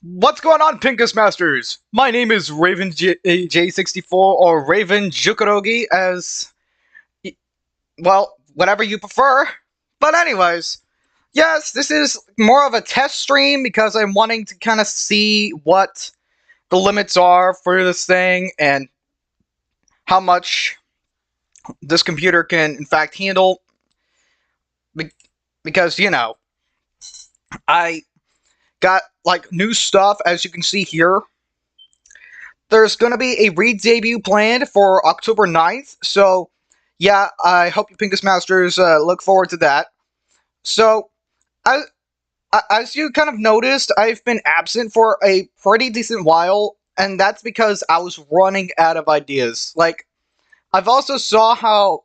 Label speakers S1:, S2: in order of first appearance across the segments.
S1: What's going on, PINGAS Masters? My name is Raven J64 or Raven Juukurogi, as well, whatever you prefer. But anyways, yes, this is more of a test stream because I'm wanting to kind of see what the limits are for this thing and how much this computer can in fact handle. Because I got like new stuff, as you can see here. There's going to be a re-debut planned for October 9th, so yeah, I hope you PINGAS Masters look forward to that. So, as, as you kind of noticed, I've been absent for a pretty decent while, and that's because I was running out of ideas. Like, I've also saw how,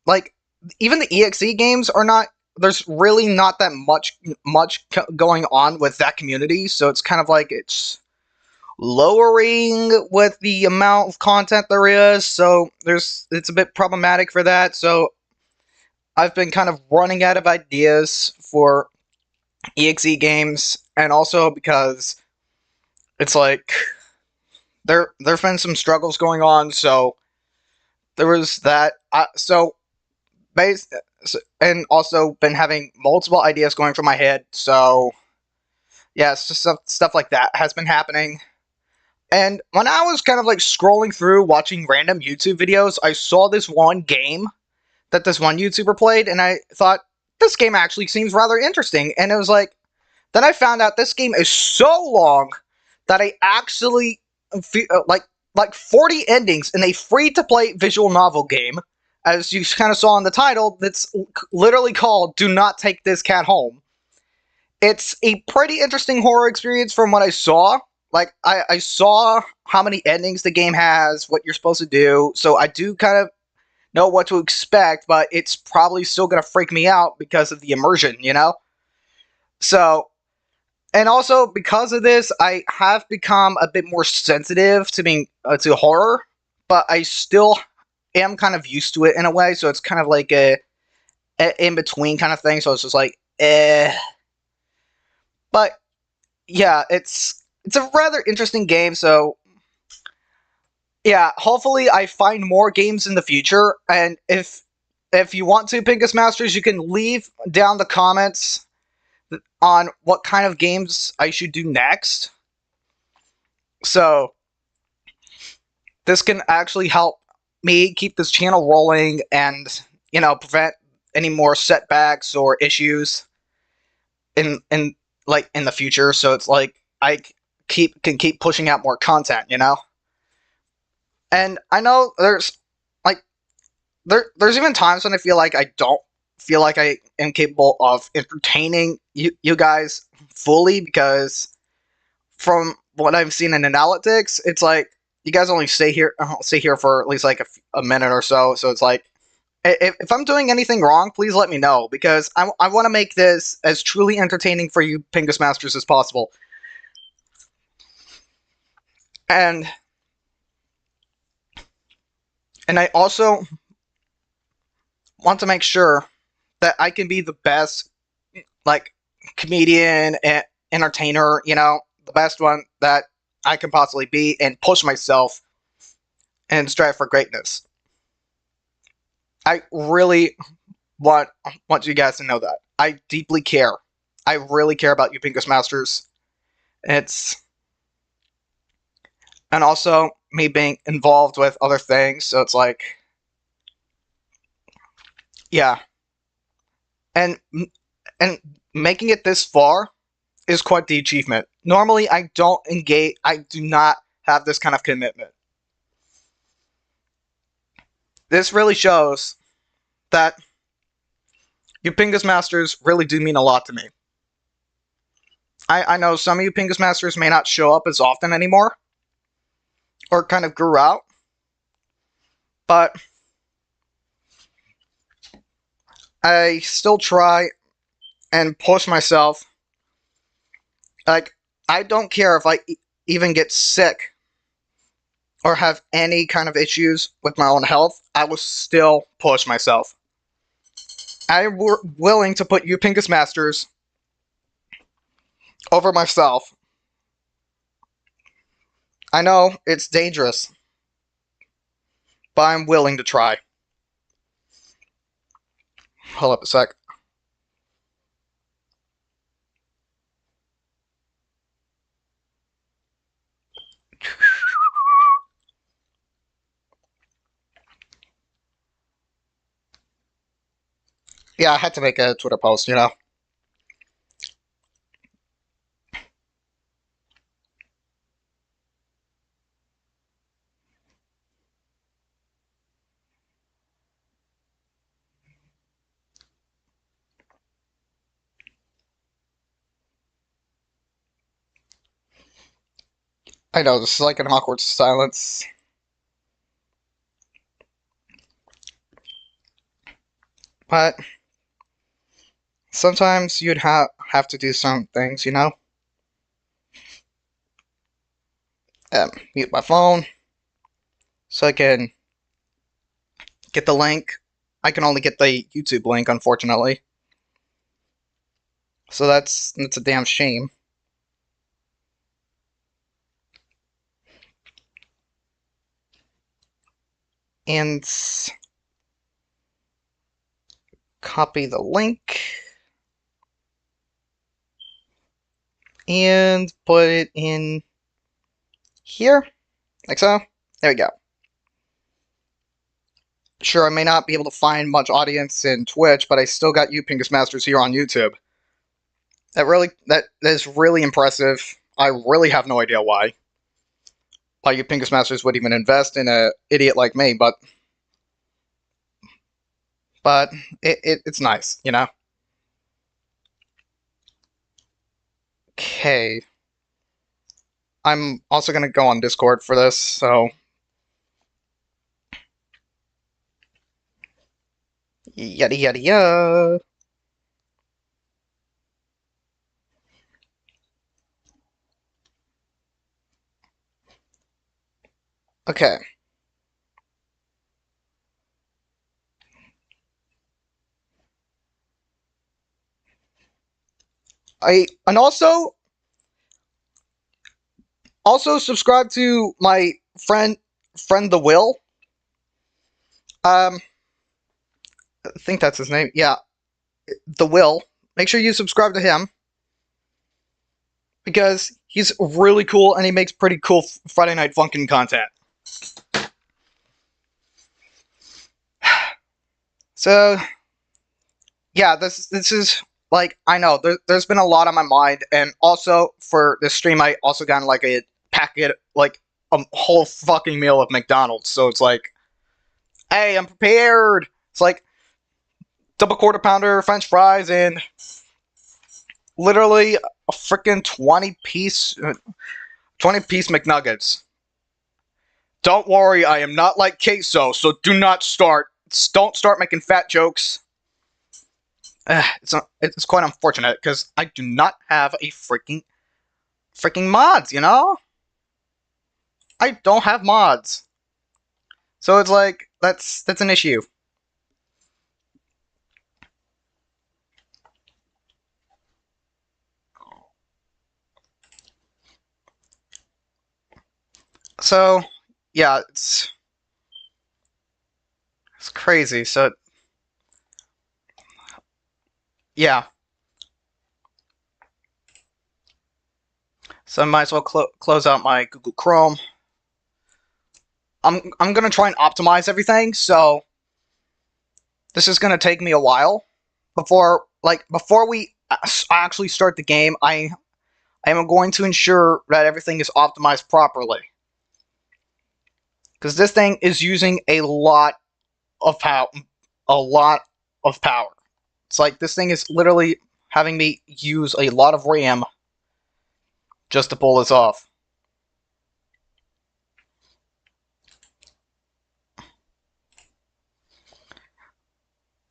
S1: like, even the EXE games are not, there's really not that much going on with that community, so it's kind of like it's lowering with the amount of content there is, so it's a bit problematic for that. So I've been kind of running out of ideas for EXE games, and also because it's like there've been some struggles going on, so there was that. And also been having multiple ideas going through my head, so yeah, it's just stuff like that has been happening. And when I was kind of like scrolling through watching random YouTube videos, I saw this one game that this one YouTuber played, and I thought, this game actually seems rather interesting. And it was like, then I found out this game is so long that I actually like 40 endings in a free-to-play visual novel game, as you kind of saw in the title, that's literally called Do Not Take This Cat Home. It's a pretty interesting horror experience from what I saw. Like, I saw how many endings the game has, what you're supposed to do, so I do kind of know what to expect, but it's probably still going to freak me out because of the immersion, you know? So, and also because of this, I have become a bit more sensitive to being to horror, but I still am kind of used to it in a way, so it's kind of like a in-between kind of thing, so it's just like, eh. But, yeah, it's a rather interesting game, so yeah, hopefully I find more games in the future, and if you want to, PINGAS Masters, you can leave down the comments on what kind of games I should do next. So this can actually help me keep this channel rolling and, prevent any more setbacks or issues in the future. So it's like I can keep pushing out more content, And I know there's there's even times when I feel like I don't feel like I am capable of entertaining you guys fully, because from what I've seen in analytics, it's like you guys only stay here for at least like a minute or so. So it's like, if I'm doing anything wrong, please let me know, because I want to make this as truly entertaining for you PINGAS Masters as possible. And I also want to make sure that I can be the best, like, comedian and entertainer, the best one that I can possibly be, and push myself and strive for greatness. I really want you guys to know that. I deeply care. I really care about you PINGAS Masters. And also me being involved with other things, so it's like, yeah. And making it this far is quite the achievement. Normally, I do not have this kind of commitment. This really shows that you PINGAS Masters really do mean a lot to me. I know some of you PINGAS Masters may not show up as often anymore, or kind of grew out, but I still try and push myself. Like, I don't care if I even get sick or have any kind of issues with my own health, I will still push myself. I'm willing to put you PINGAS Masters over myself I know it's dangerous, but I'm willing to try. Hold up a sec. Yeah, I had to make a Twitter post, you know. I know, this is like an awkward silence. But sometimes you'd have to do some things, you know? Mute my phone so I can get the link. I can only get the YouTube link, unfortunately. So that's a damn shame. And copy the link and put it in here, like so. There we go. Sure, I may not be able to find much audience in Twitch, but I still got you, PINGAS MASTERS, here on YouTube. That is really impressive. I really have no idea why you PINGAS MASTERs would even invest in an idiot like me, but it's nice, you know? Okay. I'm also going to go on Discord for this, so... Yada yada yada. Okay. And also subscribe to my friend the Will. I think that's his name. Yeah, the Will. Make sure you subscribe to him because he's really cool and he makes pretty cool Friday Night Funkin' content. So, yeah, this is like, I know there's been a lot on my mind, and also for this stream I also got like a packet, like a whole fucking meal of McDonald's. So it's like, hey, I'm prepared. It's like double quarter pounder, French fries, and literally a freaking 20-piece McNuggets. Don't worry, I am not like queso, so do not start. Don't start making fat jokes. It's quite unfortunate because I do not have a freaking mods, you know? I don't have mods. So it's like, that's an issue. So, yeah, it's crazy. So, yeah. So I might as well close out my Google Chrome. I'm gonna try and optimize everything, so this is gonna take me a while before we actually start the game. I am going to ensure that everything is optimized properly, because this thing is using a lot of power. It's like this thing is literally having me use a lot of RAM just to pull this off.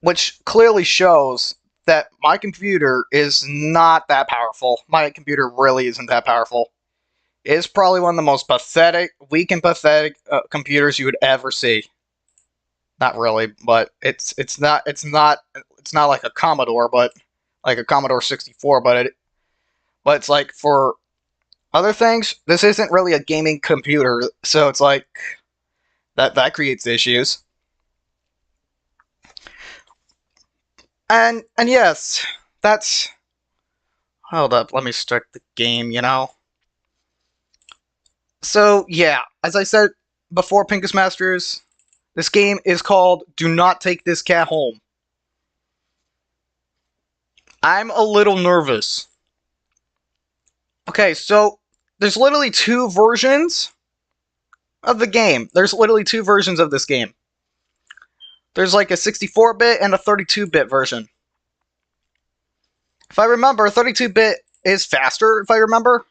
S1: Which clearly shows that my computer is not that powerful. My computer really isn't that powerful. It's probably one of the most weak and pathetic computers you would ever see. Not really, but it's not like a Commodore, but like a Commodore 64, but it's like for Other things, this isn't really a gaming computer, so it's like that creates issues. And yes, that's... Hold up, let me start the game, you know? So, yeah, as I said before, PINGAS Masters, this game is called Do Not Take This Cat Home. I'm a little nervous. Okay, so there's literally two versions of the game. There's literally two versions of this game. There's like a 64-bit and a 32-bit version. If I remember, 32-bit is faster, if I remember.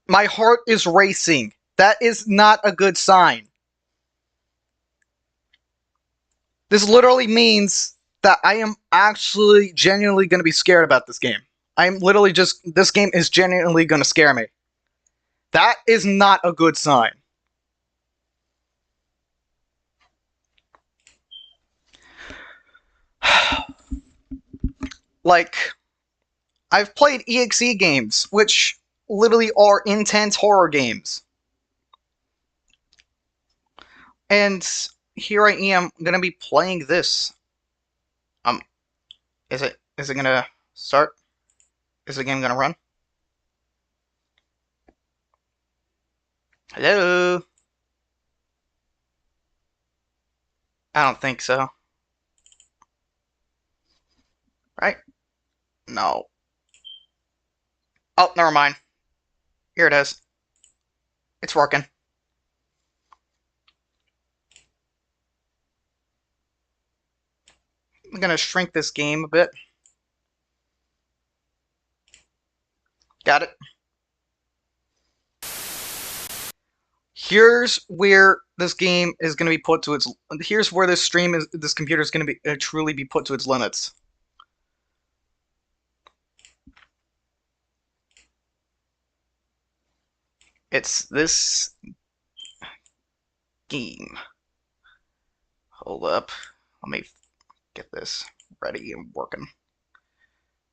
S1: My heart is racing. That is not a good sign. This literally means that I am actually genuinely going to be scared about this game. I'm literally just... This game is genuinely going to scare me. That is not a good sign. Like, I've played EXE games, which literally are intense horror games. And here I am gonna be playing this. Is it gonna start? Is the game gonna run? Hello? I don't think so. Right? No. Oh, never mind. Here it is. It's working. I'm gonna shrink this game a bit. Got it. Here's where this game is going to be put to its... Here's where this computer is going to be truly be put to its limits. It's this game. Hold up. Let me get this ready and working.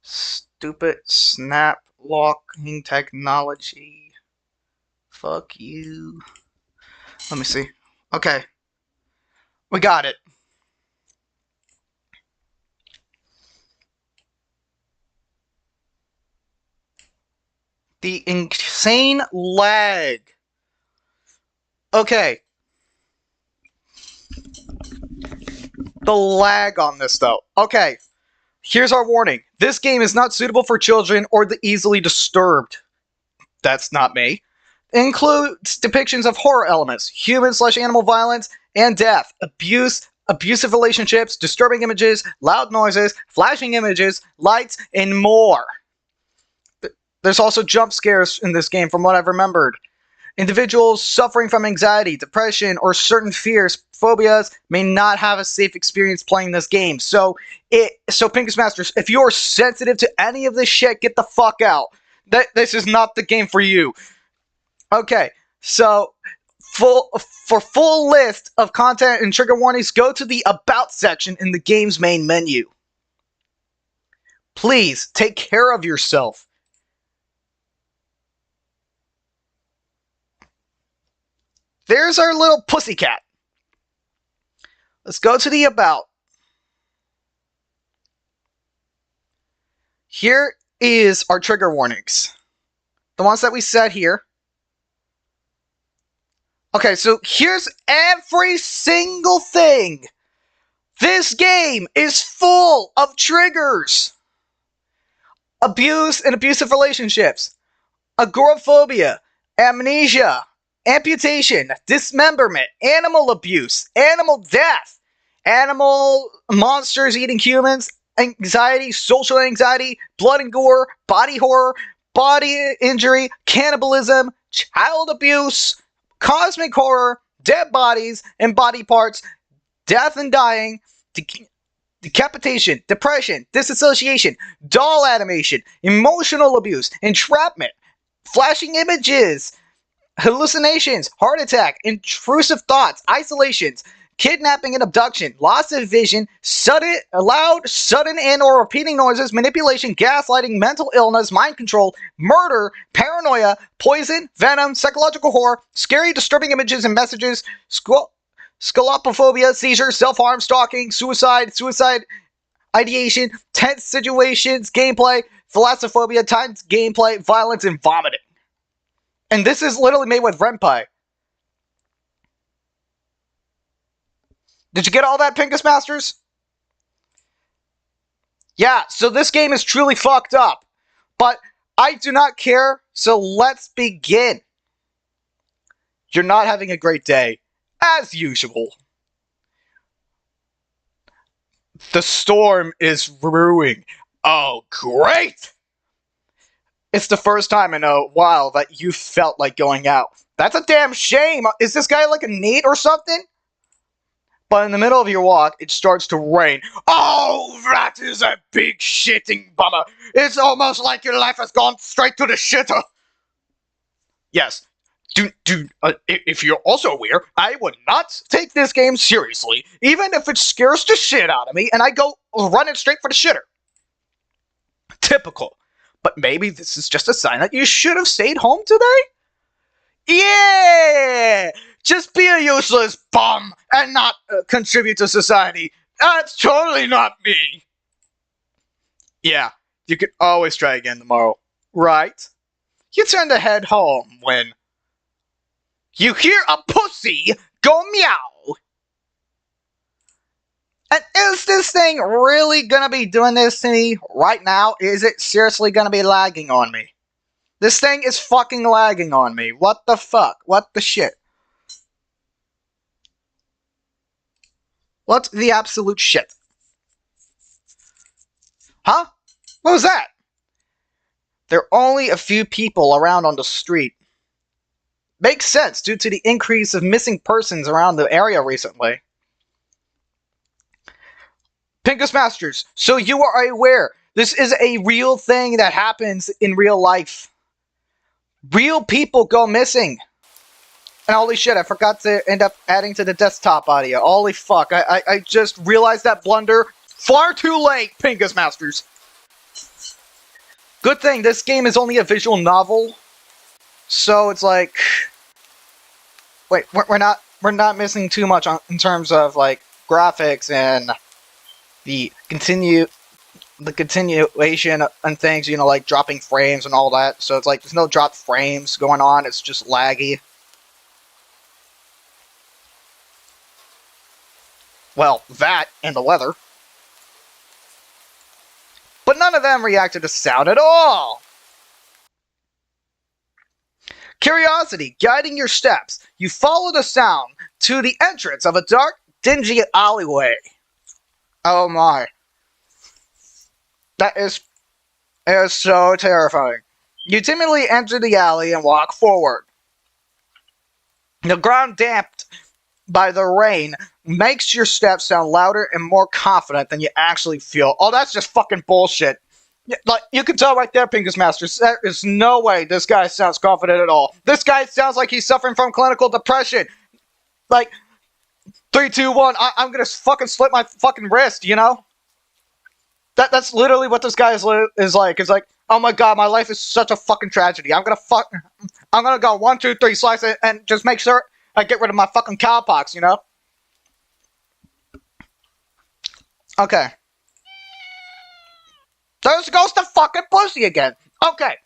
S1: Stupid snap locking technology. Fuck you. Let me see. Okay. We got it. The insane lag. Okay. The lag on this, though. Okay. Here's our warning. This game is not suitable for children or the easily disturbed. That's not me. Includes depictions of horror elements, human/animal violence, and death, abuse, abusive relationships, disturbing images, loud noises, flashing images, lights, and more. There's also jump scares in this game from what I've remembered. Individuals suffering from anxiety, depression, or certain fears, phobias, may not have a safe experience playing this game. So PINGAS Masters, if you're sensitive to any of this shit, get the fuck out. This is not the game for you. Okay, so for full list of content and trigger warnings, go to the About section in the game's main menu. Please, take care of yourself. There's our little pussycat. Let's go to the About. Here is our trigger warnings. The ones that we set here. Okay, so here's every single thing. This game is full of triggers. Abuse and abusive relationships. Agoraphobia. Amnesia. Amputation. Dismemberment. Animal abuse. Animal death. Animal monsters eating humans. Anxiety. Social anxiety. Blood and gore. Body horror. Body injury. Cannibalism. Child abuse. Cosmic horror, dead bodies and body parts, death and dying, decapitation, depression, disassociation, doll animation, emotional abuse, entrapment, flashing images, hallucinations, heart attack, intrusive thoughts, isolations, kidnapping and abduction, loss of vision, loud, sudden and or repeating noises, manipulation, gaslighting, mental illness, mind control, murder, paranoia, poison, venom, psychological horror, scary, disturbing images and messages, scolopophobia, seizures, self-harm, stalking, suicide ideation, tense situations, gameplay, thalassophobia, tense gameplay, violence, and vomiting. And this is literally made with Renpai. Did you get all that, Pingas Masters? Yeah, so this game is truly fucked up. But I do not care, so let's begin. You're not having a great day, as usual. The storm is brewing. Oh, great! It's the first time in a while that you felt like going out. That's a damn shame. Is this guy like a NEET or something? But in the middle of your walk, it starts to rain. Oh, that is a big shitting bummer. It's almost like your life has gone straight to the shitter. Yes. If you're also aware, I would not take this game seriously, even if it scares the shit out of me and I go running straight for the shitter. Typical. But maybe this is just a sign that you should have stayed home today? Yeah! Just be a useless bum and not contribute to society. That's totally not me. Yeah, you could always try again tomorrow, right? You turn to head home when you hear a pussy go meow. And is this thing really gonna be doing this to me right now? Is it seriously gonna be lagging on me? This thing is fucking lagging on me. What the fuck? What the shit? What the absolute shit? Huh? What was that? There are only a few people around on the street. Makes sense due to the increase of missing persons around the area recently. Pingas Masters, so you are aware, this is a real thing that happens in real life. Real people go missing. And holy shit, I forgot to end up adding to the desktop audio. Holy fuck, I just realized that blunder far too late, Pingas Masters. Good thing, this game is only a visual novel. So it's like... Wait, we're not missing too much in terms of, like, graphics and the continuation and things, you know, like dropping frames and all that. So it's like, there's no drop frames going on, it's just laggy. Well, that and the weather. But none of them reacted to sound at all! Curiosity guiding your steps, you follow the sound to the entrance of a dark, dingy alleyway. Oh my. That is so terrifying. You timidly enter the alley and walk forward. The ground damped by the rain makes your steps sound louder and more confident than you actually feel. Oh, that's just fucking bullshit. Like, you can tell right there, Pingas Masters, there is no way this guy sounds confident at all. This guy sounds like he's suffering from clinical depression. Like, 3, 2, 1, I'm gonna fucking slit my fucking wrist, you know? That's literally what this guy is like. It's like, oh my god, my life is such a fucking tragedy. I'm gonna go 1, 2, 3, slice it, and just make sure I get rid of my fucking cowpox, you know? Okay. There goes the fucking pussy again. Okay.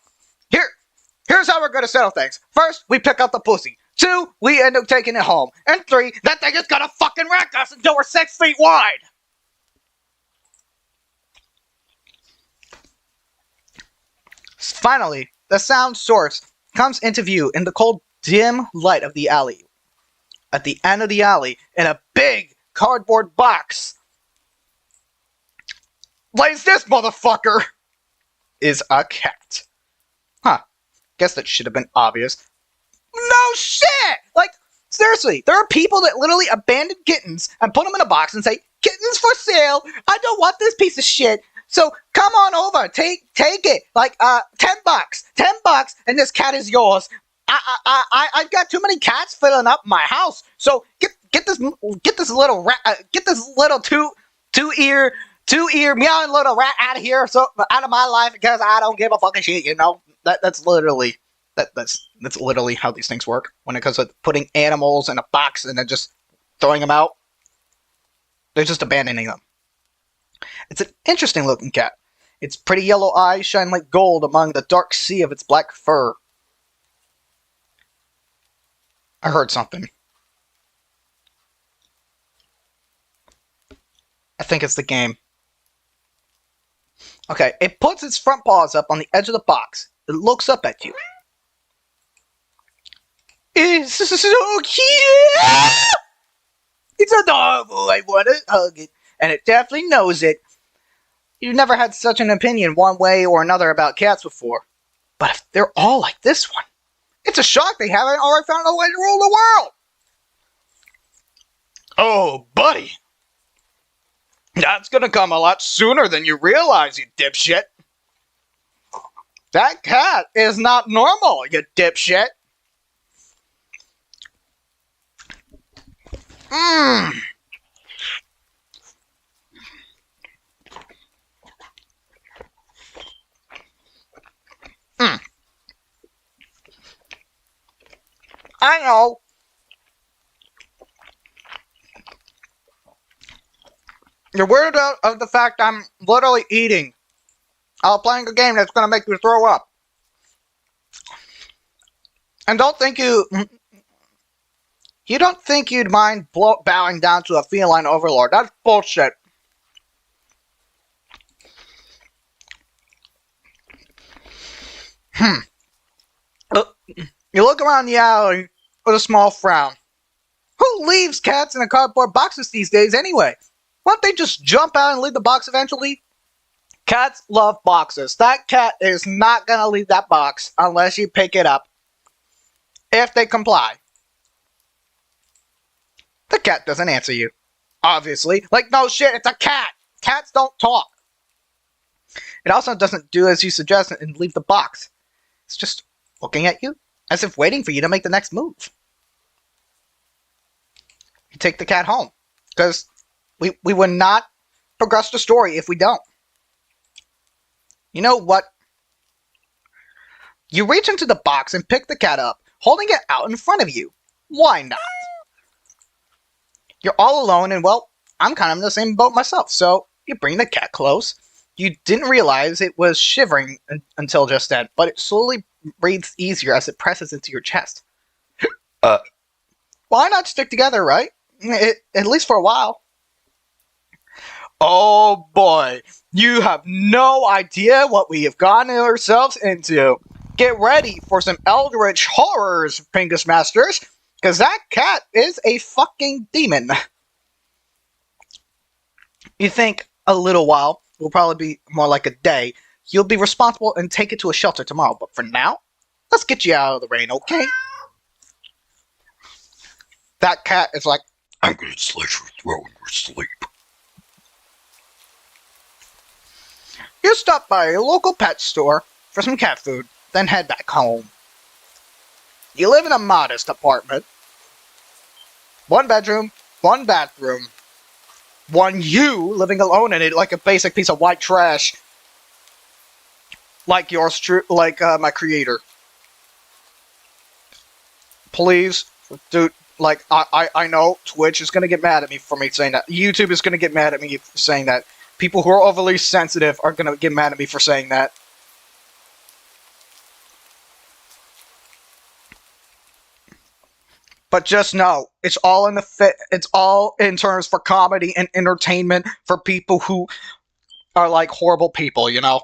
S1: Here's how we're gonna settle things. First, we pick up the pussy. 2, we end up taking it home. And 3, that thing is gonna fucking wreck us until we're 6 feet wide. Finally, the sound source comes into view in the cold, dim light of the alley. At the end of the alley, in a big cardboard box, lays this motherfucker, is a cat. Huh. Guess that should have been obvious. No shit! Like, seriously, there are people that literally abandon kittens and put them in a box and say, kittens for sale, I don't want this piece of shit, so come on over, take it, like, $10, $10, and this cat is yours. I've got too many cats filling up my house, so get this little rat, get this little two-ear meowing little rat out of here, so out of my life, because I don't give a fucking shit. You know, that's literally that's literally how these things work when it comes to putting animals in a box and then just throwing them out. They're just abandoning them. It's an interesting looking cat. Its pretty yellow eyes shine like gold among the dark sea of its black fur. I heard something. I think it's the game. Okay, it puts its front paws up on the edge of the box. It looks up at you. It's so cute! It's adorable. I want to hug it. And it definitely knows it. You've never had such an opinion one way or another about cats before. But if they're all like this one, it's a shock they haven't already found a way to rule the world. Oh, buddy. That's gonna come a lot sooner than you realize, you dipshit. That cat is not normal, you dipshit. Mmm. I know. You're weirded out of the fact I'm literally eating while playing a game that's going to make you throw up. And don't think you don't think you'd mind bowing down to a feline overlord. That's bullshit. You look around the alley with a small frown. Who leaves cats in cardboard boxes these days anyway? Won't they just jump out and leave the box eventually? Cats love boxes. That cat is not gonna leave that box unless you pick it up. If they comply. The cat doesn't answer you. Obviously. Like, no shit, it's a cat! Cats don't talk. It also doesn't do as you suggest and leave the box. It's just looking at you, as if waiting for you to make the next move. You take the cat home, because we would not progress the story if we don't. You know what? You reach into the box and pick the cat up, holding it out in front of you. Why not? You're all alone, and well, I'm kind of in the same boat myself, so you bring the cat close. You didn't realize it was shivering until just then, but it slowly breathes easier as it presses into your chest. Why not stick together, right? At least for a while. Oh boy, you have no idea what we have gotten ourselves into. Get ready for some eldritch horrors, PINGAS Masters, because that cat is a fucking demon. You think a little while will probably be more like a day. You'll be responsible and take it to a shelter tomorrow, but for now, let's get you out of the rain, okay? That cat is like, I'm gonna slit your throat in your sleep. You stop by a local pet store for some cat food, then head back home. You live in a modest apartment. 1 bedroom, 1 bathroom. 1 you living alone in it like a basic piece of white trash. Like yours true, like my creator. Please, dude, like, I know Twitch is gonna get mad at me for me saying that. YouTube is gonna get mad at me for saying that. People who are overly sensitive are gonna get mad at me for saying that. But just know, it's all in it's all in terms for comedy and entertainment for people who are like horrible people, you know?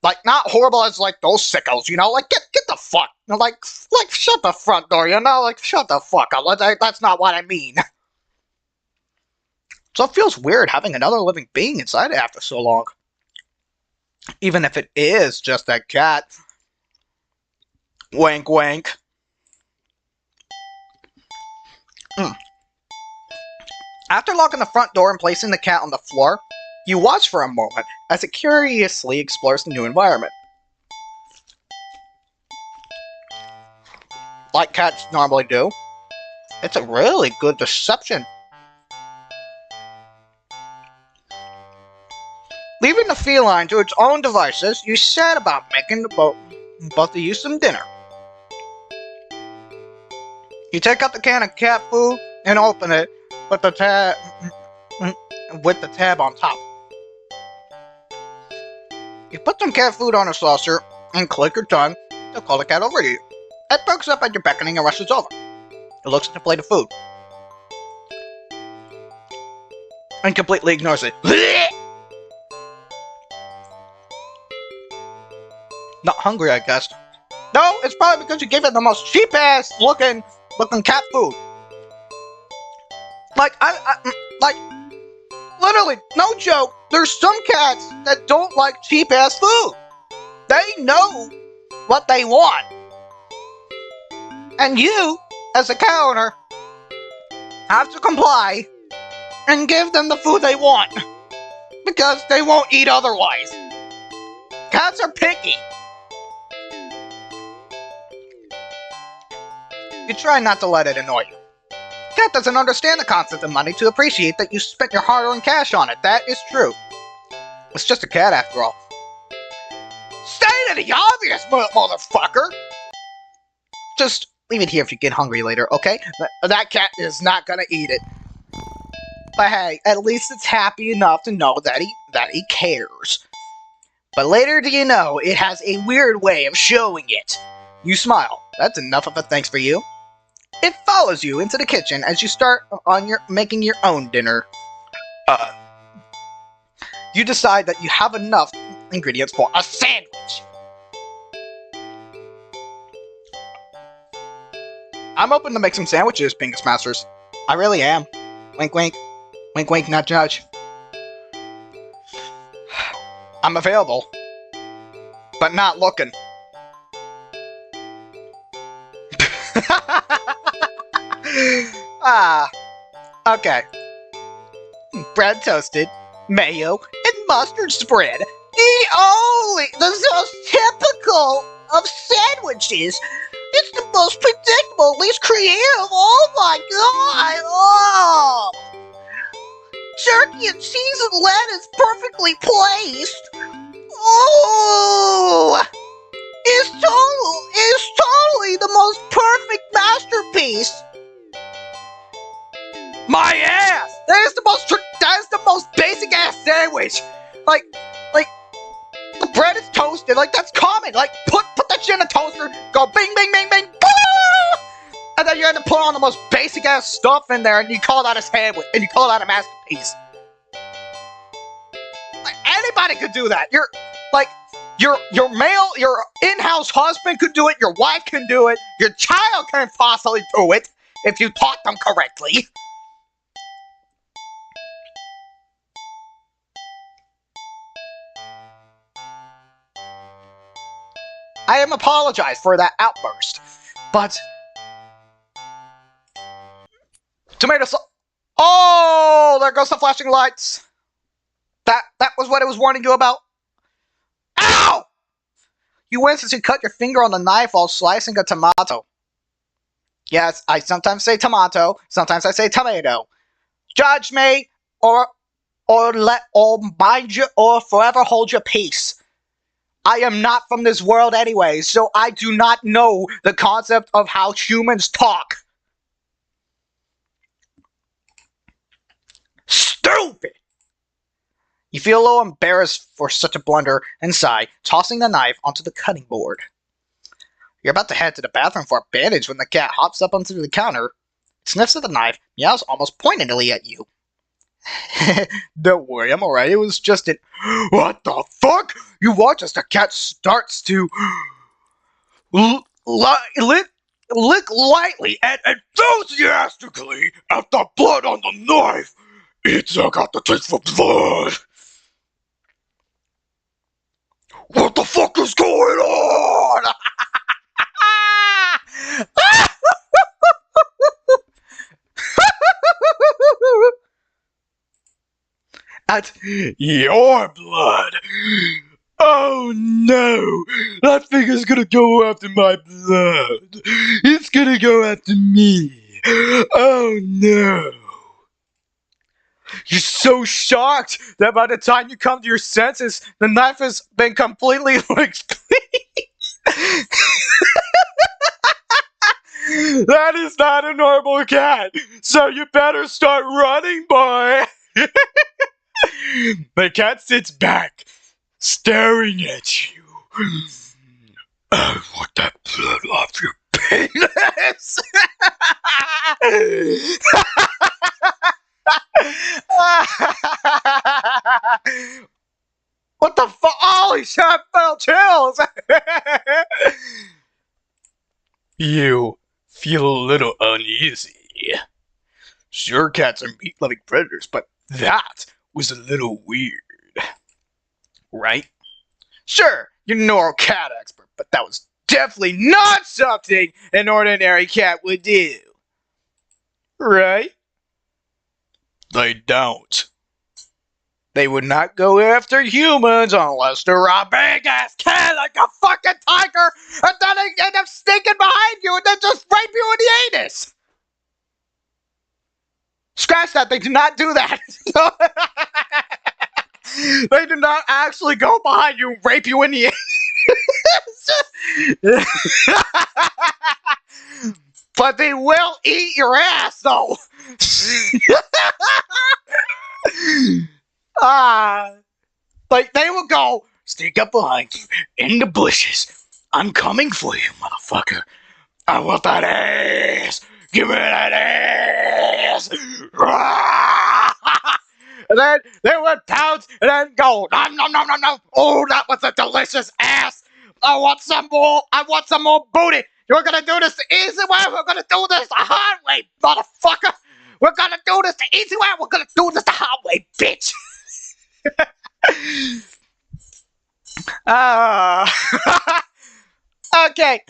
S1: Like, not horrible as like those sickos, you know? Like, get the fuck, like shut the front door, you know? Like, shut the fuck up. That's not what I mean. So it feels weird having another living being inside it after so long. Even if it is just that cat. Wink, wink. After locking the front door and placing the cat on the floor, you watch for a moment as it curiously explores the new environment. Like cats normally do. It's a really good deception. Leaving the feline to its own devices, you set about making both of you some dinner. You take out the can of cat food and open it with the tab on top. You put some cat food on a saucer and click your tongue to call the cat over to you. It perks up at your beckoning and rushes over. It looks at the plate of food and completely ignores it. Not hungry, I guess. No, it's probably because you gave it the most cheap-ass looking cat food. Like, like, literally, no joke, there's some cats that don't like cheap-ass food. They know what they want. And you, as a cat owner, have to comply and give them the food they want. Because they won't eat otherwise. Cats are picky. You try not to let it annoy you. Cat doesn't understand the concept of money to appreciate that you spent your hard-earned cash on it. That is true. It's just a cat after all. State of the obvious, motherfucker! Just leave it here if you get hungry later, okay? That cat is not gonna eat it. But hey, at least it's happy enough to know that he cares. But later do you know, it has a weird way of showing it. You smile. That's enough of a thanks for you. It follows you into the kitchen as you start on making your own dinner. You decide that you have enough ingredients for a sandwich. I'm open to make some sandwiches, Pingas Masters. I really am. Wink, wink. Wink, wink, not judge. I'm available, but not looking. Okay. Bread toasted, mayo, and mustard spread. The most typical of sandwiches. It's the most predictable, least creative. Oh my god! Oh! Turkey and seasoned lettuce perfectly placed. Oh! It's totally the most perfect masterpiece. My ass! That is the most basic ass sandwich. Like the bread is toasted. Like that's common. Like put that shit in a toaster. Go bing bing bing bing. Boo! And then you end up putting on the most basic ass stuff in there, and you call that a sandwich, and you call that a masterpiece. Like anybody could do that. Your in-house husband could do it. Your wife can do it. Your child can possibly do it if you taught them correctly. I am apologize for that outburst, but tomato sauce. Oh, there goes the flashing lights. That was what it was warning you about. Ow! You wince as you cut your finger on the knife while slicing a tomato. Yes, I sometimes say tomato, sometimes I say tomato. Judge me, or mind you, or forever hold your peace. I am not from this world anyway, so I do not know the concept of how humans talk. Stupid! You feel a little embarrassed for such a blunder and sigh, tossing the knife onto the cutting board. You're about to head to the bathroom for a bandage when the cat hops up onto the counter, sniffs at the knife, meows almost pointedly at you. Don't worry, I'm alright. It was just an... What the fuck? You watch as the cat starts to... lick lightly and enthusiastically at the blood on the knife. It's got the taste for blood. What the fuck is going on? At your blood. Oh no! That thing is gonna go after my blood. It's gonna go after me. Oh no. You're so shocked that by the time you come to your senses, the knife has been completely like. That is not a normal cat, so you better start running, boy. The cat sits back, staring at you. I want that blood off your penis. What the fuck? Holy shit, I felt chills. You feel a little uneasy. Sure, cats are meat-loving predators, but that was a little weird. Right? Sure, you're a neural cat expert, but that was definitely not something an ordinary cat would do. Right? They don't. They would not go after humans unless they're a big-ass cat like a fucking tiger, and then they end up sneaking behind you and then just rape you in the anus. Scratch that, they do not do that. They do not actually go behind you and rape you in the anus. But they will eat your ass, though. Like, they will go, sneak up behind you in the bushes. I'm coming for you, motherfucker. I want that ass. Give me that ass. And then they would pounce and then go, nom, nom, nom, nom, nom. Oh, that was a delicious ass. I want some more. I want some more booty. We're going to do this the easy way. We're going to do this the hard way, motherfucker. We're going to do this the easy way. We're going to do this the hard way, bitch. Okay.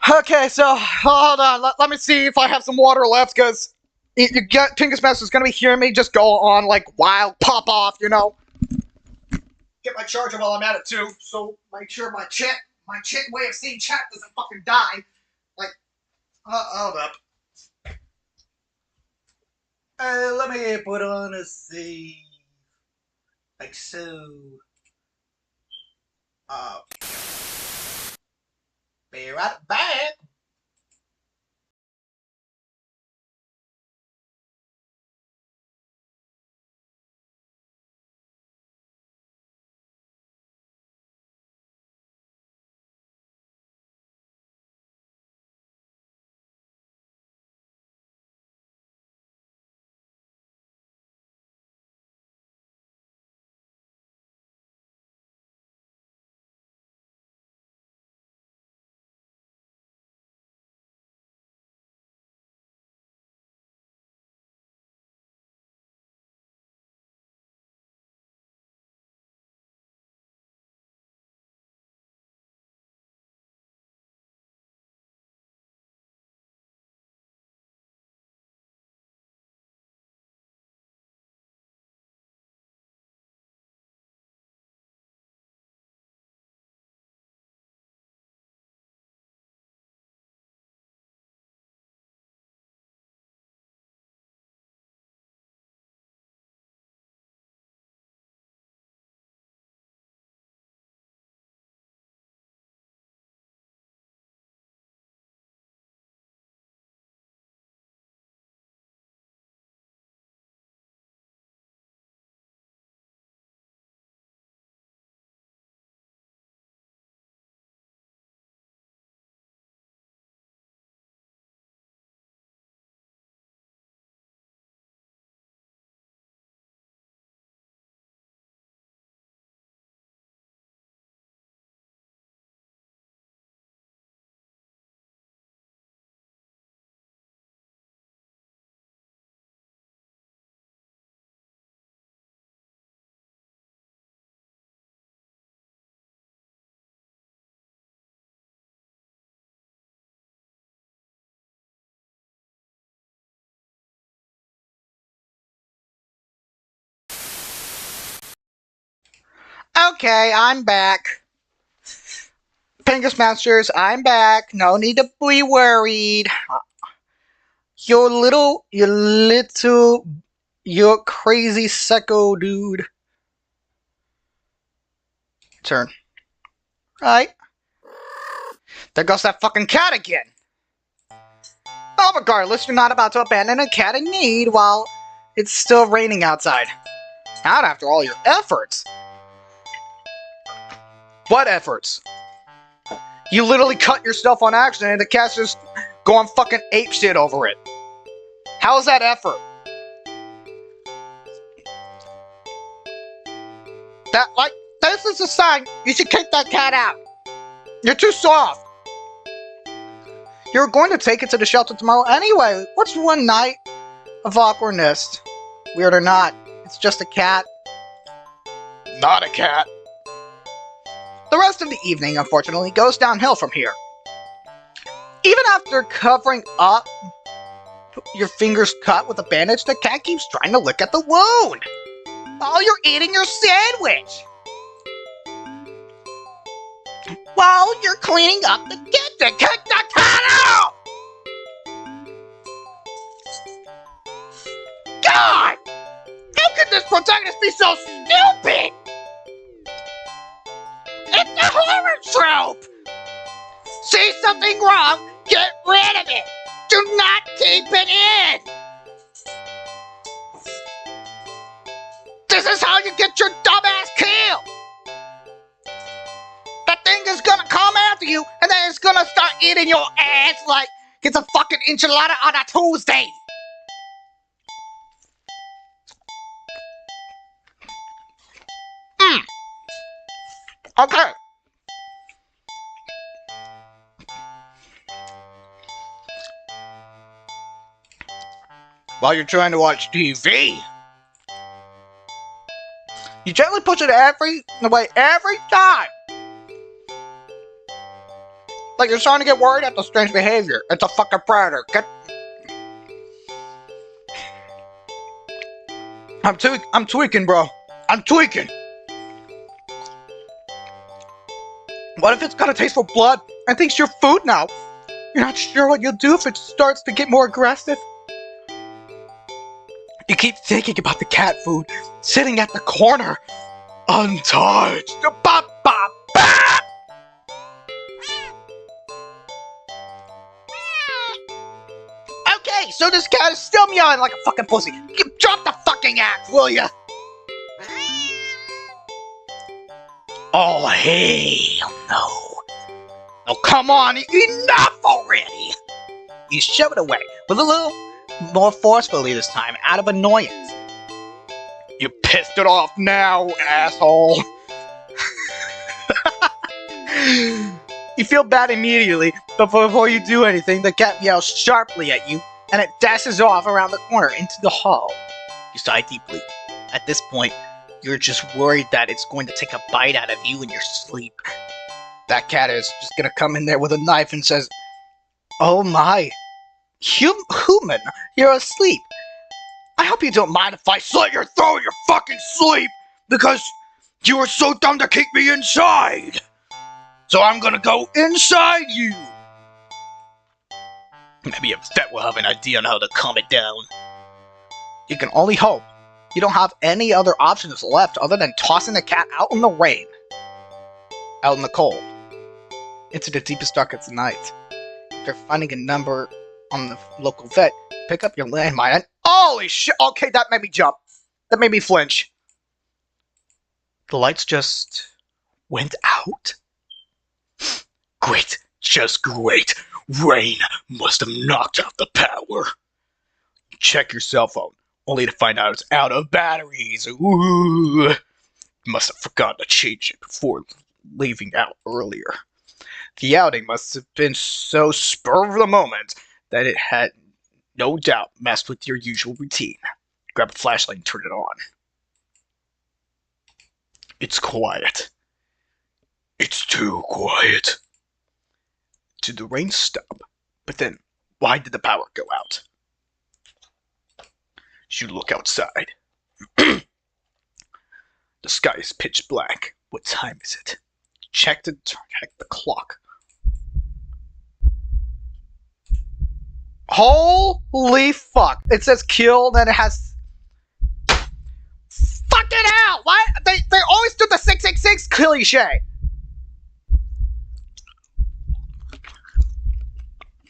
S1: Okay, so hold on. Let me see if I have some water left, because you get PINGAS Masters gonna be hearing me just go on like wild pop off, you know. Get my charger while I'm at it too, so make sure my chat way of seeing chat doesn't fucking die. Like, hold up. Let me put on a save. Like so. Be right back. Okay, I'm back. PINGAS Masters, I'm back. No need to be worried. You're crazy psycho dude. Turn. Right. There goes that fucking cat again. Oh, regardless, you're not about to abandon a cat in need while it's still raining outside. Not after all your efforts. What efforts? You literally cut yourself on accident and the cat's just going fucking apeshit over it. How is that effort? This is a sign you should kick that cat out. You're too soft. You're going to take it to the shelter tomorrow anyway. What's one night of awkwardness? Weird or not, it's just a cat. Not a cat. The rest of the evening, unfortunately, goes downhill from here. Even after covering up your fingers cut with a bandage, the cat keeps trying to lick at the wound while you're eating your sandwich. While you're cleaning up the kitchen, kick the cat out! God! How could this protagonist be so stupid? It's a horror trope! See something wrong, get rid of it! Do not keep it in! This is how you get your dumbass killed! That thing is gonna come after you, and then it's gonna start eating your ass like it's a fucking enchilada on a Tuesday! Okay. While you're trying to watch TV, you gently push it away every time. Like you're starting to get worried at the strange behavior. It's a fucking predator. I'm tweaking, bro. I'm tweaking. What if it's got a taste for blood and thinks you're food now? You're not sure what you'll do if it starts to get more aggressive? You keep thinking about the cat food sitting at the corner, untouched. Bop, bop, bop! Okay, so this cat is still meowing like a fucking pussy. Drop the fucking axe, will ya? Oh, hell no. Oh, come on, enough already! You shove it away, with a little more forcefully this time, out of annoyance. You pissed it off now, asshole! You feel bad immediately, but before you do anything, the cat meows sharply at you, and it dashes off around the corner into the hall. You sigh deeply. At this point, you're just worried that it's going to take a bite out of you in your sleep. That cat is just gonna come in there with a knife and says, "Oh my, human, you're asleep. I hope you don't mind if I slit your throat in your fucking sleep, because you were so dumb to keep me inside. So I'm gonna go inside you." Maybe a vet will have an idea on how to calm it down. You can only hope you don't have any other options left other than tossing the cat out in the rain. Out in the cold. Into the deepest darkest night. After finding a number on the local vet, pick up your landmine and holy shit! Okay, that made me jump. That made me flinch. The lights just went out? Great, just great. Rain must have knocked out the power. Check your cell phone, only to find out it's out of batteries. Ooh. Must have forgotten to change it before leaving out earlier. The outing must have been so spur of the moment that it had no doubt messed with your usual routine. Grab a flashlight and turn it on. It's quiet. It's too quiet. Did the rain stop? But then, why did the power go out? You look outside. The sky is pitch black. What time is it? check the clock. Holy fuck! It says killed and it has. Fucking hell! Why they always do the 666 cliche.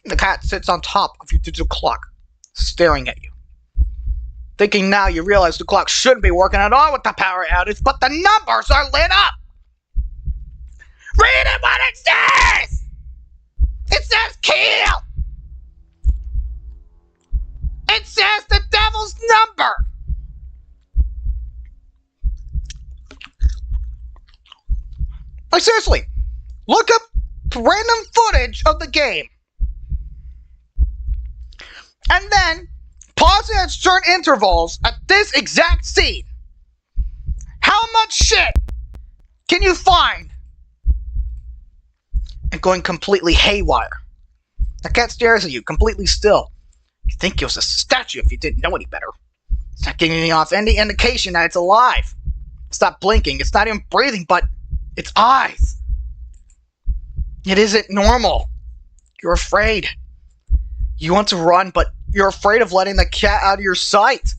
S1: The cat sits on top of your digital clock, staring at you. Thinking now you realize the clock shouldn't be working at all with the power outage, but the numbers are lit up! Read it what it says! It says kill! It says the devil's number! Like seriously, look up random footage of the game. And then pause it at certain intervals at this exact scene. How much shit can you find? And going completely haywire. The cat stares at you, completely still. You think it was a statue if you didn't know any better. It's not giving off any indication that it's alive. It's not blinking, it's not even breathing, but its eyes. It isn't normal. You're afraid. You want to run, but you're afraid of letting the cat out of your sight.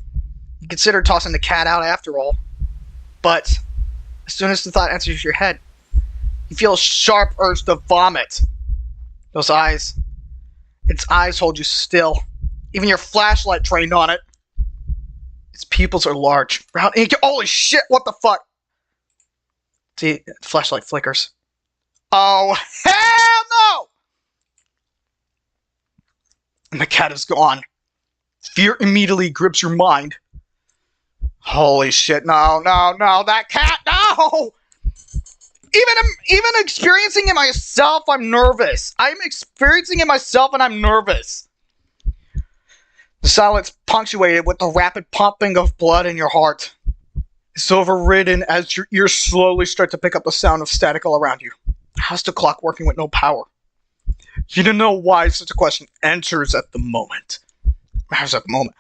S1: You consider tossing the cat out after all. But as soon as the thought enters your head, you feel a sharp urge to vomit. Those eyes. Its eyes hold you still. Even your flashlight trained on it. Its pupils are large. Round ink. Holy shit, what the fuck? See, the flashlight flickers. Oh, hell no! And the cat is gone. Fear immediately grips your mind. Holy shit, no, that cat, no! Even experiencing it myself, I'm nervous. I'm experiencing it myself and I'm nervous. The silence punctuated with the rapid pumping of blood in your heart. It's overridden as your ears slowly start to pick up the sound of static all around you. How's the clock working with no power? You don't know why such a question enters at the moment. Matters at the moment.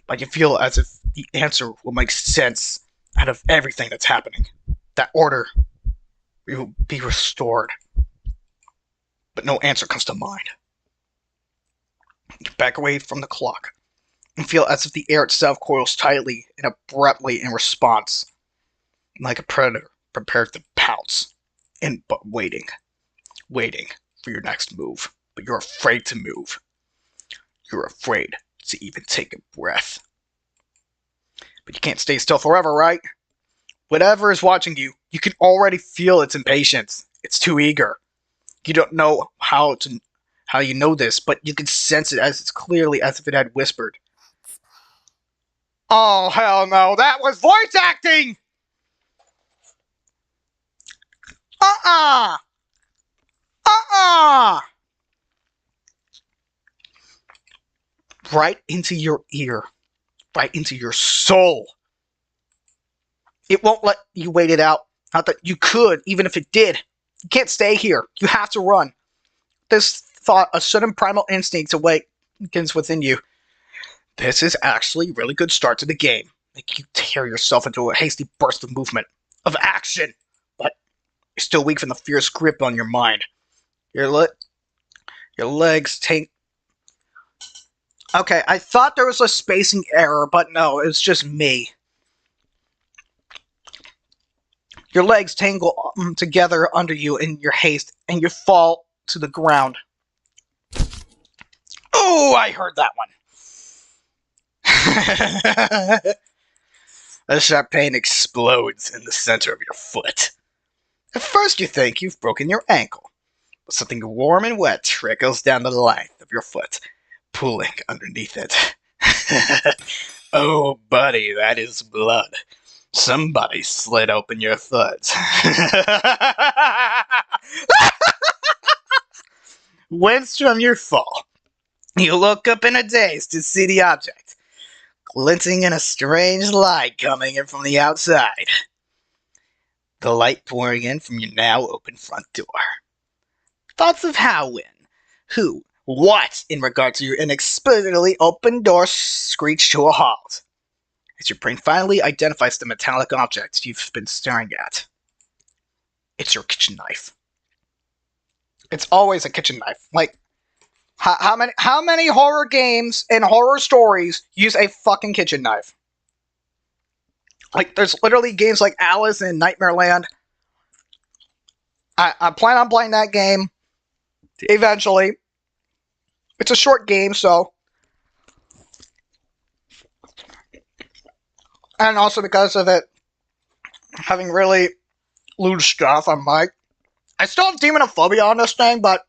S1: But you feel as if the answer will make sense out of everything that's happening. That order will be restored. But no answer comes to mind. You back away from the clock and feel as if the air itself coils tightly and abruptly in response. Like a predator prepared to pounce. But waiting for your next move. But you're afraid to move. You're afraid to even take a breath. But you can't stay still forever, right? Whatever is watching you, you can already feel its impatience. It's too eager. You don't know how you know this, but you can sense it as clearly as if it had whispered. Oh, hell no, that was voice acting! Right into your ear. Right into your soul. It won't let you wait it out. Not that you could, even if it did. You can't stay here. You have to run. This thought, a sudden primal instinct awakens within you. This is actually a really good start to the game. Make you tear yourself into a hasty burst of movement, of action. But you're still weak from the fierce grip on your mind. Your legs take... Okay, I thought there was a spacing error, but no, it's just me. Your legs tangle together under you in your haste, and you fall to the ground. Oh, I heard that one. A sharp pain explodes in the center of your foot. At first you think you've broken your ankle, but something warm and wet trickles down the length of your foot, pulling underneath it. Oh, buddy, that is blood. Somebody slit open your foot. Whence from your fall, you look up in a daze to see the object, glinting in a strange light coming in from the outside. The light pouring in from your now open front door. Thoughts of how, when, who, what in regard to your inexplicably open door screech to a halt. As your brain finally identifies the metallic object you've been staring at. it's your kitchen knife. It's always a kitchen knife. Like, how many horror games and horror stories use a fucking kitchen knife? Like, there's literally games like Alice in Nightmare Land. I plan on playing that game eventually. It's a short game, so. And also because of it having really loose stuff, I'm like, I still have demonophobia on this thing, but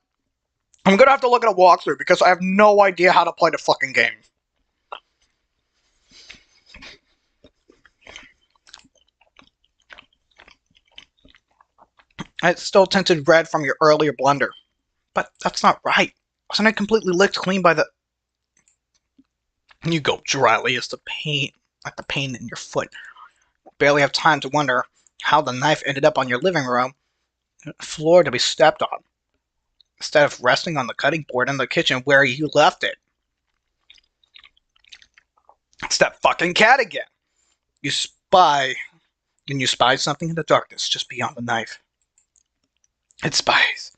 S1: I'm gonna have to look at a walkthrough because I have no idea how to play the fucking game. It's still tinted red from your earlier blender. But that's not right. Wasn't it completely licked clean by the... You go dryly as the pain, like the pain in your foot. Barely have time to wonder how the knife ended up on your living room floor to be stepped on, instead of resting on the cutting board in the kitchen where you left it. It's that fucking cat again. You spy something in the darkness just beyond the knife. It spies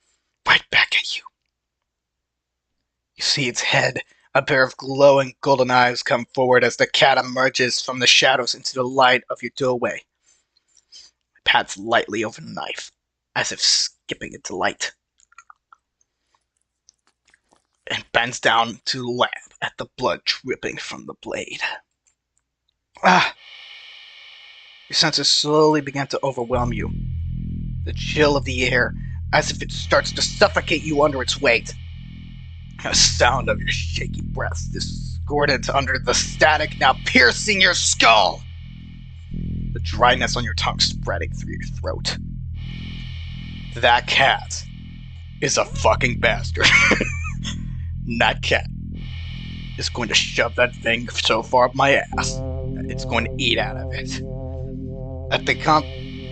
S1: right back at you. You see its head, a pair of glowing golden eyes come forward as the cat emerges from the shadows into the light of your doorway. It pats lightly over the knife, as if skipping into light, and bends down to lap at the blood dripping from the blade. Your senses slowly begin to overwhelm you. The chill of the air, as if it starts to suffocate you under its weight. The sound of your shaky breath discordant under the static now piercing your skull. The dryness on your tongue spreading through your throat. That cat is a fucking bastard. That cat is going to shove that thing so far up my ass that it's going to eat out of it. At the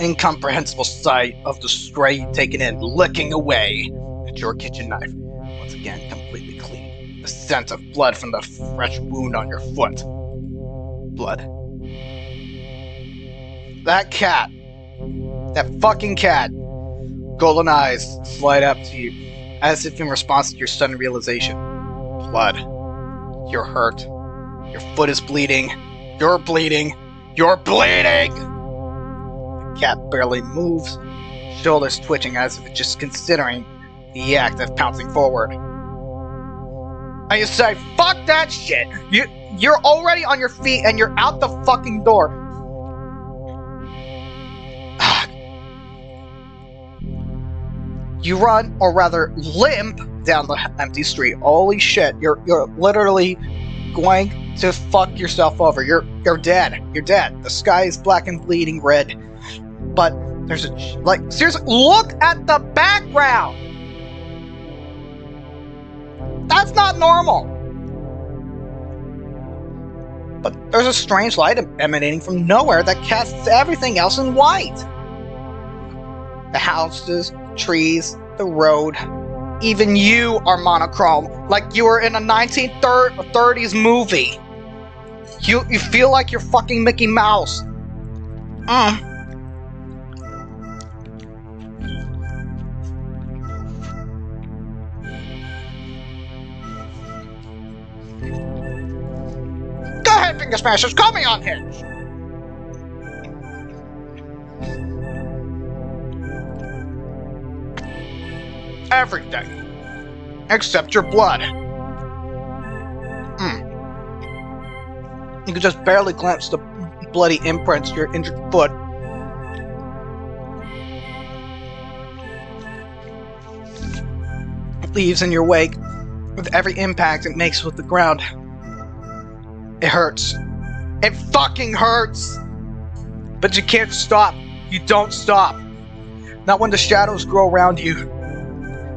S1: incomprehensible sight of the stray taken in, licking away at your kitchen knife, once again completely clean. The scent of blood from the fresh wound on your foot. Blood. That cat. That fucking cat. Golden eyes slide up to you, as if in response to your sudden realization. Blood. You're hurt. Your foot is bleeding. You're bleeding. You're bleeding! The cat barely moves, shoulders twitching as if it's just considering the act of pouncing forward. And you say, fuck that shit! You're already on your feet and you're out the fucking door. You run, or rather limp, down the empty street. Holy shit, you're literally going to fuck yourself over. You're dead. You're dead. The sky is black and bleeding red. But there's a... Like, seriously, look at the background! That's not normal! But there's a strange light emanating from nowhere that casts everything else in white. The houses, trees, the road, even you are monochrome, like you were in a 1930s movie. You feel like you're fucking Mickey Mouse. Go ahead, Finger Smashers, call me unhinged! Everything. Except your blood. You can just barely glimpse the bloody imprints to your injured foot. It leaves in your wake with every impact it makes with the ground. It hurts. It fucking hurts! But you can't stop. You don't stop. Not when the shadows grow around you.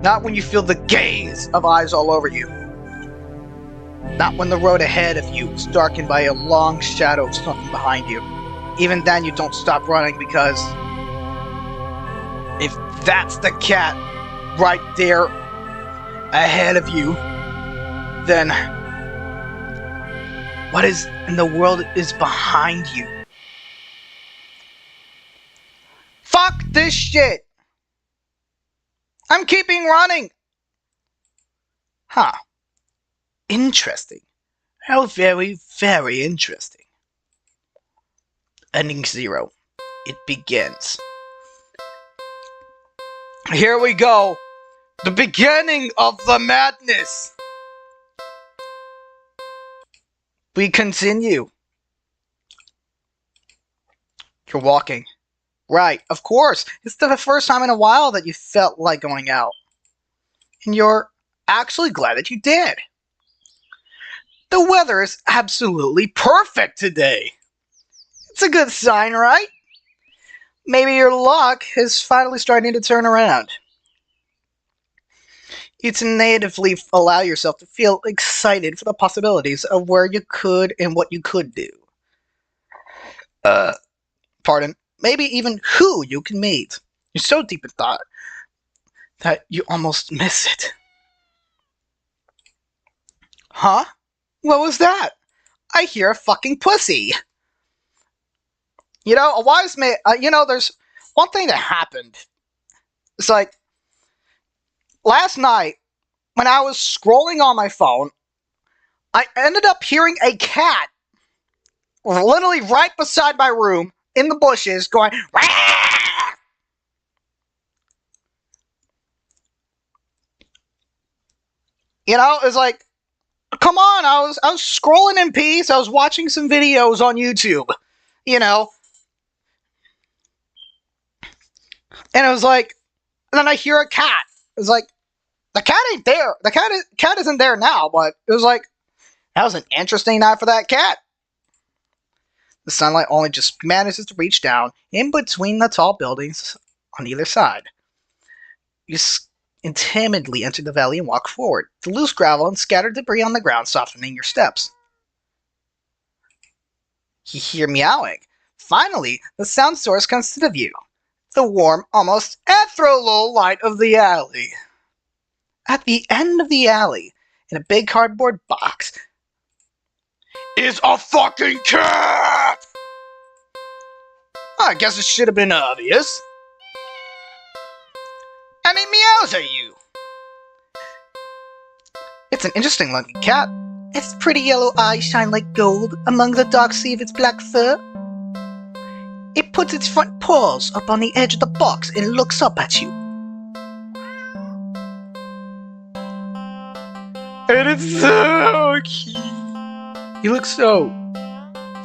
S1: Not when you feel the gaze of eyes all over you. Not when the road ahead of you is darkened by a long shadow of something behind you. Even then you don't stop running, because if that's the cat right there ahead of you, then what is in the world is behind you? Fuck this shit! I'm keeping running! Huh. Interesting. How very, very interesting. Ending 0. It begins. Here we go. The beginning of the madness. We continue. You're walking. Right, of course. It's the first time in a while that you felt like going out. And you're actually glad that you did. The weather is absolutely perfect today. It's a good sign, right? Maybe your luck is finally starting to turn around. You natively allow yourself to feel excited for the possibilities of where you could and what you could do. Pardon. Maybe even who you can meet. You're so deep in thought that you almost miss it. Huh? What was that? I hear a fucking pussy. You know, a wise man, there's one thing that happened. It's like, last night, when I was scrolling on my phone, I ended up hearing a cat literally right beside my room in the bushes going, Wah! You know, it's like, come on, I was scrolling in peace, I was watching some videos on YouTube, you know, and it was like, and then I hear a cat. It's like, the cat ain't there. The cat isn't there now, but it was like, that was an interesting night for that cat. The sunlight only just manages to reach down in between the tall buildings on either side. You timidly enter the valley and walk forward, the loose gravel and scattered debris on the ground softening your steps. You hear meowing. Finally, the sound source comes to the view. The warm, almost ethereal light of the alley. At the end of the alley, in a big cardboard box, is a fucking cat! I guess it should have been obvious. And it meows at you. It's an interesting looking cat. Its pretty yellow eyes shine like gold among the dark sea of its black fur. It puts its front paws up on the edge of the box and looks up at you. And it's so cute. You look so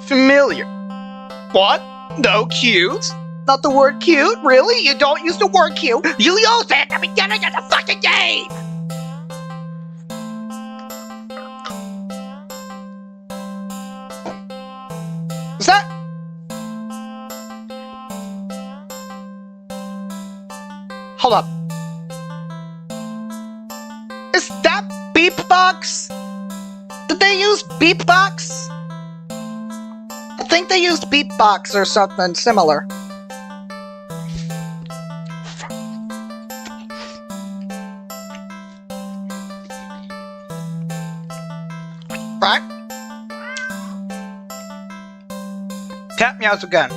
S1: familiar. What? No cute? Not the word cute? Really? You don't use the word cute? You use it at the beginning of the fucking game! Is that? Hold up. Is that beatbox? Did they use beatbox? I think they used beatbox or something similar. Right? Cat meows again.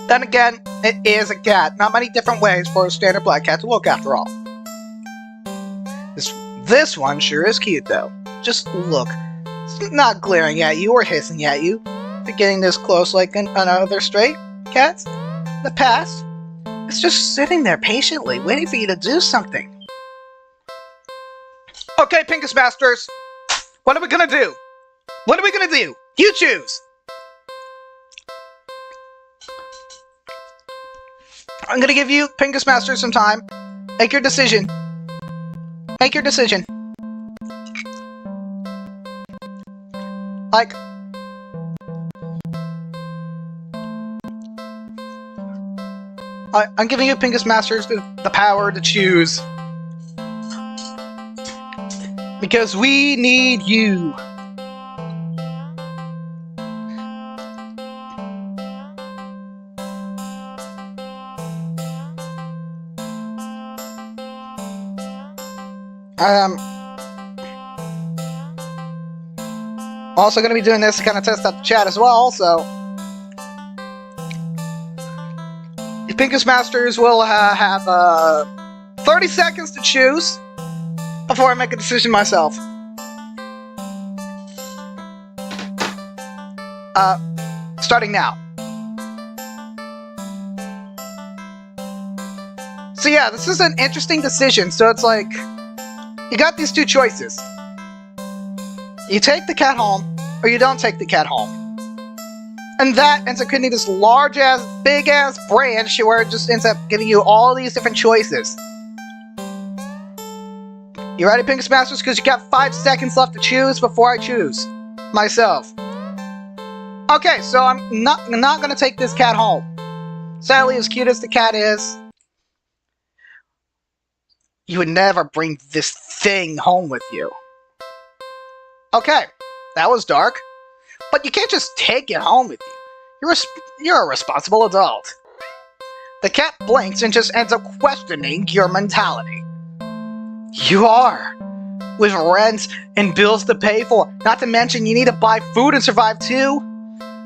S1: Then again, it is a cat. Not many different ways for a standard black cat to look, after all. This one sure is cute, though. Just look. It's not glaring at you or hissing at you. For getting this close like another stray cats in the past. It's just sitting there patiently, waiting for you to do something. Okay, PINGAS Masters. What are we gonna do? What are we gonna do? You choose! I'm gonna give you, PINGAS Masters, some time. Make your decision. Make your decision. Like, I'm giving you, PINGAS Masters, the power to choose. Because we need you. Also going to be doing this to kind of test out the chat as well, so The PINGAS Masters will have 30 seconds to choose before I make a decision myself. Starting now. So yeah, this is an interesting decision. So it's like, you got these two choices. You take the cat home, or you don't take the cat home. And that ends up creating this large-ass, big-ass branch where it just ends up giving you all these different choices. You ready, PINGAS Masters? Because you got 5 seconds left to choose before I choose myself. Okay, so I'm not gonna take this cat home. Sadly, as cute as the cat is, you would never bring this thing home with you. Okay, that was dark. But you can't just take it home with you. You're a responsible adult. The cat blinks and just ends up questioning your mentality. You are. With rent and bills to pay for, not to mention you need to buy food and survive too.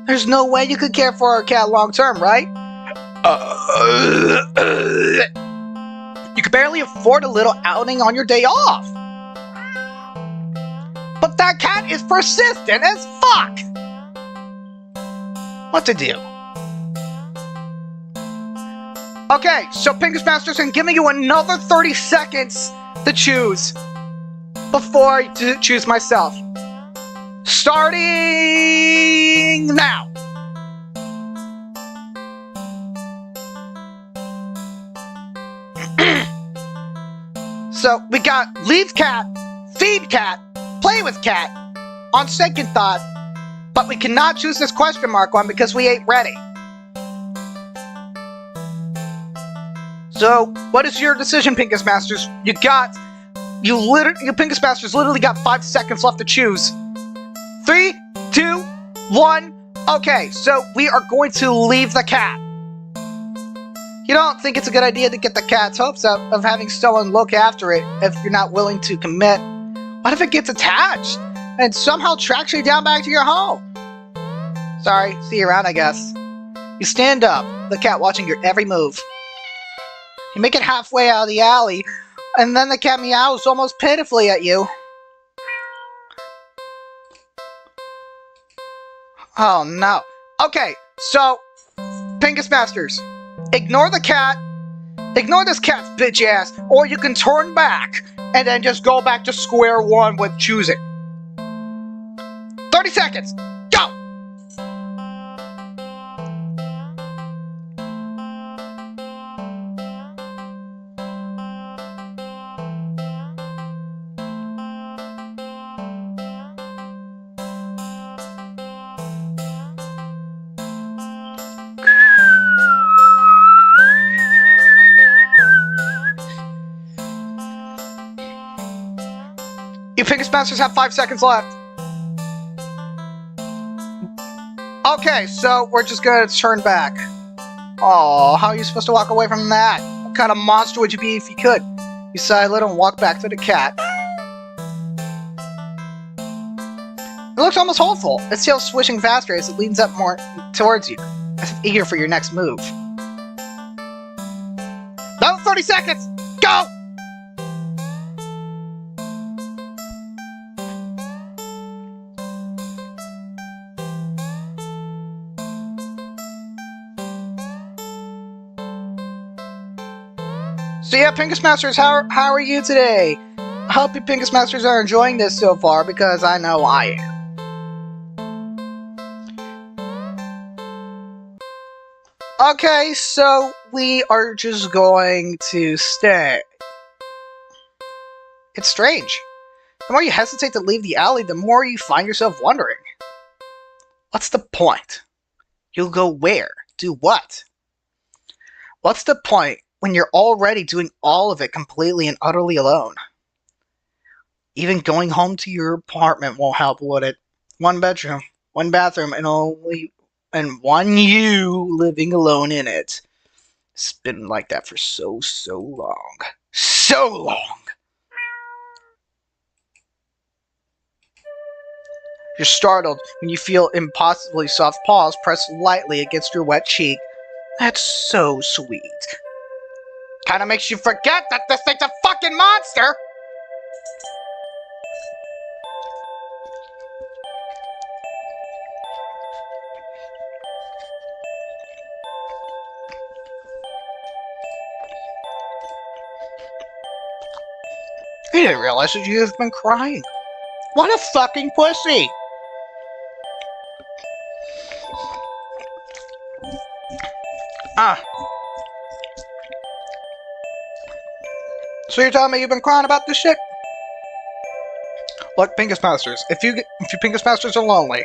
S1: There's no way you could care for a cat long term, right? You could barely afford a little outing on your day off. But that cat is persistent as fuck! What to do? Okay, so PINGAS Masters, I'm giving you another 30 seconds to choose before I choose myself. Starting now! So, we got leave cat, feed cat, play with cat, on second thought, but we cannot choose this question mark one because we ain't ready. So, what is your decision, PINGAS Masters? You PINGAS Masters literally got 5 seconds left to choose. 3, 2, 1, okay, so we are going to leave the cat. You don't think it's a good idea to get the cat's hopes up of having someone look after it if you're not willing to commit. What if it gets attached and somehow tracks you down back to your home? Sorry, see you around, I guess. You stand up, the cat watching your every move. You make it halfway out of the alley, and then the cat meows almost pitifully at you. Oh no. Okay, so, PINGAS Masters, ignore the cat, ignore this cat's bitch ass, or you can turn back and then just go back to square one with choosing. 30 seconds, go! You PINGAS Masters have 5 seconds left. Okay, so we're just gonna turn back. Oh, how are you supposed to walk away from that? What kind of monster would you be if you could? You sigh a little and walk back to the cat. It looks almost hopeful. Its tail swishing faster as it leans up more towards you, as if eager for your next move. Now 30 seconds! Go! So yeah, PINGAS Masters, how are you today? I hope you PINGAS Masters are enjoying this so far, because I know I am. Okay, so we are just going to stay. It's strange. The more you hesitate to leave the alley, the more you find yourself wondering. What's the point? You'll go where? Do what? What's the point when you're already doing all of it completely and utterly alone? Even going home to your apartment won't help, would it? 1 bedroom, 1 bathroom, and one you living alone in it. It's been like that for so long. So long! You're startled when you feel impossibly soft paws press lightly against your wet cheek. That's so sweet. Kinda makes you forget that this thing's a fucking monster! I didn't realize that you've been crying. What a fucking pussy! So you're telling me you've been crying about this shit? Look, PINGAS Masters, if you PINGAS Masters are lonely,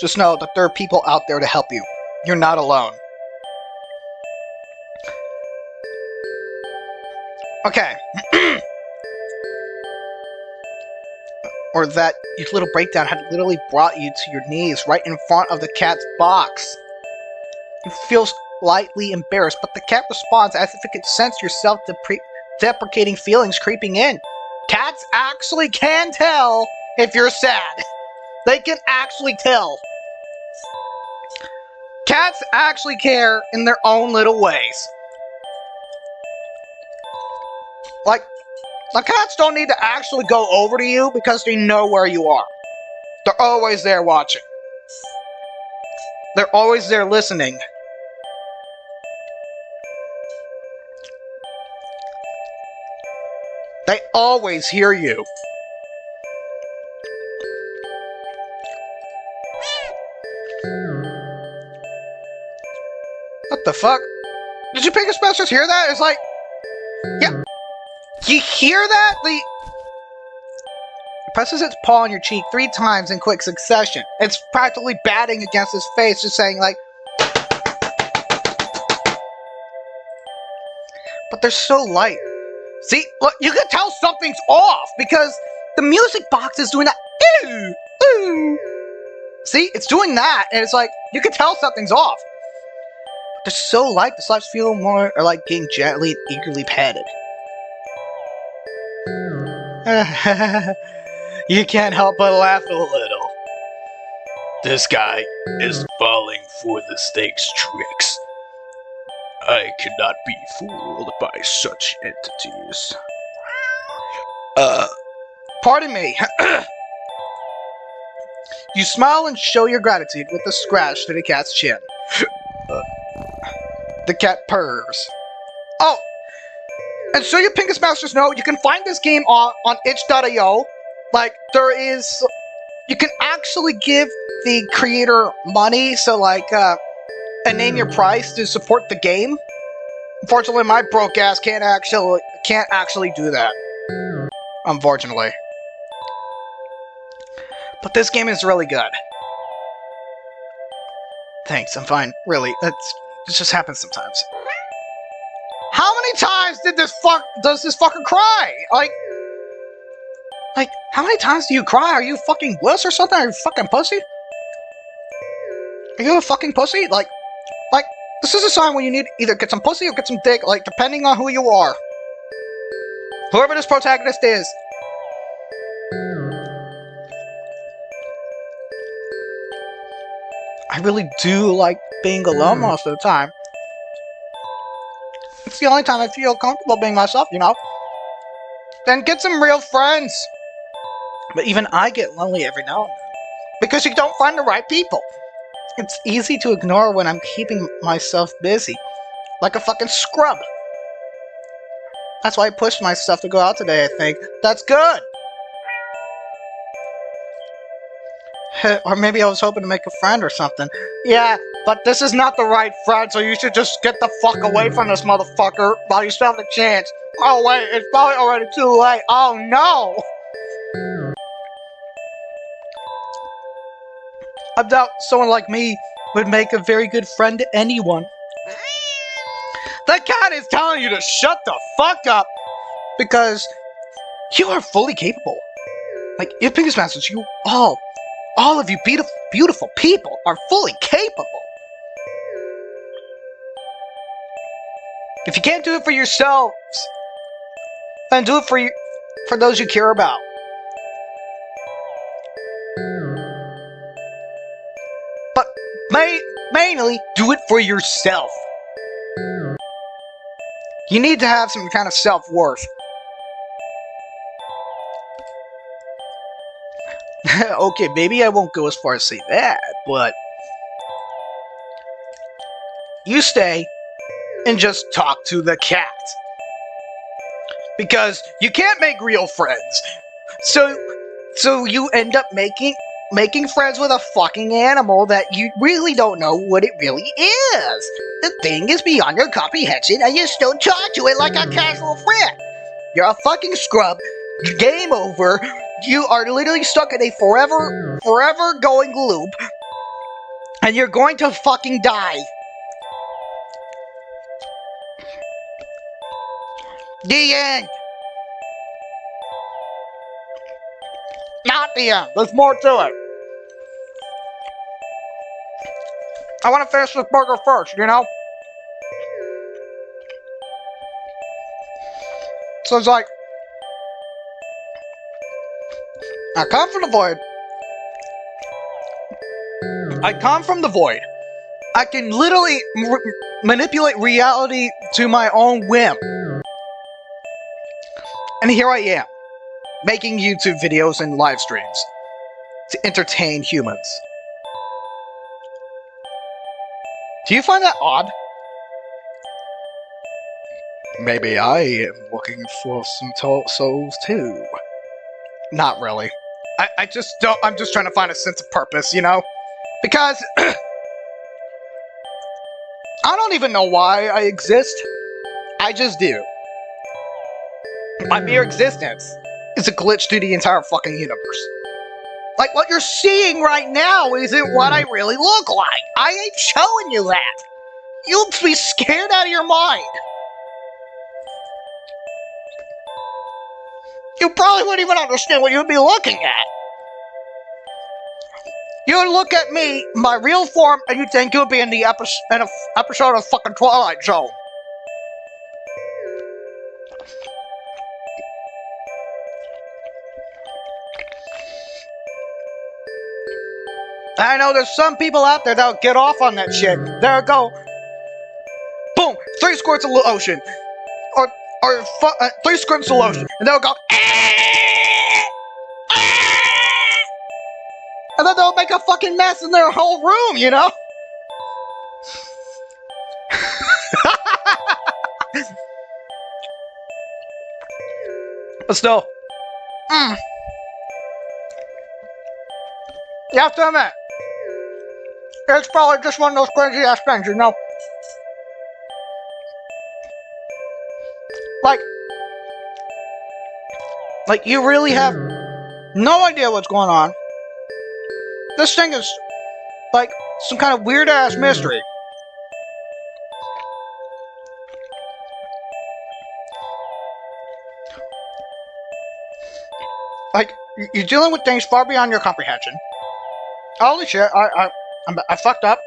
S1: just know that there are people out there to help you. You're not alone. Okay. Or that little breakdown had literally brought you to your knees right in front of the cat's box. You feel slightly embarrassed, but the cat responds as if it could sense your self-deprecating feelings creeping in. Cats actually can tell if you're sad. They can actually tell. Cats actually care in their own little ways. Like, the cats don't need to actually go over to you because they know where you are. They're always there watching. They're always there listening. They always hear you. What the fuck? Did you PINGAS Masters hear that? It's like, yeah. You hear that? It presses its paw on your cheek 3 times in quick succession. It's practically batting against his face, just saying like, but they're so light. See, look, you can tell something's off because the music box is doing that. Ooh, ooh. See, it's doing that, and it's like, you can tell something's off. But they're so light, the slaps feel more like getting gently and eagerly petted. You can't help but laugh a little.
S2: This guy is falling for the snake's tricks. I cannot be fooled by such entities.
S1: Pardon me. You smile and show your gratitude with a scratch to the cat's chin. The cat purrs. Oh! And so you PINGAS Masters know, you can find this game on itch.io. Like, you can actually give the creator money, so like, and name your price to support the game. Unfortunately, my broke ass can't actually do that. Unfortunately. But this game is really good. Thanks, I'm fine. Really, it just happens sometimes. How many times does this fucker cry? Like, how many times do you cry? Are you fucking wuss or something? Are you fucking pussy? Are you a fucking pussy? Like, this is a sign when you need to either get some pussy or get some dick, like, depending on who you are. Whoever this protagonist is. I really do like being alone most of the time. It's the only time I feel comfortable being myself, you know? Then get some real friends. But even I get lonely every now and then. Because you don't find the right people. It's easy to ignore when I'm keeping myself busy. Like a fucking scrub. That's why I pushed myself to go out today, I think. That's good! Or maybe I was hoping to make a friend or something. Yeah, but this is not the right friend, so you should just get the fuck away from this motherfucker while you still have the chance. Oh wait, it's probably already too late. Oh no! I doubt someone like me would make a very good friend to anyone. That cat is telling you to shut the fuck up because you are fully capable. Like, you PINGAS Masters, you all of you beautiful people are fully capable. If you can't do it for yourselves, then do it for those you care about. But mainly, do it for yourself. You need to have some kind of self-worth. Okay, maybe I won't go as far as say that, but you stay and just talk to the cat. Because you can't make real friends. So you end up making friends with a fucking animal that you really don't know what it really is. The thing is beyond your comprehension and you still talk to it like a casual friend. You're a fucking scrub. Game over. You are literally stuck in a forever going loop. And you're going to fucking die. The end. Not the end. There's more to it. I want to finish this burger first, you know? So it's like, I come from the void. I can literally manipulate reality to my own whim. And here I am, making YouTube videos and live streams to entertain humans. Do you find that odd? Maybe I am looking for some souls too. Not really. I'm just trying to find a sense of purpose, you know? Because I don't even know why I exist. I just do. My mere existence is a glitch through the entire fucking universe. Like, what you're seeing right now isn't what I really look like. I ain't showing you that. You'll be scared out of your mind. You probably wouldn't even understand what you'd be looking at. You would look at me, my real form, and you'd think you'd be in the episode of fucking Twilight Zone. I know there's some people out there that'll get off on that shit. They'll go, boom, 3 squirts of lotion. Or 3 squirts of lotion. And they'll go, and then they'll make a fucking mess in their whole room, you know? But still. You have to admit, it's probably just one of those crazy ass things, you know? Like you really have no idea what's going on. This thing is like some kind of weird ass mystery. Like you're dealing with things far beyond your comprehension. Holy shit! I fucked up.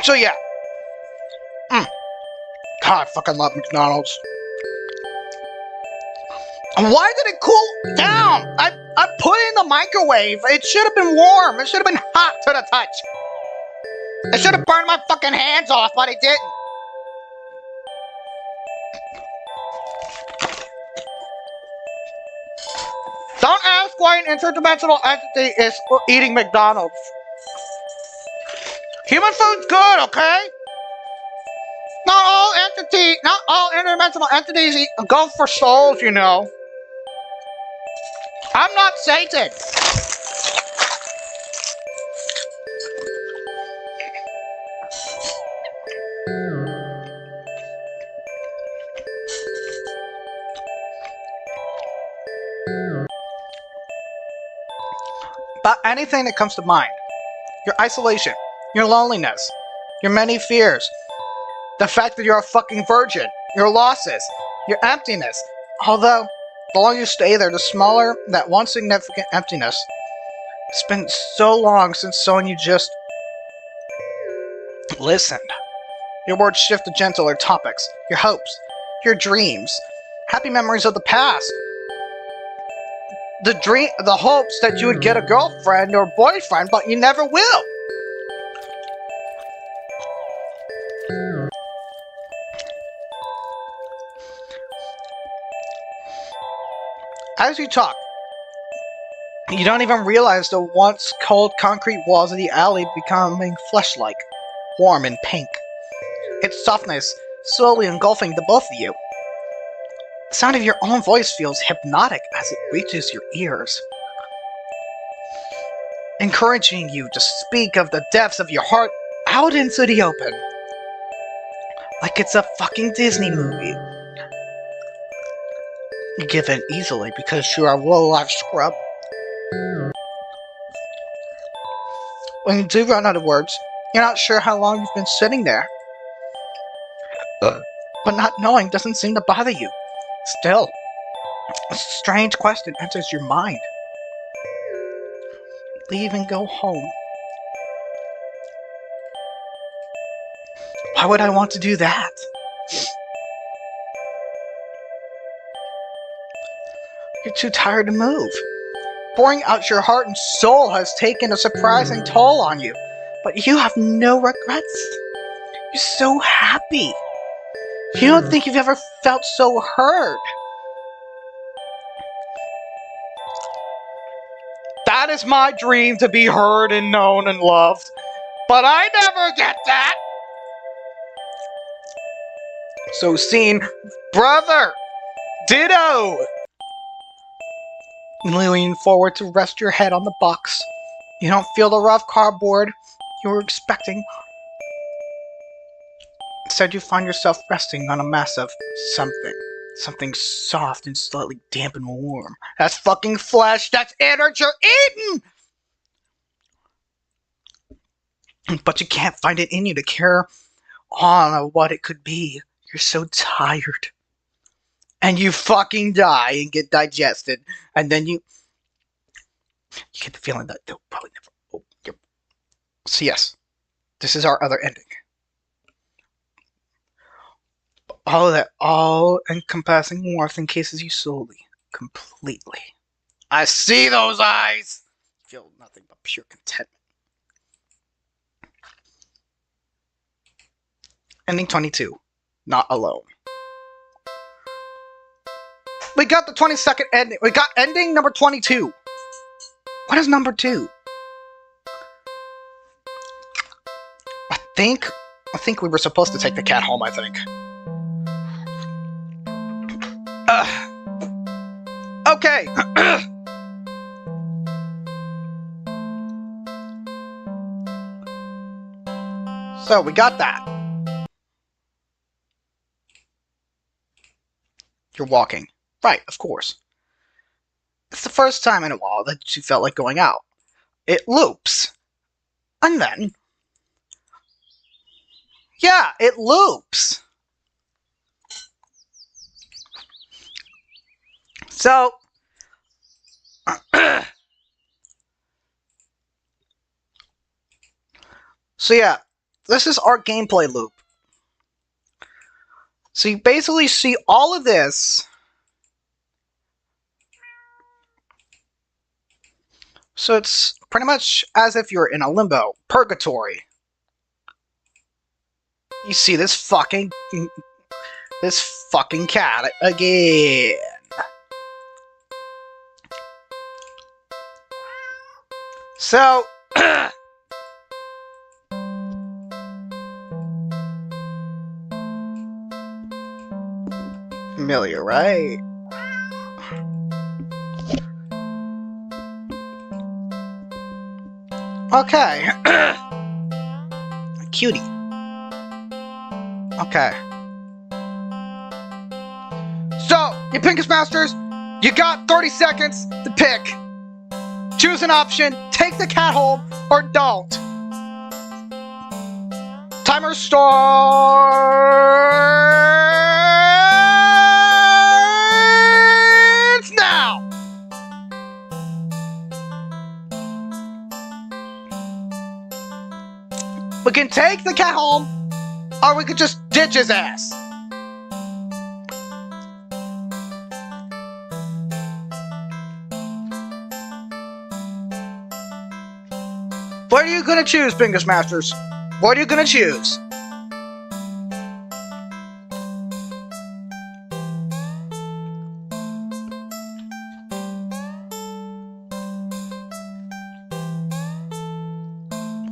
S1: So yeah. God, I fucking love McDonald's. Why did it cool down? I put it in the microwave. It should have been warm. It should have been hot to the touch. It should have burned my fucking hands off, but it didn't. Don't ask why an interdimensional entity is eating McDonald's. Human food's good, okay? Not all interdimensional entities go for souls, you know. I'm not Satan. But anything that comes to mind, your isolation, your loneliness, your many fears, the fact that you're a fucking virgin, your losses, your emptiness. Although, the longer you stay there, the smaller that one significant emptiness. It's been so long since someone you just listened. Your words shift to gentler topics, your hopes, your dreams, happy memories of the past. the hopes that you would get a girlfriend or boyfriend, but you never will. As you talk, you don't even realize the once cold concrete walls of the alley becoming flesh-like, warm and pink. Its softness slowly engulfing the both of you. The sound of your own voice feels hypnotic as it reaches your ears, encouraging you to speak of the depths of your heart out into the open. Like it's a fucking Disney movie. You give in easily because you are a Hololive scrub. When you do run out of words, you're not sure how long you've been sitting there. But not knowing doesn't seem to bother you. Still, a strange question enters your mind. Leave and go home. Why would I want to do that? You're too tired to move. Pouring out your heart and soul has taken a surprising toll on you, but you have no regrets. You're so happy. You don't think you've ever felt so heard. That is my dream, to be heard and known and loved, but I never get that. So scene, brother, ditto. Leaning forward to rest your head on the box. You don't feel the rough cardboard you were expecting. Instead, you find yourself resting on a massive something. Something soft and slightly damp and warm. That's fucking flesh. That's energy you're eating! But you can't find it in you to care on what it could be. You're so tired. And you fucking die and get digested. And then you get the feeling that they'll probably never... Oh, yep. So yes, this is our other ending. All that all-encompassing warmth encases you slowly, completely. I see those eyes! Feel nothing but pure contentment. Ending 22. Not alone. We got the 22nd ending. We got ending number 22. What is number 2? I think we were supposed to take the cat home, I think. Okay. So, we got that. You're walking. Right, of course. It's the first time in a while that you felt like going out. It loops. And then... yeah, it loops. So... so yeah, this is our gameplay loop. So you basically see all of this. So it's pretty much as if you're in a limbo, purgatory. You see this fucking cat again. So familiar, right? Okay. Cutie. Okay. So, you PINGAS Masters, you got 30 seconds to pick. Choose an option, take the cat home, or don't. Timer starts now! We can take the cat home, or we could just ditch his ass. What are you gonna choose, Pingas Masters? What are you gonna choose?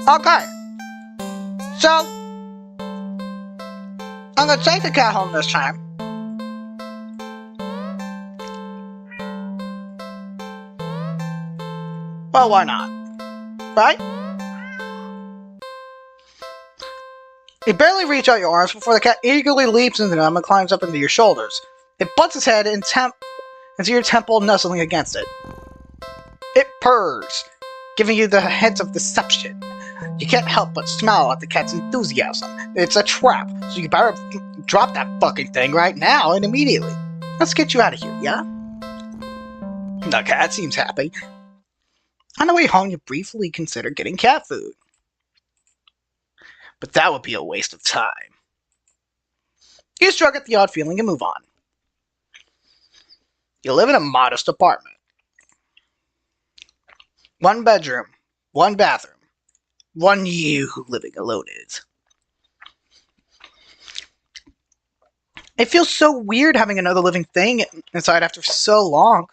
S1: Okay. So, I'm gonna take the cat home this time. Well, why not? Right? You barely reach out your arms before the cat eagerly leaps into them and climbs up into your shoulders. It butts its head into your temple, nuzzling against it. It purrs, giving you the hint of deception. You can't help but smile at the cat's enthusiasm. It's a trap, so you better drop that fucking thing right now and immediately. Let's get you out of here, yeah? The cat seems happy. On the way home, you briefly consider getting cat food. But that would be a waste of time. You shrug at the odd feeling and move on. You live in a modest apartment. 1 bedroom, 1 bathroom, 1 you living alone is. It feels so weird having another living thing inside after so long,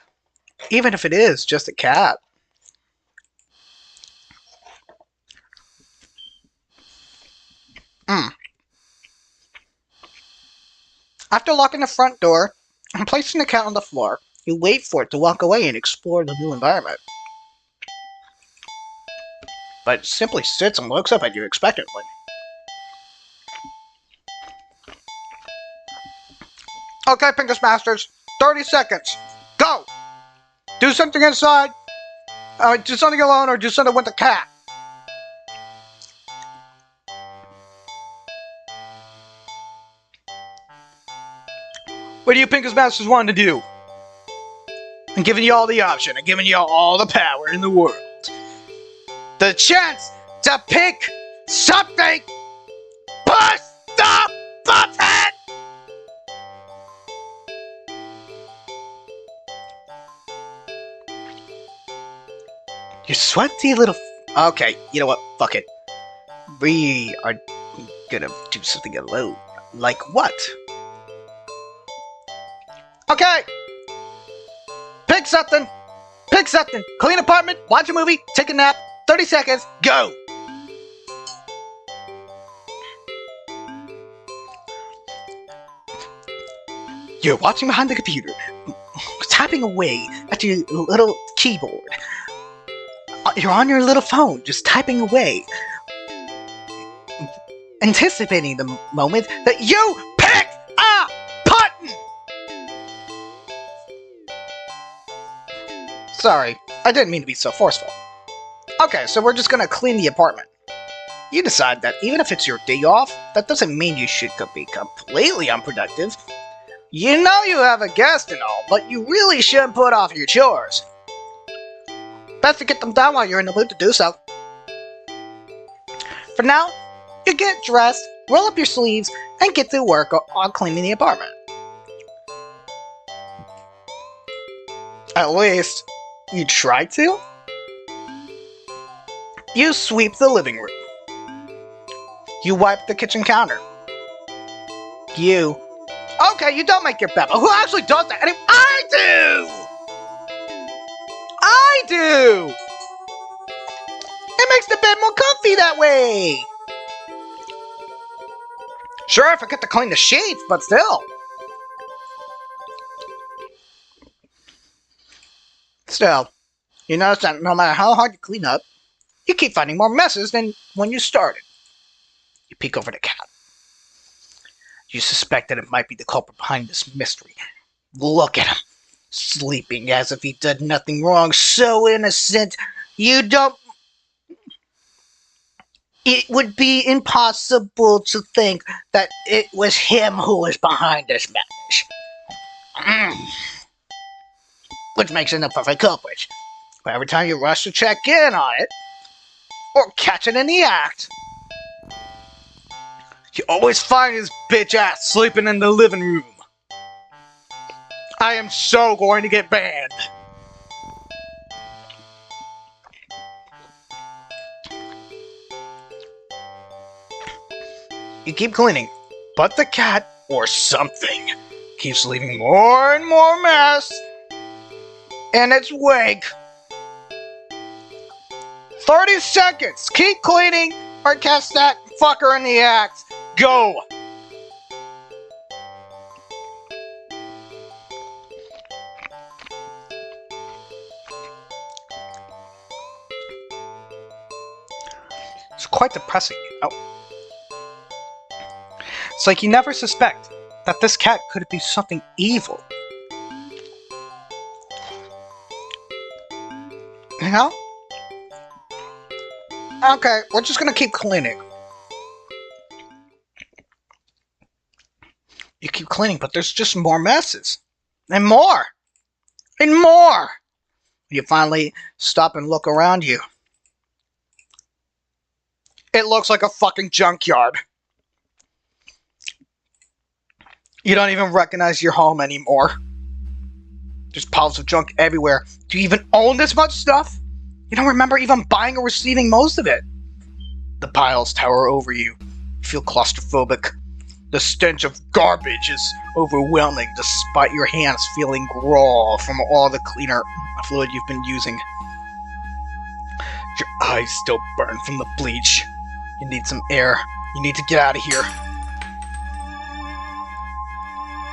S1: even if it is just a cat. After locking the front door and placing the cat on the floor, you wait for it to walk away and explore the new environment. But it simply sits and looks up at you expectantly. Okay, Pingas Masters, 30 seconds. Go! Do something inside, do something alone, or do something with the cat. What do you Pingas Masters want to do? I'm giving you all the option. I'm giving you all the power in the world. The chance to pick something. Push the button! You sweaty little... Okay, you know what? Fuck it. We are gonna do something alone. Like what? Okay! Pick something! Pick something! Clean apartment, watch a movie, take a nap, 30 seconds, go! You're watching behind the computer, tapping away at your little keyboard. You're on your little phone, just typing away, anticipating the moment that you pick a button! Sorry, I didn't mean to be so forceful. Okay, so we're just gonna clean the apartment. You decide that even if it's your day off, that doesn't mean you should be completely unproductive. You know you have a guest and all, but you really shouldn't put off your chores. Best to get them done while you're in the mood to do so. For now, you get dressed, roll up your sleeves, and get to work on cleaning the apartment. At least, you try to? You sweep the living room. You wipe the kitchen counter. Okay, you don't make your bed, but who actually does that? I do! I do! It makes the bed more comfy that way! Sure, I forget to clean the sheets, but still. Still, you notice that no matter how hard you clean up, you keep finding more messes than when you started. You peek over the cat. You suspect that it might be the culprit behind this mystery. Look at him, sleeping as if he did nothing wrong, so innocent. You don't... It would be impossible to think that it was him who was behind this madness. Which makes him the perfect culprit. But every time you rush to check in on it, or catch it in the act, you always find his bitch ass sleeping in the living room. I am so going to get banned. You keep cleaning, but the cat, or something, keeps leaving more and more mess in its wake. 30 seconds! Keep cleaning or catch that fucker in the act. Go! It's quite depressing, you know? It's like you never suspect that this cat could be something evil. You know? Okay, we're just gonna keep cleaning. You keep cleaning, but there's just more messes. And more! And more! You finally stop and look around you. It looks like a fucking junkyard. You don't even recognize your home anymore. There's piles of junk everywhere. Do you even own this much stuff? You don't remember even buying or receiving most of it. The piles tower over you. You feel claustrophobic. The stench of garbage is overwhelming despite your hands feeling raw from all the cleaner fluid you've been using. Your eyes still burn from the bleach. You need some air. You need to get out of here.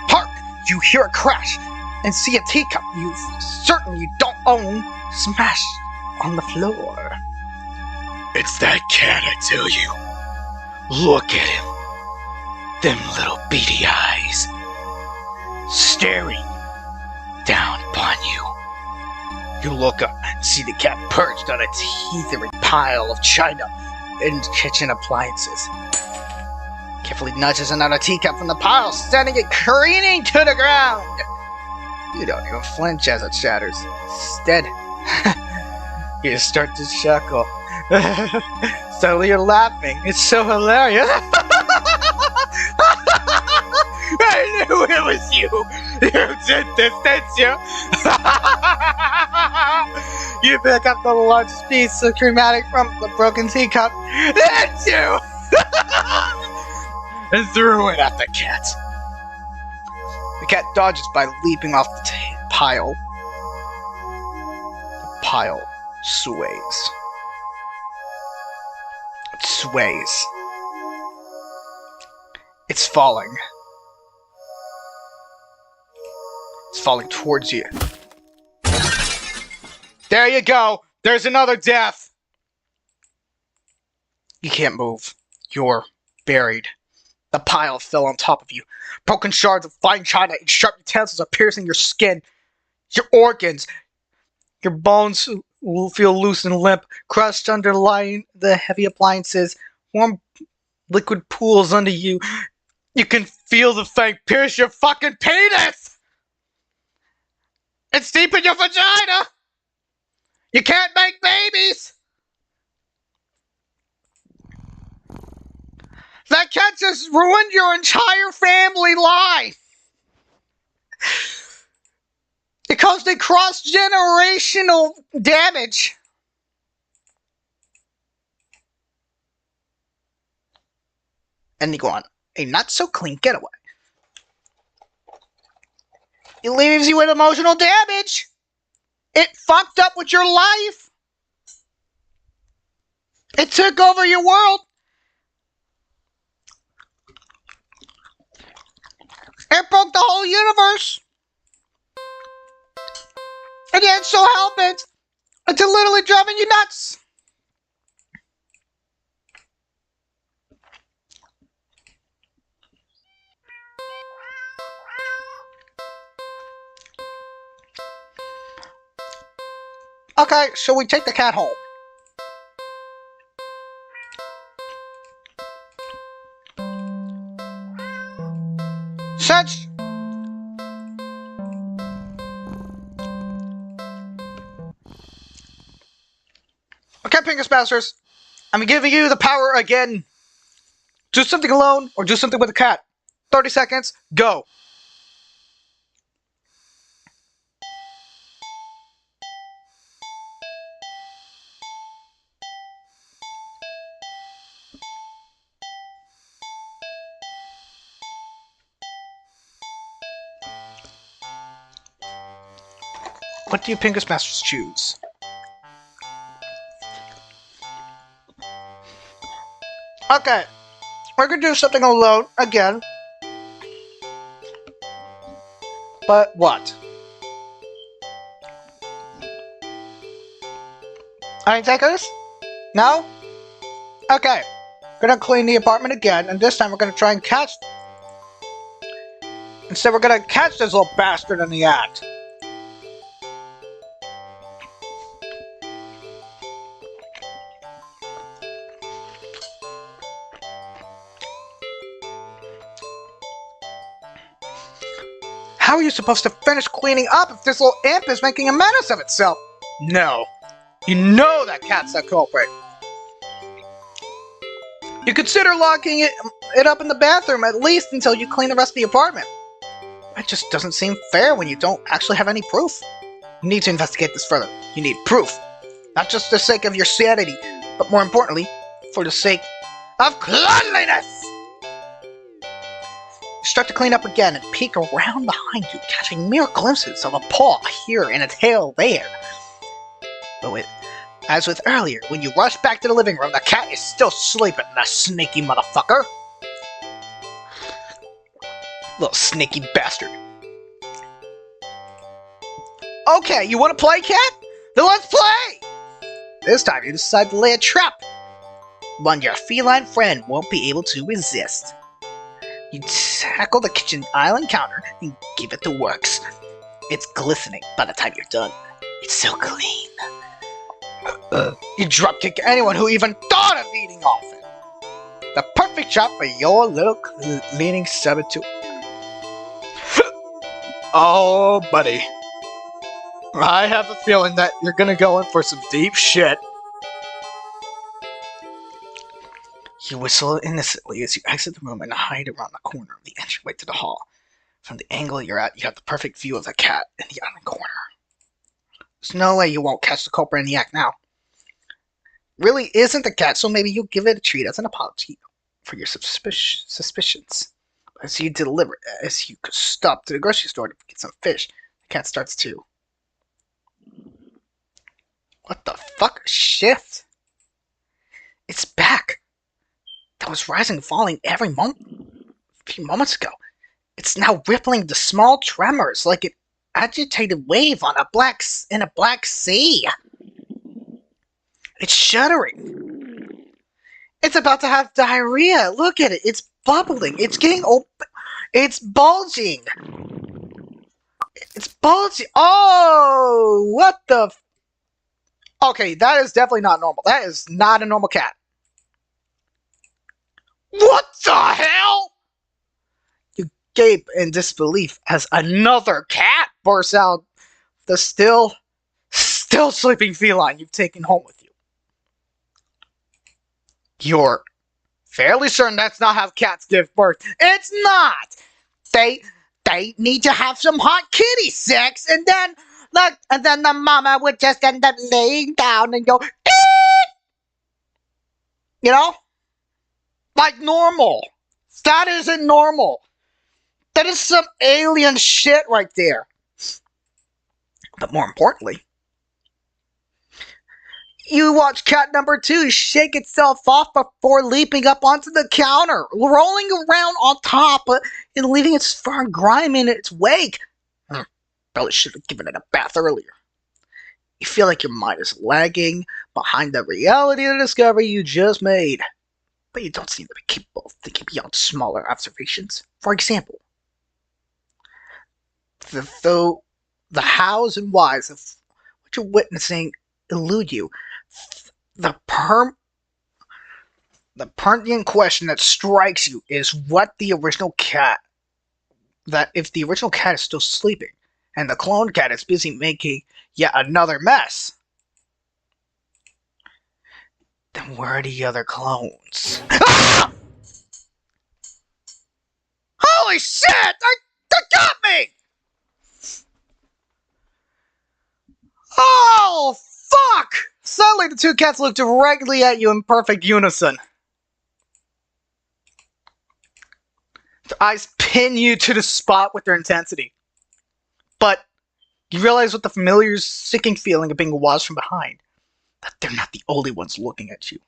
S1: Hark! You hear a crash and see a teacup you're certain you don't own smashed on the floor.
S2: It's that cat, I tell you. Look at him. Them little beady eyes. Staring down upon you.
S1: You look up and see the cat perched on a teetery pile of china and kitchen appliances. Carefully nudges another teacup from the pile, sending it careening to the ground. You don't even flinch as it shatters. Instead, you start to chuckle. Suddenly you're laughing. It's so hilarious.
S2: I knew it was you. You did this, didn't you?
S1: You pick up the largest piece of chromatic from the broken teacup,
S2: Didn't you? And threw it at the cat.
S1: The cat dodges by leaping off the pile. The pile sways. It sways. It's falling. It's falling towards you. There you go! There's another death! You can't move. You're buried. The pile fell on top of you. Broken shards of fine china and sharp utensils are piercing your skin. Your organs. Your bones will feel loose and limp, crushed underlying the heavy appliances. Warm liquid pools under you. You can feel the thing pierce your fucking penis! It's deep in your vagina! You can't make babies! That cat just ruined your entire family life! It caused a cross-generational damage. And you go on a not-so-clean getaway. It leaves you with emotional damage. It fucked up with your life. It took over your world. It broke the whole universe. And yet so hell-bent until literally driving you nuts. Okay, so we take the cat home. Since okay, PINGAS Masters, I'm giving you the power again. Do something alone or do something with a cat. 30 seconds, go. What do you Pingas Masters choose? Okay, we're gonna do something alone again. But what? Any takers? No? Okay, gonna clean the apartment again, and this time we're gonna try and catch. Instead, we're gonna catch this little bastard in the act. How are you supposed to finish cleaning up if this little imp is making a menace of itself? No. You know that cat's the culprit. You consider locking it up in the bathroom at least until you clean the rest of the apartment. It just doesn't seem fair when you don't actually have any proof. You need to investigate this further. You need proof. Not just for the sake of your sanity, but more importantly, for the sake of cleanliness! You start to clean up again and peek around behind you, catching mere glimpses of a paw here and a tail there. But as with earlier, when you rush back to the living room, the cat is still sleeping, the sneaky motherfucker. Little sneaky bastard. Okay, you want to play, cat? Then let's play! This time you decide to lay a trap. One your feline friend won't be able to resist. You tackle the kitchen island counter and give it the works. It's glistening by the time you're done. It's so clean. You dropkick anyone who even thought of eating off it. The perfect shot for your little cleaning saboteur. Oh, buddy. I have a feeling that you're gonna go in for some deep shit. You whistle innocently as you exit the room and hide around the corner of the entryway to the hall. From the angle you're at, you have the perfect view of the cat in the other corner. There's no way you won't catch the culprit in the act now. Really isn't the cat, so maybe you'll give it a treat as an apology for your suspicions. As you stop to the grocery store to get some fish, the cat starts to... What the fuck? Shift? It's back. That was rising and falling every moment a few moments ago. It's now rippling to small tremors like an agitated wave on a black sea. It's shuddering. It's about to have diarrhea. Look at it. It's bubbling. It's getting open. It's bulging. It's bulging. Oh, what the... Okay, that is definitely not normal. That is not a normal cat. What the hell? You gape in disbelief as another cat bursts out the still sleeping feline you've taken home with you. You're fairly certain that's not how cats give birth. It's not! They need to have some hot kitty sex, and then the mama would just end up laying down and go, eek! You know? Like normal. That isn't normal. That is some alien shit right there. But more importantly, you watch cat number 2 shake itself off before leaping up onto the counter, rolling around on top and leaving its fur grime in its wake. Probably should have given it a bath earlier. You feel like your mind is lagging behind the reality of the discovery you just made. But you don't seem to be capable of thinking beyond smaller observations. For example, though the hows and whys of what you're witnessing elude you, the pertinent question that strikes you is what the original cat, that if the original cat is still sleeping, and the clone cat is busy making yet another mess, then where are the other clones? Ah! Holy shit! That got me! Oh, fuck! Suddenly the two cats look directly at you in perfect unison. Their eyes pin you to the spot with their intensity. But You realize with the familiar, sinking feeling of being watched from behind that they're not the only ones looking at you.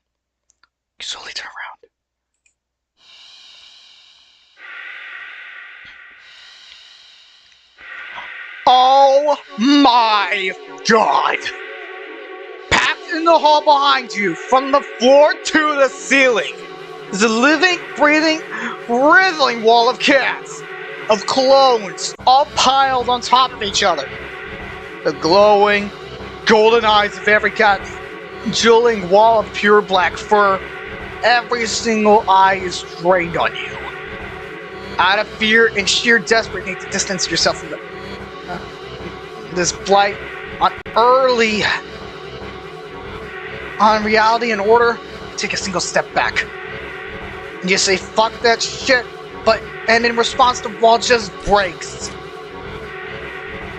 S1: You slowly turn around. Oh my god! Packed in the hall behind you, from the floor to the ceiling, is a living, breathing, writhing wall of cats, of clones, all piled on top of each other. The glowing, golden eyes of every cat, jeweling wall of pure black fur. Every single eye is drained on you. Out of fear and sheer desperate need to distance yourself from this blight on reality and order, take a single step back. And you say, fuck that shit, and in response the wall just breaks.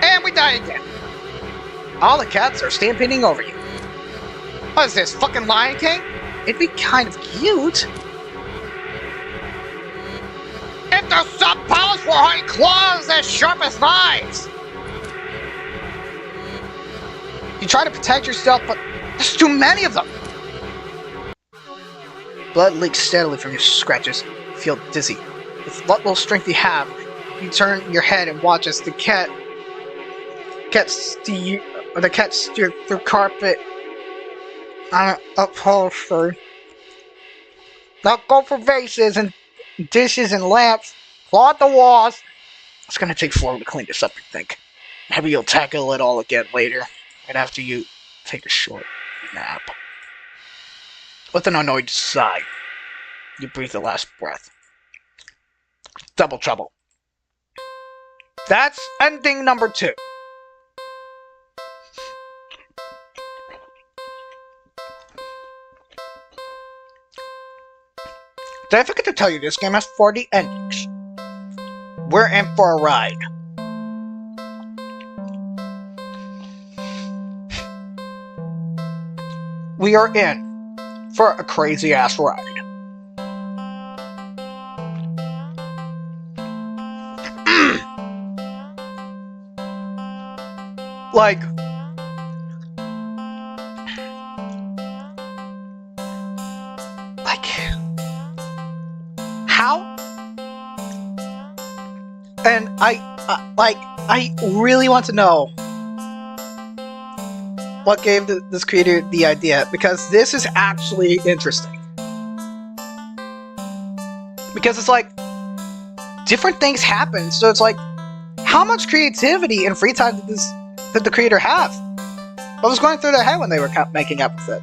S1: And we die again. All the cats are stampeding over you. What is this, fucking Lion King? It'd be kind of cute if the sub-powers were having claws as sharp as knives. You try to protect yourself, but there's too many of them. Blood leaks steadily from your scratches. You feel dizzy. With what little strength you have, you turn your head and watch as the cat steer through carpet on upholstery. Now go for vases and dishes and lamps. Claw at the walls. It's gonna take 4 to clean this up, I think. Maybe you'll tackle it all again later, right after you take a short nap. With an annoyed sigh, you breathe the last breath. Double trouble. That's ending number 2. Did I forget to tell you this game has 40 endings? We're in for a ride. We are in for a crazy ass ride. Like, how? And I really want to know what gave this creator the idea, because this is actually interesting. Because it's like, different things happen, so it's like, how much creativity and free time did the creator have? What was going through their head when they were making up with it?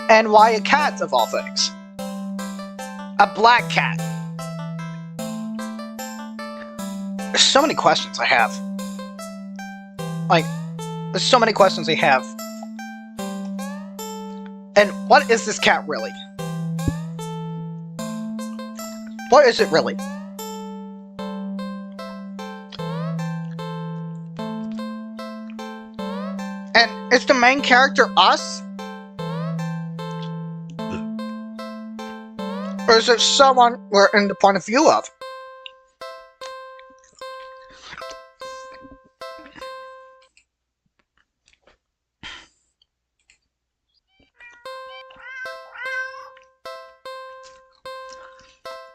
S1: And why a cat, of all things? A black cat. There's so many questions I have. Like, there's so many questions I have. And what is this cat really? What is it really? And is the main character us? Or is it someone we're in the point of view of?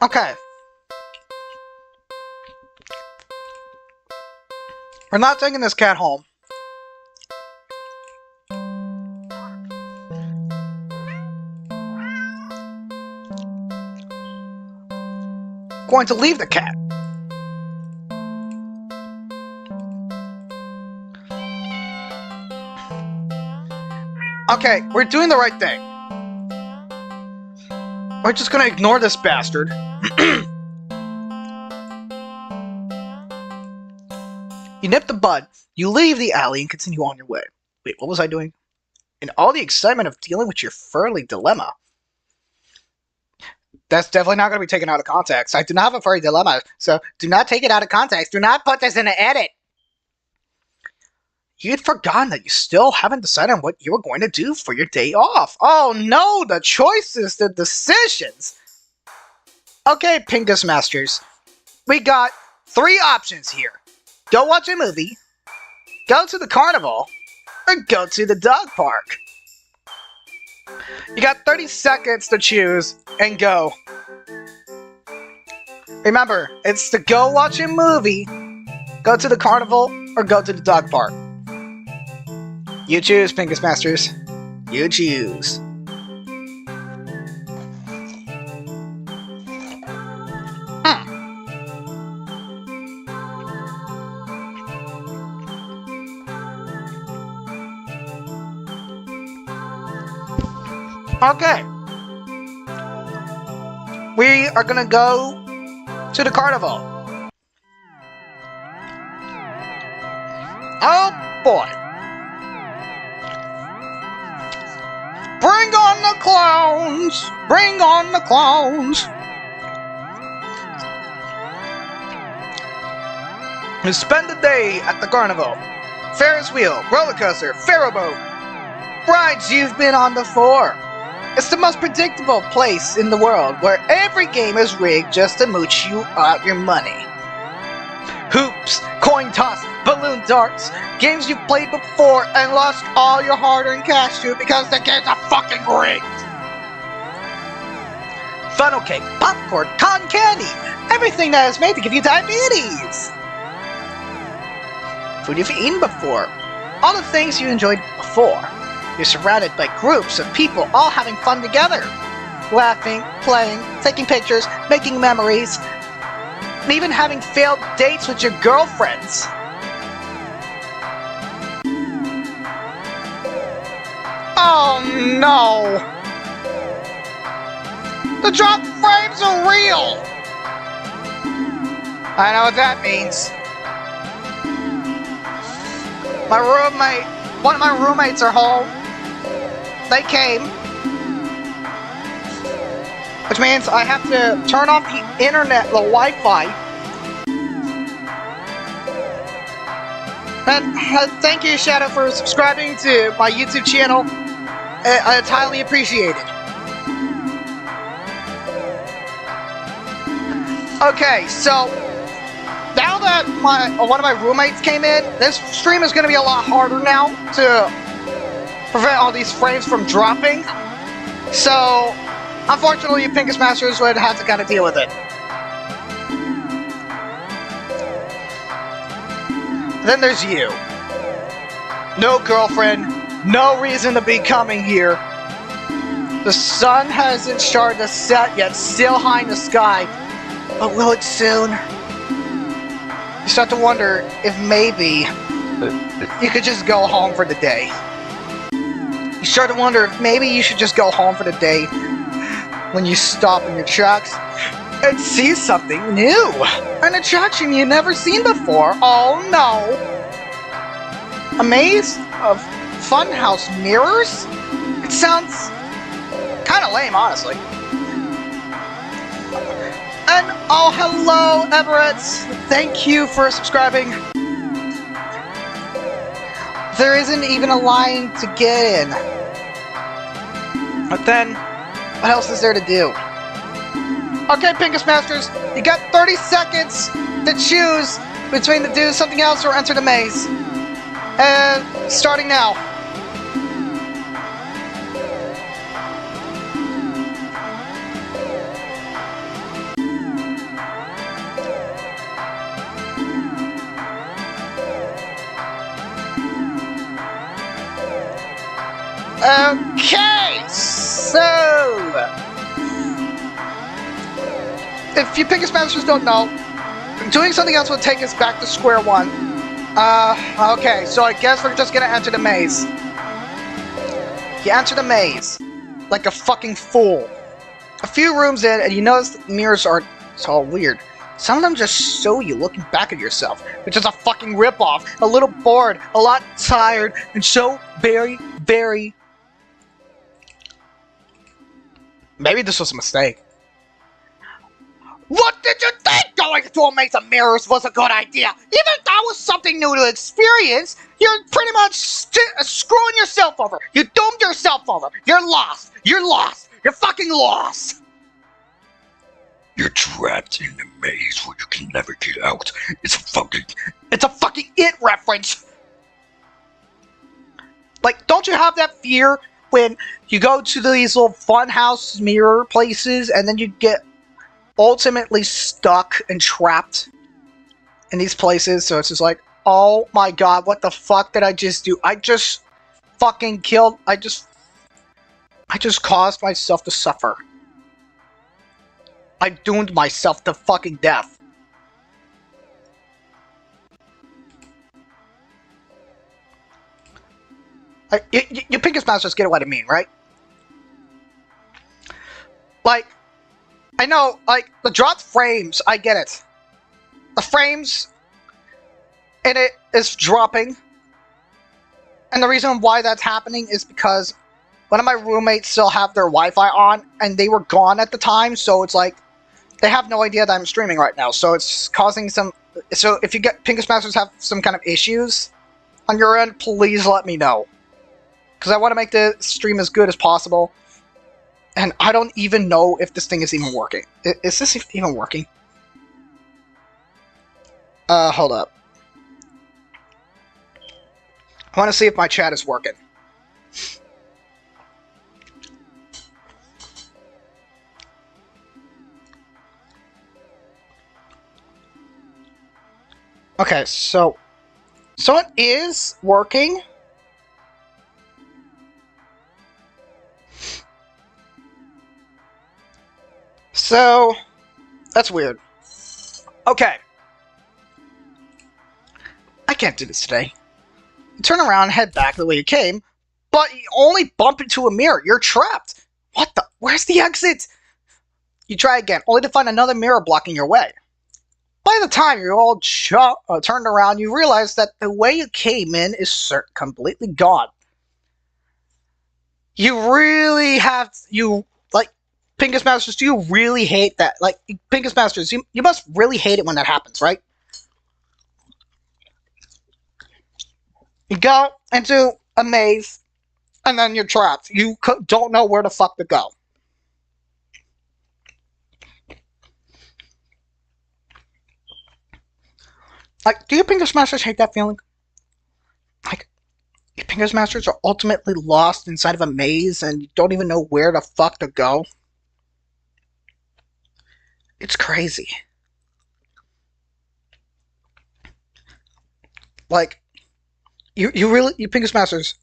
S1: Okay. We're not taking this cat home. Going to leave the cat. Okay, we're doing the right thing. We're just gonna ignore this bastard. You nip the bud, you leave the alley and continue on your way. Wait, what was I doing? In all the excitement of dealing with your furry dilemma. That's definitely not going to be taken out of context. I do not have a furry dilemma, so do not take it out of context. Do not put this in the edit. You'd forgotten that you still haven't decided on what you were going to do for your day off. Oh no, the choices, the decisions. Okay, PINGAS Masters. We got 3 options here. Go watch a movie, go to the carnival or go to the dog park. You got 30 seconds to choose and go. Remember, it's to go watch a movie, go to the carnival, or go to the dog park. You choose, Pingas Masters. You choose. Okay. We are gonna go to the carnival. Oh boy. Bring on the clowns! Bring on the clowns! We spend the day at the carnival. Ferris wheel, roller coaster, pharaoh boat. Rides you've been on before. It's the most predictable place in the world where every game is rigged just to mooch you out your money. Hoops, coin toss, balloon darts, games you've played before and lost all your hard-earned cash to because the games are fucking rigged. Funnel cake, popcorn, cotton candy, everything that is made to give you diabetes. Food you've eaten before, all the things you enjoyed before. You're surrounded by groups of people all having fun together. Laughing, playing, taking pictures, making memories, and even having failed dates with your girlfriends. Oh no! The drop frames are real! I know what that means. One of my roommates are home. They came. Which means I have to turn off the internet, the Wi-Fi. And thank you, Shadow, for subscribing to my YouTube channel. It's highly appreciated. Okay, so now that one of my roommates came in, this stream is going to be a lot harder now to prevent all these frames from dropping. So, unfortunately, Pingas Masters would have to kind of deal with it. Then there's you. No girlfriend, no reason to be coming here. The sun hasn't started to set yet, still high in the sky. But will it soon? You start to wonder if maybe you could just go home for the day. You start to wonder if maybe you should just go home for the day when you stop in your tracks and see something new. An attraction you've never seen before. Oh no! A maze of funhouse mirrors? It sounds kind of lame, honestly. And oh, hello, Everett! Thank you for subscribing. There isn't even a line to get in. But then, what else is there to do? Okay, Pingas Masters, you got 30 seconds to choose between to do something else or enter the maze. And starting now. Okay, so if you Pingas Masters don't know, doing something else will take us back to square one. Okay, so I guess we're just gonna enter the maze. You enter the maze like a fucking fool. A few rooms in, and you notice the mirrors are all weird. Some of them just show you looking back at yourself, which is a fucking ripoff. A little bored, a lot tired, and so very, very... Maybe this was a mistake. What did you think going to a maze of mirrors was a good idea? Even if that was something new to experience, you're pretty much screwing yourself over. You doomed yourself over. You're lost. You're lost. You're fucking lost.
S2: You're trapped in a maze where you can never get out. It's a fucking
S1: It reference. Like, don't you have that fear when you go to these little funhouse mirror places and then you get ultimately stuck and trapped in these places? So it's just like, oh my god, what the fuck did I just do? I just fucking killed. I just caused myself to suffer. I doomed myself to fucking death. You PINGAS Masters get what I mean, right? Like, I know, like, the dropped frames, I get it. The frames in it is dropping. And the reason why that's happening is because one of my roommates still have their Wi-Fi on, and they were gone at the time, so it's like, they have no idea that I'm streaming right now, so it's causing some... So if you get PINGAS Masters have some kind of issues on your end, please let me know. Because I want to make the stream as good as possible. And I don't even know if this thing is even working. Is this even working? Hold up. I want to see if my chat is working. Okay, so it is working. So, that's weird. Okay. I can't do this today. You turn around and head back the way you came, but you only bump into a mirror. You're trapped. What the? Where's the exit? You try again, only to find another mirror blocking your way. By the time you're all turned around, you realize that the way you came in is completely gone. You really have... PINGAS Masters, do you really hate that? Like, PINGAS Masters, you must really hate it when that happens, right? You go into a maze, and then you're trapped. You don't know where the fuck to go. Like, do you PINGAS Masters hate that feeling? Like, your PINGAS Masters are ultimately lost inside of a maze, and you don't even know where the fuck to go? It's crazy. Like, you PINGAS Masters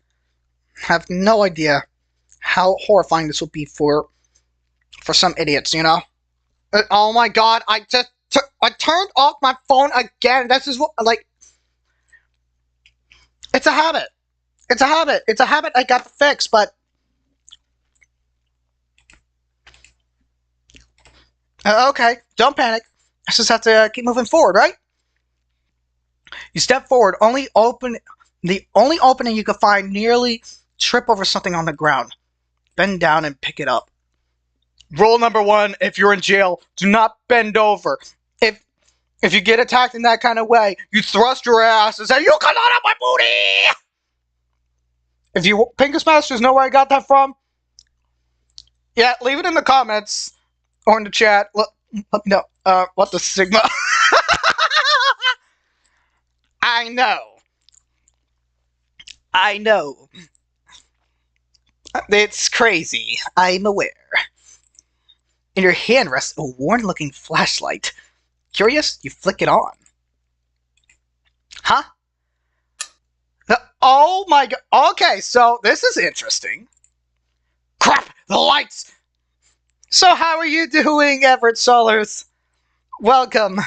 S1: have no idea how horrifying this will be for some idiots, you know? Oh my god, I turned off my phone again. This is what, like... It's a habit. It's a habit. It's a habit I got to fix, but... okay, don't panic. I just have to keep moving forward, right? You step forward, the only opening you can find, nearly trip over something on the ground. Bend down and pick it up. Rule number 1, if you're in jail, do not bend over. If you get attacked in that kind of way, you thrust your ass and say, "You cannot have my booty!" If you PINGAS Masters know where I got that from, yeah, leave it in the comments or in the chat. Let me know. What the Sigma? I know. It's crazy. I'm aware. In your hand rests a worn-looking flashlight. Curious? You flick it on. Huh? Oh my god. Okay, so this is interesting. Crap! The lights! So how are you doing, Everett Solers? Welcome. Did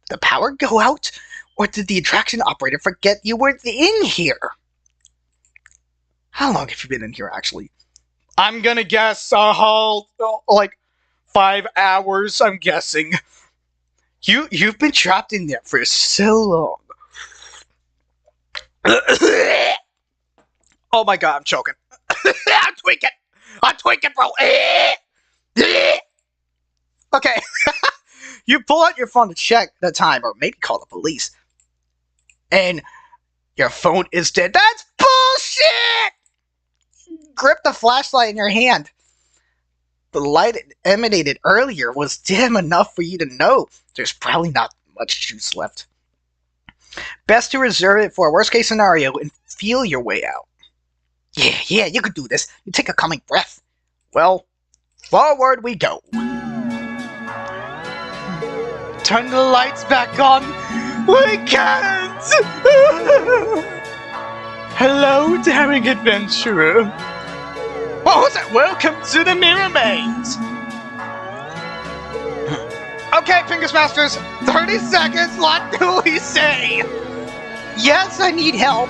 S1: the power go out? Or did the attraction operator forget you were in here? How long have you been in here, actually? I'm gonna guess a whole, like, 5 hours, I'm guessing. You've been trapped in there for so long. Oh my god, I'm choking. I'm tweaking, bro. Okay. You pull out your phone to check the time, or maybe call the police. And your phone is dead. That's bullshit! Grip the flashlight in your hand. The light it emanated earlier was dim enough for you to know there's probably not much juice left. Best to reserve it for a worst case scenario and feel your way out. Yeah, you could do this. You take a calming breath. Well, forward we go. Turn the lights back on. We can't! Hello, daring adventurer. What was that? Welcome to the Mirror Maze. Okay, PINGAS Masters, 30 seconds, what do we say? Yes, I need help.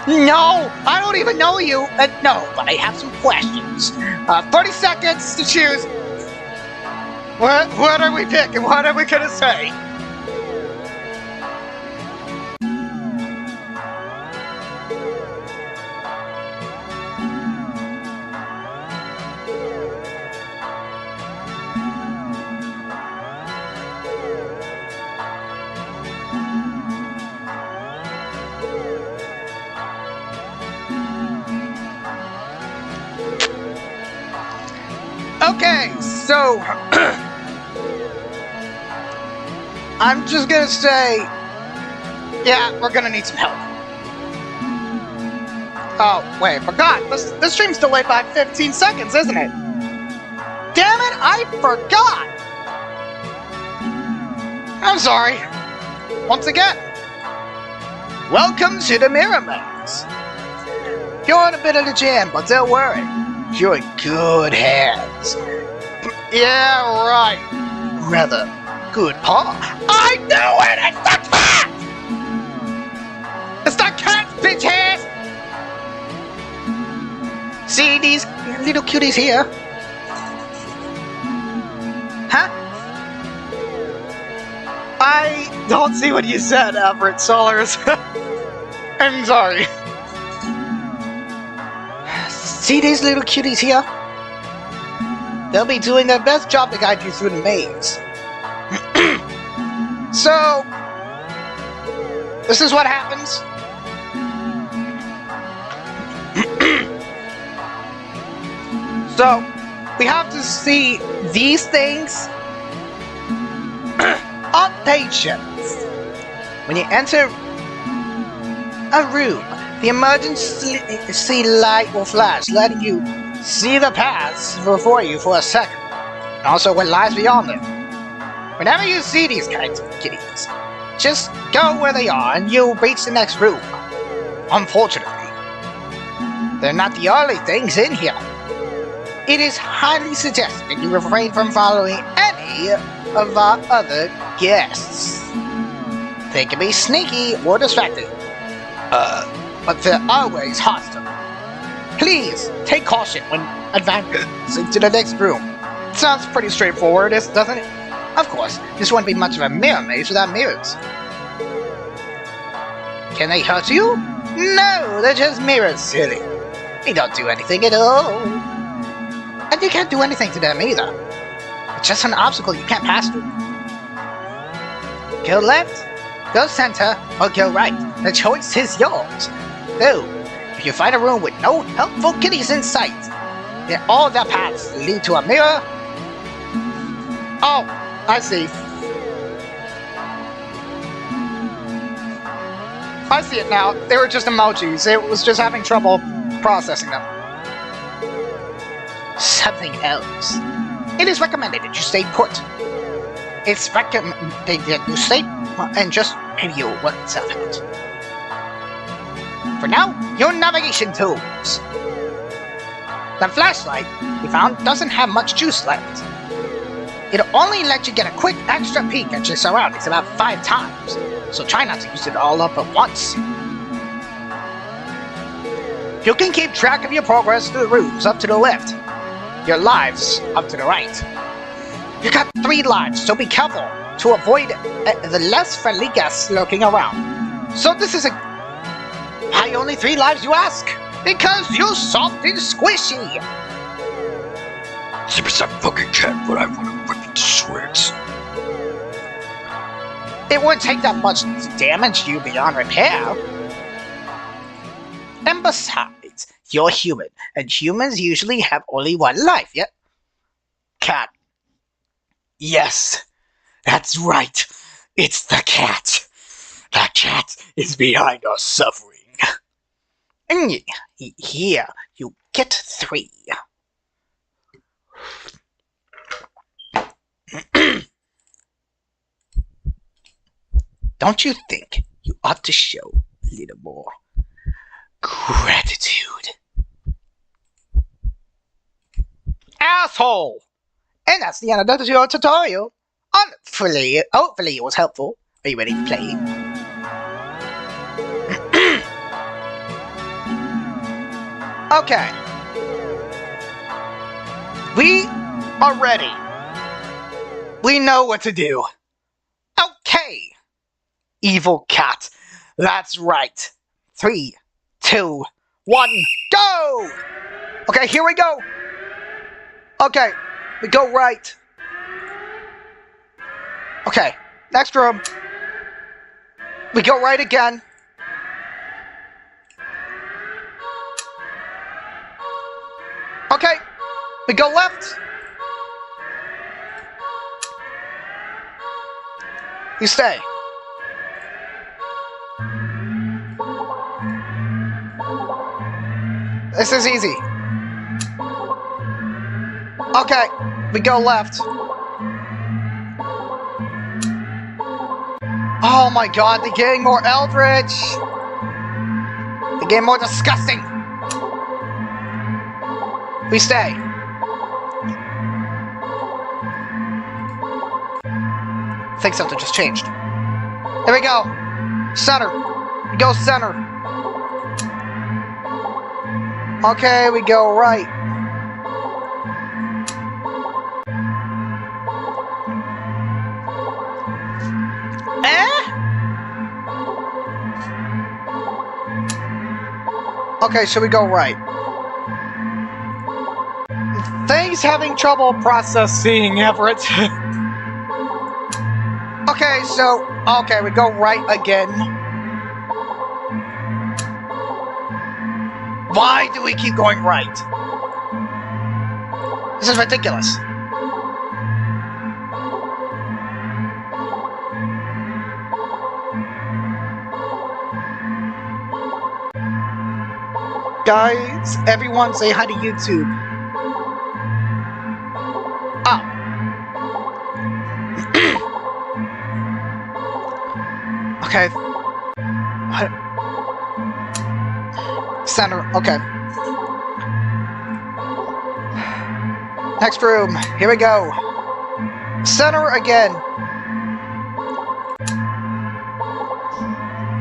S1: No, I don't even know you. No, but I have some questions. 30 seconds to choose. What are we picking? What are we gonna say? Okay, so I'm just gonna say, yeah, we're gonna need some help. Oh, wait, forgot. This stream's delayed by 15 seconds, isn't it? Damn it, I forgot! I'm sorry. Once again, welcome to the Mirror Maze. You're in a bit of a jam, but don't worry. You're in good hands. Yeah, right. Rather, good paw. I knew it! It's the cat! It's the cat, bitches! See these little cuties here? Huh? I don't see what you said, Everett Solars. I'm sorry. See these little cuties here? They'll be doing their best job to guide you through the maze. So, this is what happens. So, we have to see these things on patience. When you enter a room, the emergency light will flash, letting you see the paths before you for a second, and also what lies beyond them. Whenever you see these kinds of kitties, just go where they are and you'll reach the next room. Unfortunately, they're not the only things in here. It is highly suggested that you refrain from following any of our other guests. They can be sneaky or distracting, but they're always hostile. Please take caution when advancing to the next room. Sounds pretty straightforward, doesn't it? Of course, this wouldn't be much of a mirror maze without mirrors. Can they hurt you? No, they're just mirrors, silly. They don't do anything at all. And you can't do anything to them either. It's just an obstacle you can't pass through. Go left, go center, or go right. The choice is yours. Though, if you find a room with no helpful kitties in sight, then all the paths lead to a mirror. Oh, I see. I see it now. They were just emojis. It was just having trouble processing them. Something else. It is recommended that you stay put. It's recommended that you stay and just maybe you'll work itself out. For now, your navigation tools. The flashlight we found doesn't have much juice left. It'll only let you get a quick extra peek at your surroundings about 5 times, so try not to use it all up at once. You can keep track of your progress through the rooms up to the left, your lives up to the right. You got 3 lives, so be careful to avoid the less friendly guests lurking around. So this is why only 3 lives, you ask? Because you're soft and squishy!
S2: 0% fucking cat, but I want to rip it to shreds.
S1: It wouldn't take that much to damage you beyond repair. And besides, you're human, and humans usually have only 1 life, yeah? Cat. Yes, that's right. It's the cat. The cat is behind our suffering. And Here, you get 3. Don't you think you ought to show a little more gratitude? Asshole! And that's the end of the tutorial. Hopefully it was helpful. Are you ready to play? Okay. We are ready. We know what to do. Okay. Evil cat. That's right. 3, 2, 1, go! Okay, here we go. Okay, we go right. Okay, next room. We go right again. Okay, we go left. You stay. This is easy. Okay, we go left. Oh my god, they're getting more eldritch. They're getting more disgusting. We stay. I think something just changed. Here we go. Center. We go center. Okay, we go right. Okay, so we go right. Things having trouble processing, Everett. Okay, we go right again. Why do we keep going right? This is ridiculous. Guys, everyone say hi to YouTube. Oh. Okay. What? Center, okay. Next room, here we go. Center again.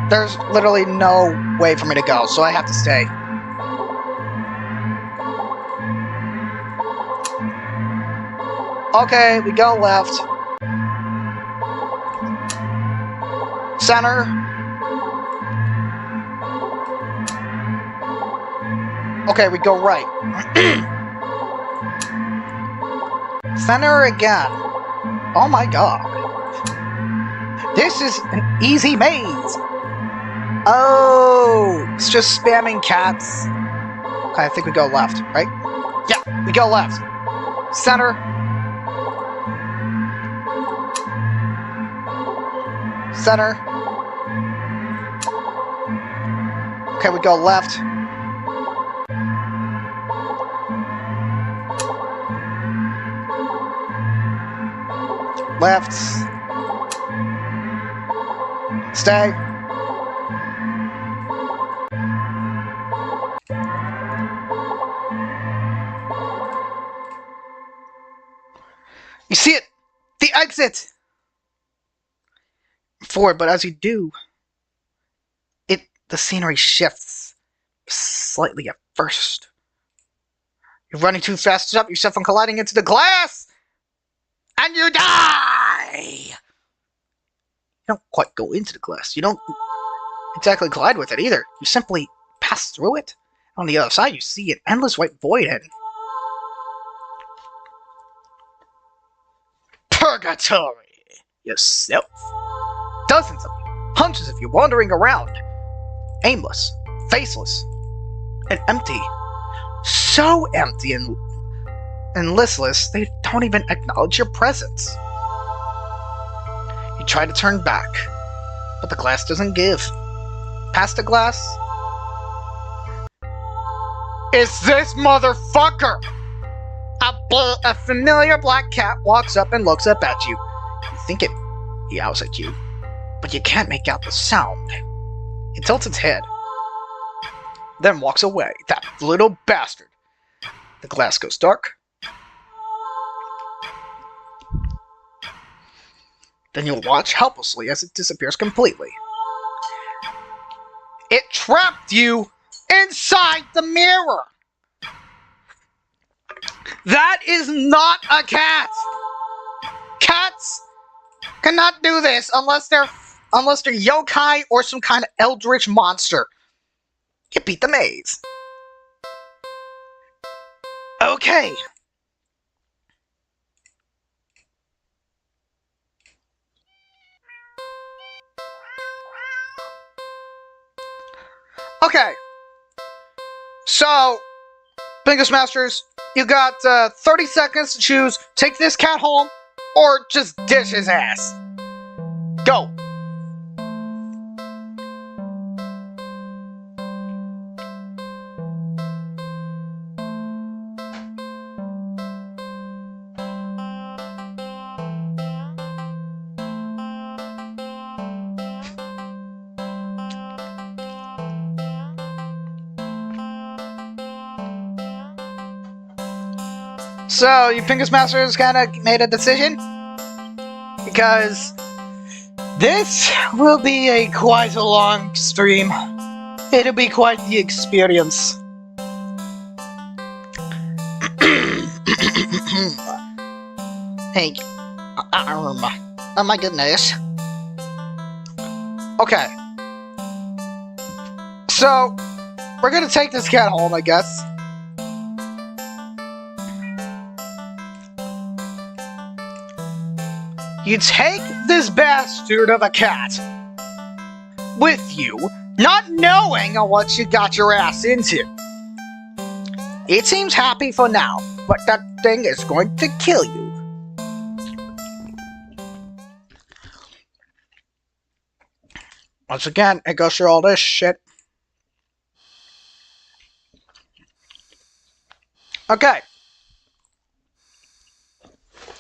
S1: There's literally no way for me to go, so I have to stay. Okay, we go left. Center. Okay, we go right. Center again. Oh my god. This is an easy maze. Oh, it's just spamming cats. Okay, I think we go left, right? Yeah, we go left. Center. Center. Okay, we go left. Left. Stay. You see it? The exit! Forward, but as you do, the scenery shifts slightly at first. You're running too fast to stop yourself from colliding into the glass! And you die! You don't quite go into the glass. You don't exactly collide with it either. You simply pass through it. On the other side, you see an endless white void and purgatory yourself. Dozens of you, hundreds of you wandering around, aimless, faceless, and empty. So empty and listless, they don't even acknowledge your presence. You try to turn back, but the glass doesn't give. Past the glass, is this motherfucker? A familiar black cat walks up and looks up at you. You think it yowls at you, but you can't make out the sound. It tilts its head, then walks away. That little bastard. The glass goes dark. Then you'll watch helplessly as it disappears completely. It trapped you inside the mirror. That is not a cat. Cats cannot do this unless they're yokai or some kind of eldritch monster. You beat the maze. Okay. Okay. So, PINGAS Masters, you got 30 seconds to choose. Take this cat home or just dish his ass. Go. So, you PINGAS Masters kind of made a decision? Because this will be quite a long stream. It'll be quite the experience. Hey, oh my goodness. Okay. So, we're gonna take this cat home, I guess. You take this bastard of a cat with you, not knowing what you got your ass into. It seems happy for now, but that thing is going to kill you. Once again, it goes through all this shit. Okay.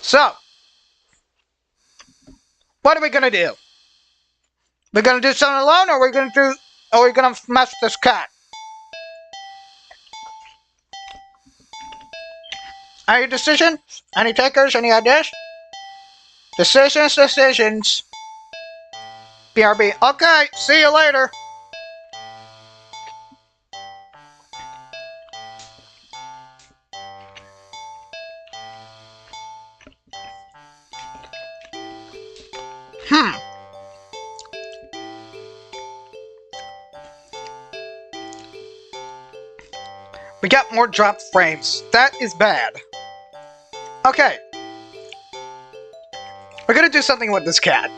S1: So, what are we gonna do? We're gonna do something alone, or are we gonna mess with this cat? Any decisions? Any takers? Any ideas? Decisions. BRB. Okay, see you later. We got more dropped frames. That is bad. Okay. We're gonna do something with this cat.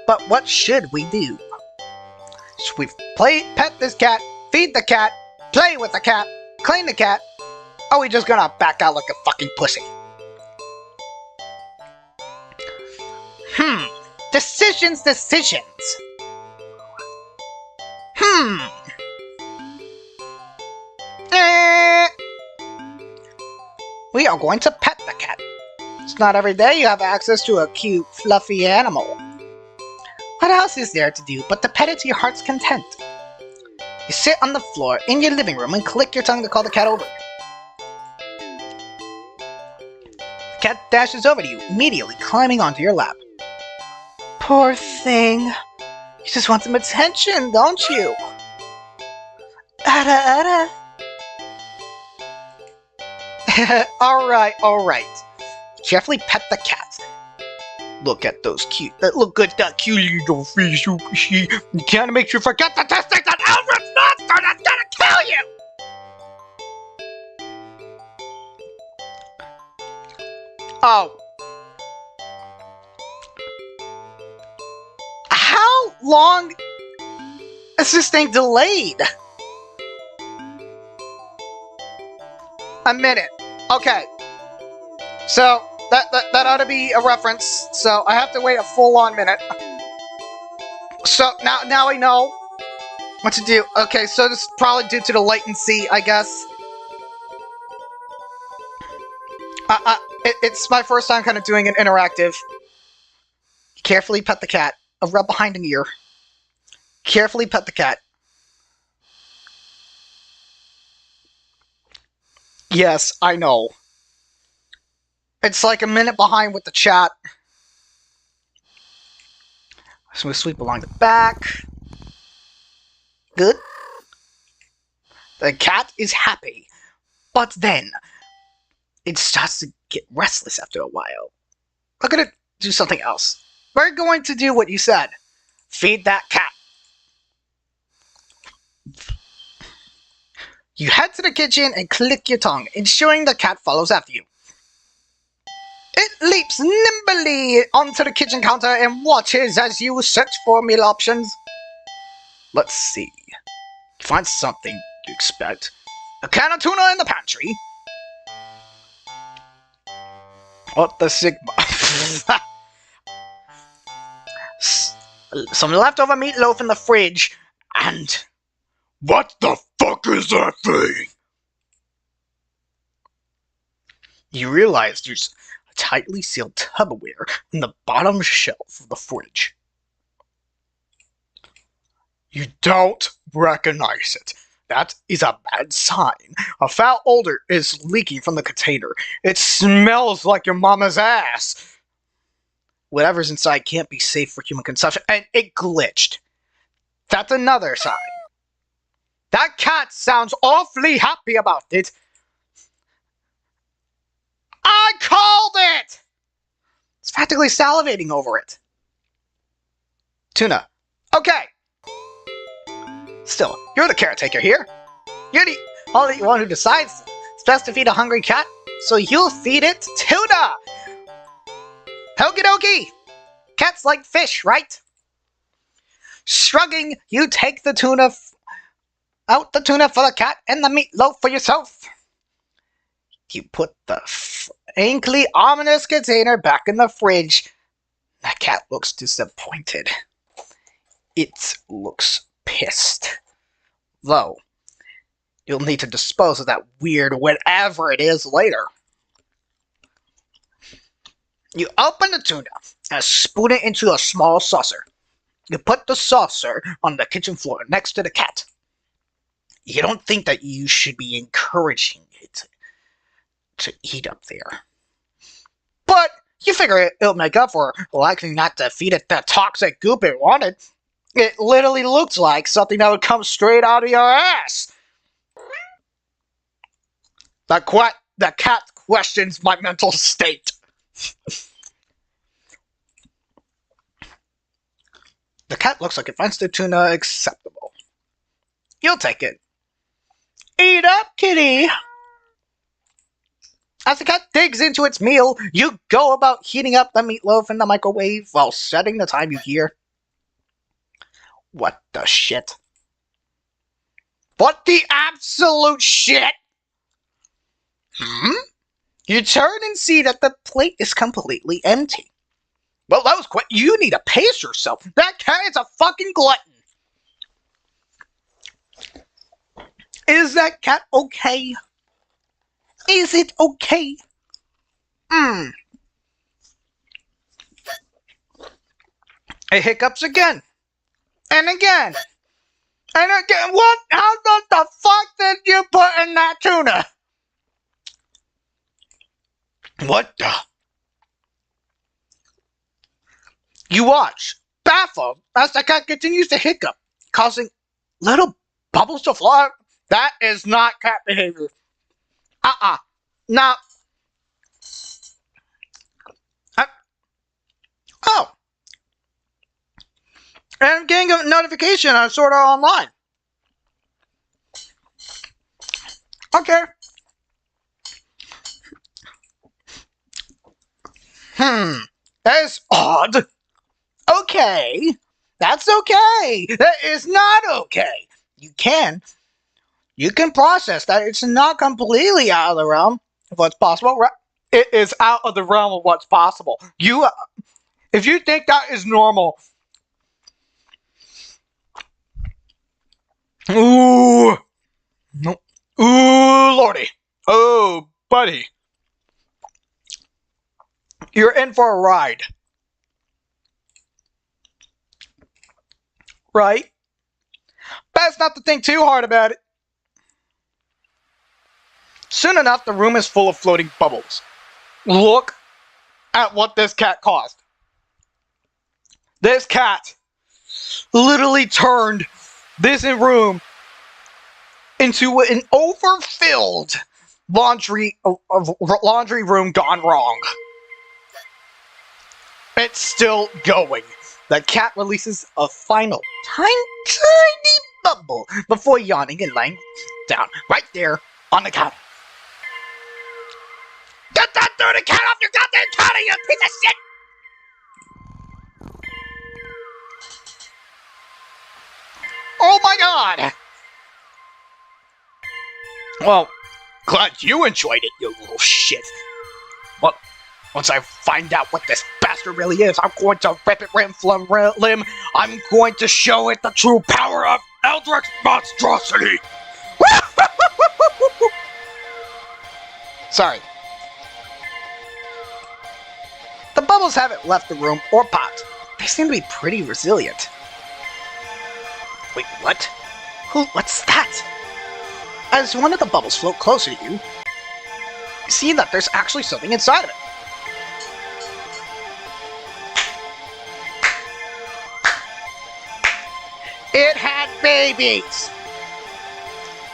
S1: But what should we do? Should we pet this cat, feed the cat, play with the cat, clean the cat? Or are we just gonna back out like a fucking pussy? Decisions. We are going to pet the cat. It's not every day you have access to a cute, fluffy animal. What else is there to do but to pet it to your heart's content? You sit on the floor in your living room and click your tongue to call the cat over. The cat dashes over to you, immediately climbing onto your lap. Poor thing. You just want some attention, don't you? Ada. Alright. Carefully pet the cat. Look at those look at that cute little face. You can't make you forget the testing that Eldritch monster that's gonna kill you! Oh. How long is this thing delayed? A minute. Okay. So, that ought to be a reference. So, I have to wait a full-on minute. So, now I know. What to do? Okay, so this is probably due to the latency, I guess. It's my first time kind of doing an interactive. Carefully pet the cat. A rub behind an ear. Carefully pet the cat. Yes, I know. It's like a minute behind with the chat. So we sweep along the back. Good. The cat is happy. But then, it starts to get restless after a while. We're gonna do something else. We're going to do what you said. Feed that cat. You head to the kitchen and click your tongue, ensuring the cat follows after you. It leaps nimbly onto the kitchen counter and watches as you search for meal options. Let's see. You find something you expect. A can of tuna in the pantry. What the sigma? Some leftover meatloaf in the fridge, and...
S2: What the fuck is that thing?
S1: You realize there's a tightly sealed Tupperware in the bottom shelf of the fridge. You don't recognize it. That is a bad sign. A foul odor is leaking from the container. It smells like your mama's ass. Whatever's inside can't be safe for human consumption, and it glitched. That's another sign. That cat sounds awfully happy about it. I called it! It's practically salivating over it. Tuna. Okay. Still, you're the caretaker here. You're the only one who decides it's best to feed a hungry cat, so you'll feed it tuna! Okie dokie! Cats like fish, right? Shrugging, you take the tuna out the tuna for the cat and the meatloaf for yourself. You put the frankly ominous container back in the fridge. The cat looks disappointed. It looks pissed. Though, you'll need to dispose of that weird whatever it is later. You open the tuna and spoon it into a small saucer. You put the saucer on the kitchen floor next to the cat. You don't think that you should be encouraging it to eat up there. But you figure it'll make up for likely not to feed it the toxic goop it wanted. It literally looks like something that would come straight out of your ass. The cat questions my mental state. The cat looks like it finds the tuna acceptable. You'll take it. Eat up, kitty! As the cat digs into its meal, you go about heating up the meatloaf in the microwave while setting the time you hear. What the shit? What the absolute shit? You turn and see that the plate is completely empty. Well, that was quick. You need to pace yourself. That cat is a fucking glutton. Is that cat okay? Is it okay? It hiccups again. And again. And again. What? How the fuck did you put in that tuna? What the? You watch, baffled, as the cat continues to hiccup, causing little bubbles to fly. That is not cat behavior. No. Oh. And I'm getting a notification on Sword Art Online. Okay. That is odd. Okay. That's okay. That is not okay. You can process that. It's not completely out of the realm of what's possible. Right? It is out of the realm of what's possible. If you think that is normal, Ooh. No. Ooh, lordy. Oh, buddy. You're in for a ride. Right? Best not to think too hard about it. Soon enough, the room is full of floating bubbles. Look at what this cat caused. This cat literally turned this room into an overfilled laundry room gone wrong. It's still going. The cat releases a final tiny bubble before yawning and laying down right there on the counter. Get that dirty cat off your goddamn counter, you piece of shit! Oh my god! Well, glad you enjoyed it, you little shit. Well, once I find out what this bastard really is, I'm going to rip it limb from limb. I'm going to show it the true power of Eldritch monstrosity. Sorry. The bubbles haven't left the room or popped. They seem to be pretty resilient. Wait, what? What's that? As one of the bubbles float closer to you, you see that there's actually something inside of it. It had babies!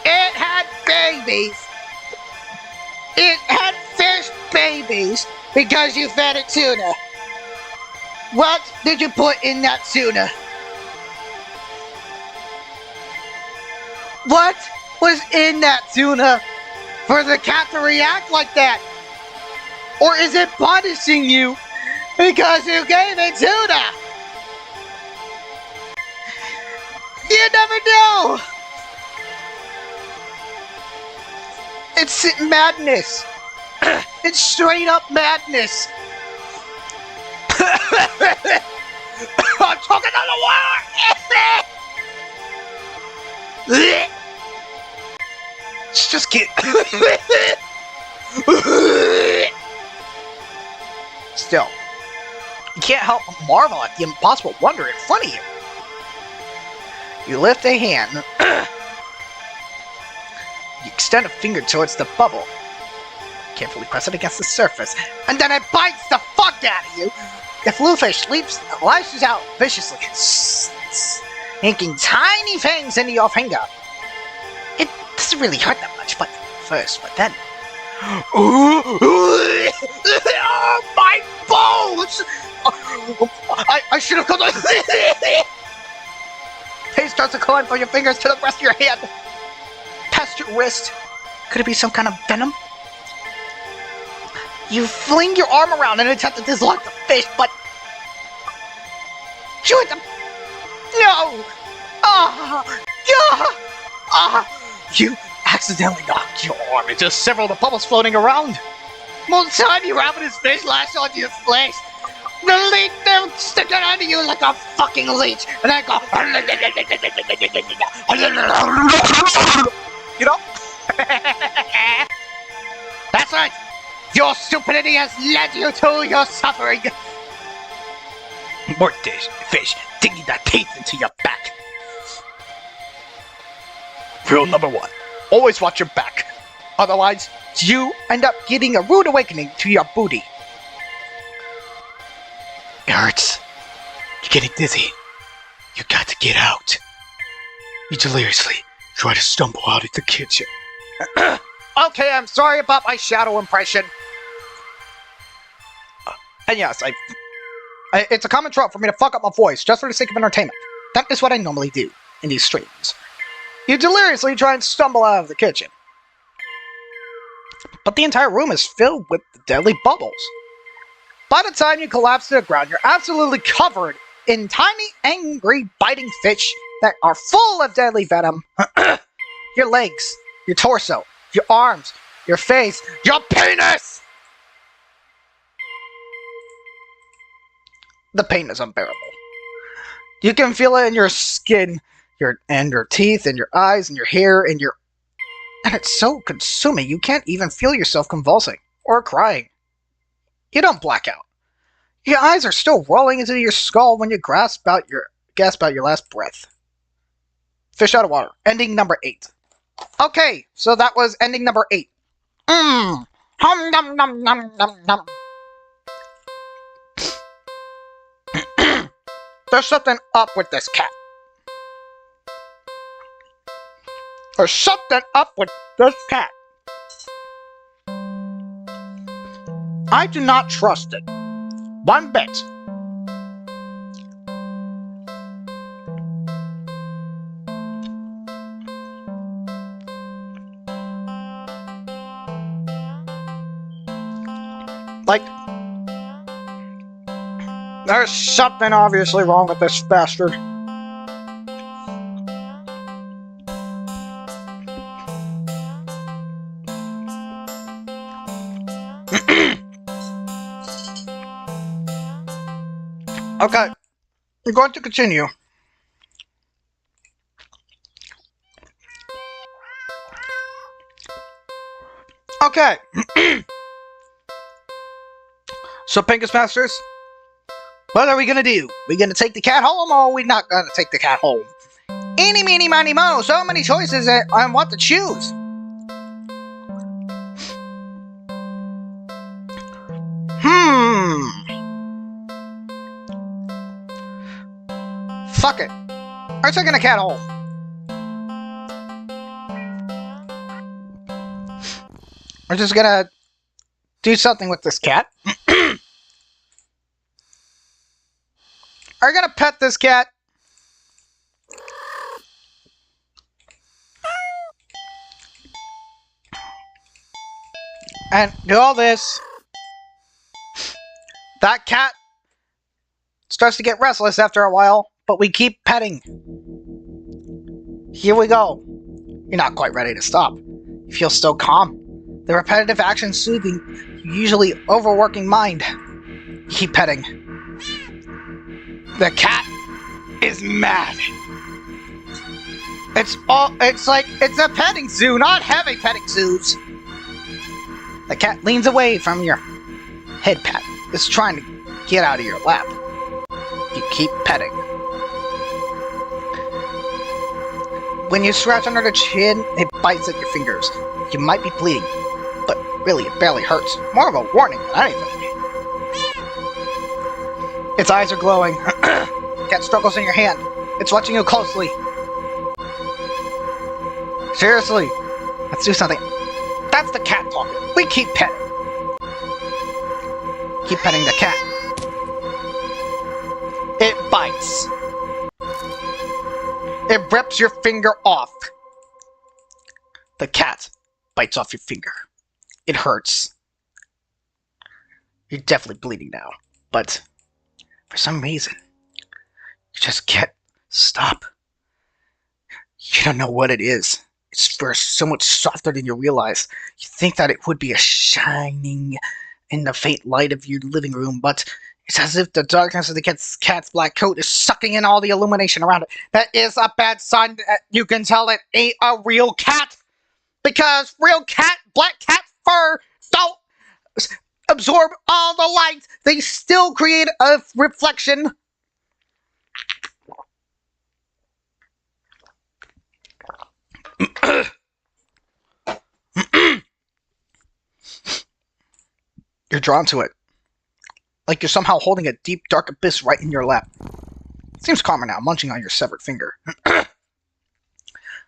S1: It had babies! It had fish babies because you fed it tuna. What did you put in that tuna? What was in that tuna for the cat to react like that? Or is it punishing you because you gave it tuna? You never know! It's madness! It's straight up madness! I'm talking on the water! It's just kidding. Still, you can't help but marvel at the impossible wonder in front of you. You lift a hand. You extend a finger towards the bubble. Carefully press it against the surface, and then it bites the fuck out of you. The bluefish lashes out viciously, inking tiny fangs into your finger. It doesn't really hurt that much, but then... Oh, my bones! I should have called it. Pain starts to climb from your fingers to the rest of your hand. Past your wrist. Could it be some kind of venom? You fling your arm around and attempt to dislodge the fish, but... Chew it! No! You accidentally knocked your arm into several of the bubbles floating around. Most time you rabbit his fish lash onto your flesh. The leech will stick it onto you like a fucking leech, and I go... You know? That's right! Your stupidity has led you to your suffering! More fish digging their teeth into your back. Rule number 1. Always watch your back. Otherwise, you end up getting a rude awakening to your booty. It hurts. You're getting dizzy. You got to get out. You deliriously try to stumble out of the kitchen. Okay, I'm sorry about my shadow impression. And yes, it's a common trope for me to fuck up my voice just for the sake of entertainment. That is what I normally do in these streams. You deliriously try and stumble out of the kitchen. But the entire room is filled with deadly bubbles. By the time you collapse to the ground, you're absolutely covered in tiny, angry, biting fish that are full of deadly venom. Your legs, your torso, your arms, your face, your penis! The pain is unbearable. You can feel it in your skin. your teeth and your eyes and your hair and your... And it's so consuming you can't even feel yourself convulsing or crying. You don't black out. Your eyes are still rolling into your skull when you gasp out your last breath. Fish out of water. Ending number 8. Okay, so that was ending number 8. Hum num num num num num. There's something up with this cat. There's something up with this cat. I do not trust it. One bit. Like, there's something obviously wrong with this bastard. Okay, I'm going to continue. Okay. So, PINGAS Masters, what are we gonna do? We gonna take the cat home, or are we not gonna take the cat home? Eeny, meeny, miny, mo, so many choices on what to choose. Fuck it. I'm taking the cat home. We're just gonna do something with this cat. Are you gonna pet this cat? And do all this. That cat starts to get restless after a while, but we keep petting. Here we go. You're not quite ready to stop. You feel still calm. The repetitive action soothing your usually overworking mind. Keep petting. The cat is mad. It's a petting zoo, not heavy petting zoos. The cat leans away from your head pat. It's trying to get out of your lap. You keep petting. When you scratch under the chin, it bites at your fingers. You might be bleeding, but really it barely hurts. More of a warning than anything. Its eyes are glowing. Cat struggles in your hand. It's watching you closely. Seriously, let's do something. That's the cat talking. We keep petting. Keep petting the cat. It bites. It rips your finger off. The cat bites off your finger. It hurts. You're definitely bleeding now, but for some reason, you just can't stop. You don't know what it is. It's so much softer than you realize. You think that it would be a shining in the faint light of your living room, but it's as if the darkness of the cat's black coat is sucking in all the illumination around it. That is a bad sign. You can tell it ain't a real cat. Because black cat fur don't absorb all the light. They still create a reflection. You're drawn to it. Like you're somehow holding a deep, dark abyss right in your lap. Seems calmer now, munching on your severed finger.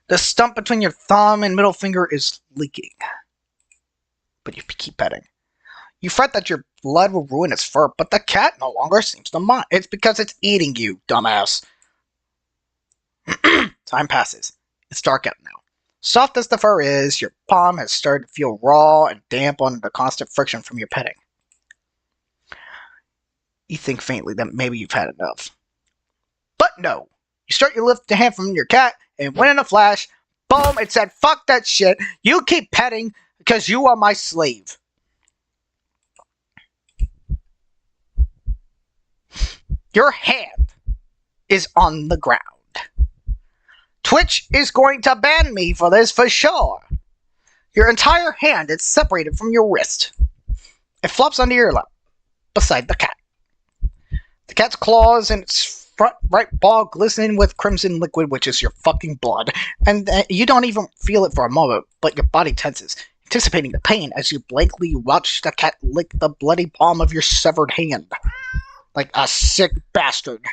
S1: The stump between your thumb and middle finger is leaking. But you keep petting. You fret that your blood will ruin its fur, but the cat no longer seems to mind. It's because it's eating you, dumbass. Time passes. It's dark out now. Soft as the fur is, your palm has started to feel raw and damp under the constant friction from your petting. You think faintly that maybe you've had enough. But no. You start to lift the hand from your cat, and when in a flash, boom, it said, fuck that shit. You keep petting because you are my slave. Your hand is on the ground. Twitch is going to ban me for this for sure. Your entire hand is separated from your wrist. It flops onto your lap, beside the cat. The cat's claws and its front right paw glistening with crimson liquid, which is your fucking blood. And you don't even feel it for a moment, but your body tenses, anticipating the pain as you blankly watch the cat lick the bloody palm of your severed hand. Like a sick bastard.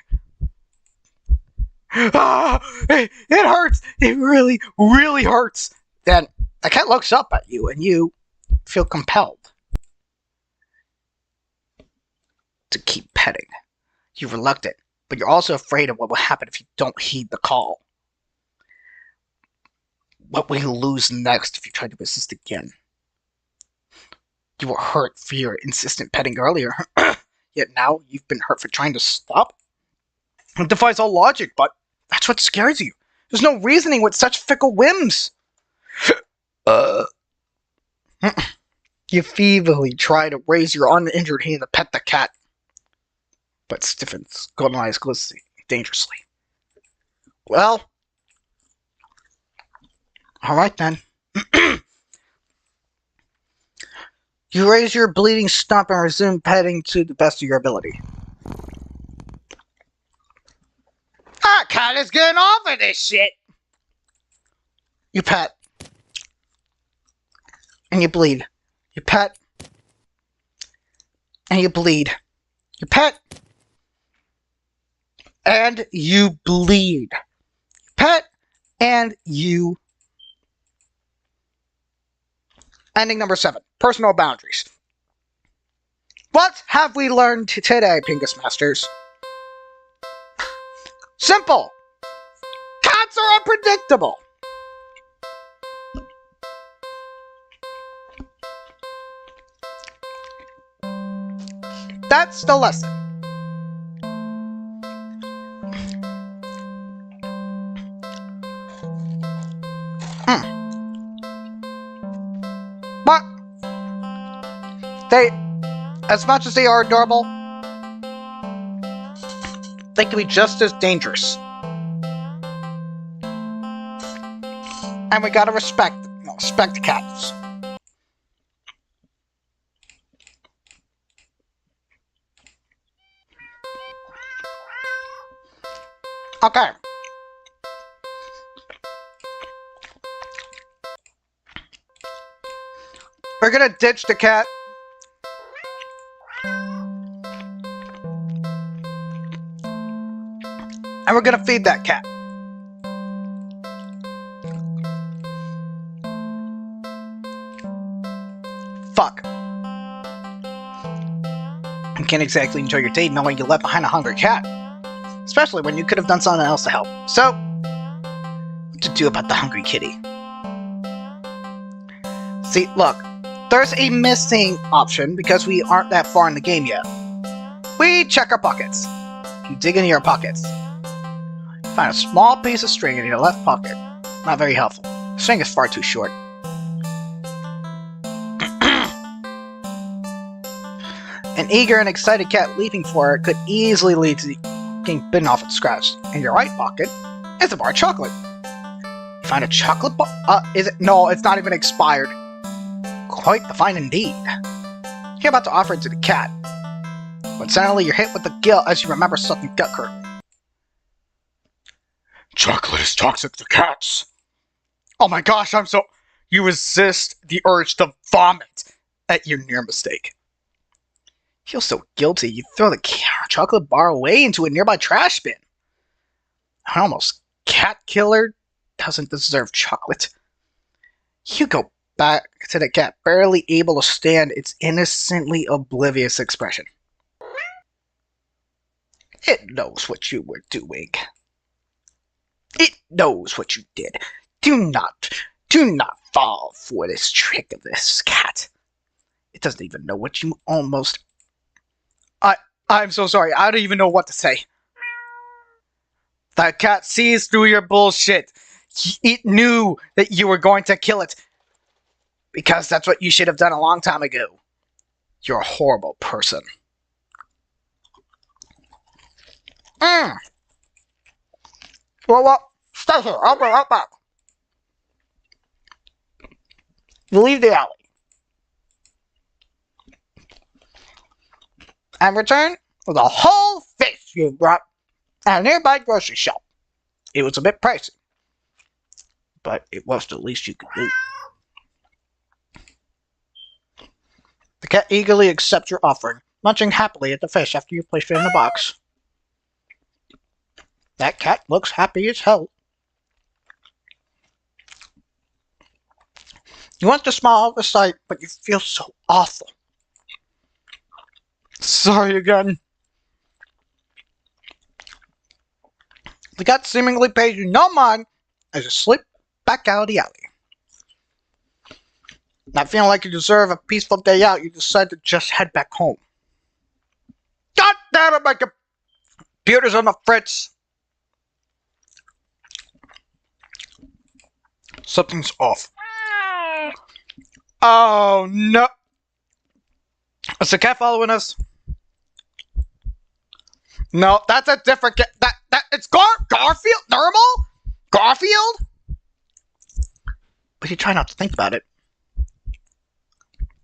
S1: Ah, it hurts! It really, really hurts! Then the cat looks up at you, and you feel compelled to keep petting. You're reluctant, but you're also afraid of what will happen if you don't heed the call. What will you lose next if you try to resist again? You were hurt for your insistent petting earlier, yet now you've been hurt for trying to stop? It defies all logic, but that's what scares you. There's no reasoning with such fickle whims. You feebly try to raise your uninjured hand to pet the cat, but stiffens, golden eyes glistening dangerously. Well, alright then. You raise your bleeding stump and resume petting to the best of your ability. That cat is getting off of this shit! You pet. And you bleed. You pet. And you bleed. You pet. And you bleed. You pet. And you... Ending number 7. Personal boundaries. What have we learned today, Pingas Masters? Simple! Cats are unpredictable! That's the lesson. But they, as much as they are adorable, they can be just as dangerous. And we gotta respect cats. Okay. We're gonna ditch the cat. And we're gonna feed that cat. Fuck. You can't exactly enjoy your day knowing you left behind a hungry cat. Especially when you could have done something else to help. So, what to do about the hungry kitty? See, look. There's a missing option because we aren't that far in the game yet. We check our pockets. You dig into your pockets. Find a small piece of string in your left pocket. Not very helpful. The string is far too short. An eager and excited cat leaping for it could easily lead to getting bitten off and scratched. In your right pocket is a bar of chocolate. You find a chocolate bar? Is it? No, it's not even expired. Quite the find indeed. You're about to offer it to the cat, when suddenly you're hit with the guilt as you remember something gut curdling.
S2: Chocolate is toxic to cats.
S1: Oh my gosh, You resist the urge to vomit at your near mistake. You feel so guilty, you throw the chocolate bar away into a nearby trash bin. An almost cat killer doesn't deserve chocolate. You go back to the cat, barely able to stand its innocently oblivious expression. It knows what you were doing. It knows what you did. Do not fall for this trick of this cat. It doesn't even know what you almost... I'm so sorry, I don't even know what to say. That cat sees through your bullshit. It knew that you were going to kill it. Because that's what you should have done a long time ago. You're a horrible person. Well, Stay here. I'll be right back. You leave the alley. And return with a whole fish you brought at a nearby grocery shop. It was a bit pricey, but it was the least you could do. The cat eagerly accepts your offering, munching happily at the fish after you place it in the box. That cat looks happy as hell. You want to smile at the sight, but you feel so awful. Sorry again. The cat seemingly pays you no mind as you slip back out of the alley. Not feeling like you deserve a peaceful day out, you decide to just head back home. God damn it, my computer's on the fritz. Something's off. Oh no. Is the cat following us? No, that's a different cat. It's Garfield? Normal? Garfield? But you try not to think about it.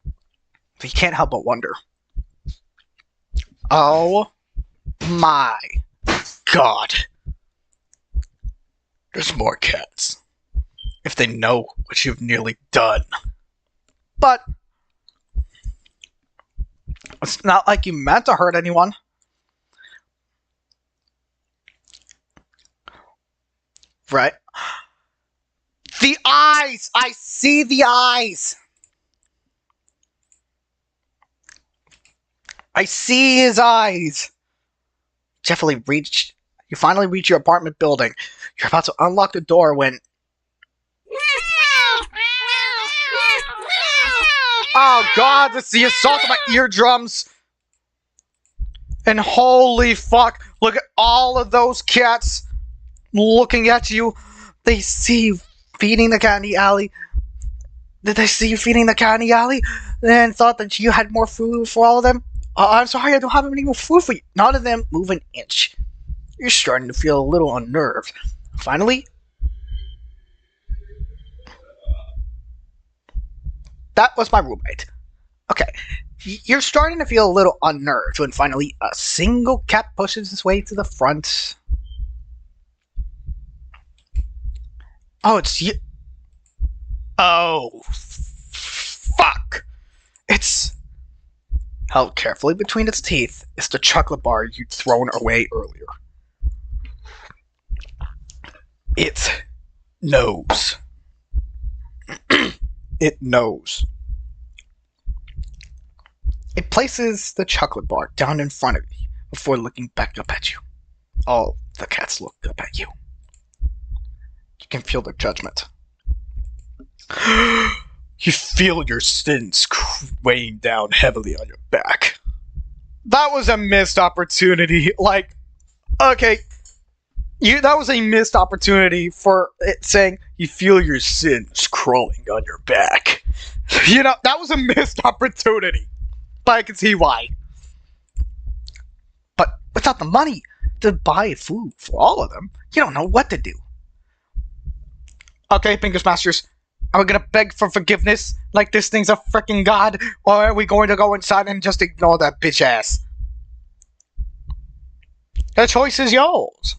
S1: But you can't help but wonder. Oh my God.
S2: There's more cats. If they know what you've nearly done.
S1: But it's not like you meant to hurt anyone. Right? The eyes! I see the eyes! I see his eyes! You finally reach your apartment building. You're about to unlock the door when... Oh God, this is the assault of my eardrums! And holy fuck, look at all of those cats looking at you. They see you feeding the cat in the alley. Did they see you feeding the cat in the alley? And thought that you had more food for all of them? I'm sorry, I don't have any more food for you. None of them move an inch. You're starting to feel a little unnerved. Finally, that was my roommate. Okay, you're starting to feel a little unnerved when finally a single cat pushes its way to the front. Oh, it's you. Oh, fuck. It's held carefully between its teeth is the chocolate bar you'd thrown away earlier. It knows. It knows. It places the chocolate bar down in front of you before looking back up at you. All the cats look up at you. You can feel their judgment. You feel your sins weighing down heavily on your back. That was a missed opportunity. Like, okay, that was a missed opportunity for it saying you feel your sins crawling on your back. You know, that was a missed opportunity. But I can see why. But without the money to buy food for all of them, you don't know what to do. Okay, PINGAS Masters, are we gonna beg for forgiveness like this thing's a freaking god? Or are we going to go inside and just ignore that bitch ass? The choice is yours.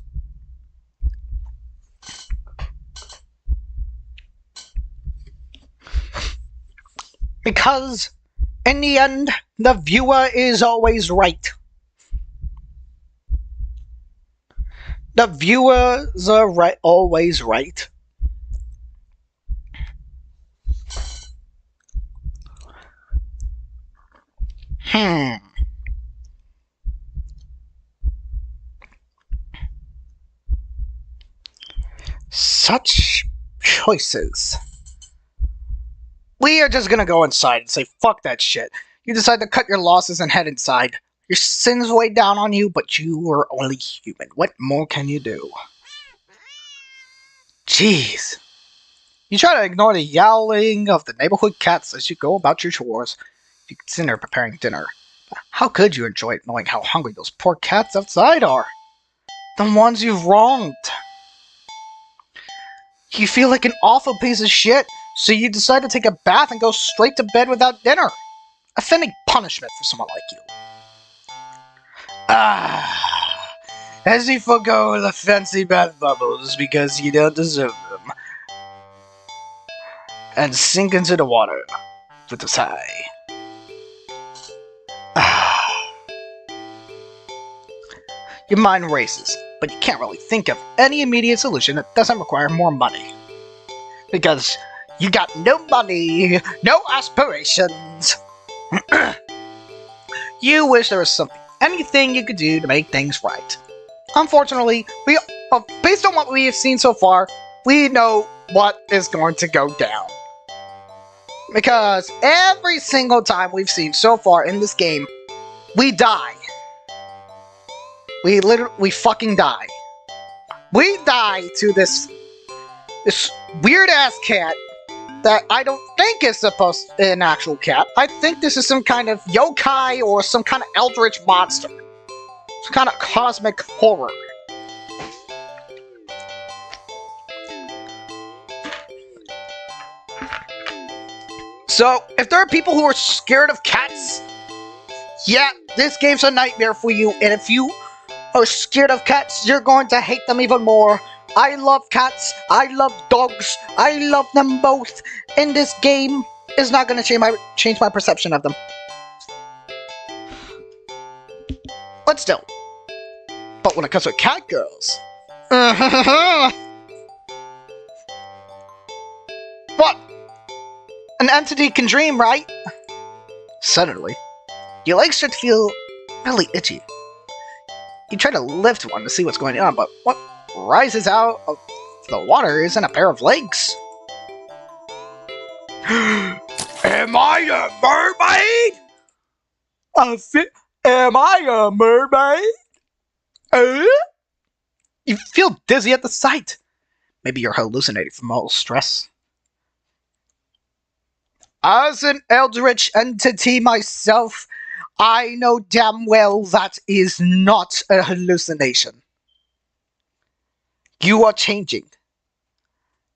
S1: Because, in the end, the viewer is always right. The viewers are always right. Such choices. We are just gonna go inside and say, fuck that shit. You decide to cut your losses and head inside. Your sins weigh down on you, but you are only human. What more can you do? Jeez. You try to ignore the yowling of the neighborhood cats as you go about your chores. You consider preparing dinner. How could you enjoy it knowing how hungry those poor cats outside are? The ones you've wronged. You feel like an awful piece of shit, so you decide to take a bath and go straight to bed without dinner. A fitting punishment for someone like you. As you forgo the fancy bath bubbles because you don't deserve them, and sink into the water with a sigh. Your mind races, but you can't really think of any immediate solution that doesn't require more money. Because you got no money, no aspirations. You wish there was anything you could do to make things right. Unfortunately, based on what we have seen so far, we know what is going to go down. Because every single time we've seen so far in this game, we die. We fucking die. We die to this weird-ass cat that I don't think is supposed to be an actual cat. I think this is some kind of yokai or some kind of eldritch monster. Some kind of cosmic horror. So, if there are people who are scared of cats, yeah, this game's a nightmare for you, and if you are scared of cats, you're going to hate them even more. I love cats, I love dogs, I love them both, and this game is not going to change my perception of them. But still. But when it comes to cat girls... What? An entity can dream, right? Suddenly, your legs start to feel really itchy. You try to lift one to see what's going on, but what rises out of the water isn't a pair of legs. Am I a mermaid? Am I a mermaid? You feel dizzy at the sight. Maybe you're hallucinating from all stress. As an eldritch entity myself, I know damn well that is not a hallucination. You are changing.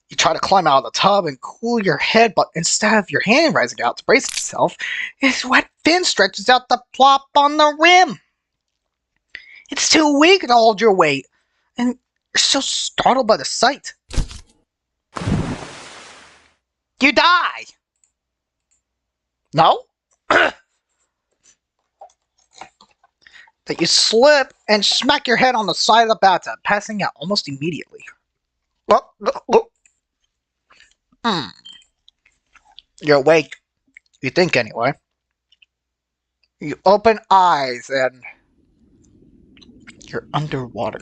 S1: You try to climb out of the tub and cool your head, but instead of your hand rising out to brace itself, its wet fin stretches out to plop on the rim. It's too weak to hold your weight, and you're so startled by the sight. You die! No? That you slip and smack your head on the side of the bathtub, passing out almost immediately. You're awake. You think anyway. You open eyes and you're underwater.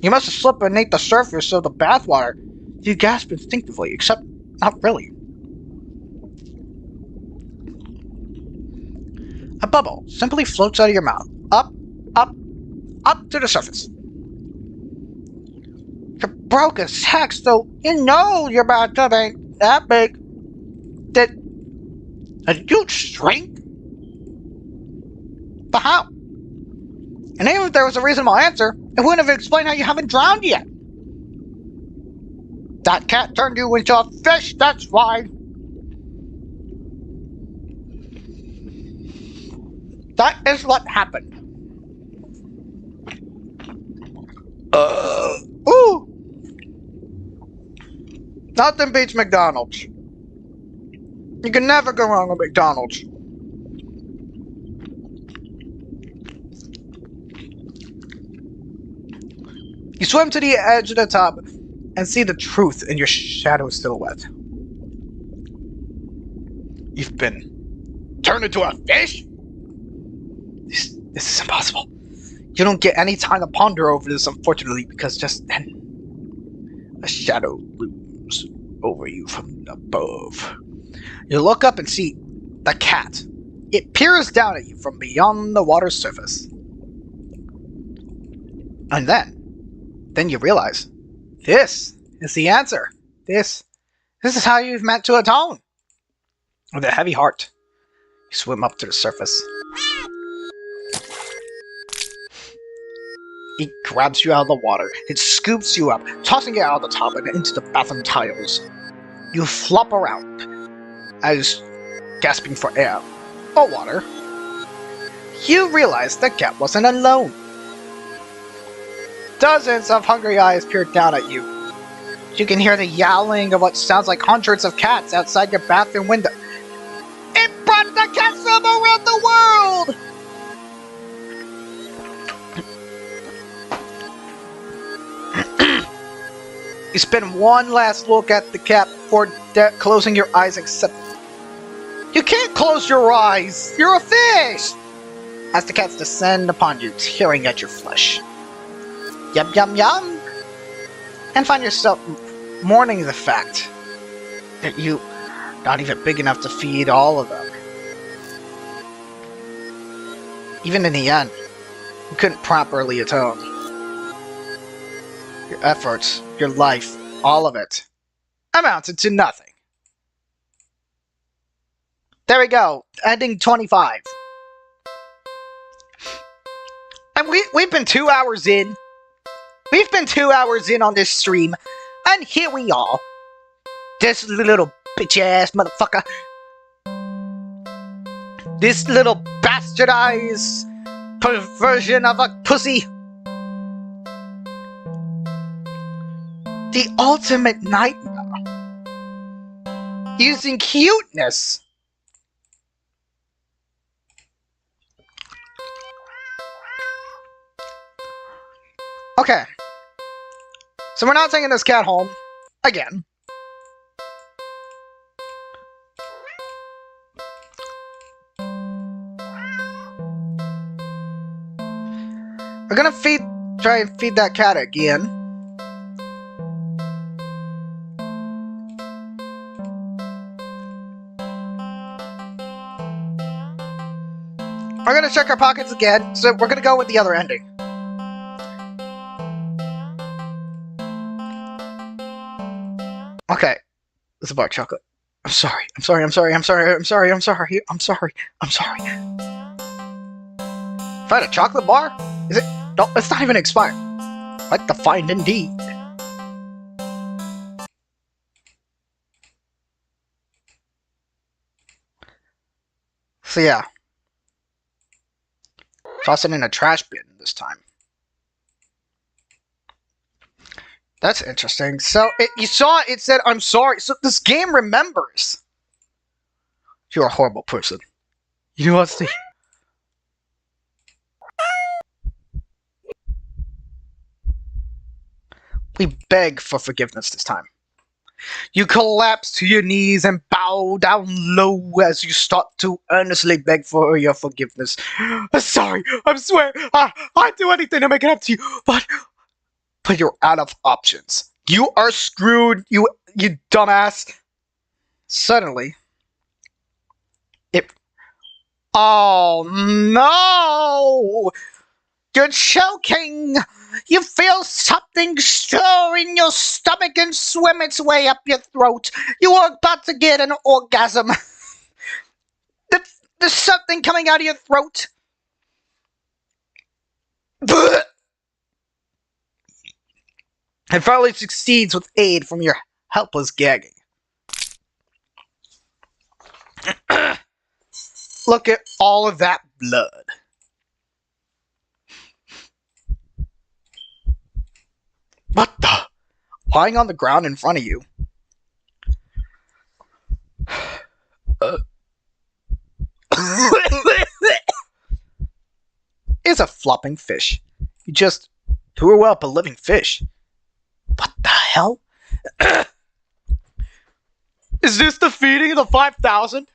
S1: You must have slipped beneath the surface of the bathwater. You gasp instinctively, except not really. A bubble simply floats out of your mouth, up, up, up to the surface. You're broke as heck, so you know your bathtub ain't that big. Did you shrink? But how? And even if there was a reasonable answer, it wouldn't have explained how you haven't drowned yet. That cat turned you into a fish, that's why. That is what happened. Ooh! Nothing beats McDonald's. You can never go wrong with McDonald's. You swim to the edge of the tub and see the truth in your shadow silhouette. You've been turned into a fish? This is impossible. You don't get any time to ponder over this, unfortunately, because just then, a shadow looms over you from above. You look up and see the cat. It peers down at you from beyond the water's surface. And then you realize, this is the answer. This is how you've meant to atone. With a heavy heart, you swim up to the surface. It grabs you out of the water. It scoops you up, tossing you out of the tub and into the bathroom tiles. You flop around as gasping for air or water. You realize the cat wasn't alone. Dozens of hungry eyes peer down at you. You can hear the yowling of what sounds like hundreds of cats outside your bathroom window. It brought the cats from around the world! You spin one last look at the cat before closing your eyes, except you can't close your eyes! You're a fish! As the cats descend upon you, tearing at your flesh. Yum yum yum! And find yourself mourning the fact that you're not even big enough to feed all of them. Even in the end, you couldn't properly atone. Your efforts, your life, all of it, amounted to nothing. There we go, ending 25. And we've been 2 hours in. We've been 2 hours in on this stream, and here we are. This little bitch-ass motherfucker. This little bastardized perversion of a pussy. The ultimate nightmare. Using cuteness. Okay. So we're not taking this cat home. Again. We're gonna try and feed that cat again. We're gonna check our pockets again, so we're gonna go with the other ending. Okay, it's a bar chocolate. I'm sorry. I'm sorry. I'm sorry. I'm sorry. I'm sorry. I'm sorry. I'm sorry. I'm sorry. Find a chocolate bar? Is it? No, it's not even expired. Like the find indeed. So yeah. Toss it in a trash bin this time. That's interesting. So, you saw it said, I'm sorry. So, this game remembers. You're a horrible person. You know what's the... We beg for forgiveness this time. You collapse to your knees and bow down low as you start to earnestly beg for your forgiveness. Sorry, I swear, I'd do anything to make it up to you, but you're out of options. You are screwed, you dumbass. Suddenly, oh no! You're choking! You feel something stir in your stomach and swim its way up your throat. You are about to get an orgasm. There's something coming out of your throat. It finally succeeds with aid from your helpless gagging. Look at all of that blood. What the? Lying on the ground in front of you. Is a flopping fish. You just threw up a living fish. What the hell? Is this the feeding of the 5,000?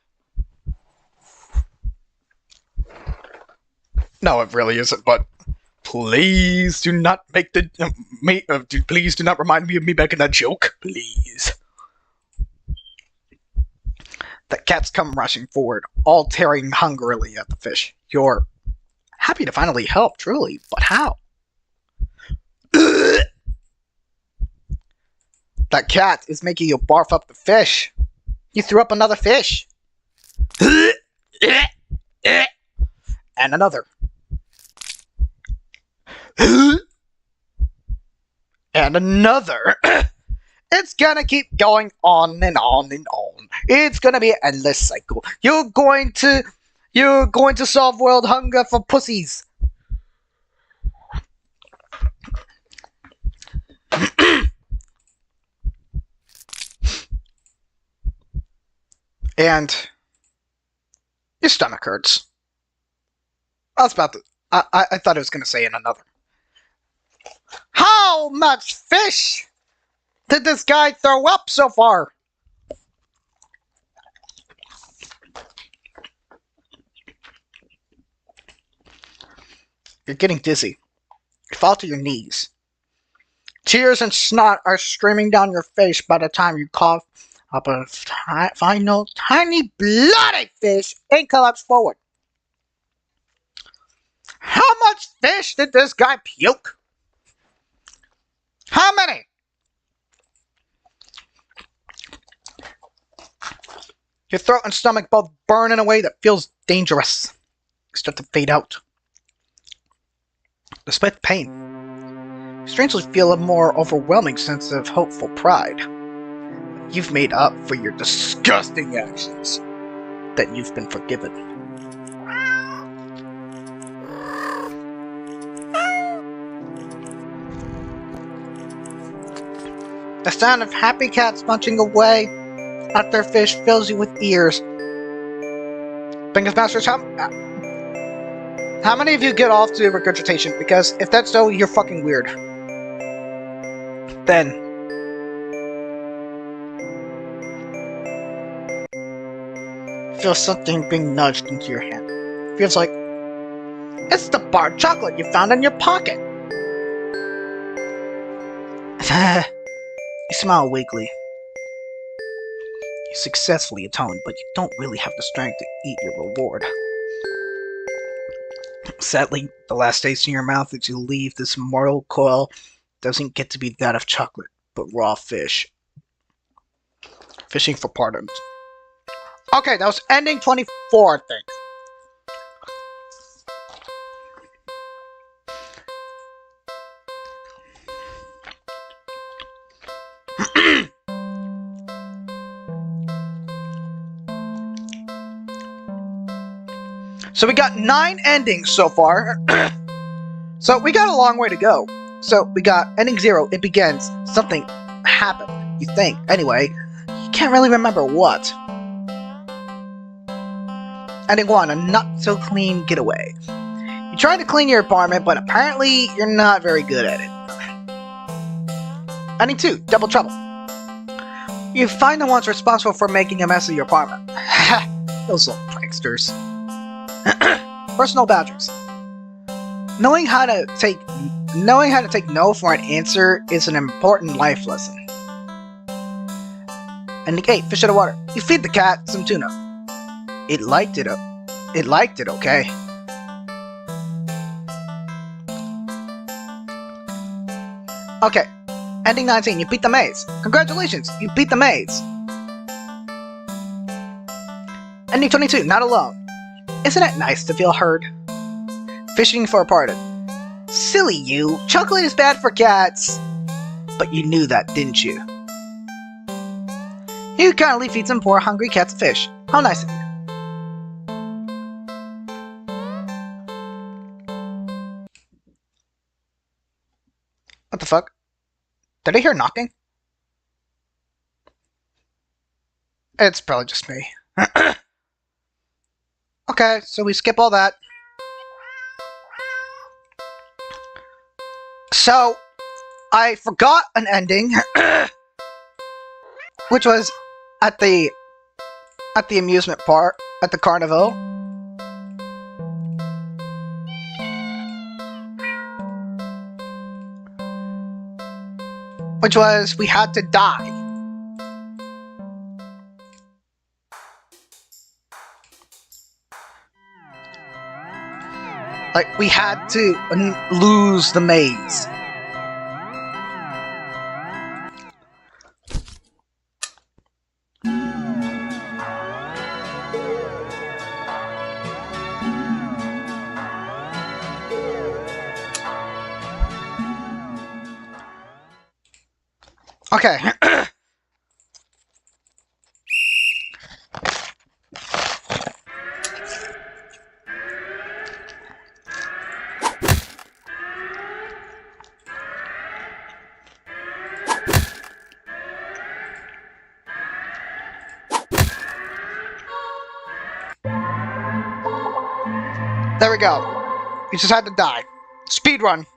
S1: No, it really isn't, but please do not make the... please do not remind me of me making that joke. Please. The cats come rushing forward, all tearing hungrily at the fish. You're happy to finally help, truly, but how? That cat is making you barf up the fish. You threw up another fish. And another. and another. It's gonna keep going on and on and on. It's gonna be an endless cycle. You're going to solve world hunger for pussies. And your stomach hurts. I was about to. I thought I was gonna say in another. How much fish did this guy throw up so far? You're getting dizzy. You fall to your knees. Tears and snot are streaming down your face by the time you cough up a final tiny bloody fish and collapse forward. How much fish did this guy puke? How many? Your throat and stomach both burn in a way that feels dangerous. You start to fade out. Despite the pain, you strangely feel a more overwhelming sense of hopeful pride. You've made up for your disgusting actions. That you've been forgiven. The sound of happy cats munching away at their fish fills you with ears. PINGAS Masters, how many of you get off to regurgitation? Because if that's so, you're fucking weird. Then feel something being nudged into your hand. Feels like it's the bar of chocolate you found in your pocket. You smile weakly. You successfully atone, but you don't really have the strength to eat your reward. Sadly, the last taste in your mouth as you leave this mortal coil doesn't get to be that of chocolate, but raw fish. Fishing for pardons. Okay, that was ending 24, I think. So we got 9 endings so far. So we got a long way to go. So we got ending 0, it begins. Something happened, you think. Anyway, you can't really remember what. Ending 1, a not so clean getaway. You tried to clean your apartment, but apparently you're not very good at it. Ending 2, double trouble. You find the ones responsible for making a mess of your apartment. Those little pranksters. Personal boundaries. Knowing how to take no for an answer is an important life lesson. Ending 8, fish out of water. You feed the cat some tuna. It liked it, okay? Okay, ending 19, you beat the maze. Congratulations, you beat the maze. Ending 22, not alone. Isn't it nice to feel heard? Fishing for a pardon. Silly you, chocolate is bad for cats. But you knew that, didn't you? You kindly feed some poor hungry cats fish. How nice of you. What the fuck? Did I hear knocking? It's probably just me. Okay, so we skip all that. So, I forgot an ending, which was at the amusement park, at the carnival. Which was, we had to die. Like, we had to lose the maze. Okay. There we go. You just had to die. Speed run.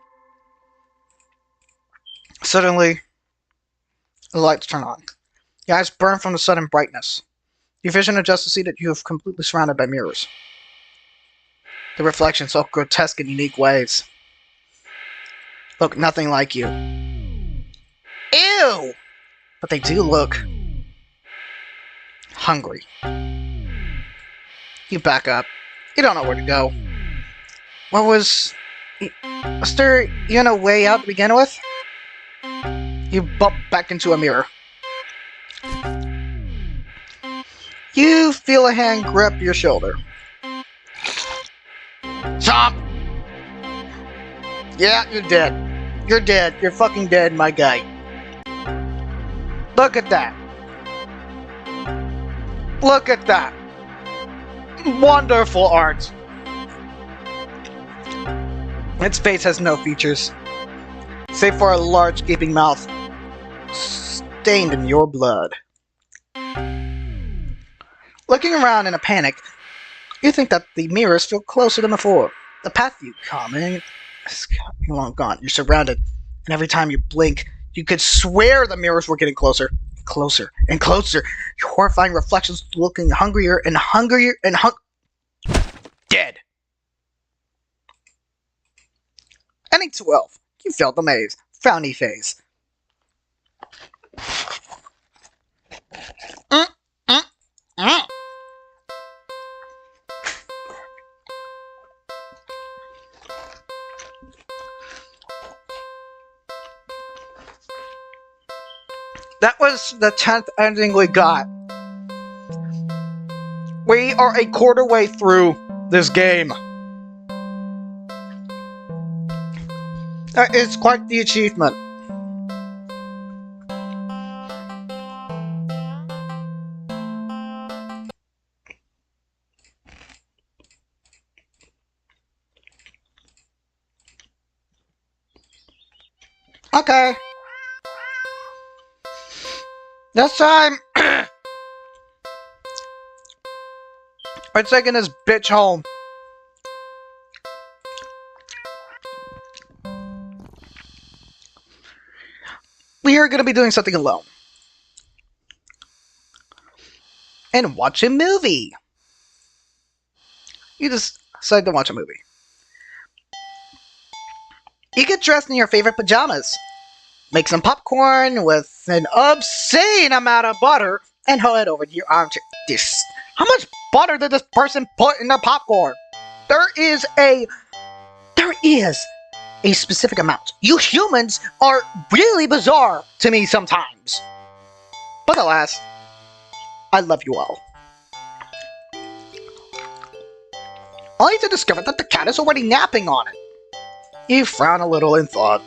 S1: Suddenly, the lights turn on. Your eyes burn from the sudden brightness. Your vision adjusts to see that you are completely surrounded by mirrors. The reflections look grotesque in unique ways. Look nothing like you. Ew! But they do look hungry. You back up. You don't know where to go. Was there even a way out to begin with? You bump back into a mirror. You feel a hand grip your shoulder. Chomp! Yeah, you're dead. You're dead. You're fucking dead, my guy. Look at that. Look at that. Wonderful art. Its face has no features, save for a large gaping mouth, stained in your blood. Looking around in a panic, you think that the mirrors feel closer than before. The path you come in is long gone. You're surrounded, and every time you blink, you could swear the mirrors were getting closer, closer, and closer. Your horrifying reflections looking hungrier and hungrier and dead. Ending 12. You failed the maze. Frowny face. That was the 10th ending we got. We are a quarter way through this game. It's quite the achievement. Okay. This time, we're taking this bitch home. We are going to be doing something alone. And watch a movie. You just decide to watch a movie. You get dressed in your favorite pajamas. Make some popcorn with an obscene amount of butter and head over to your armchair. How much butter did this person put in their popcorn? There is a specific amount. You humans are really bizarre to me sometimes. But alas, I love you all. Only to discover that the cat is already napping on it. You frown a little in thought.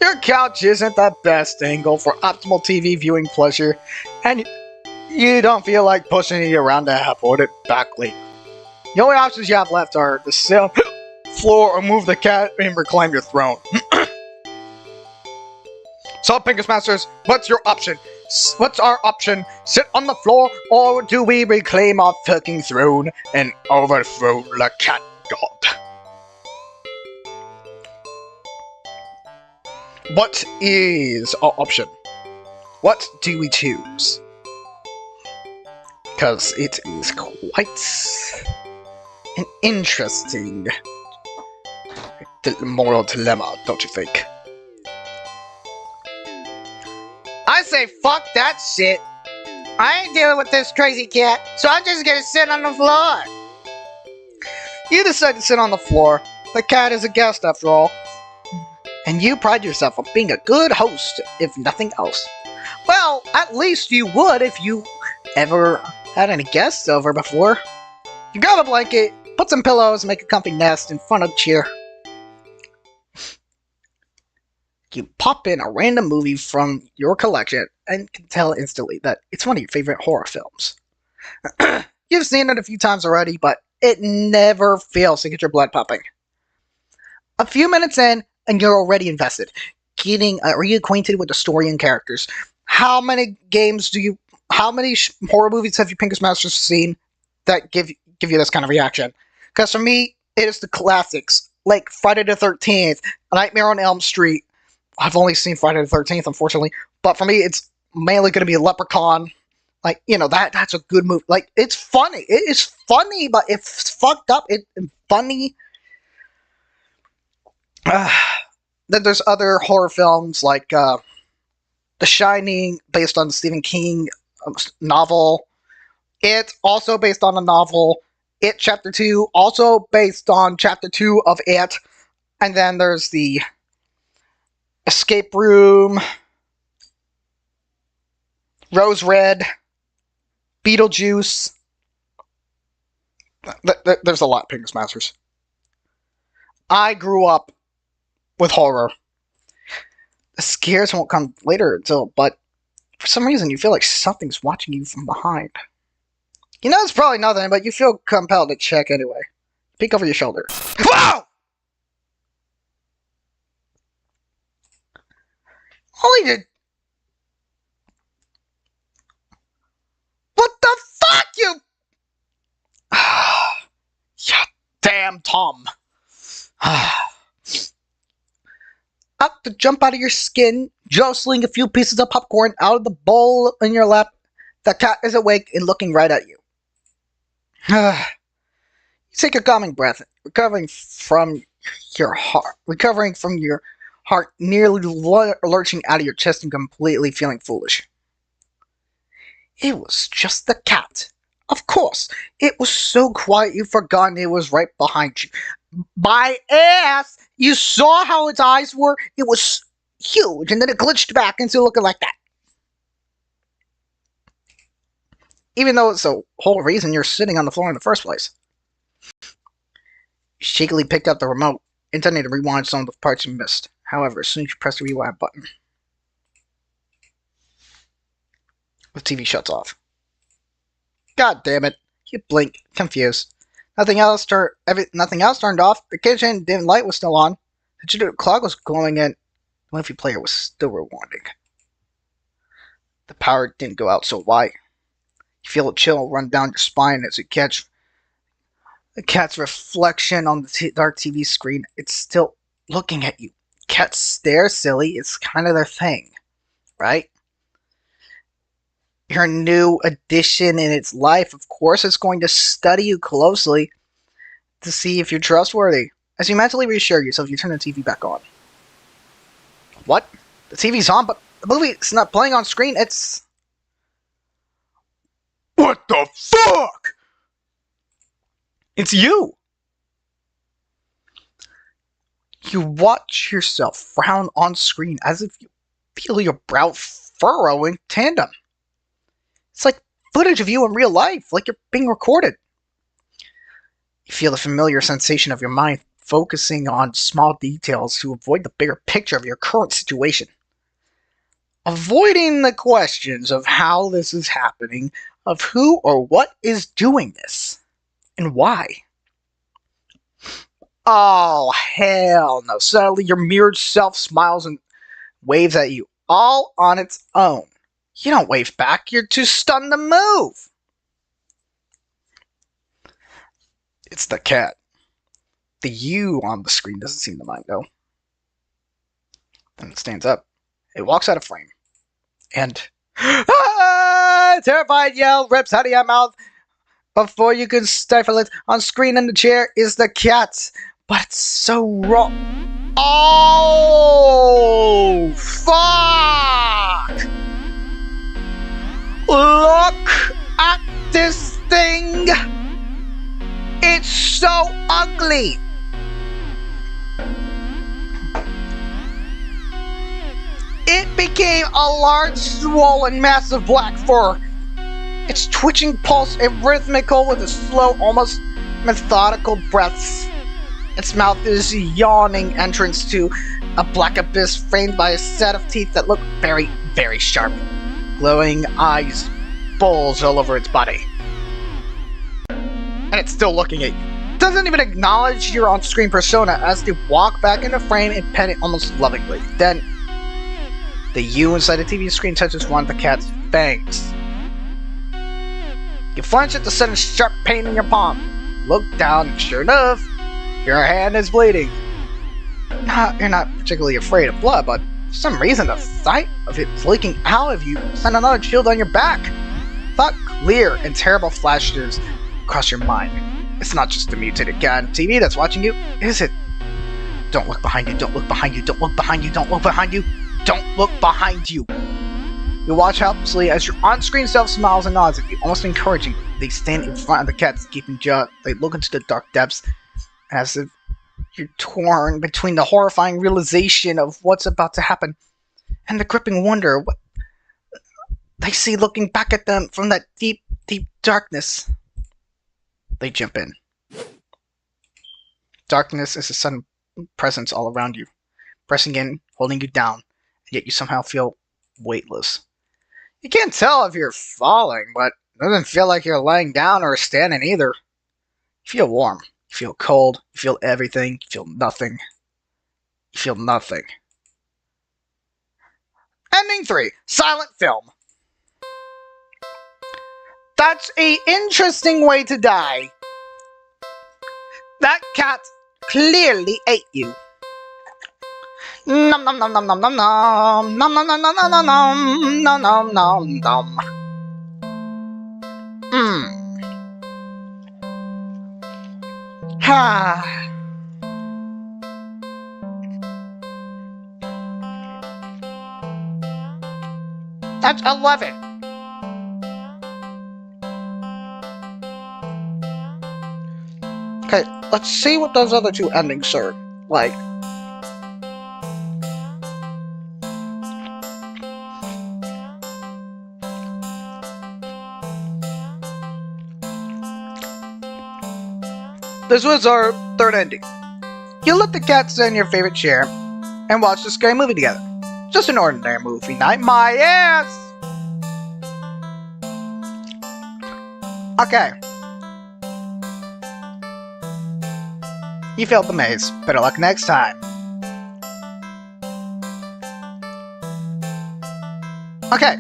S1: Your couch isn't the best angle for optimal TV viewing pleasure, and you don't feel like pushing it around to put it back later. The only options you have left are to sit on the floor or move the cat and reclaim your throne. So, PINGAS Masters, what's your option? What's our option? Sit on the floor, or do we reclaim our fucking throne and overthrow the cat god? What is our option? What do we choose? Because it is quite an interesting moral dilemma, don't you think? I say fuck that shit. I ain't dealing with this crazy cat, so I'm just gonna sit on the floor. You decide to sit on the floor. The cat is a guest after all. And you pride yourself on being a good host, if nothing else. Well, at least you would if you ever had any guests over before. You grab a blanket, put some pillows, and make a comfy nest in front of the chair. You pop in a random movie from your collection and can tell instantly that it's one of your favorite horror films. You've seen it a few times already, but it never fails to get your blood pumping. A few minutes in, and you're already invested, getting reacquainted with the story and characters. How many horror movies have you Pingas Masters seen that give you this kind of reaction? Because for me, it is the classics, like Friday the 13th, Nightmare on Elm Street. I've only seen Friday the 13th, unfortunately, but for me, it's mainly going to be Leprechaun. Like, that's a good movie. Like, it's funny. It is funny, but it's fucked up. It's funny. Then there's other horror films like The Shining, based on the Stephen King novel. It, also based on a novel. It Chapter 2, also based on Chapter 2 of It. And then there's the Escape Room, Rose Red, Beetlejuice. There's a lot, Pingas Masters. I grew up with horror. The scares won't come later but for some reason you feel like something's watching you from behind. It's probably nothing, but you feel compelled to check anyway. Peek over your shoulder. Whoa! Holy shit! What the fuck, you? Yeah, damn Tom. Up to jump out of your skin, jostling a few pieces of popcorn out of the bowl in your lap. The cat is awake and looking right at you. You take a calming breath, recovering from your heart nearly lurching out of your chest and completely feeling foolish. It was just the cat. Of course, it was so quiet you forgot it was right behind you. My ass! You saw how its eyes were? It was huge, and then it glitched back into looking like that. Even though it's the whole reason you're sitting on the floor in the first place. You shakily picked up the remote, intending to rewind some of the parts you missed. However, as soon as you press the rewind button, the TV shuts off. God damn it. You blink, confused. Nothing else turned off. The kitchen dim light was still on. The digital clock was glowing and the movie player was still rewinding. The power didn't go out, so why? You feel a chill run down your spine as you catch the cat's reflection on the dark TV screen. It's still looking at you. Cats stare silly. It's kind of their thing, right? Your new addition in its life, of course, is going to study you closely to see if you're trustworthy. As you mentally reassure yourself, you turn the TV back on. What? The TV's on, but the movie's not playing on screen. It's... What the fuck? It's you! You watch yourself frown on screen as if you feel your brow furrow in tandem. It's like footage of you in real life, like you're being recorded. You feel the familiar sensation of your mind focusing on small details to avoid the bigger picture of your current situation. Avoiding the questions of how this is happening, of who or what is doing this, and why. Oh, hell no. Suddenly your mirrored self smiles and waves at you, all on its own. You don't wave back, you're too stunned to move. It's the cat. The you on the screen doesn't seem to mind, though. Then it stands up. It walks out of frame. And... Ah! Terrified yell rips out of your mouth before you can stifle it. On screen in the chair is the cat. But it's so wrong. Oh! Fuck! Look at this thing! It's so ugly! It became a large, swollen mass of black fur. Its twitching pulse is rhythmical with a slow, almost methodical breaths. Its mouth is a yawning entrance to a black abyss framed by a set of teeth that look very, very sharp. Glowing eyes bulge all over its body. And it's still looking at you. Doesn't even acknowledge your on-screen persona as they walk back into frame and pet it almost lovingly. Then, the you inside the TV screen touches one of the cat's fangs. You flinch at the sudden sharp pain in your palm. Look down, and sure enough, your hand is bleeding. You're not particularly afraid of blood, but for some reason the sight of it leaking out of you sent another chill down your back. Thought clear and terrible flashes across your mind. It's not just the mutated cat on TV that's watching you, is it? Don't look behind you, don't look behind you, don't look behind you, don't look behind you, don't look behind you. You watch helplessly as your on-screen self smiles and nods at you, almost encouragingly. They stand in front of the cat's gaping jaw. They look into the dark depths as if you're torn between the horrifying realization of what's about to happen and the gripping wonder what they see looking back at them from that deep, deep darkness. They jump in. Darkness is a sudden presence all around you, pressing in, holding you down, and yet you somehow feel weightless. You can't tell if you're falling, but it doesn't feel like you're laying down or standing either. You feel warm. You feel cold. You feel everything. You feel nothing. You feel nothing. Ending 3. Silent film. That's an interesting way to die. That cat clearly ate you. Nom nom nom nom nom nom nom nom nom nom nom nom nom nom nom nom nom. Ha. That's 11. Okay, let's see what those other 2 endings are like. This was our 3rd ending. You let the cat sit in your favorite chair and watch the scary movie together. Just an ordinary movie night, my ass! Okay. You failed the maze. Better luck next time. Okay.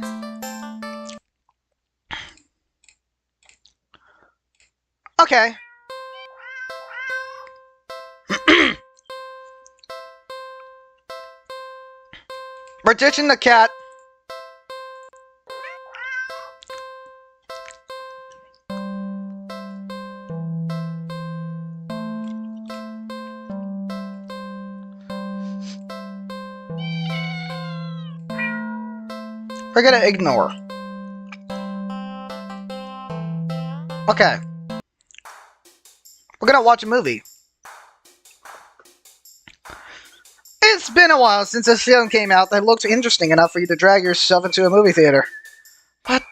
S1: Okay. We're ditching the cat. We're gonna ignore. Okay. We're gonna watch a movie. It's been a while since a film came out that looks interesting enough for you to drag yourself into a movie theater. But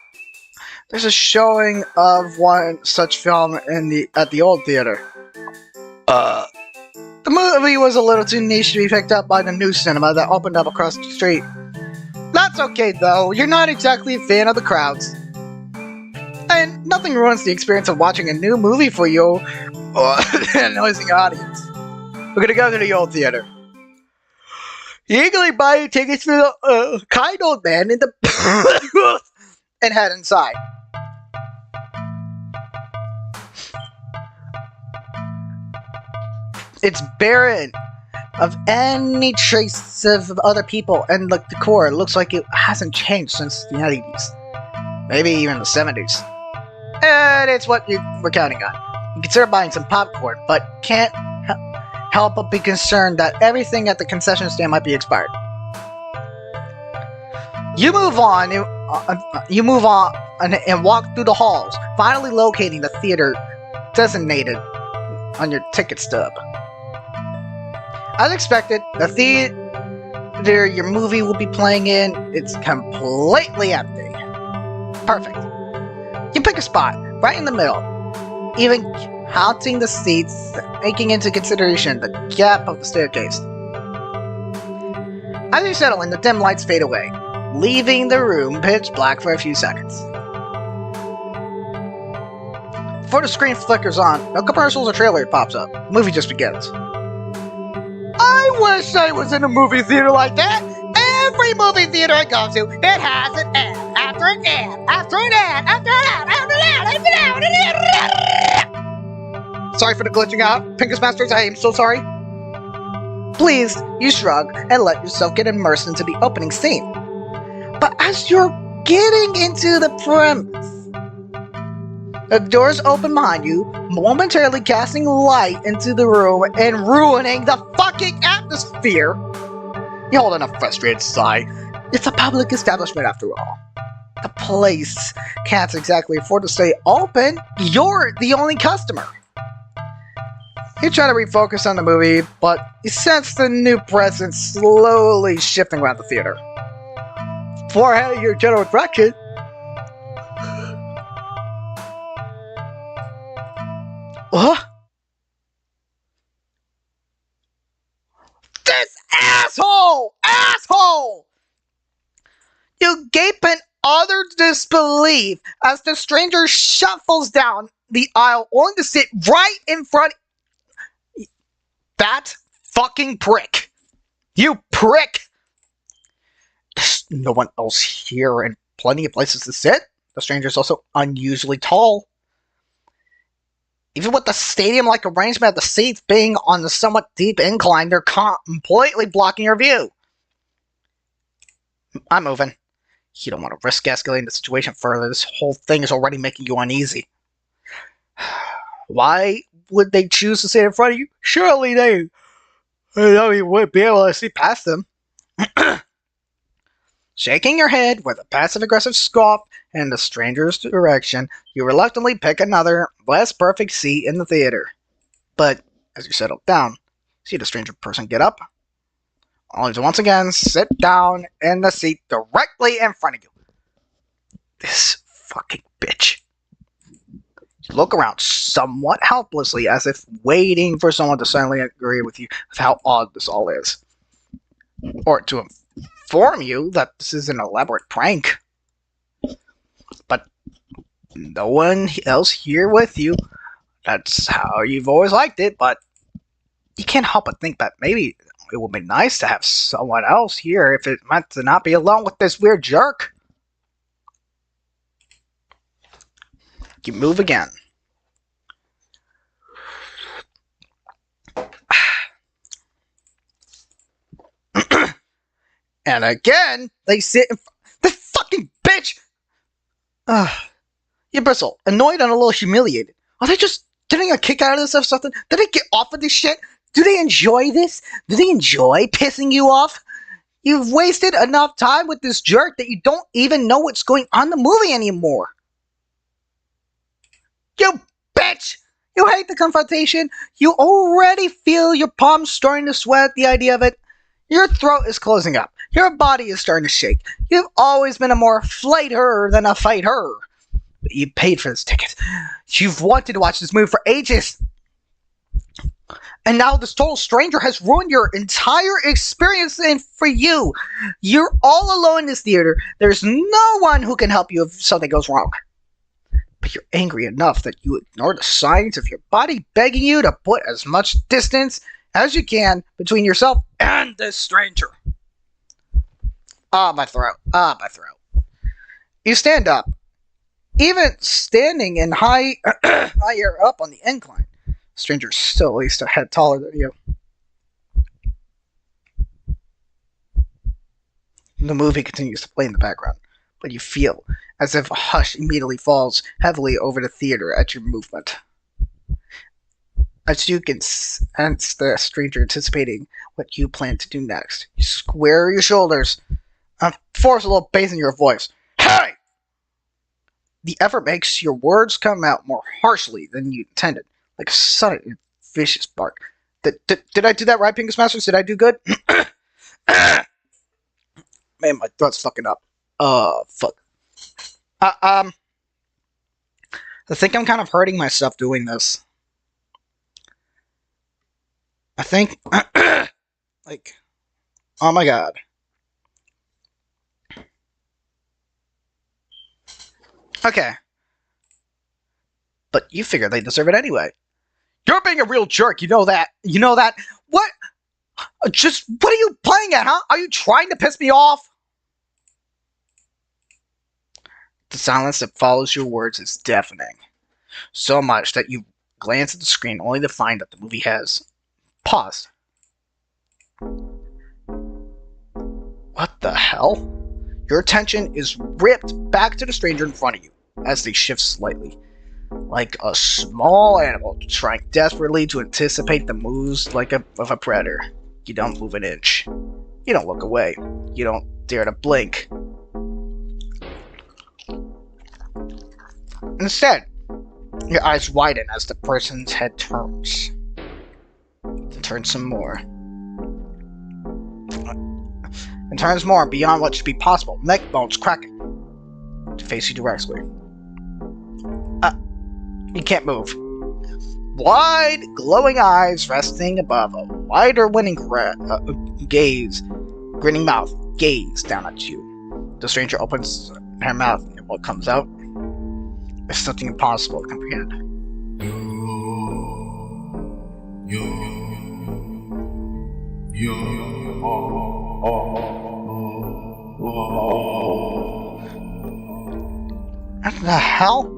S1: there's a showing of one such film at the old theater. The movie was a little too niche to be picked up by the new cinema that opened up across the street. That's okay though, you're not exactly a fan of the crowds. And nothing ruins the experience of watching a new movie for you or a noisy audience. We're gonna go to the old theater. You eagerly buy your tickets for the kind old man in the booth and head inside. It's barren of any trace of other people, and the decor looks like it hasn't changed since the 80s. Maybe even the 70s. And it's what you were counting on. You consider buying some popcorn, but can't help but be concerned that everything at the concession stand might be expired. You move on and walk through the halls, finally locating the theater designated on your ticket stub. As expected, the theater your movie will be playing in is completely empty. Perfect. You pick a spot right in the middle, even counting the seats, taking into consideration the gap of the staircase. As you settle in, the dim lights fade away, leaving the room pitch black for a few seconds. Before the screen flickers on, no commercials or trailer pops up. The movie just begins. I wish I was in a movie theater like that! Every movie theater I go to, it has an ad after an ad after an ad after an ad after an ad after an ad. Sorry for the glitching out. Pingas Masters, I am so sorry. Pleased, you shrug and let yourself get immersed into the opening scene. But as you're getting into the premise, the doors open behind you, momentarily casting light into the room and ruining the fucking atmosphere. You hold in a frustrated sigh. It's a public establishment after all. The place can't exactly afford to stay open. You're the only customer. You try to refocus on the movie, but you sense the new presence slowly shifting around the theater. For your general direction, this asshole! You gape in utter disbelief as the stranger shuffles down the aisle, only to sit right in front. That fucking prick! You prick! There's no one else here and plenty of places to sit. The stranger's also unusually tall. Even with the stadium-like arrangement of the seats being on the somewhat deep incline, they're completely blocking your view. I'm moving. You don't want to risk escalating the situation further. This whole thing is already making you uneasy. Why would they choose to sit in front of you? Surely they would be able to see past them. Shaking your head with a passive-aggressive scoff in the stranger's direction, you reluctantly pick another, less perfect seat in the theater. But as you settle down, see the stranger person get up, only to once again sit down in the seat directly in front of you. This fucking bitch. You look around somewhat helplessly, as if waiting for someone to silently agree with you with how odd this all is. Or to inform you that this is an elaborate prank. But no one else here with you. That's how you've always liked it, but you can't help but think that maybe it would be nice to have someone else here if it meant to not be alone with this weird jerk. You move again. And again, they sit in this fucking bitch! You bristle, annoyed and a little humiliated. Are they just getting a kick out of this or something? Do they get off of this shit? Do they enjoy this? Do they enjoy pissing you off? You've wasted enough time with this jerk that you don't even know what's going on in the movie anymore. You bitch! You hate the confrontation. You already feel your palms starting to sweat at the idea of it. Your throat is closing up. Your body is starting to shake. You've always been a more flighter than a fighter. But you paid for this ticket. You've wanted to watch this movie for ages. And now this total stranger has ruined your entire experience, and for you. You're all alone in this theater. There's no one who can help you if something goes wrong. But you're angry enough that you ignore the signs of your body begging you to put as much distance as you can between yourself and this stranger. Ah, my throat. Ah, my throat. You stand up. Even standing in higher up on the incline, the stranger's still at least a head taller than you. The movie continues to play in the background, but you feel as if a hush immediately falls heavily over the theater at your movement. As you can sense the stranger anticipating what you plan to do next, you square your shoulders and force a little bass in your voice. Hey! The effort makes your words come out more harshly than you intended, like a sudden and vicious bark. Did I do that right, Pingas Masters? Did I do good? Man, my throat's fucking up. Fuck. I think I'm kind of hurting myself doing this. I think, like, oh my god. Okay. But you figure they deserve it anyway. You're being a real jerk, you know that. You know that? What? What are you playing at, huh? Are you trying to piss me off? The silence that follows your words is deafening. So much that you glance at the screen only to find that the movie has paused. What the hell? Your attention is ripped back to the stranger in front of you as they shift slightly. Like a small animal trying desperately to anticipate the moves of a predator. You don't move an inch. You don't look away. You don't dare to blink. Instead, your eyes widen as the person's head turns. It turns some more. And turns more beyond what should be possible. Neck bones cracking. To face you directly. You can't move. Wide, glowing eyes resting above a wider winning gaze. Grinning mouth, gaze down at you. The stranger opens her mouth and what comes out is something impossible to comprehend. What the hell?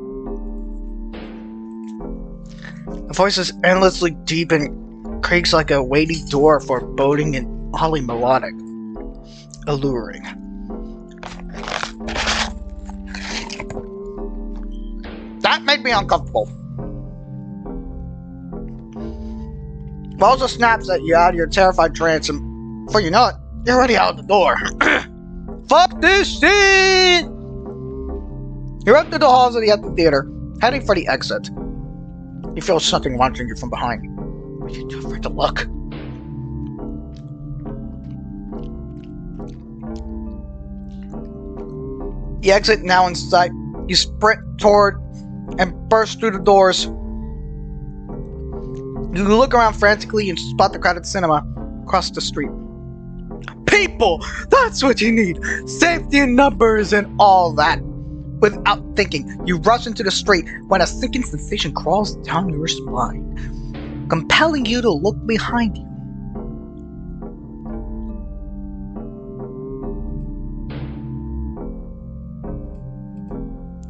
S1: The voice is endlessly deep and creaks like a weighty door, foreboding and oddly melodic. Alluring. That made me uncomfortable. Rosa snaps at you out of your terrified trance, and before you know it, you're already out the door. Fuck this shit! You're up through the halls of the empty theater, heading for the exit. You feel something watching you from behind, but you're too afraid to look. The exit now in sight. You sprint toward and burst through the doors. You look around frantically and spot the crowded cinema across the street. People! That's what you need! Safety in numbers and all that. Without thinking, you rush into the street when a sinking sensation crawls down your spine, compelling you to look behind you.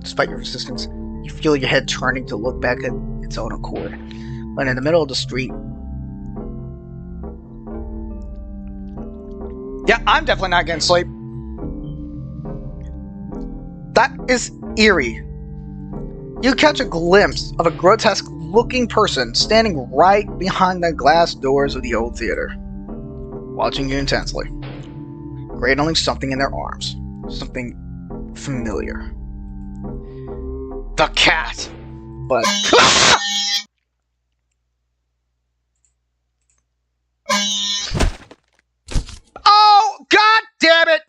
S1: Despite your resistance, you feel your head turning to look back at its own accord. When in the middle of the street... Yeah, I'm definitely not getting sleep. That is eerie. You catch a glimpse of a grotesque-looking person standing right behind the glass doors of the old theater, watching you intensely, cradling something in their arms, something familiar. The cat! But... Oh, god damn it!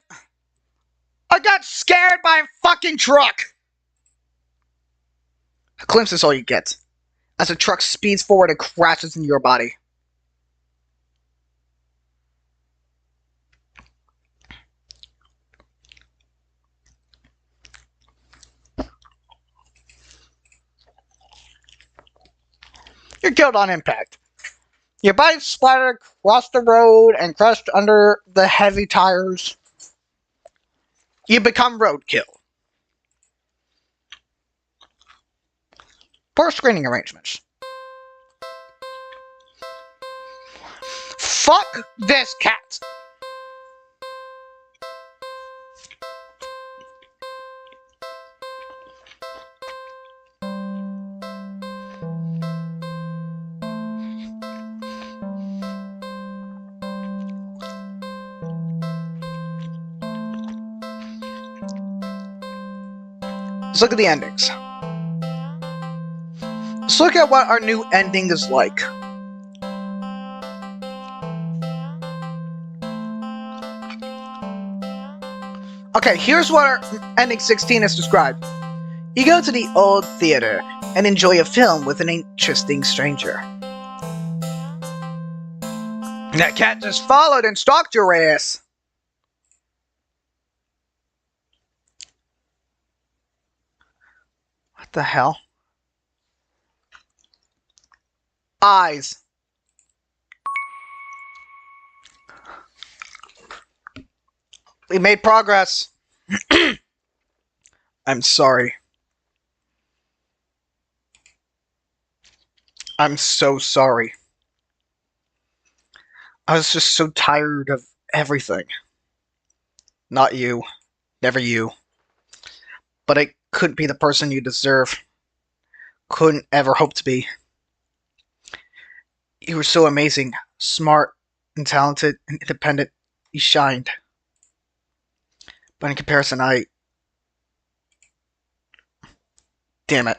S1: I got scared by a fucking truck! A glimpse is all you get, as the truck speeds forward and crashes into your body. You're killed on impact. Your body splattered across the road and crushed under the heavy tires. You become roadkill. Poor screening arrangements. Fuck this cat! Let's look at the endings. Let's look at what our new ending is like. Okay, here's what our ending 16 is described. You go to the old theater and enjoy a film with an interesting stranger. That cat just followed and stalked your ass. The hell? Eyes. We made progress. I'm sorry. I'm so sorry. I was just so tired of everything. Not you. Never you. But I couldn't be the person you deserve. Couldn't ever hope to be. You were so amazing, smart, and talented, and independent. You shined. But in comparison, damn it.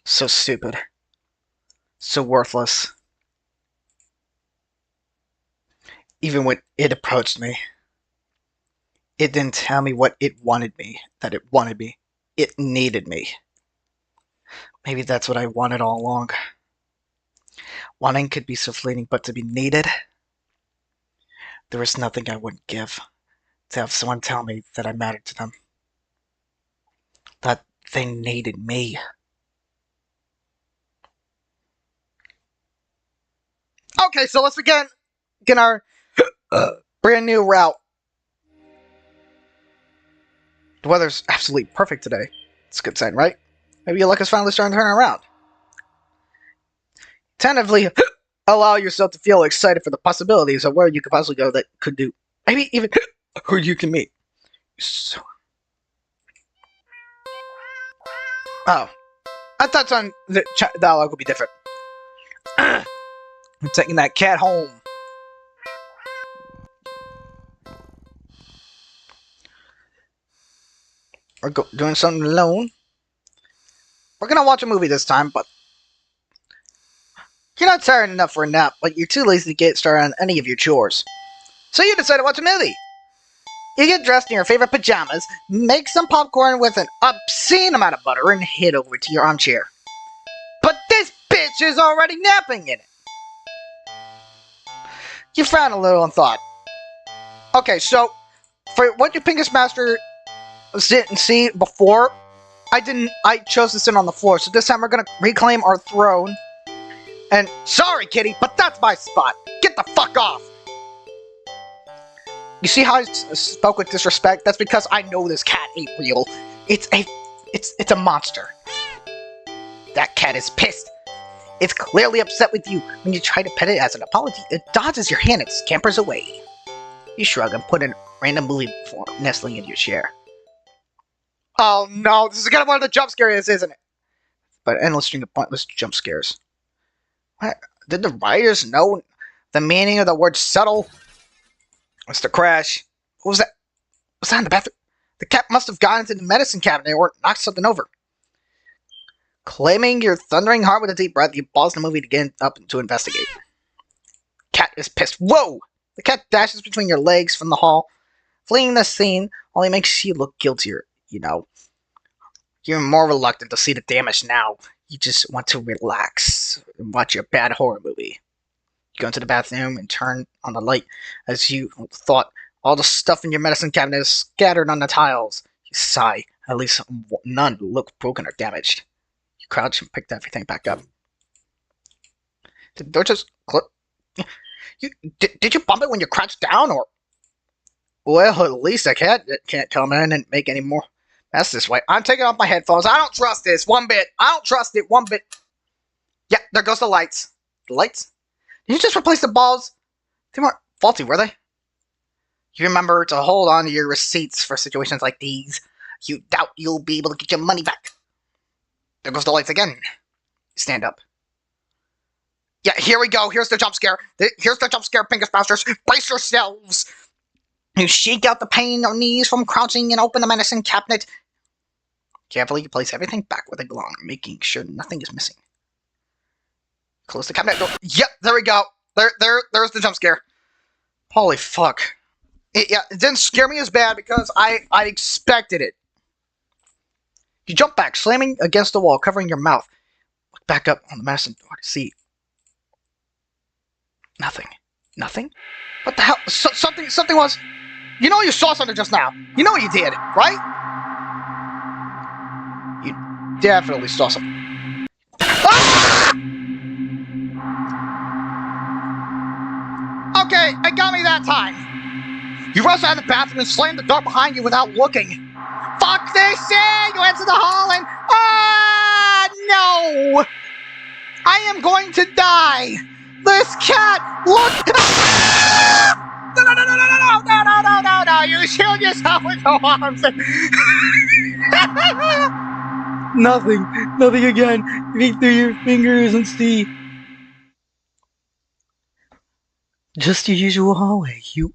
S1: So stupid. So worthless. Even when it approached me, it didn't tell me what it wanted me, that it wanted me. It needed me. Maybe that's what I wanted all along. Wanting could be so fleeting, but to be needed? There was nothing I wouldn't give to have someone tell me that I mattered to them. That they needed me. Okay, so let's begin our brand new route. The weather's absolutely perfect today. It's a good sign, right? Maybe your luck is finally starting to turn around. Tentatively allow yourself to feel excited for the possibilities of where you could possibly go that could do. Maybe even who you can meet. So... Oh. I thought the dialogue would be different. I'm taking that cat home. We're doing something alone. We're gonna watch a movie this time, but you're not tired enough for a nap, but you're too lazy to get started on any of your chores. So you decide to watch a movie. You get dressed in your favorite pajamas, make some popcorn with an obscene amount of butter, and head over to your armchair. But this bitch is already napping in it. You frown a little and thought. Okay, so for what your Pingas Master didn't see before, I chose to sit on the floor, so this time we're gonna reclaim our throne. And sorry, kitty, but that's my spot. Get the fuck off. You see how I spoke with disrespect? That's because I know this cat ain't real. It's a monster. That cat is pissed. It's clearly upset with you. When you try to pet it as an apology, it dodges your hand and scampers away. You shrug and put a random movie form nestling in your chair. Oh no, this is kind of one of the jump scares, isn't it? But endless string of pointless jump scares. What? Did the writers know the meaning of the word subtle? Mr. Crash. What was that? Was that in the bathroom? The cat must have gone into the medicine cabinet or knocked something over. Claiming your thundering heart with a deep breath, you pause the movie to get up to investigate. Cat is pissed. Whoa! The cat dashes between your legs from the hall. Fleeing the scene only makes you look guiltier, you know. You're more reluctant to see the damage now. You just want to relax and watch your bad horror movie. You go into the bathroom and turn on the light as you thought all the stuff in your medicine cabinet is scattered on the tiles. You sigh. At least none look broken or damaged. You crouch and pick everything back up. Did the door just clip? Did you bump it when you crouched down, or? Well, at least a cat can't come in and make any more mess this way. I'm taking off my headphones. I don't trust this one bit. I don't trust it one bit. Yeah, there goes the lights. The lights? Did you just replace the bulbs? They weren't faulty, were they? You remember to hold on to your receipts for situations like these. You doubt you'll be able to get your money back. There goes the lights again. You stand up. Yeah, here we go. Here's the jump scare. Here's the jump scare, Pingas Masters. Brace yourselves. You shake out the pain in your knees from crouching and open the medicine cabinet. Carefully, you place everything back where they belong, making sure nothing is missing. Close the cabinet door. Yep, there we go. There's the jump scare. Holy fuck. It didn't scare me as bad because I expected it. You jump back, slamming against the wall, covering your mouth. Look back up on the medicine door to see. Nothing. Nothing? What the hell? Something was... You know you saw something just now. You know you did, right? definitely saw something. Ah! Okay, it got me that time. You rushed out of the bathroom and slammed the door behind you without looking. Fuck this shit! You entered the hall and... Ah! No! I am going to die! This cat! Look! Ah! No, no, no, no, no, no, no, no, no, no, no! You shield yourself with your arms! Nothing. Nothing again. Reach through your fingers and see. Just your usual hallway. You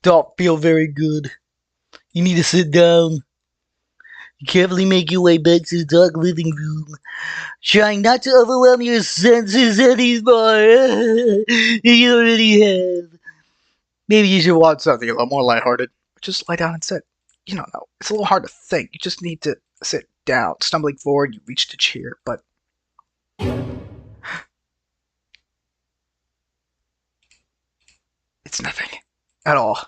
S1: don't feel very good. You need to sit down. Carefully make your way back to the dark living room, trying not to overwhelm your senses anymore. You already have. Maybe you should watch something a little more lighthearted. Just lie down and sit. You don't know. It's a little hard to think. You just need to sit down. Stumbling forward, you reach the chair, but... It's nothing. At all.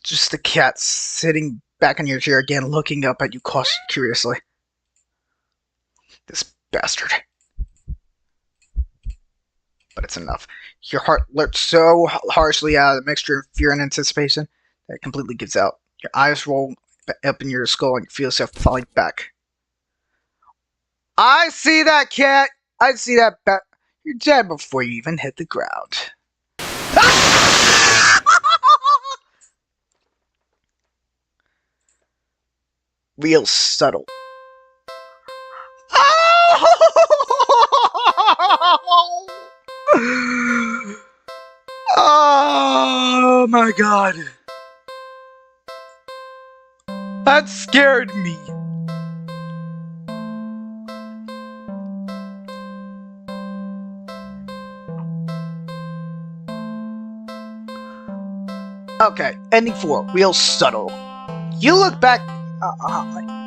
S1: Just the cat sitting back in your chair again, looking up at you curiously. This bastard. But it's enough. Your heart lurks so harshly out of the mixture of fear and anticipation that it completely gives out. Your eyes roll up in your skull and you feel yourself falling back. I see that, cat! I see that bat. You're dead before you even hit the ground. Real subtle. Oh my god. That scared me. Okay, ending 4. Real subtle. You look back.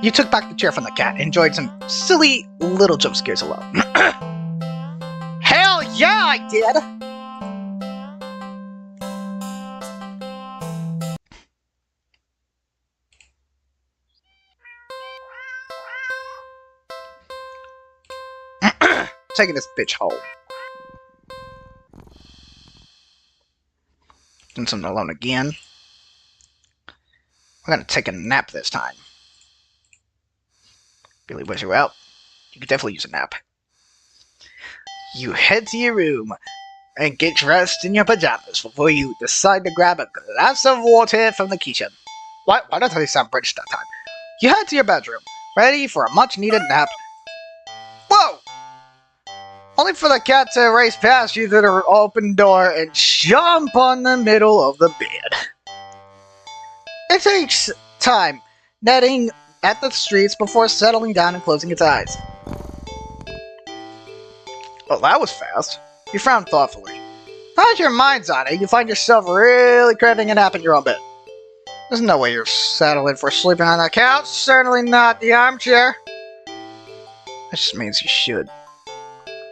S1: You took back the chair from the cat and enjoyed some silly little jump scares alone. Hell yeah, I did! Taking this bitch home. Doing something alone again. I'm gonna take a nap this time. Really wish you were out. You could definitely use a nap. You head to your room and get dressed in your pajamas before you decide to grab a glass of water from the kitchen. Why don't I sound British that time? You head to your bedroom, ready for a much-needed nap. Whoa! Only for the cat to race past you through the open door and jump on the middle of the bed. It takes time, netting at the streets before settling down and closing its eyes. Well, that was fast. You frowned thoughtfully. Now that your mind's on it, you find yourself really craving a nap in your own bed. There's no way you're settling for sleeping on the couch, certainly not the armchair. That just means you should.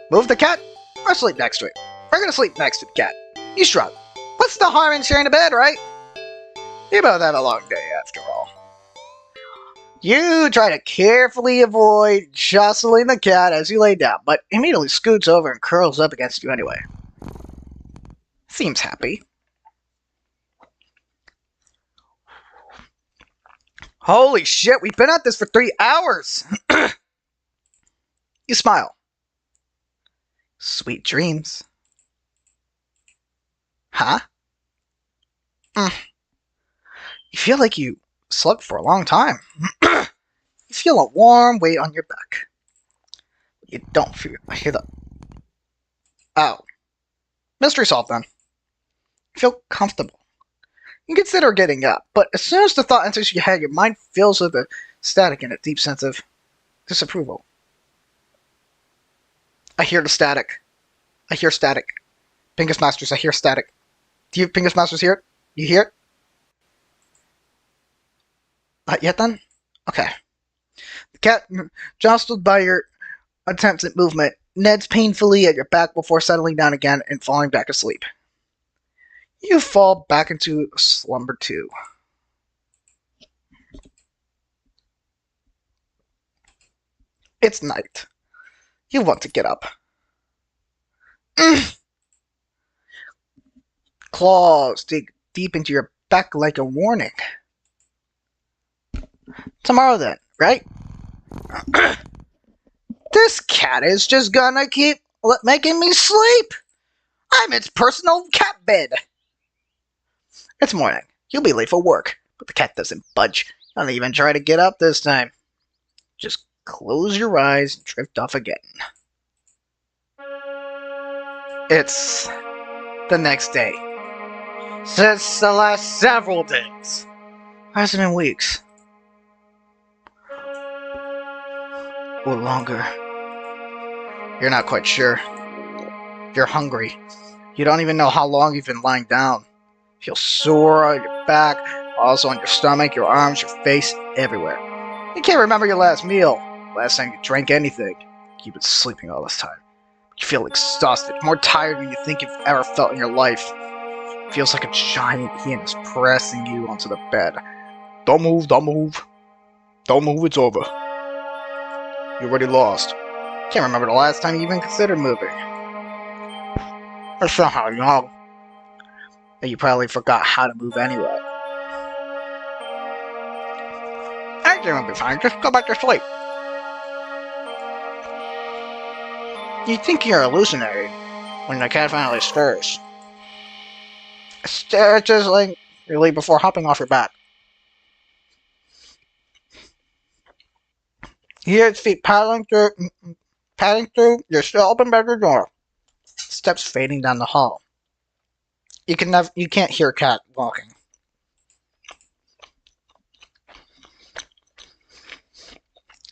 S1: Move the cat, or sleep next to it. We're gonna sleep next to the cat. You shrug. What's the harm in sharing a bed, right? You both have a long day, after all. You try to carefully avoid jostling the cat as you lay down, but immediately scoots over and curls up against you anyway. Seems happy. Holy shit, we've been at this for 3 hours! You smile. Sweet dreams. Huh? You feel like you slept for a long time. You feel a warm weight on your back. You don't feel... I hear the... Oh. Mystery solved then. You feel comfortable. You consider getting up, but as soon as the thought enters your head, your mind fills with a static and a deep sense of disapproval. I hear the static. I hear static. Pingas Masters, I hear static. Do you Pingas Masters hear it? You hear it? Not yet then? Okay. The cat, jostled by your attempts at movement, neds painfully at your back before settling down again and falling back asleep. You fall back into slumber too. It's night. You want to get up. Claws dig deep into your back like a warning. Tomorrow then, right? This cat is just gonna keep making me sleep. I'm its personal cat bed. It's morning. You'll be late for work, but the cat doesn't budge. Don't even try to get up this time. Just close your eyes and drift off again. It's the next day. Since the last several days. Hasn't been weeks. Or longer. You're not quite sure. You're hungry. You don't even know how long you've been lying down. You feel sore on your back, also on your stomach, your arms, your face, everywhere. You can't remember your last meal, last time you drank anything. You've been sleeping all this time. You feel exhausted, more tired than you think you've ever felt in your life. It feels like a giant hand is pressing you onto the bed. Don't move, don't move. Don't move, it's over. You're already lost. Can't remember the last time you even considered moving. Or somehow long. And you probably forgot how to move anyway. Everything will be fine, just go back to sleep. You think you're hallucinating when the cat finally stirs. It's just like really before hopping off your back. You hear its feet padding through your still open bedroom door. Steps fading down the hall. You can't hear cat walking.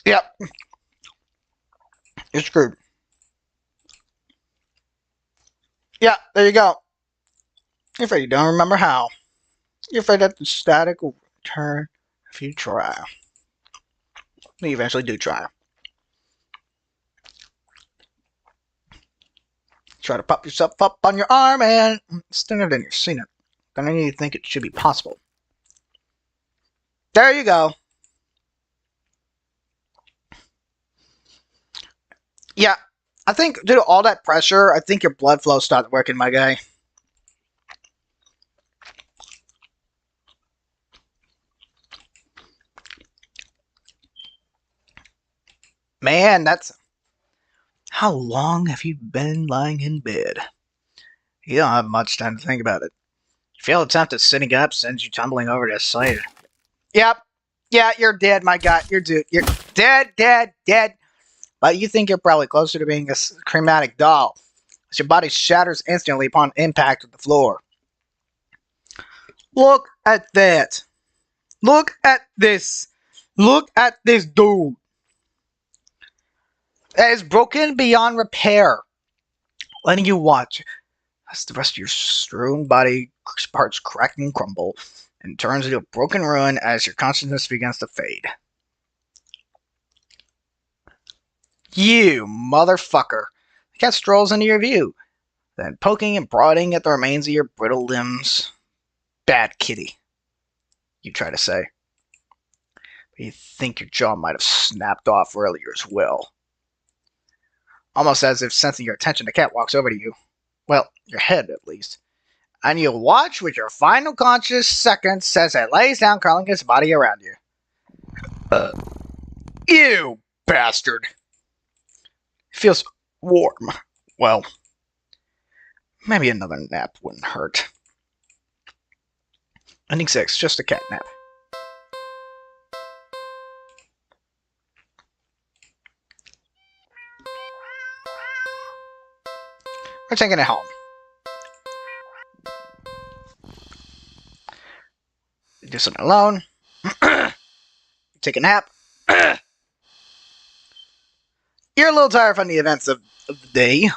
S1: Yep. You're screwed. Yeah, there you go. You're afraid you don't remember how. You're afraid that the static will return if you try. You eventually do try. Try to pop yourself up on your arm and stand it in your seen it. Then you think it should be possible. There you go. Yeah, I think due to all that pressure, I think your blood flow started working, my guy. Man, that's... How long have you been lying in bed? You don't have much time to think about it. You feel a attempt at sitting up sends you tumbling over to the side. Yep. Yeah, you're dead, my guy. You're dead, dead. But you think you're probably closer to being a chromatic doll, as your body shatters instantly upon impact with the floor. Look at that. Look at this. Look at this dude. That is broken beyond repair. Letting you watch as the rest of your strewn body parts crack and crumble, and turns into a broken ruin as your consciousness begins to fade. You motherfucker. The cat strolls into your view, then poking and prodding at the remains of your brittle limbs. Bad kitty, you try to say. But you think your jaw might have snapped off earlier as well. Almost as if sensing your attention, the cat walks over to you. Well, your head at least. And you watch with your final conscious seconds as it lays down, curling its body around you. You bastard. It feels warm. Well, maybe another nap wouldn't hurt. Ending 6, just a cat nap. We're taking it home. You do something alone. You take a nap. You're a little tired from the events of the day.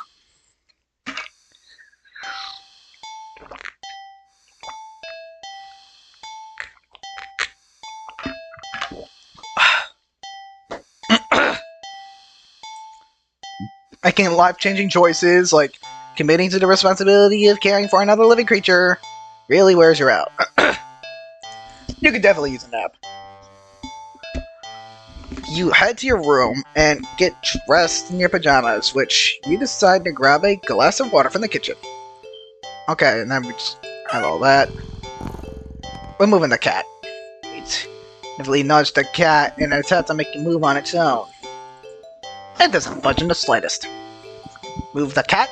S1: Making life-changing choices like committing to the responsibility of caring for another living creature really wears you out. You could definitely use a nap. You head to your room and get dressed in your pajamas, which you decide to grab a glass of water from the kitchen. Okay, and then we just have all that. We're moving the cat. Definitely nudge the cat in an attempt to make it move on its own. It doesn't budge in the slightest. Move the cat.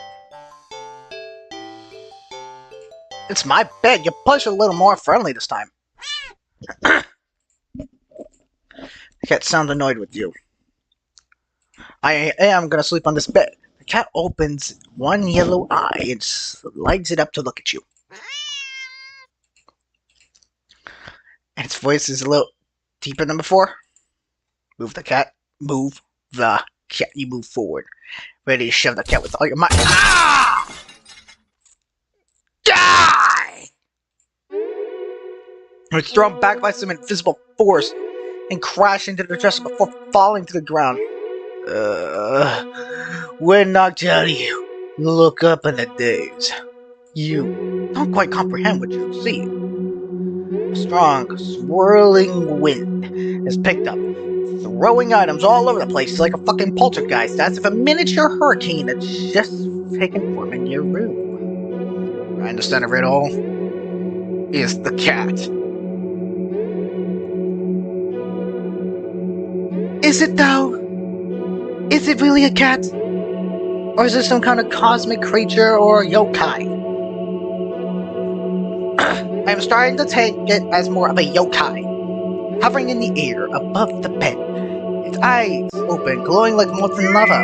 S1: It's my bed. You push a little more friendly this time. The cat sounds annoyed with you. I am gonna sleep on this bed. The cat opens one yellow eye and lights it up to look at you. And its voice is a little deeper than before. Move the cat. Move the cat. You move forward. Ready to shove the cat with all your might. Ah! Die! It's thrown back by some invisible force and crash into the dresser before falling to the ground. When knocked out of you, look up in a daze. You don't quite comprehend what you see. A strong, swirling wind has picked up, throwing items all over the place like a fucking poltergeist, as if a miniature hurricane had just taken form in your room. I understand of it all is the cat. Is it though? Is it really a cat? Or is it some kind of cosmic creature or yokai? I am starting to take it as more of a yokai, hovering in the air above the bed, its eyes open, glowing like molten lava.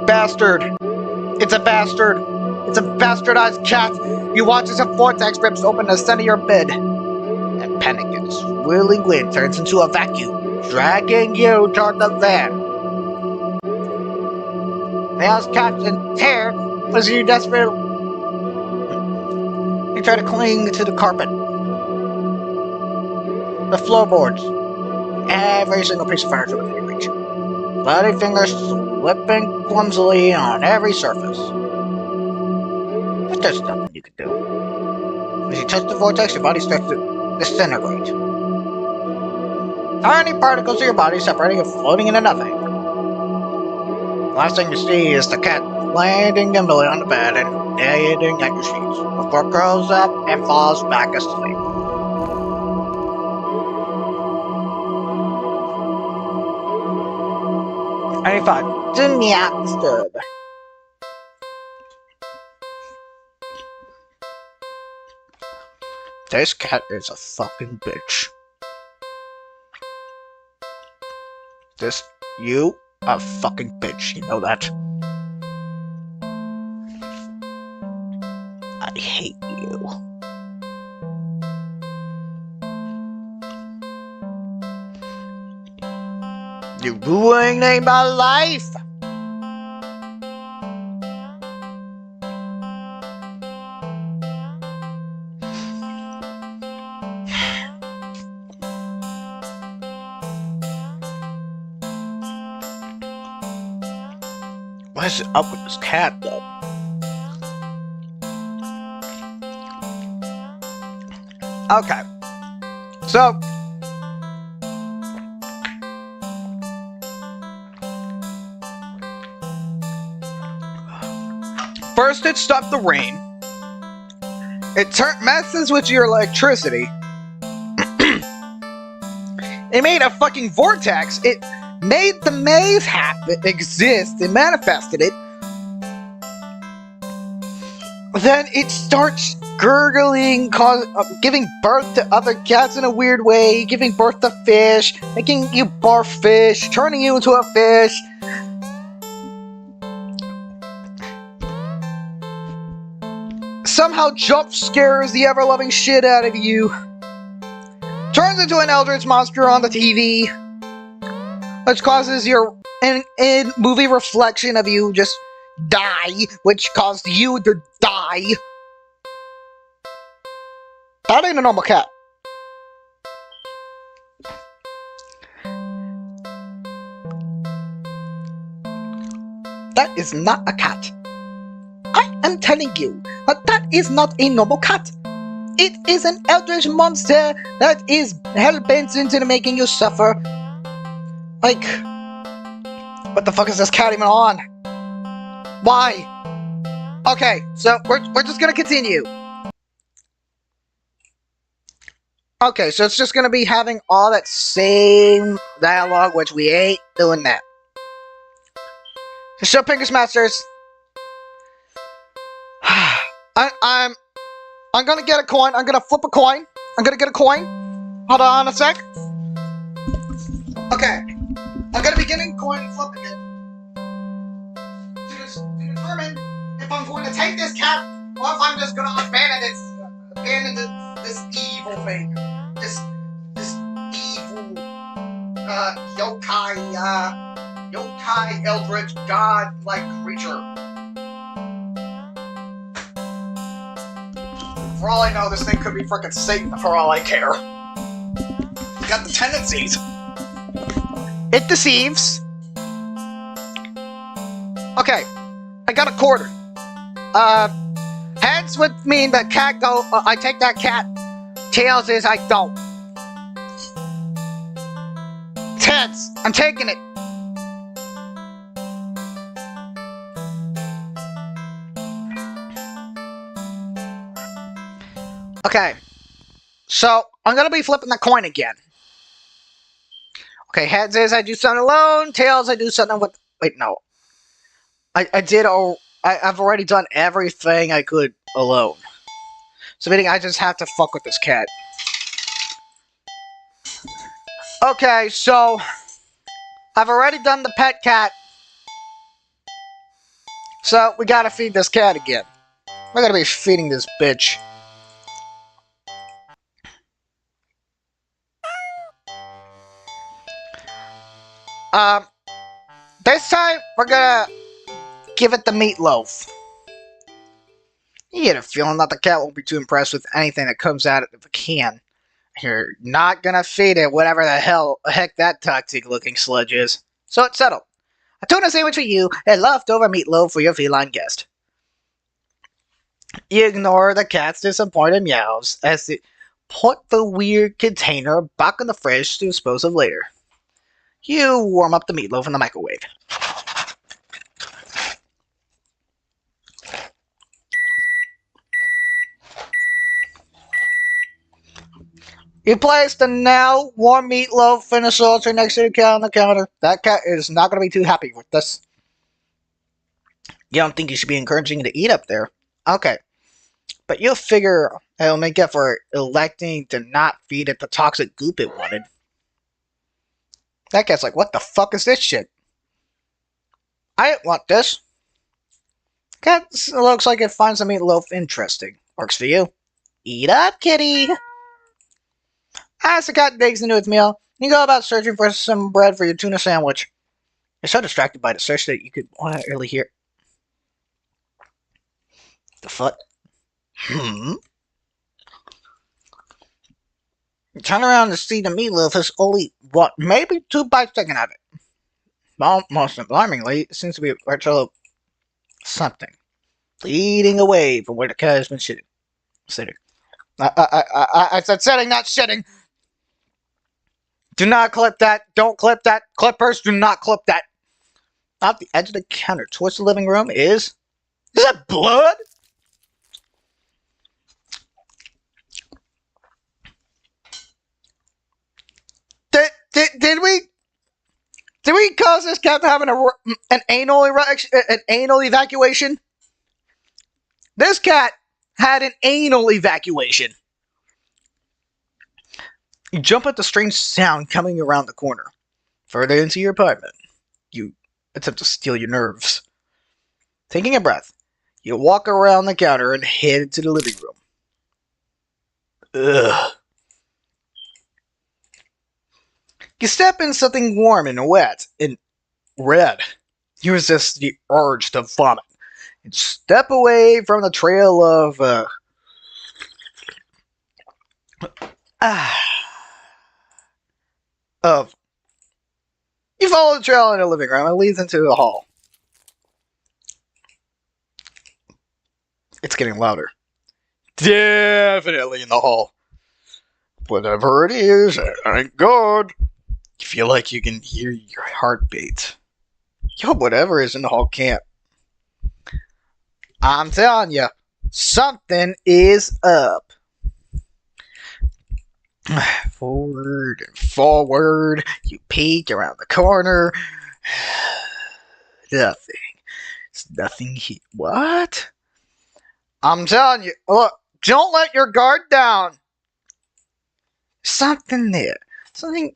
S1: Bastard! It's a bastard! It's a bastardized cat! You watch as a vortex rips open the center of your bed. And panic and swirling wind turns into a vacuum, dragging you toward the van. Nails catch and tear as you desperately try to cling to the carpet, the floorboards, every single piece of furniture within your reach. Bloody fingers slipping clumsily on every surface. But there's nothing you can do. As you touch the vortex, your body starts to disintegrate. Tiny particles of your body separating and floating into nothing. The last thing you see is the cat landing nimbly on the bed and nagging at your sheets, before it curls up and falls back asleep. Do not disturb. This cat is a fucking bitch. You a fucking bitch, you know that? I hate you. You're ruining my life! What is up with this cat, though? Okay. So, first it stopped the rain. It messes with your electricity. It made a fucking vortex. It made the maze exist. It manifested it. Then it starts gurgling, giving birth to other cats in a weird way, giving birth to fish, making you barf fish, turning you into a fish. Somehow jump scares the ever-loving shit out of you. Turns into an eldritch monster on the TV, which causes your in-movie reflection of you just die, which caused you to die. That ain't a normal cat. That is not a cat. I I'm telling you, that is not a normal cat. It is an eldritch monster that is hell-bent into making you suffer. Like, what the fuck is this cat even on? Why? Okay, so we're just gonna continue. Okay, so it's just gonna be having all that same dialogue, which we ain't doing that. So, PINGAS Masters, I'm gonna get a coin. I'm gonna flip a coin. I'm gonna get a coin. Hold on a sec. Okay, I'm gonna be getting coin and flipping it to determine if I'm going to take this cat or if I'm just gonna abandon this evil thing, this evil yokai eldritch god-like creature. For all I know, this thing could be frickin' Satan for all I care. It's got the tendencies. It deceives. Okay, I got a quarter. Heads would mean that cat go. I take that cat. Tails is I don't. It's heads. I'm taking it. Okay, so I'm gonna be flipping the coin again. Okay, heads is I do something alone. Tails I do something with. Wait, no. I've already done everything I could alone. So meaning I just have to fuck with this cat. Okay, so I've already done the pet cat. So we gotta feed this cat again. We're gonna be feeding this bitch. This time we're gonna give it the meatloaf. You get a feeling that the cat won't be too impressed with anything that comes out of the can. You're not gonna feed it whatever the heck that toxic looking sludge is. So it's settled. A tuna sandwich for you and leftover meatloaf for your feline guest. You ignore the cat's disappointed meows as they put the weird container back in the fridge to dispose of later. You warm up the meatloaf in the microwave. You place the now warm meatloaf in a saucer next to the cat on the counter. That cat is not going to be too happy with this. You don't think you should be encouraging it to eat up there. Okay. But you'll figure it'll make up for electing to not feed it the toxic goop it wanted. That cat's like, what the fuck is this shit? I didn't want this. Cat looks like it finds the meatloaf interesting. Works for you. Eat up, kitty! As the cat digs into its meal, you go about searching for some bread for your tuna sandwich. You're so distracted by the search that you could really hear. The fuck? You turn around to see the meatloaf has only, what, maybe 2 bites taken out of it. Well, most alarmingly, it seems to be a virtual something. Leading away from where the cat has been sitting. I said sitting, not shitting! Do not clip that. Don't clip that. Clippers, do not clip that. Off the edge of the counter towards the living room is that blood? Did we cause this cat to have an anal evacuation? This cat had an anal evacuation. You jump at the strange sound coming around the corner. Further into your apartment, you attempt to steal your nerves. Taking a breath, you walk around the counter and head to the living room. Ugh. You step in something warm and wet and red. You resist the urge to vomit and step away from the trail of you follow the trail in the living room. It leads into the hall. It's getting louder. Definitely in the hall. Whatever it is, ain't good. You feel like you can hear your heartbeat. Yo, whatever is in the hall can't. I'm telling you, something is up. Forward and forward. You peek around the corner. Nothing. It's nothing here. What? I'm telling you, look, don't let your guard down. Something there. Something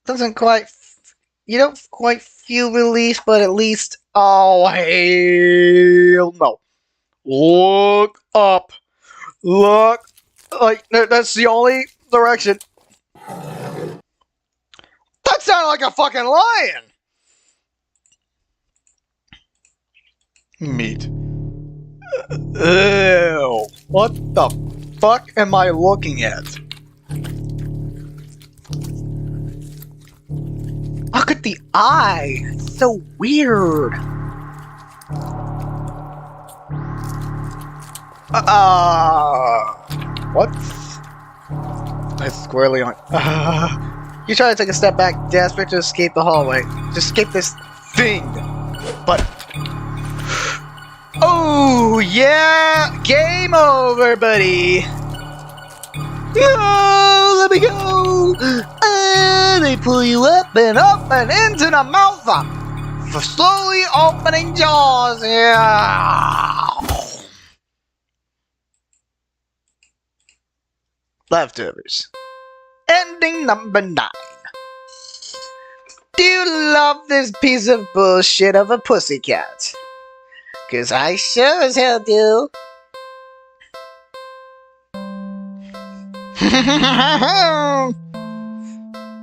S1: doesn't quite. You don't quite feel release, but at least. Oh, hell no. Look up. Look. Like, that's the only direction. That sounded like a fucking lion. Meat. Ew. What the fuck am I looking at? Look at the eye. It's so weird. What? It's squarely on. You try to take a step back, desperate to escape the hallway. To escape this thing. But. Oh, yeah! Game over, buddy! Oh, let me go! They pull you up and into the mouth for slowly opening jaws. Yeah. Leftovers. Ending number 9. Do you love this piece of bullshit of a pussycat? 'Cause I sure as hell do.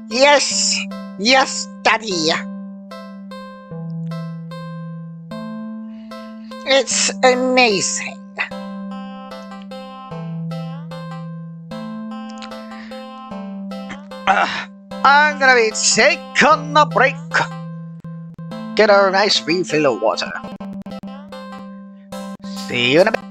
S1: Yes, yes, Daddy. It's amazing. I'm gonna be taking a break. Get a nice refill of water. See you in a bit.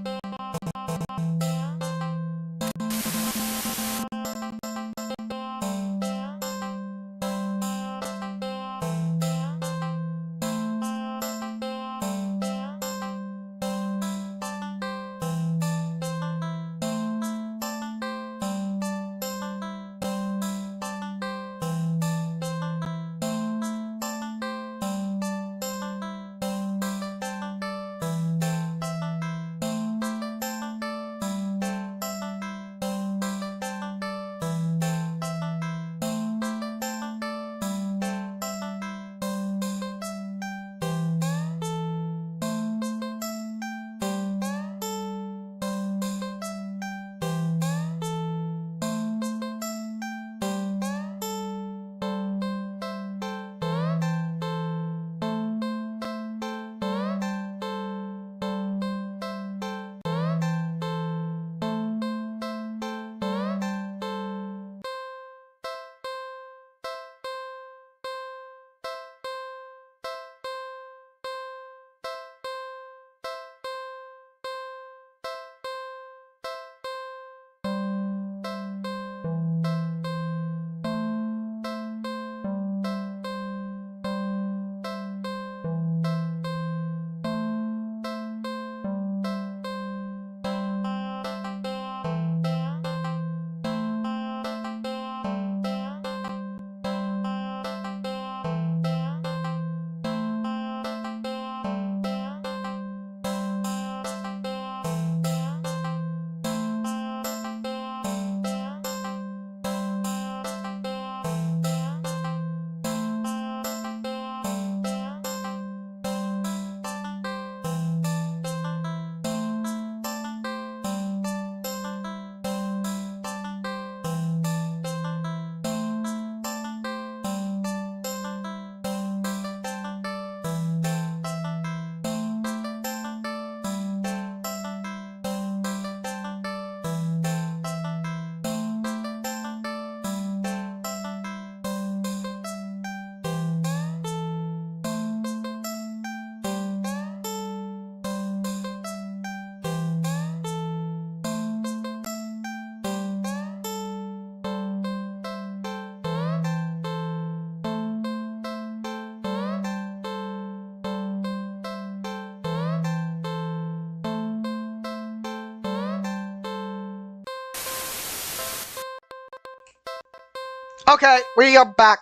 S1: Okay, we are back.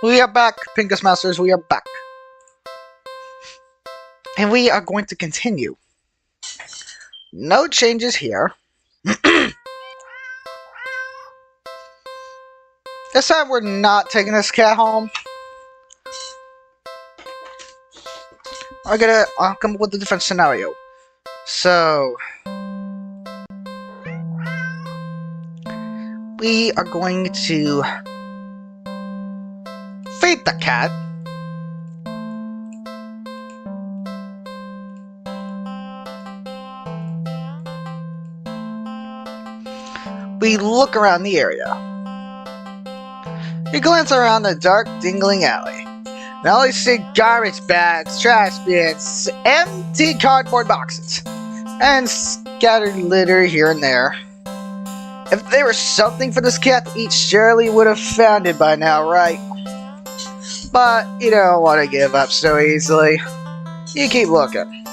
S1: We are back, Pingas Masters, we are back. And we are going to continue. No changes here. This time we're not taking this cat home. I'll come up with a different scenario. So, we are going to feed the cat. We look around the area. We glance around the dark, dingling alley. And all we see garbage bags, trash bins, empty cardboard boxes, and scattered litter here and there. If there was something for this cat to eat, surely would have found it by now, right? But you don't want to give up so easily. You keep looking.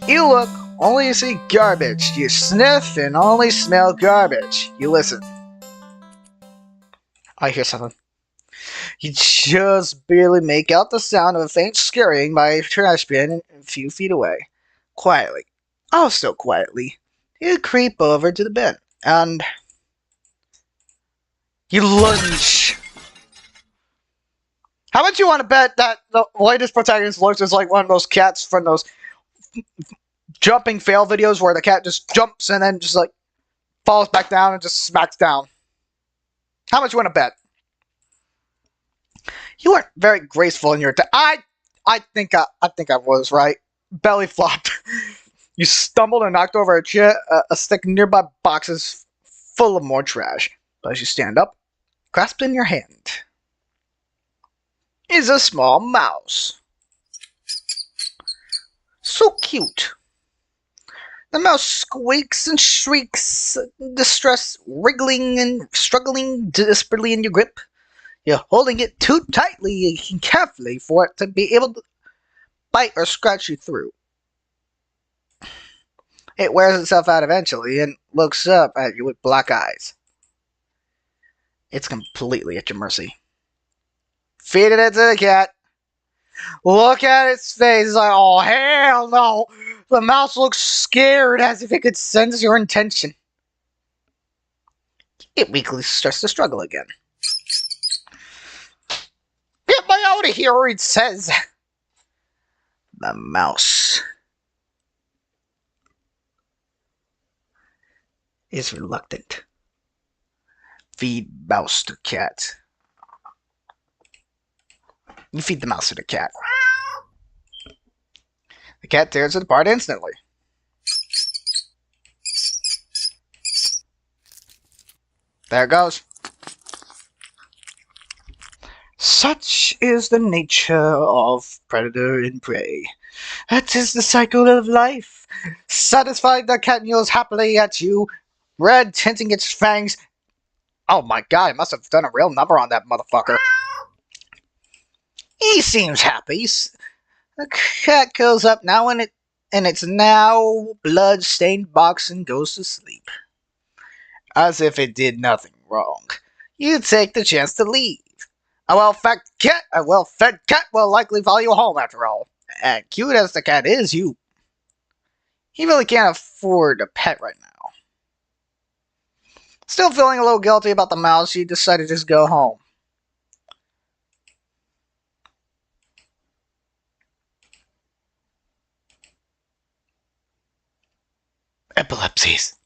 S1: You look, only you see garbage. You sniff and only smell garbage. You listen. I hear something. You just barely make out the sound of a faint scurrying by a trash bin a few feet away. Quietly, oh so quietly, you creep over to the bin, and you lunge. How much you want to bet that the latest protagonist looks is like one of those cats from those jumping fail videos where the cat just jumps and then just like falls back down and just smacks down? How much you want to bet? You weren't very graceful in your attack. I think I was right. Belly flopped. You stumbled and knocked over a chair, a stick nearby boxes full of more trash. But as you stand up, grasped in your hand is a small mouse. So cute. The mouse squeaks and shrieks, distress, wriggling and struggling desperately in your grip. You're holding it too tightly and carefully for it to be able to bite or scratch you through. It wears itself out eventually and looks up at you with black eyes. It's completely at your mercy. Feed it to the cat. Look at its face. It's like, oh, hell no. The mouse looks scared as if it could sense your intention. It weakly starts to struggle again. Get me out of here, it says. The mouse is reluctant. Feed mouse to cat. You feed the mouse to the cat. The cat tears it apart instantly. There it goes. Such is the nature of predator and prey. That is the cycle of life. Satisfied, the cat mews happily at you, red tinting its fangs. Oh my god, it must have done a real number on that motherfucker. He seems happy. The cat curls up now in its now blood-stained box and goes to sleep. As if it did nothing wrong. You take the chance to leave. A well-fed cat will likely follow you home after all. And cute as the cat is, you really can't afford a pet right now. Still feeling a little guilty about the mouse, you decided to just go home. Epilepsies.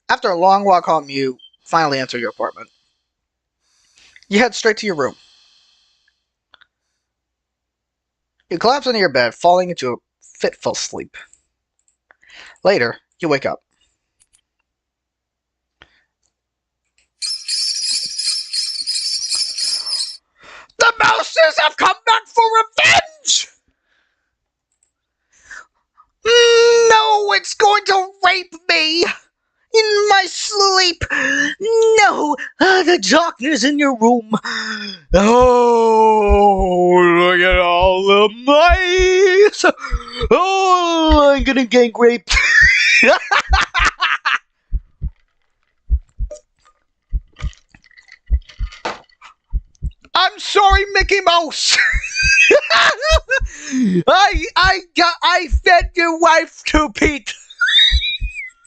S1: After a long walk home, you finally enter your apartment. You head straight to your room. You collapse into your bed, falling into a fitful sleep. Later, you wake up. The mouses have come back for revenge! No, it's going to rape me! In my sleep! No! The darkness in your room! Oh, look at all the mice! Oh, I'm gonna get raped! I'm sorry, Mickey Mouse. I fed your wife to Pete.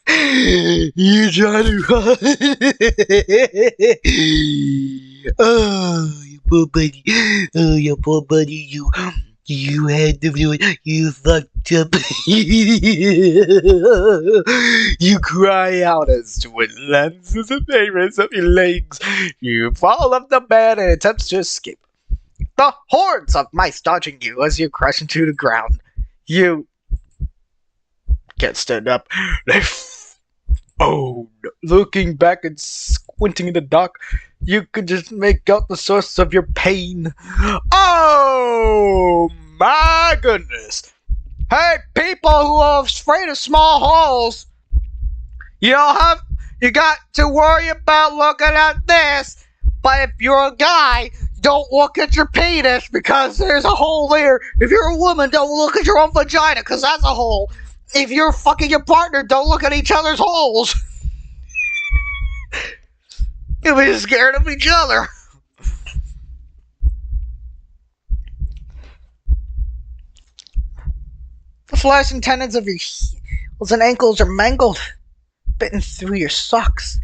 S1: You trying to oh, you poor buddy. Oh, you poor buddy. You had to do it. You fucked up. You cry out as to what lances the favors of your legs. You fall off the bed and attempts to escape. The hordes of mice dodging you as you crash into the ground. You can't stand up. Oh, looking back and squinting in the dark, you could just make out the source of your pain. Oh, my goodness. Hey, people who are afraid of small holes, you got to worry about looking at this. But if you're a guy, don't look at your penis because there's a hole there. If you're a woman, don't look at your own vagina because that's a hole. If you're fucking your partner, don't look at each other's holes. You'll be scared of each other. The flesh and tendons of your heels and ankles are mangled, bitten through your socks.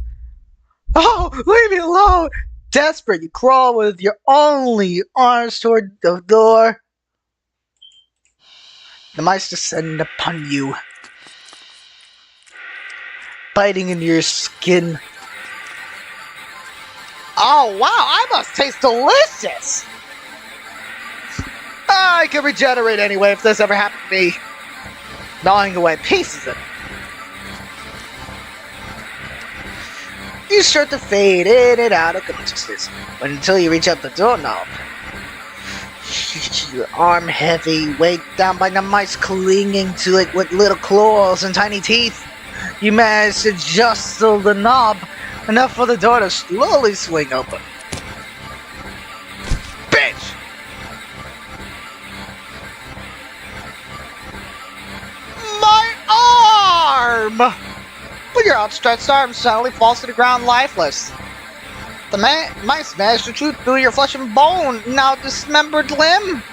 S1: Oh, leave me alone! Desperate, you crawl with your only arms toward the door. The mice descend upon you, biting into your skin. Oh wow, I must taste delicious! I can regenerate anyway if this ever happened to me. Gnawing away pieces of it. You start to fade in and out of consciousness, but until you reach up the doorknob. Your arm heavy, weighed down by the mice clinging to it with little claws and tiny teeth. You manage to jostle the knob enough for the door to slowly swing open. Bitch! My arm! But your outstretched arm suddenly falls to the ground lifeless. The mice managed to chew through your flesh and bone, now dismembered limb.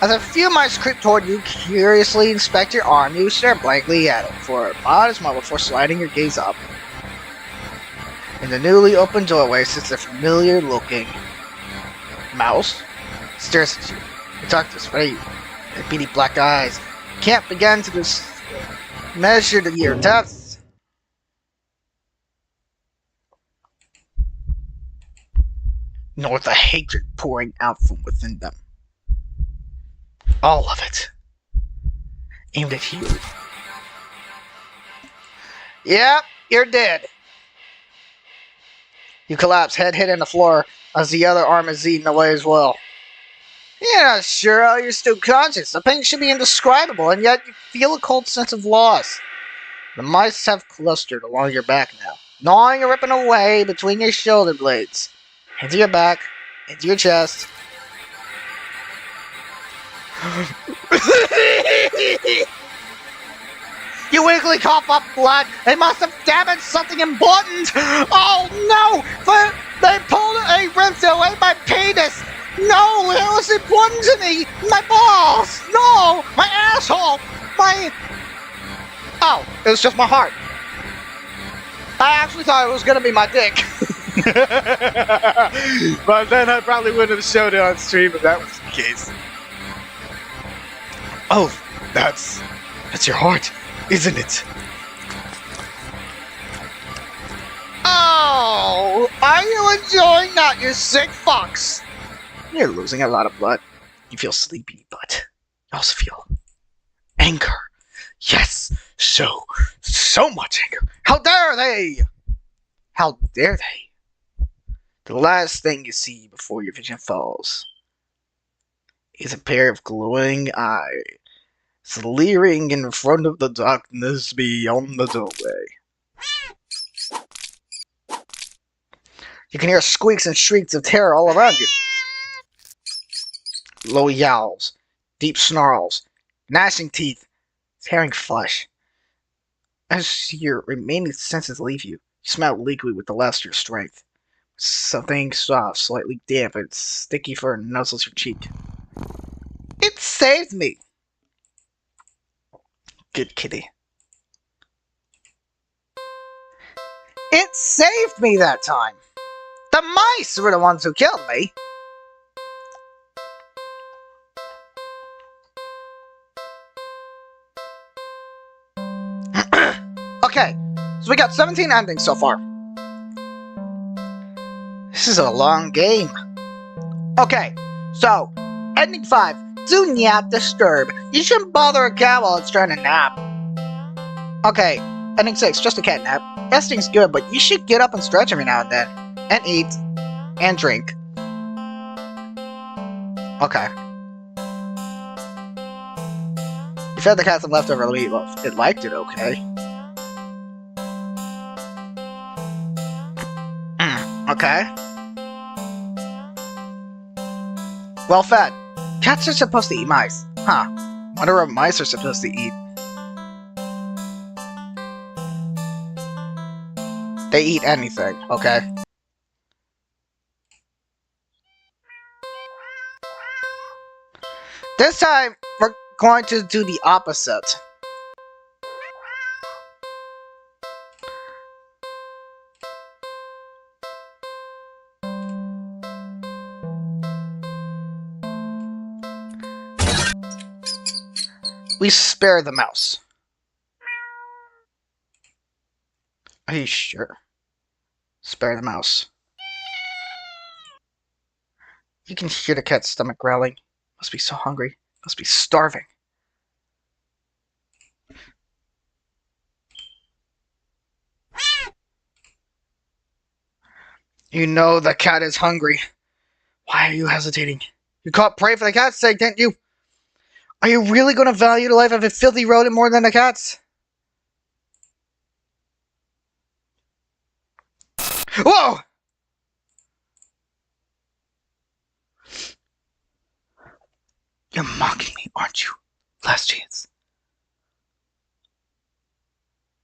S1: As a few mice creep toward you, curiously inspect your arm, you stare blankly at it for a modest moment before sliding your gaze up. In the newly opened doorway sits a familiar-looking mouse. It stares at you. It talks to straight, with beady black eyes. You can't begin to measure your depth. Nor the hatred pouring out from within them. All of it. Aimed at you. Yep, you're dead. You collapse, head hitting the floor, as the other arm is eaten away as well. You're not sure how you're still conscious. The pain should be indescribable, and yet you feel a cold sense of loss. The mice have clustered along your back now, gnawing and ripping away between your shoulder blades. Into your back, into your chest. You weakly cough up blood. They must have damaged something important. Oh no! They pulled a wrench away my penis. No, it was important to me. My balls. No, my asshole. Oh, it was just my heart. I actually thought it was gonna be my dick. But then I probably wouldn't have showed it on stream if that was the case. Oh, that's your heart, isn't it? Oh, are you enjoying that, you sick fucks? You're losing a lot of blood. You feel sleepy, but you also feel anger. Yes, so much anger. How dare they? How dare they? The last thing you see before your vision falls is a pair of glowing eyes leering in front of the darkness beyond the doorway. You can hear squeaks and shrieks of terror all around you. Low yowls, deep snarls, gnashing teeth, tearing flesh. As your remaining senses leave you, you smell liquid with the last of your strength. Something soft, slightly damp, and sticky fur nuzzles your cheek. It saved me! Good kitty. It saved me that time! The mice were the ones who killed me! Okay, so we got 17 endings so far. This is a long game. Okay, so, ending 5. Do not disturb. You shouldn't bother a cat while it's trying to nap. Okay, ending 6. Just a cat nap. Resting's good, but you should get up and stretch every now and then. And eat. And drink. Okay. You fed the cat some leftover meatloaf. It liked it, okay? Okay. Well fed. Cats are supposed to eat mice. Huh. Wonder what mice are supposed to eat. They eat anything, okay? This time, we're going to do the opposite. We spare the mouse. Are you sure? Spare the mouse. You can hear the cat's stomach growling. Must be so hungry. Must be starving. You know the cat is hungry. Why are you hesitating? You caught prey for the cat's sake, didn't you? Are you really going to value the life of a filthy rodent more than the cat's? Whoa! You're mocking me, aren't you? Last chance.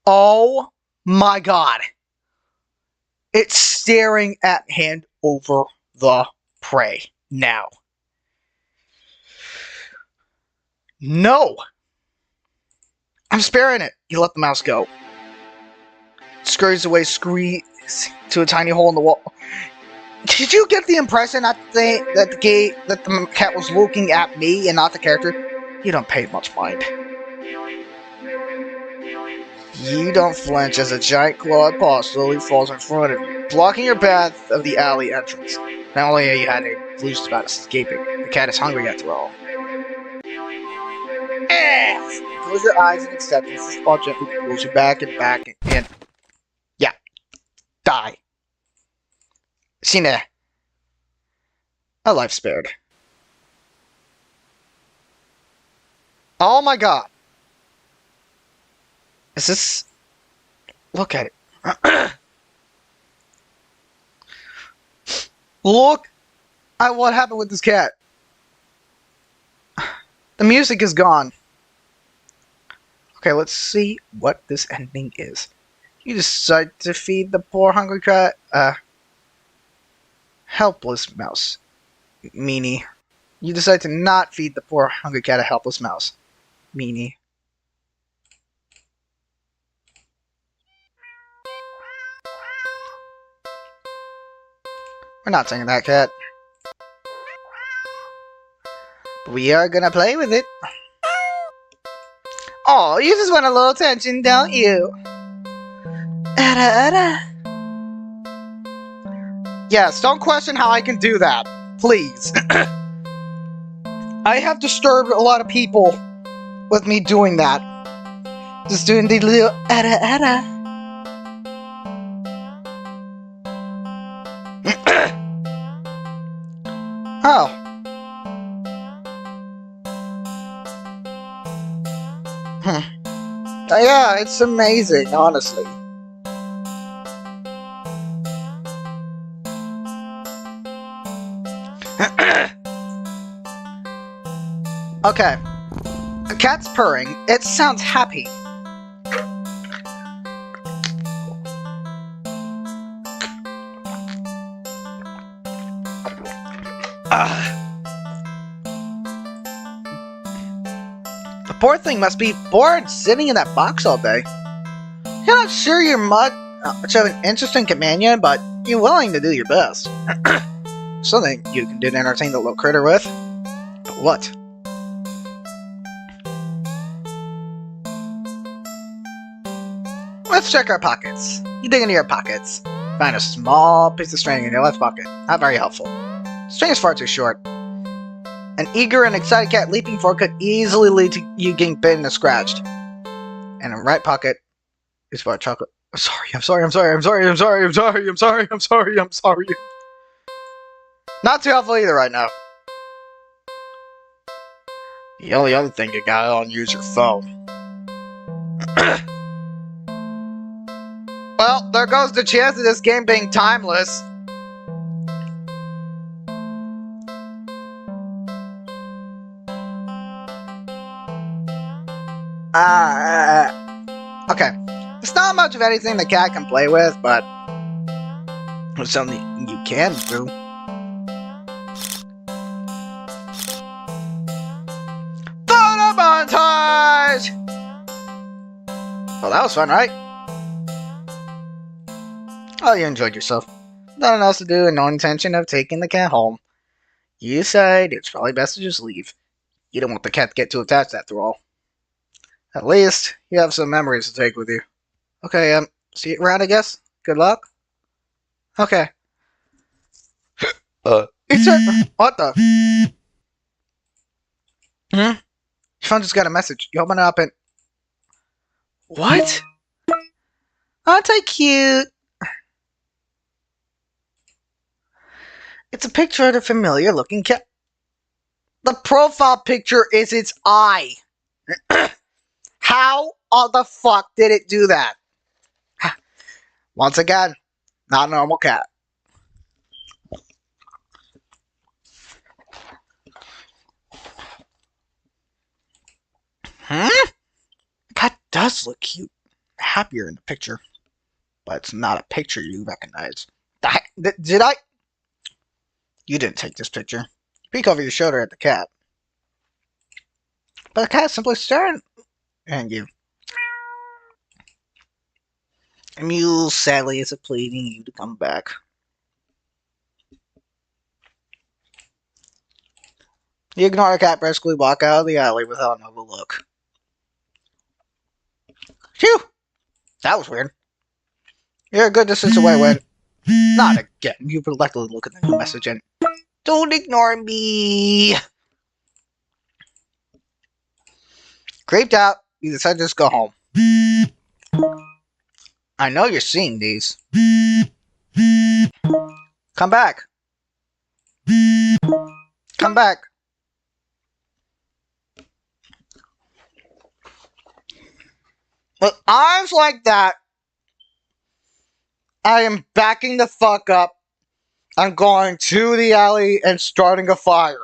S1: Oh my god. It's staring at hand over the prey now. No! I'm sparing it. You let the mouse go. Scurries away, squeeze to a tiny hole in the wall. Did you get the impression that the cat was looking at me and not the character? You don't pay much mind. You don't flinch as a giant clawed paw slowly falls in front of you, blocking your path of the alley entrance. Not only are you having illusions about escaping, the cat is hungry after all. Close your eyes in acceptance. This ball gently pulls you back and back and yeah, die. Scene. A life spared. Oh my god. Is this... Look at it. Look at what happened with this cat. The music is gone. Okay, let's see what this ending is. You decide to feed the poor hungry cat helpless mouse. Meanie. You decide to not feed the poor hungry cat a helpless mouse. Meanie. We're not taking that cat. But we are gonna play with it. Oh, you just want a little attention, don't you? Yes, don't question how I can do that. Please. I have disturbed a lot of people with me doing that. Just doing the little Oh. Yeah, it's amazing, honestly. Okay. A cat's purring. It sounds happy. The poor thing must be bored sitting in that box all day. You're not sure you're much of an interesting companion, but you're willing to do your best. Something you can do to entertain the little critter with. But what? Let's check our pockets. You dig into your pockets. Find a small piece of string in your left pocket. Not very helpful. String is far too short. An eager and excited cat leaping for it could easily lead to you getting bitten and scratched. And in the right pocket is for a chocolate. I'm sorry. Not too helpful either right now. The only other thing you got on you is your phone. Well, there goes the chance of this game being timeless. Okay. It's not much of anything the cat can play with, but it's something you can do. Photo montage! Well, that was fun, right? Oh, you enjoyed yourself. Nothing else to do and no intention of taking the cat home. You decide it's probably best to just leave. You don't want the cat to get too attached after all. At least, you have some memories to take with you. Okay, see you around, I guess? Good luck? Okay. It's a... What the? Your phone just got a message. You open it up and... What? Aren't I cute? It's a picture of a familiar-looking cat. The profile picture is its eye. How the fuck did it do that? Once again, not a normal cat. The cat does look cute. Happier in the picture. But it's not a picture you recognize. Did I? You didn't take this picture. Peek over your shoulder at the cat. But the cat simply staring at you. And mews sadly as if pleading you to come back. You ignore the cat, briskly walk out of the alley without another look. Phew! That was weird. You're a good distance away when... Not again. You reluctantly look at the new message and... Don't ignore me! Creeped out, you decide to just go home. I know you're seeing these. Come back. Come back. With eyes like that, I am backing the fuck up. I'm going to the alley and starting a fire.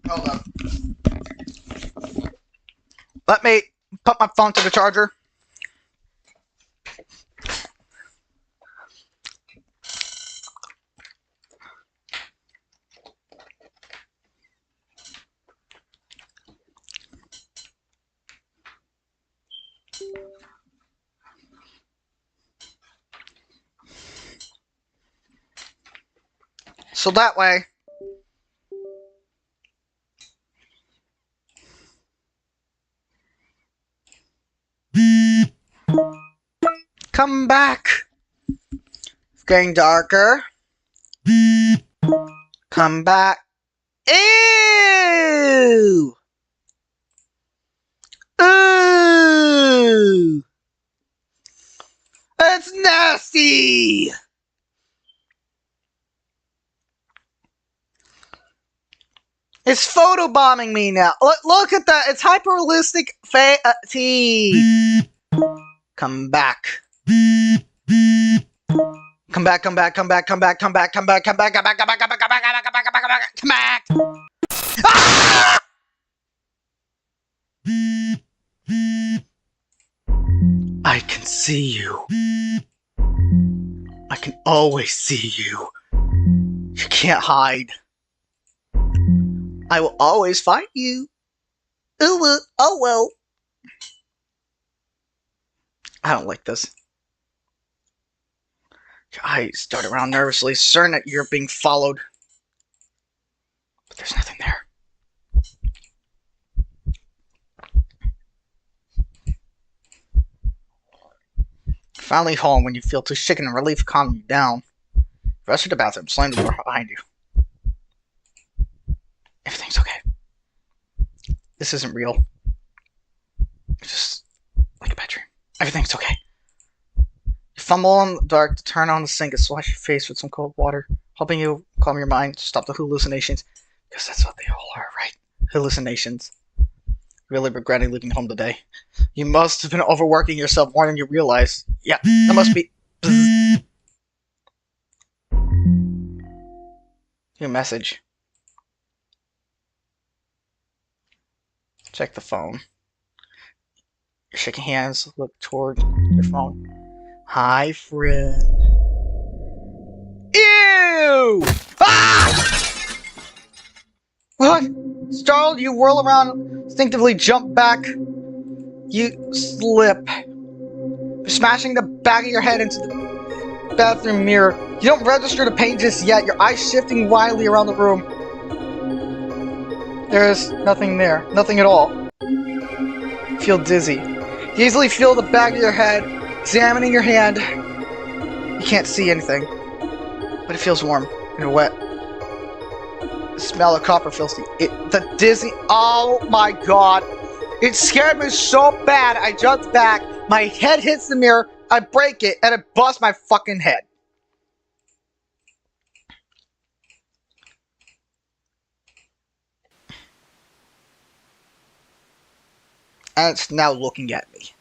S1: Hold up. Let me put my phone to the charger. So that way, come back. It's getting darker. Come back. Ew! Ooh! It's nasty! It's photobombing me now. Look at that. It's hyper-realistic teeth. Come back. Come back, come back, come back, come back, come back, come back, come back, come back, come back, come back, come back, come back, come back, come back, come back, come back. Ah! see you. I can always see you. You can't hide. I will always find you. Oh well. I don't like this. Your eyes dart around nervously, certain that you're being followed. But there's nothing there. Finally home when you feel too shaken and relief calm you down. Rush to the bathroom, slam the door behind you. Everything's okay. This isn't real. It's just like a bad dream. Everything's okay. You fumble in the dark to turn on the sink and swash your face with some cold water, helping you calm your mind to stop the hallucinations. Because that's what they all are, right? Hallucinations. Really regretting leaving home today. You must have been overworking yourself more than you realize. Yeah, that must be... Your message. Check the phone. You're shaking hands, look toward your phone. Hi, friend. Ew! Ah! What? Startled, you whirl around, instinctively jump back. You slip. You're smashing the back of your head into the bathroom mirror. You don't register the pain just yet, your eyes shifting wildly around the room. There is nothing there. Nothing at all. You feel dizzy. You easily feel the back of your head, examining your hand. You can't see anything, but it feels warm and wet. The smell of copper fills the dizzy. Oh my god. It scared me so bad, I jumped back. My head hits the mirror, I break it, and it busts my fucking head. And it's now looking at me.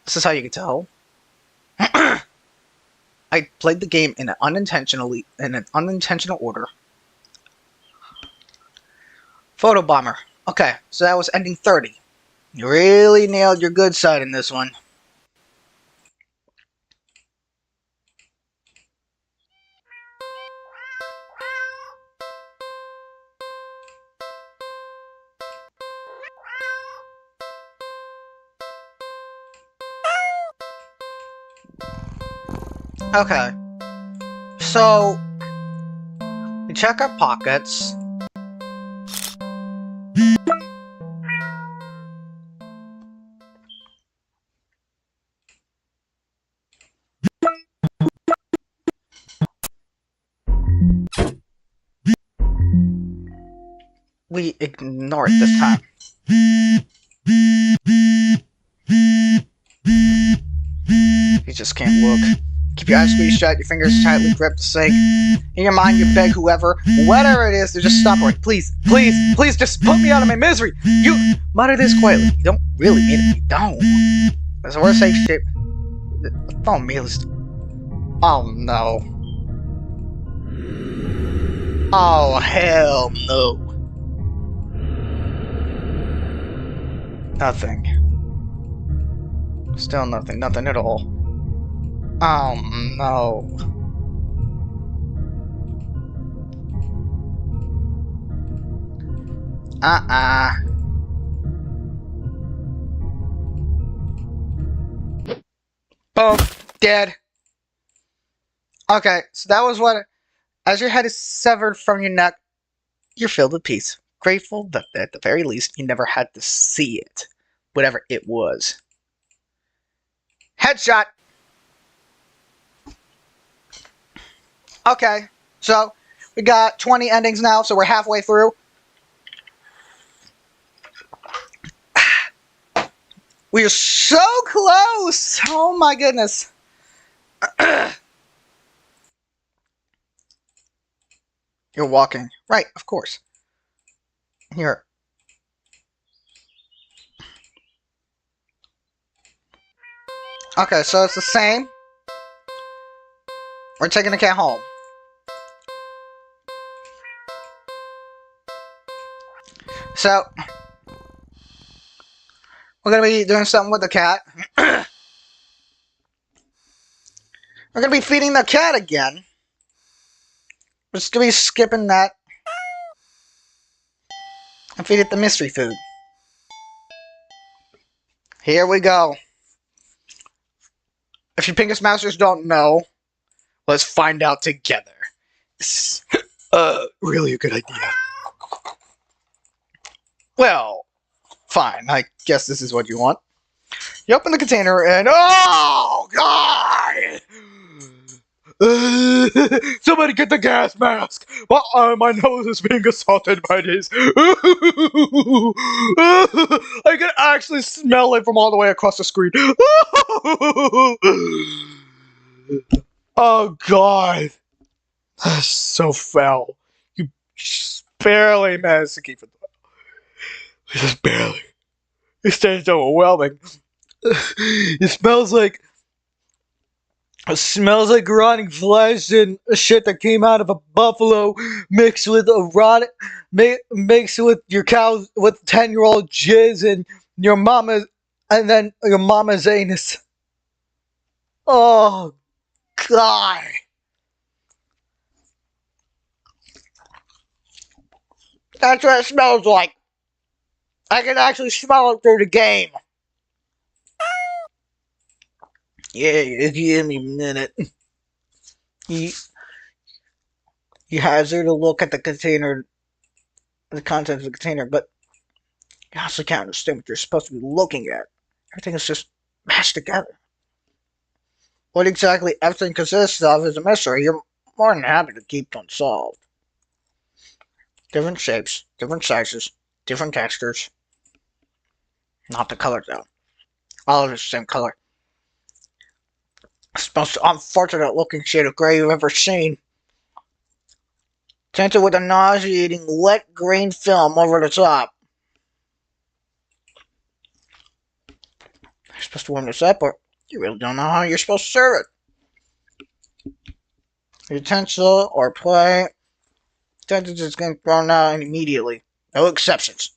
S1: This is how you can tell. I played the game in an unintentional order. Photo bomber. Okay, so that was ending 30. You really nailed your good side in this one. Okay, so we check our pockets. We ignore it this time. You just can't look. Keep your eyes squeezed shut, your fingers tightly grip the sink. In your mind, you beg whoever, whatever it is, to just stop worrying. Please, please, please, just put me out of my misery. You mutter this quietly. You don't really mean it. You don't. That's the worst shape. The phone meals. Oh no. Oh hell no. Nothing. Still nothing. Nothing at all. Oh no. Boom. Dead. Okay, so that was what... As your head is severed from your neck, you're filled with peace. Grateful that at the very least you never had to see it. Whatever it was. Headshot! Okay, so we got 20 endings now, so we're halfway through. We are so close! Oh my goodness. You're walking. Right, of course. Here. Okay, so it's the same. We're taking the cat home. So, we're gonna be doing something with the cat. We're gonna be feeding the cat again. We're just gonna be skipping that and feed it the mystery food. Here we go. If you Pingus Masters don't know, let's find out together. This is really a good idea. Well, fine. I guess this is what you want. You open the container and oh god! Somebody get the gas mask! My nose is being assaulted by this. I can actually smell it from all the way across the screen. Oh god! That's so foul. You just barely managed to keep it. Just barely. It tastes overwhelming. It smells like rotting flesh and shit that came out of a buffalo mixed with mixed with your cow with 10-year-old jizz and then your mama's anus. Oh god. That's what it smells like. I can actually smell it through the game. Yeah, give me a minute. You hazard a look at the container, the contents of the container, but you also can't understand what you're supposed to be looking at. Everything is just mashed together. What exactly everything consists of is a mystery you're more than happy to keep unsolved. Different shapes, different sizes, different textures. Not the color though. All of the same color. It's the most unfortunate looking shade of gray you've ever seen. Tinted with a nauseating wet green film over the top. You're supposed to warm this up, or you really don't know how you're supposed to serve it. Utensil or plate. Utensils is getting thrown out immediately. No exceptions.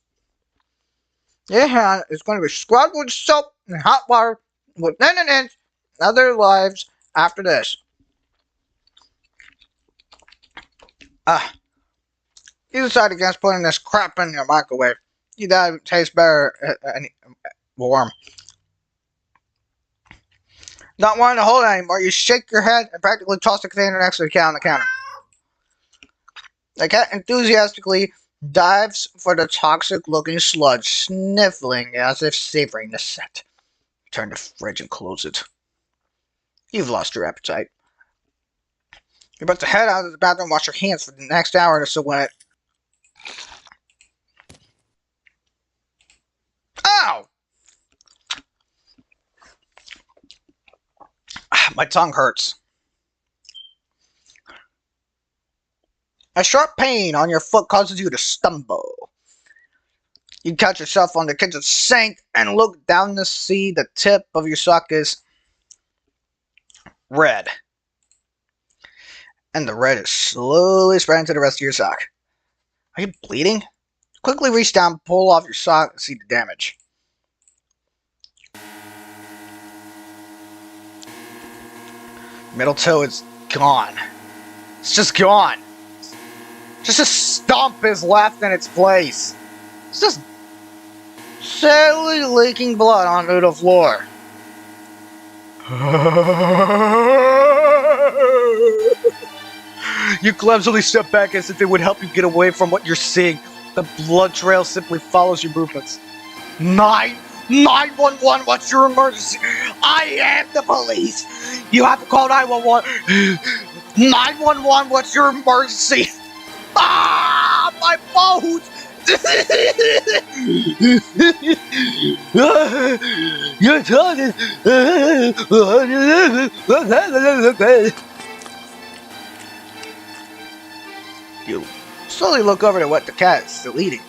S1: Your hand is going to be scrubbed with soap and hot water within an inch of their lives after this. You decide against putting this crap in your microwave. You thought it would taste better warm. Not wanting to hold it anymore, you shake your head and practically toss the container next to the cat on the counter. The cat enthusiastically dives for the toxic-looking sludge, sniffling as if savoring the scent. Turn the fridge and close it. You've lost your appetite. You're about to head out of the bathroom and wash your hands for the next hour or so when it... Ow! My tongue hurts. A sharp pain on your foot causes you to stumble. You catch yourself on the kitchen sink and look down to see the tip of your sock is red. And the red is slowly spreading to the rest of your sock. Are you bleeding? Quickly reach down, pull off your sock, and see the damage. Middle toe is gone. It's just gone. Just a stump is left in its place. It's just sadly leaking blood onto the floor. You clumsily step back as if it would help you get away from what you're seeing. The blood trail simply follows your movements. 911, what's your emergency? I am the police. You have to call 911. 911, what's your emergency? Ah, my boat! You're talking. You slowly look over to what the cat is still eating,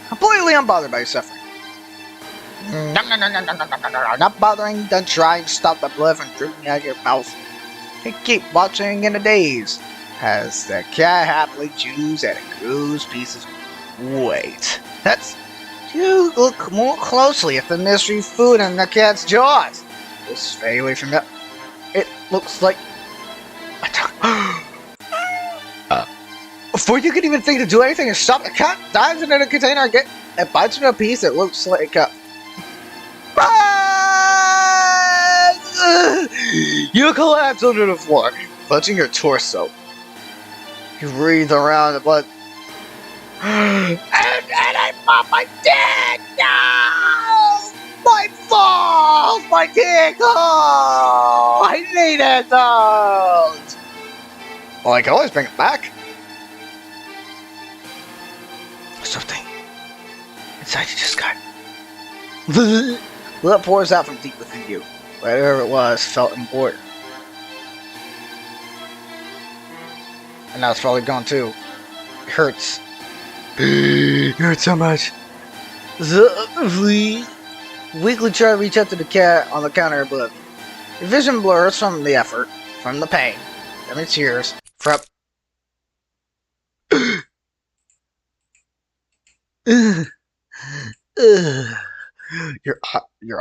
S1: completely unbothered by your suffering. Not bothering to try and stop the blood from dripping out of your mouth. You keep watching in a daze as the cat happily chews at a gross piece of... Wait, that's You look more closely at the mystery food in the cat's jaws. Just stay away from that. It looks like a tongue. Before you can even think to do anything and stop, the cat dives into the container and bites into a piece that looks like a... You collapse under the floor, clutching your torso. You breathe around the blood. And I popped my dick! No! My balls! My dick! Oh! I needed those! Well, I can always bring it back. Something inside you just got... Blood pours out from deep within you. Whatever it was felt important. And now it's probably gone too. It hurts. It hurts so much. Weakly try to reach out to the cat on the counter above. Your vision blurs from the effort, from the pain, from the tears, from... Your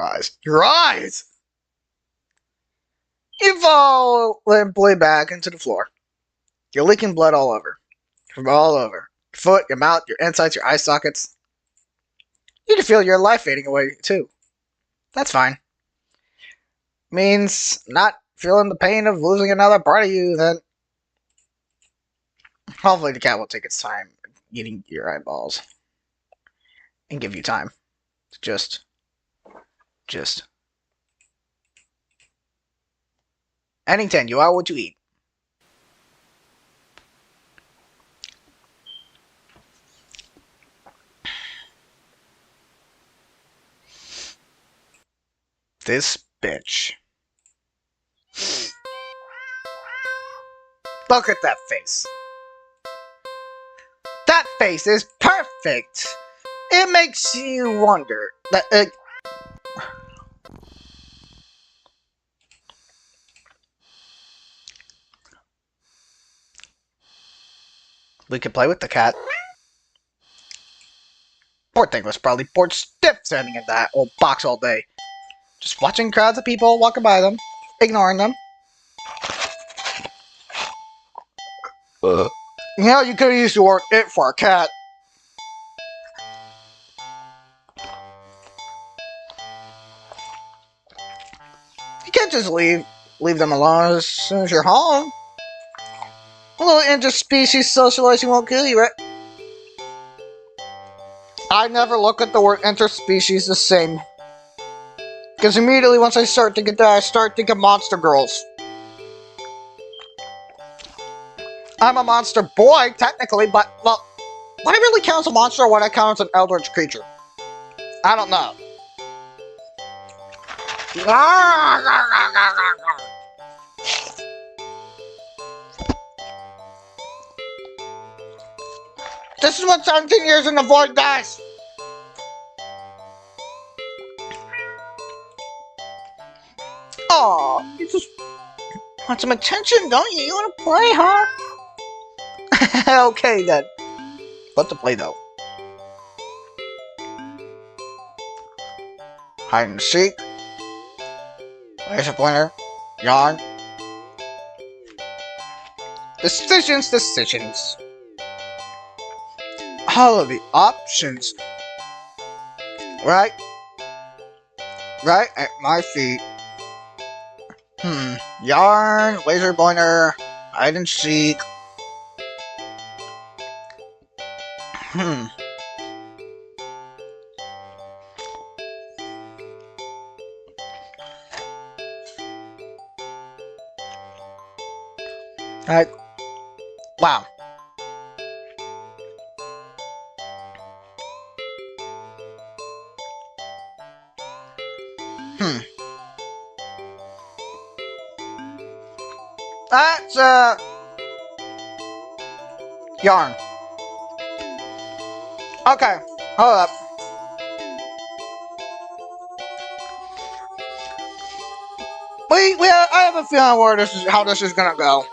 S1: eyes. Your eyes! You fall limply back into the floor. You're leaking blood all over. From all over. Your foot, your mouth, your insides, your eye sockets. You can feel your life fading away, too. That's fine. Means not feeling the pain of losing another part of you, then... Hopefully the cat will take its time eating your eyeballs. And give you time. Just... Eddington, you are what you eat. This bitch. Look at that face. That face is perfect. It makes you wonder. We could play with the cat. Poor thing was probably bored stiff standing in that old box all day. Just watching crowds of people walking by them, ignoring them. You know, you could have used the word "it" for a cat. You can't just leave them alone as soon as you're home. A little interspecies socializing won't kill you, right? I never look at the word interspecies the same. Because immediately once I start thinking that, I start thinking monster girls. I'm a monster boy, technically, but, well, what really counts as a monster or what I count as an eldritch creature? I don't know. This is what 17 years in the void does! Aw, you just want some attention, don't you? You wanna play, huh? Okay then. What to play though? Hide and seek. Laser pointer. Yarn. Decisions. All of the options. Right at my feet. Yarn, laser pointer, hide and seek. Alright. Wow. That's, yarn. Okay, hold up. I have a feeling where how this is gonna go.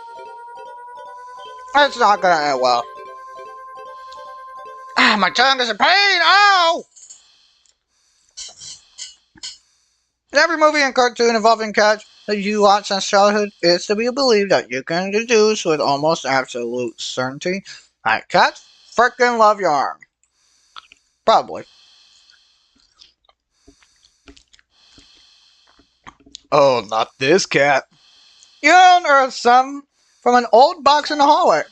S1: It's not gonna end well. Ah, my tongue is in pain! Ow! In every movie and cartoon involving cats that you watch since childhood, it's to be believed that you can deduce with almost absolute certainty that cats frickin' love yarn. Probably.
S2: Oh, not this cat.
S1: You unearthed some from an old box in the hallway.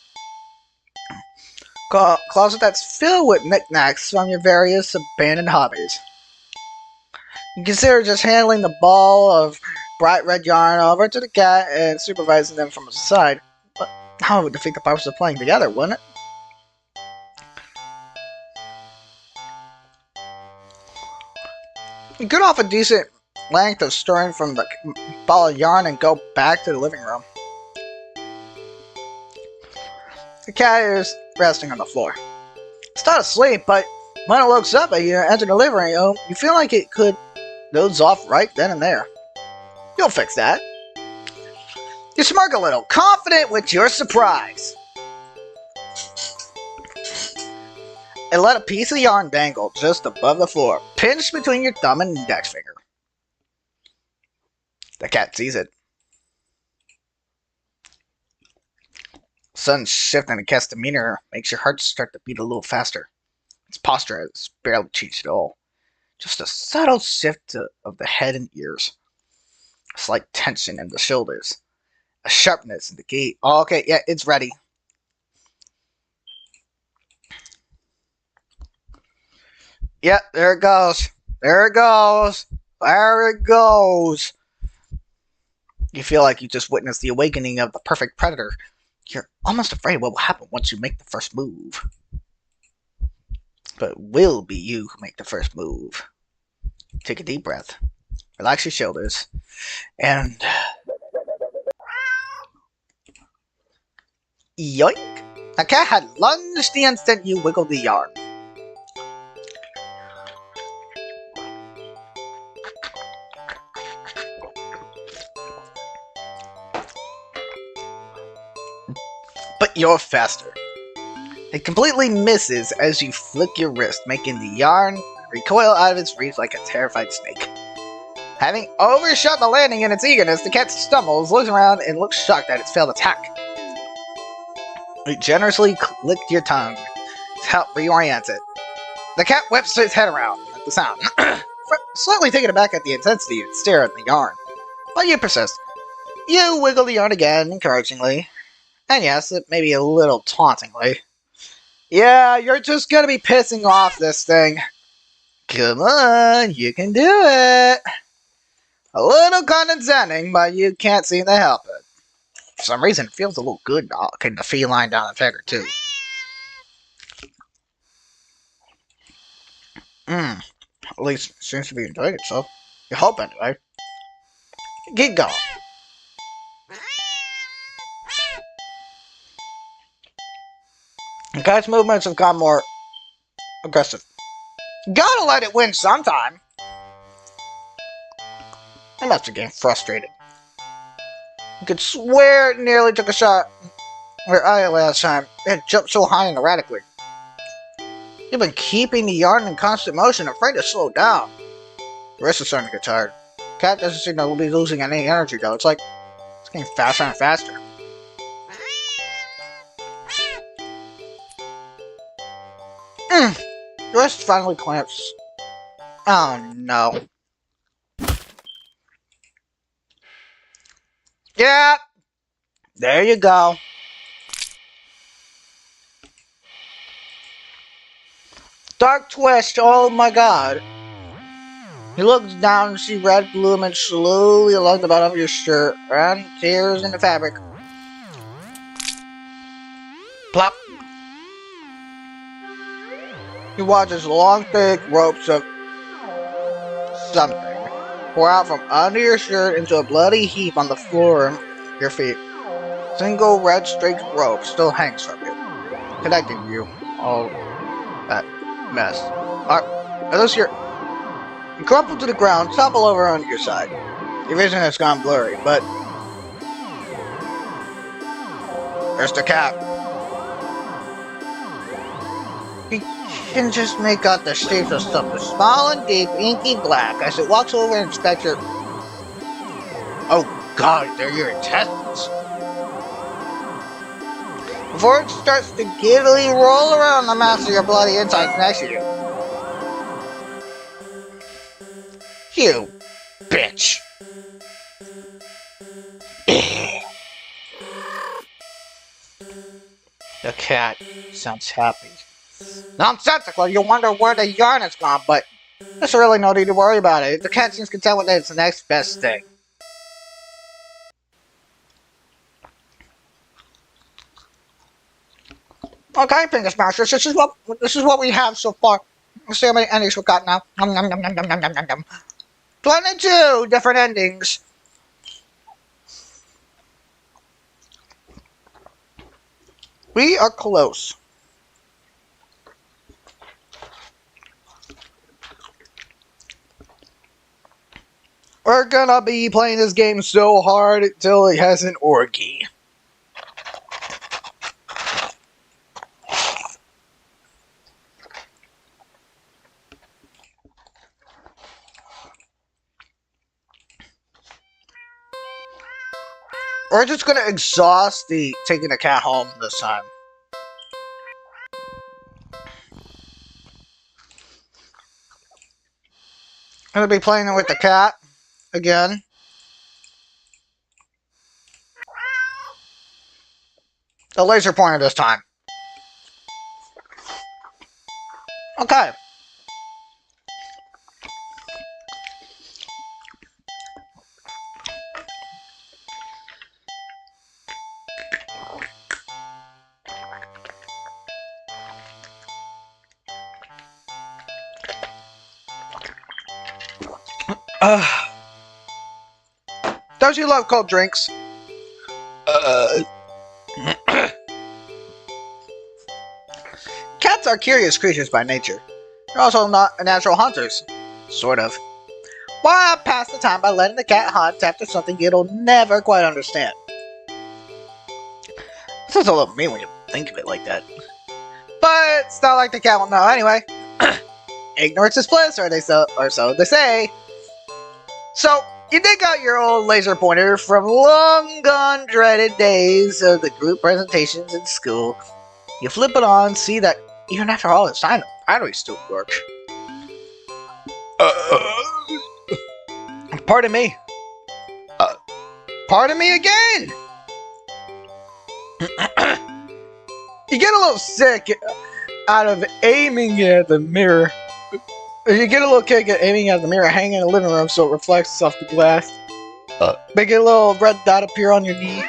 S1: Closet that's filled with knickknacks from your various abandoned hobbies. You consider just handling the ball of bright red yarn over to the cat and supervising them from the side. But how it would defeat the purpose of playing together, wouldn't it? You could off a decent length of storing from the ball of yarn and go back to the living room. The cat is resting on the floor. It's not asleep, but when it looks up at you and enter the living room, you feel like it could doze off right then and there. You'll fix that. You smirk a little, confident with your surprise. And let a piece of yarn dangle just above the floor, pinched between your thumb and index finger. The cat sees it. Sudden shift in the cat's demeanor makes your heart start to beat a little faster. Its posture has barely changed at all. Just a subtle shift of the head and ears. A slight tension in the shoulders. A sharpness in the gait. Oh, okay, yeah, it's ready. Yep, there it goes. There it goes. There it goes. You feel like you just witnessed the awakening of the perfect predator. You're almost afraid what will happen once you make the first move. But it will be you who make the first move. Take a deep breath. Relax your shoulders. And... yoink! The cat had lunged the instant you wiggled the yarn. But you're faster. It completely misses as you flick your wrist, making the yarn recoil out of its reach like a terrified snake. Having overshot the landing in its eagerness, the cat stumbles, looks around, and looks shocked at its failed attack. You generously clicked your tongue to help reorient it. The cat whips its head around at the sound, slightly taken aback at the intensity and stare at the yarn. But you persist. You wiggle the yarn again, encouragingly. And yes, it may be a little tauntingly. Yeah, you're just gonna be pissing off this thing. Come on, you can do it. A little condescending, but you can't seem to help it. For some reason, it feels a little good knocking the feline down the figure, too. At least it seems to be enjoying itself. You hope, anyway. Keep going. The cat's movements have gotten more aggressive. Gotta let it win sometime. I must have getting frustrated. You could swear it nearly took a shot where I last time. It jumped so high and erratically. You've been keeping the yarn in constant motion, afraid to slow down. The wrist is starting to get tired. Cat doesn't seem to be losing any energy though. It's like it's getting faster and faster. The wrist finally clamps. Oh no. Yeah, there you go. Dark twist, oh my god. He looks down and sees red blooming slowly along the bottom of your shirt, and tears in the fabric. Plop. He watches long, thick ropes of something pour out from under your shirt into a bloody heap on the floor of your feet. Single red streaked rope still hangs from you, connecting you all that mess. Are those your... You crumple to the ground, topple over on your side. Your vision has gone blurry, but... There's the cat. He can just make out the shapes of something small and deep, inky black, as it walks over and inspects your... Oh god, they're your intestines. Before it starts to giddily roll around the mass of your bloody insides next to you. You bitch. The cat sounds happy. Nonsensical, you wonder where the yarn has gone, but there's really no need to worry about it. The cat seems content with it, it's the next best thing. Okay, Pingas Masters, this is what we have so far. Let's see how many endings we've got now. 22 different endings. We are close. We're gonna be playing this game so hard until it has an orgy. We're just gonna exhaust the taking the cat home this time. I'm gonna be playing with the cat again. The laser pointer this time. Okay. Don't you love cold drinks? Cats are curious creatures by nature. They're also not natural hunters. Sort of. Why not pass the time by letting the cat hunt after something it'll never quite understand? This is a little mean when you think of it like that. But it's not like the cat will know anyway. Ignorance is bliss, or so they say. So, you dig out your old laser pointer from long gone dreaded days of the group presentations in school. You flip it on, see that even after all this time, the batteries still work. Pardon me. Pardon me again! You get a little sick out of aiming at the mirror. You get a little kick at aiming at the mirror hanging in the living room so it reflects off the glass. Make a little red dot appear on your knee.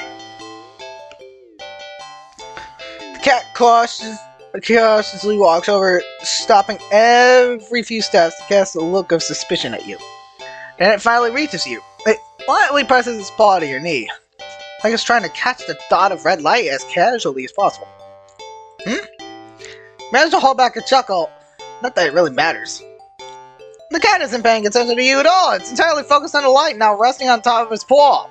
S1: The cat cautiously walks over, stopping every few steps to cast a look of suspicion at you. Then it finally reaches you. It lightly presses its paw to your knee, like it's trying to catch the dot of red light as casually as possible. Manage to hold back a chuckle. Not that it really matters. The cat isn't paying attention to you at all. It's entirely focused on the light now resting on top of its paw.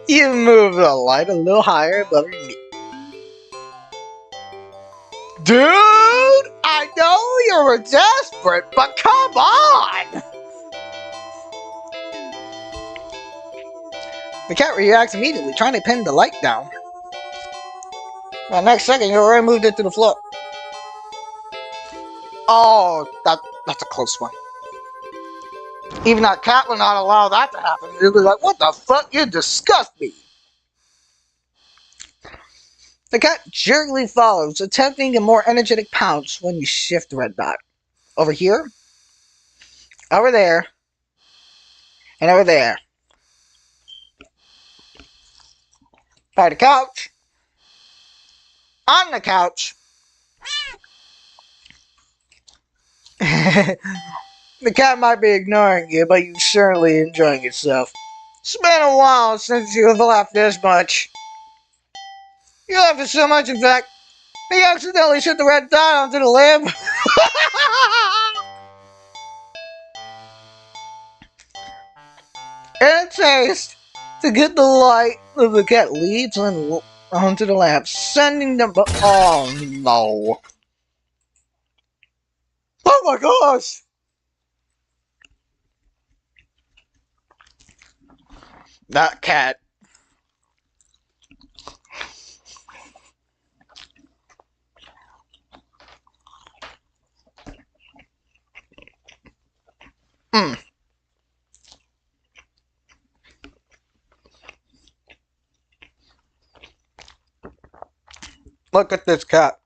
S1: You move the light a little higher above your knee. Dude, I know you're desperate, but come on! The cat reacts immediately, trying to pin the light down. Well, next second, you already moved it to the floor. Oh, that's a close one. Even that cat will not allow that to happen. He'll be like, what the fuck? You disgust me. The cat jerkily follows, attempting a more energetic pounce when you shift the red dot. Over here, over there, and over there. By the couch. On the couch. The cat might be ignoring you, but you're certainly enjoying yourself. It's been a while since you've laughed this much. You laughed it so much, in fact, that you accidentally shot the red dot onto the lamp. And a taste to get the light of the cat leads and onto the lamp, sending them. Oh no! Oh my gosh! That cat. Hmm. Look at this cat.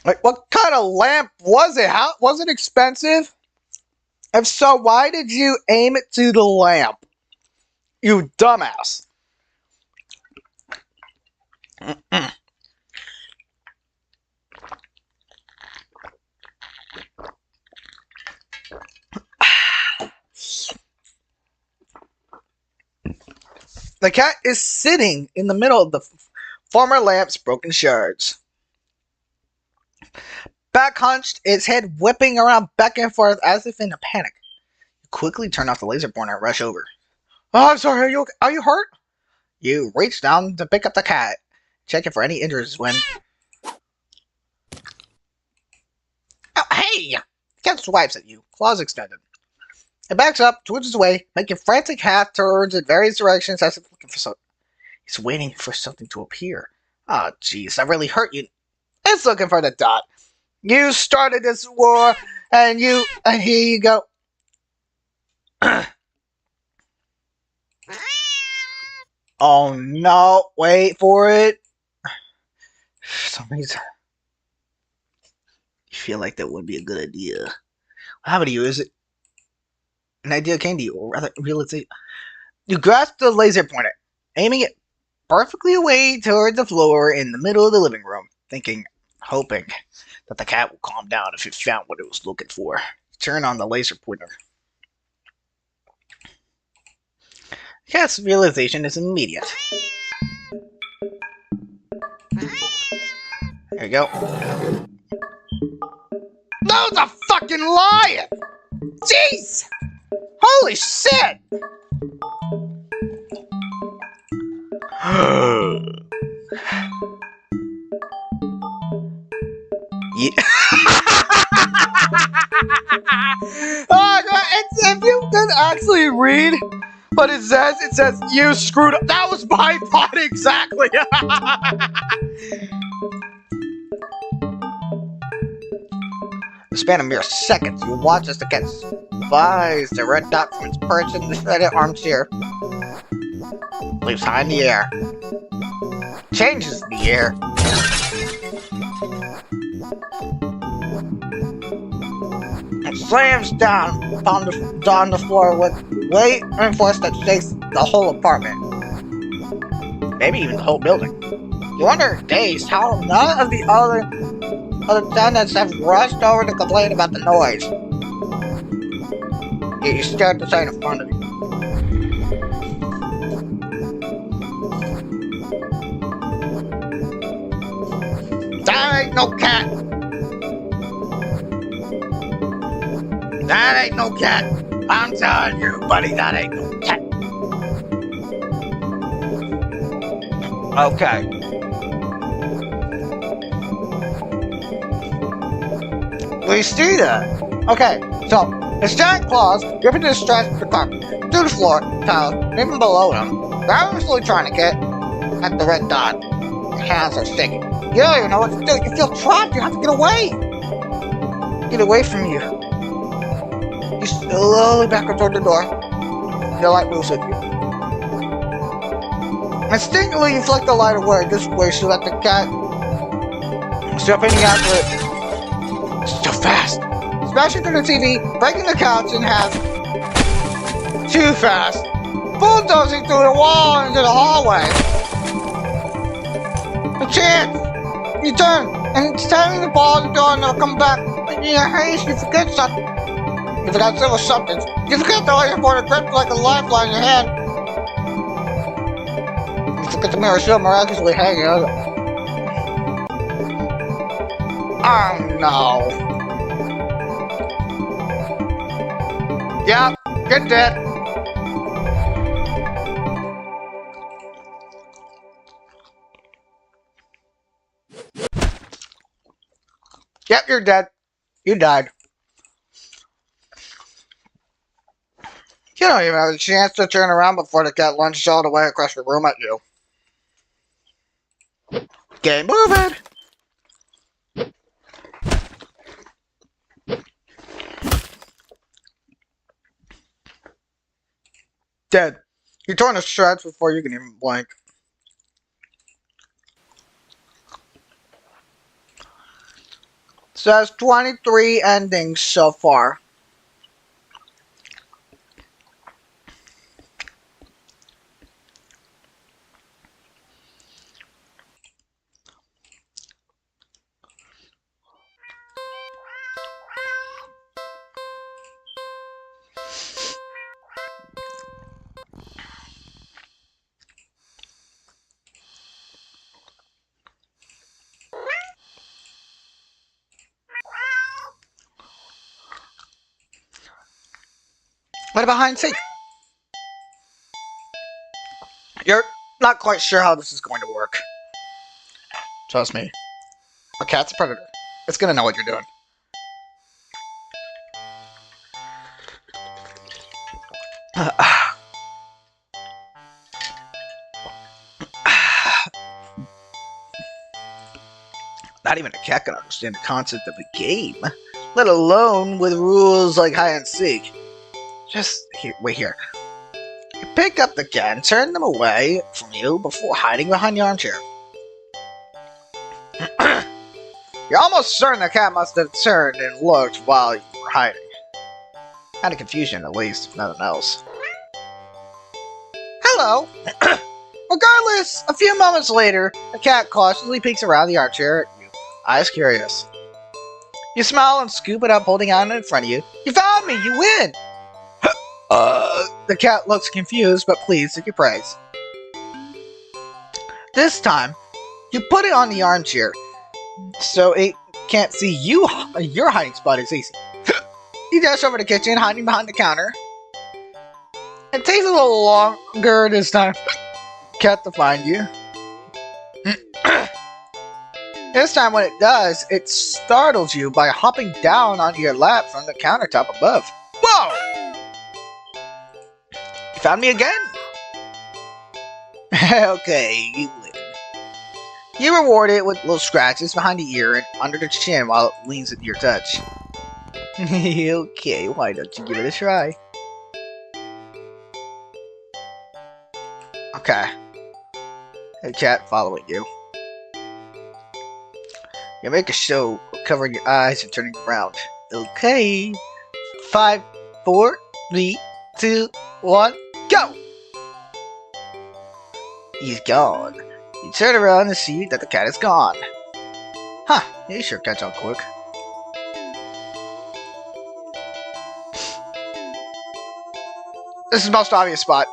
S1: Like, what kind of lamp was it? How was it expensive? If so, why did you aim it to the lamp? You dumbass. Mm-mm. The cat is sitting in the middle of the former lamp's broken shards. Back hunched, its head whipping around back and forth as if in a panic. You quickly turn off the laser pointer and rush over. Oh, I'm sorry, are you hurt? You reach down to pick up the cat, checking for any injuries when... Oh, hey! The cat swipes at you, claws extended. It backs up, twitches away, making frantic half turns in various directions as if looking for something. He's waiting for something to appear. Oh, jeez, that really hurt you. It's looking for the dot. You started this war, and here you go. Oh no, wait for it. For some reason, you feel like that would be a good idea. What happened to you? Is it an idea came to you, or rather, realization? You grasp the laser pointer, aiming it perfectly away toward the floor in the middle of the living room, hoping that the cat will calm down if it found what it was looking for. Turn on the laser pointer. The cat's realization is immediate. There you go. No, the fucking lion! Jeez! Holy shit! Yeah. Oh god, if you can actually read what it says you screwed up. That was my part exactly. In the span of mere seconds, you watch as the cat spies the red dot from its perch in the shredded armchair. Leaps high in the air. Changes the air. And slams down on the floor with weight and force that shakes the whole apartment. Maybe even the whole building. You wonder, dazed, how none of the other tenants have rushed over to complain about the noise. You stare at the sign in front of you. That ain't no cat! That ain't no cat! I'm telling you, buddy, that ain't no cat! Okay. We see that. Okay, so his giant claws gripping his stretch the carpet, through the floor, tiles, and even below him. They're obviously trying to get at the red dot. Your hands are shaking. You don't even know what to do. You feel trapped. You have to get away. Get away from you. You slowly back toward the door. The light moves with you. Instinctively, you flick the light away this way so that the cat stepping after it. So fast! Smashing through the TV, breaking the couch in half. Too fast! Bulldozing through the wall into the hallway. A chance! You turn, and stabbing the ball at the door and they'll come back. But in your haste, you forget something. You forgot several somethings. You forget the laser pointer gripped like a lifeline in your hand. You forget the mirror still miraculously hanging out. Oh no. Yep, you're dead. Yep, you're dead. You died. You don't even have a chance to turn around before the cat lunges all the way across the room at you. Get moving! Dead. You're torn to shreds before you can even blink. Says 23 endings so far. What about hide and seek? You're not quite sure how this is going to work. Trust me. A cat's a predator. It's gonna know what you're doing. Not even a cat can understand the concept of a game, let alone with rules like hide and seek. Just here, wait here. You pick up the cat and turn them away from you before hiding behind the armchair. You're almost certain the cat must have turned and looked while you were hiding. Out of confusion, at least, if nothing else. Hello! Regardless, a few moments later, the cat cautiously peeks around the armchair at you, eyes curious. You smile and scoop it up, holding on in front of you. You found me! You win! The cat looks confused but pleased at your praise. This time, you put it on the armchair, so it can't see you. Your hiding spot is easy. You dash over to the kitchen, hiding behind the counter. It takes a little longer this time for cat to find you. This time when it does, it startles you by hopping down onto your lap from the countertop above. Whoa! You found me again? Okay, you win. You reward it with little scratches behind the ear and under the chin while it leans into your touch. Okay, why don't you give it a try? Okay. Hey, cat, following you. You make a show of covering your eyes and turning around. Okay. 5, 4, 3, 2, 1, go! He's gone. You turn around and see that the cat is gone. Huh, you sure catch on quick. This is the most obvious spot.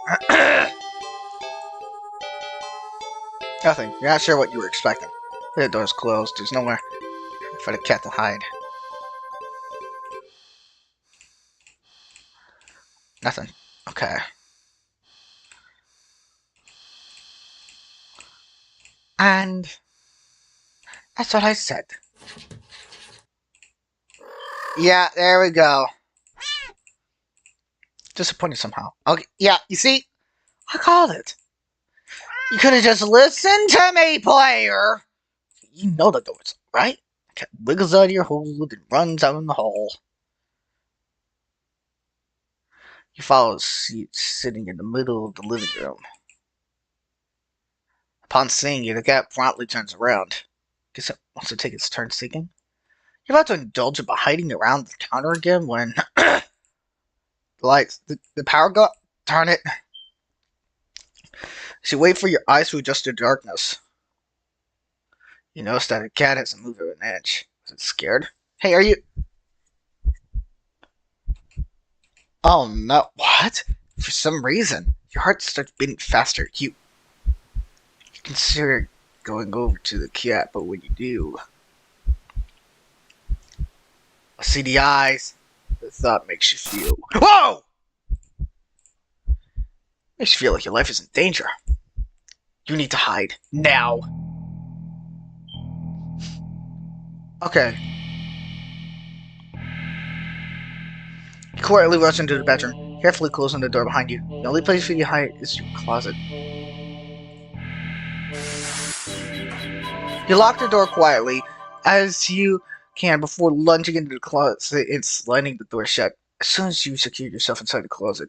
S1: Nothing. You're not sure what you were expecting. The door's closed. There's nowhere for the cat to hide. Nothing. Okay. And that's what I said. Yeah, there we go. Disappointing somehow. Okay, yeah, you see? I called it. You could have just listened to me, player! You know the doors, right? The cat wiggles out of your hold and runs out in the hall. You follow a seat sitting in the middle of the living room. Upon seeing you, the cat promptly turns around. Guess it wants to take its turn seeking. You're about to indulge it by hiding around the counter again when the lights, the power go. Darn it! So you wait for your eyes to adjust to darkness. You notice that the cat hasn't moved an inch. Is it scared? Hey, are you? Oh no! What? For some reason, your heart starts beating faster. You consider going over to the cat, but when you do, see the eyes. The thought makes you feel. Whoa! Makes you feel like your life is in danger. You need to hide now. Okay. quietly rush into the bedroom, carefully closing the door behind you. The only place for you to hide is your closet. You lock the door quietly as you can before lunging into the closet and slamming the door shut. As soon as you secure yourself inside the closet,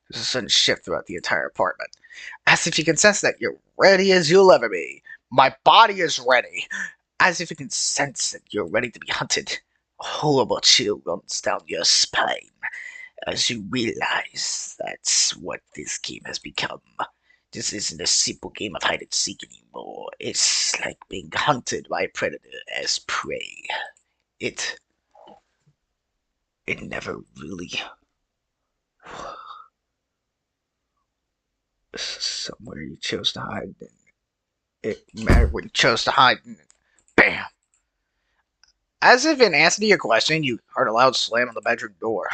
S1: there's a sudden shift throughout the entire apartment. As if you can sense that you're ready as you'll ever be. My body is ready. As if you can sense that you're ready to be hunted. A horrible chill runs down your spine as you realize that's what this game has become. This isn't a simple game of hide and seek anymore. It's like being hunted by a predator as prey. It never really somewhere you chose to hide. It mattered when you chose to hide. Bam! As if in answer to your question, you heard a loud slam on the bedroom door.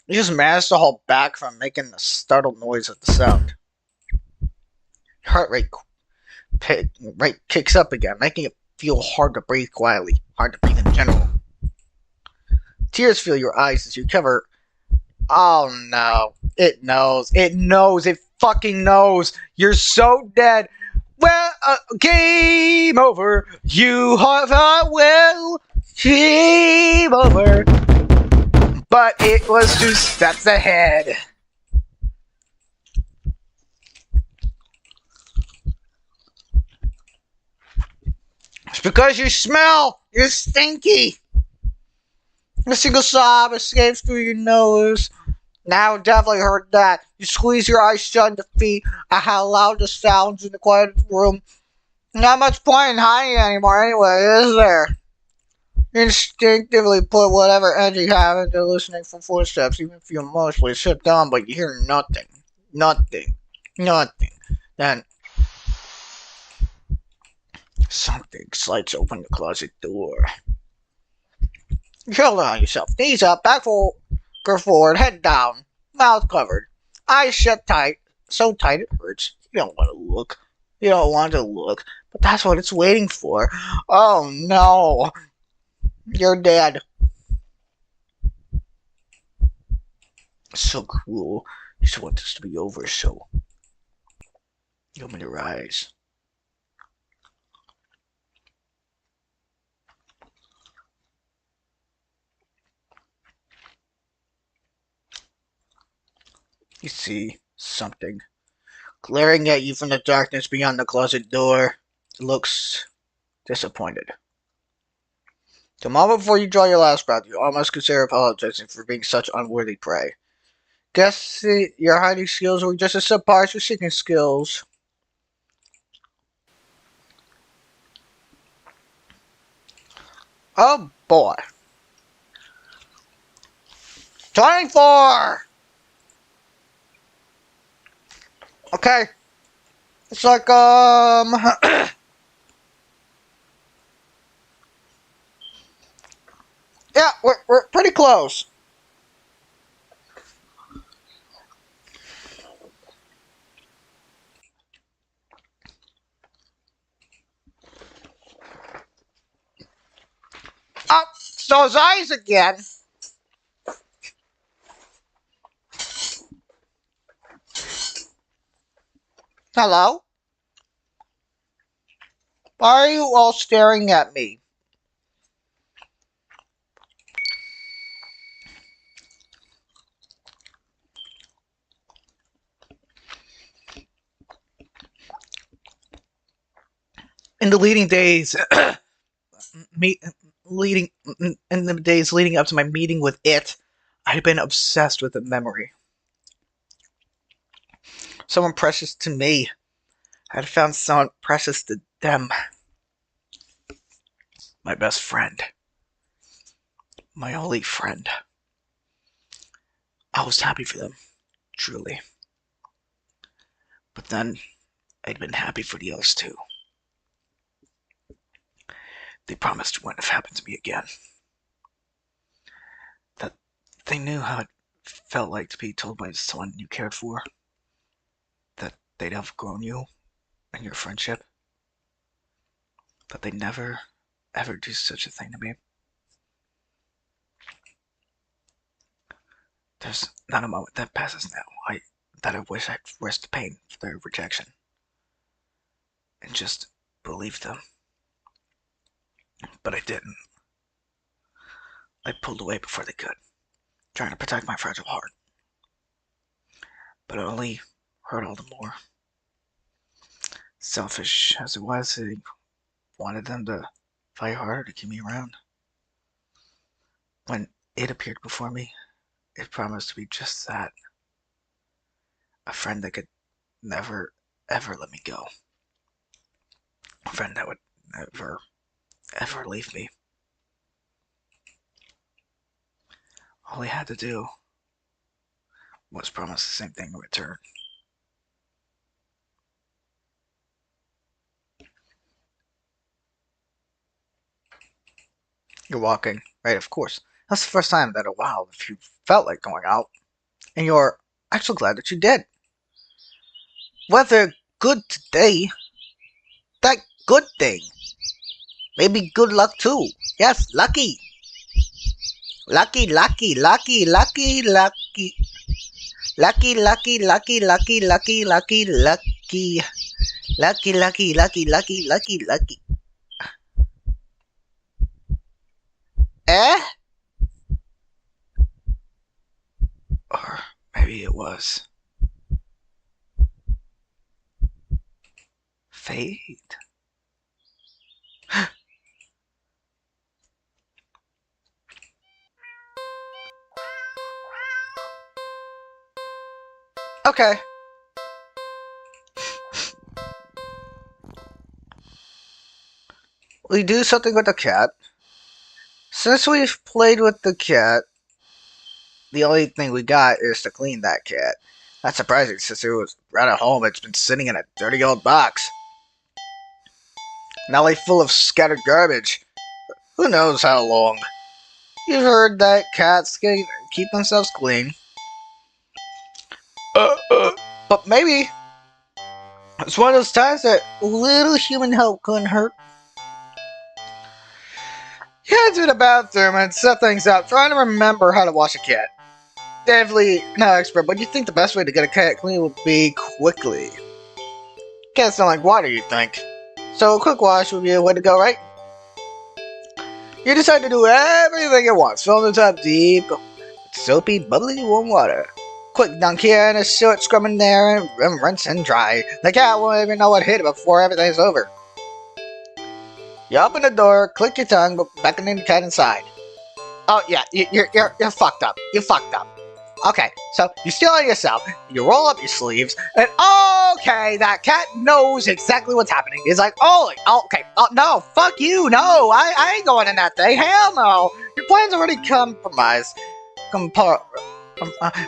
S1: You just managed to hold back from making a startled noise at the sound. Your heart rate kicks up again, making it feel hard to breathe quietly, hard to breathe in general. Tears fill your eyes as you cover. Oh no. It knows. It knows. It fucking knows. You're so dead. Well, game over. You have well. Game over. But it was 2 steps ahead. It's because you smell. You're stinky. A single sob escapes through your nose. Now definitely heard that. You squeeze your eyes shut in defeat at how loud the sounds in the quiet room. Not much point in hiding anymore anyway, is there? You instinctively put whatever energy you have into listening for footsteps, even if you emotionally sit down, but you hear nothing. Nothing. Nothing. Then something slides open the closet door. You hold on yourself. Knees up, back forward, head down, mouth covered, eyes shut tight, so tight it hurts. You don't want to look. You don't want to look, but that's what it's waiting for. Oh no. You're dead. So cruel. You just want this to be over, so you open your eyes. You see something glaring at you from the darkness beyond the closet door. It looks disappointed. The moment before you draw your last breath, you almost consider apologizing for being such unworthy prey. Guess your hiding skills were just as subpar as your seeking skills. Oh boy. 24! Okay. It's like, yeah, we're pretty close. Oh, it's those eyes again. Hello? Why are you all staring at me? In the leading days, leading in the days leading up to my meeting with it, I had been obsessed with the memory. Someone precious to me. I had found someone precious to them. My best friend. My only friend. I was happy for them, truly. But then, I'd been happy for the others too. They promised it wouldn't have happened to me again. That they knew how it felt like to be told by someone you cared for that they'd outgrown you and your friendship. But they'd never, ever do such a thing to me. There's not a moment that passes now that I wish I'd risked the pain for their rejection and just believed them. But I didn't. I pulled away before they could, trying to protect my fragile heart. But it only hurt all the more. Selfish as it was, I wanted them to fight harder to keep me around. When it appeared before me, it promised to be just that. A friend that could never, ever let me go. A friend that would never, ever leave me. All he had to do was promise the same thing in return. You're walking, right? Of course. That's the first time that in a while if you felt like going out. And you're actually glad that you did. Weather good today. That good thing. Maybe good luck too. Yes, lucky. Lucky, lucky, lucky, lucky, lucky. Lucky, lucky, lucky, lucky, lucky, lucky, lucky. Lucky, lucky, lucky, lucky, lucky, lucky. Eh? Or maybe it was fate. Okay. We do something with the cat. Since we've played with the cat, the only thing we got is to clean that cat. Not surprising since it was right at home. It's been sitting in a dirty old box. Now full of scattered garbage. Who knows how long. You've heard that cats can keep themselves clean. But maybe it's one of those times that little human help couldn't hurt. You head to the bathroom and set things up, trying to remember how to wash a cat. Definitely not expert, but you think the best way to get a cat clean would be quickly. Cats don't like water, you think. So a quick wash would be a way to go, right? You decide to do everything at once. Fill the tub deep, soapy, bubbly, warm water. Quick dunk here and a short scrub in there and rinse and dry. The cat won't even know what hit it before everything's over. You open the door, click your tongue, beckoning the cat inside. Oh yeah, you're fucked up. You fucked up. Okay, so you steal it yourself, you roll up your sleeves, and okay, that cat knows exactly what's happening. He's like, oh, okay, oh, no, fuck you, no, I ain't going in that thing, hell no. Your plan's already compromised.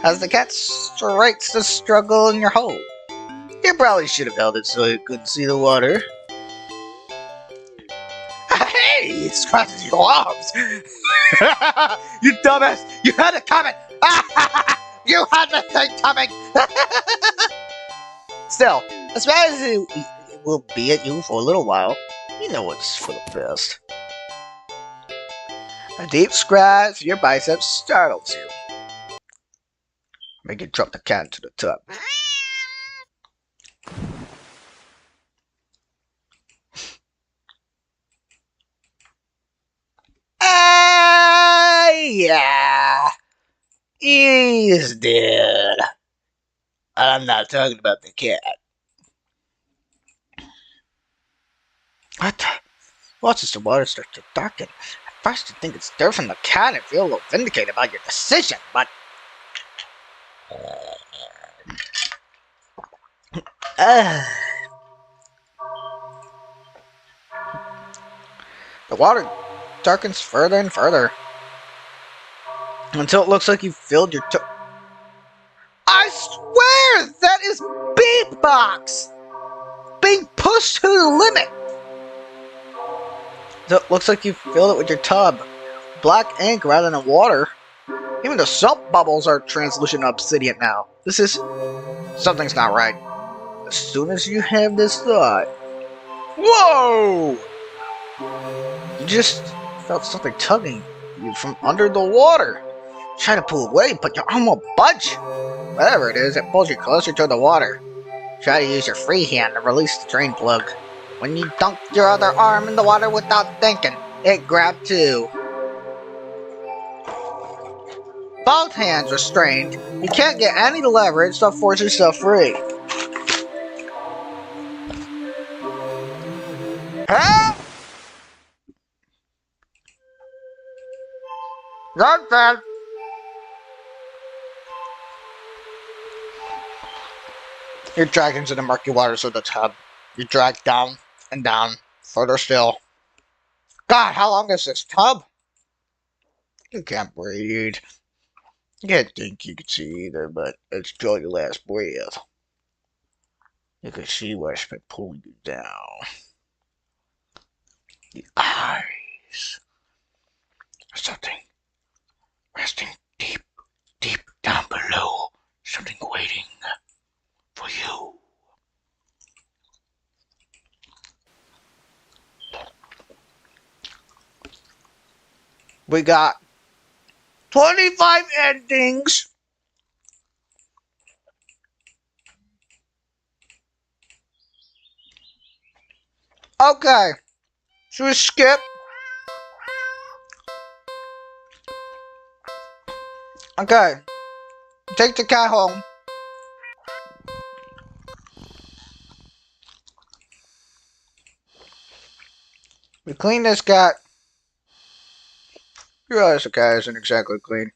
S1: As the cat strikes the struggle in your hole. You probably should have held it so you could see the water. Hey, it scratches your arms. You dumbass, you had it coming. You had the thing coming! Still, as bad as it will be at you for a little while, you know it's for the best. A deep scratch your biceps startles you. Make you drop the cat into the tub. Yeah. He's dead. I'm not talking about the cat. What? Watch as the water starts to darken. At first you think it's dirt from the cat and feel a little vindicated about your decision, but... The water darkens further and further. Until it looks like you filled your I swear that is beatbox being pushed to the limit. So it looks like you filled it with your tub. Black ink rather than water. Even the soap bubbles are translucent obsidian now. Something's not right. As soon as you have this thought, whoa! You just felt something tugging you from under the water. Try to pull away, but your arm won't budge. Whatever it is, it pulls you closer to the water. Try to use your free hand to release the drain plug. When you dunk your other arm in the water without thinking, it grabbed too. Both hands restrained, you can't get any leverage, so force yourself free. Help! Not bad. You're dragged into the murky waters of the tub. You drag down and down, further still. God, how long is this tub? You can't breathe. You can't think you can see either, but it's still your last breath. You can see what's been pulling you down. The eyes. Something resting deep, deep down below. Something waiting for you. We got 25 endings. Okay. Should we skip? Okay. Take the cat home. We clean this cat. You realize the cat isn't exactly clean.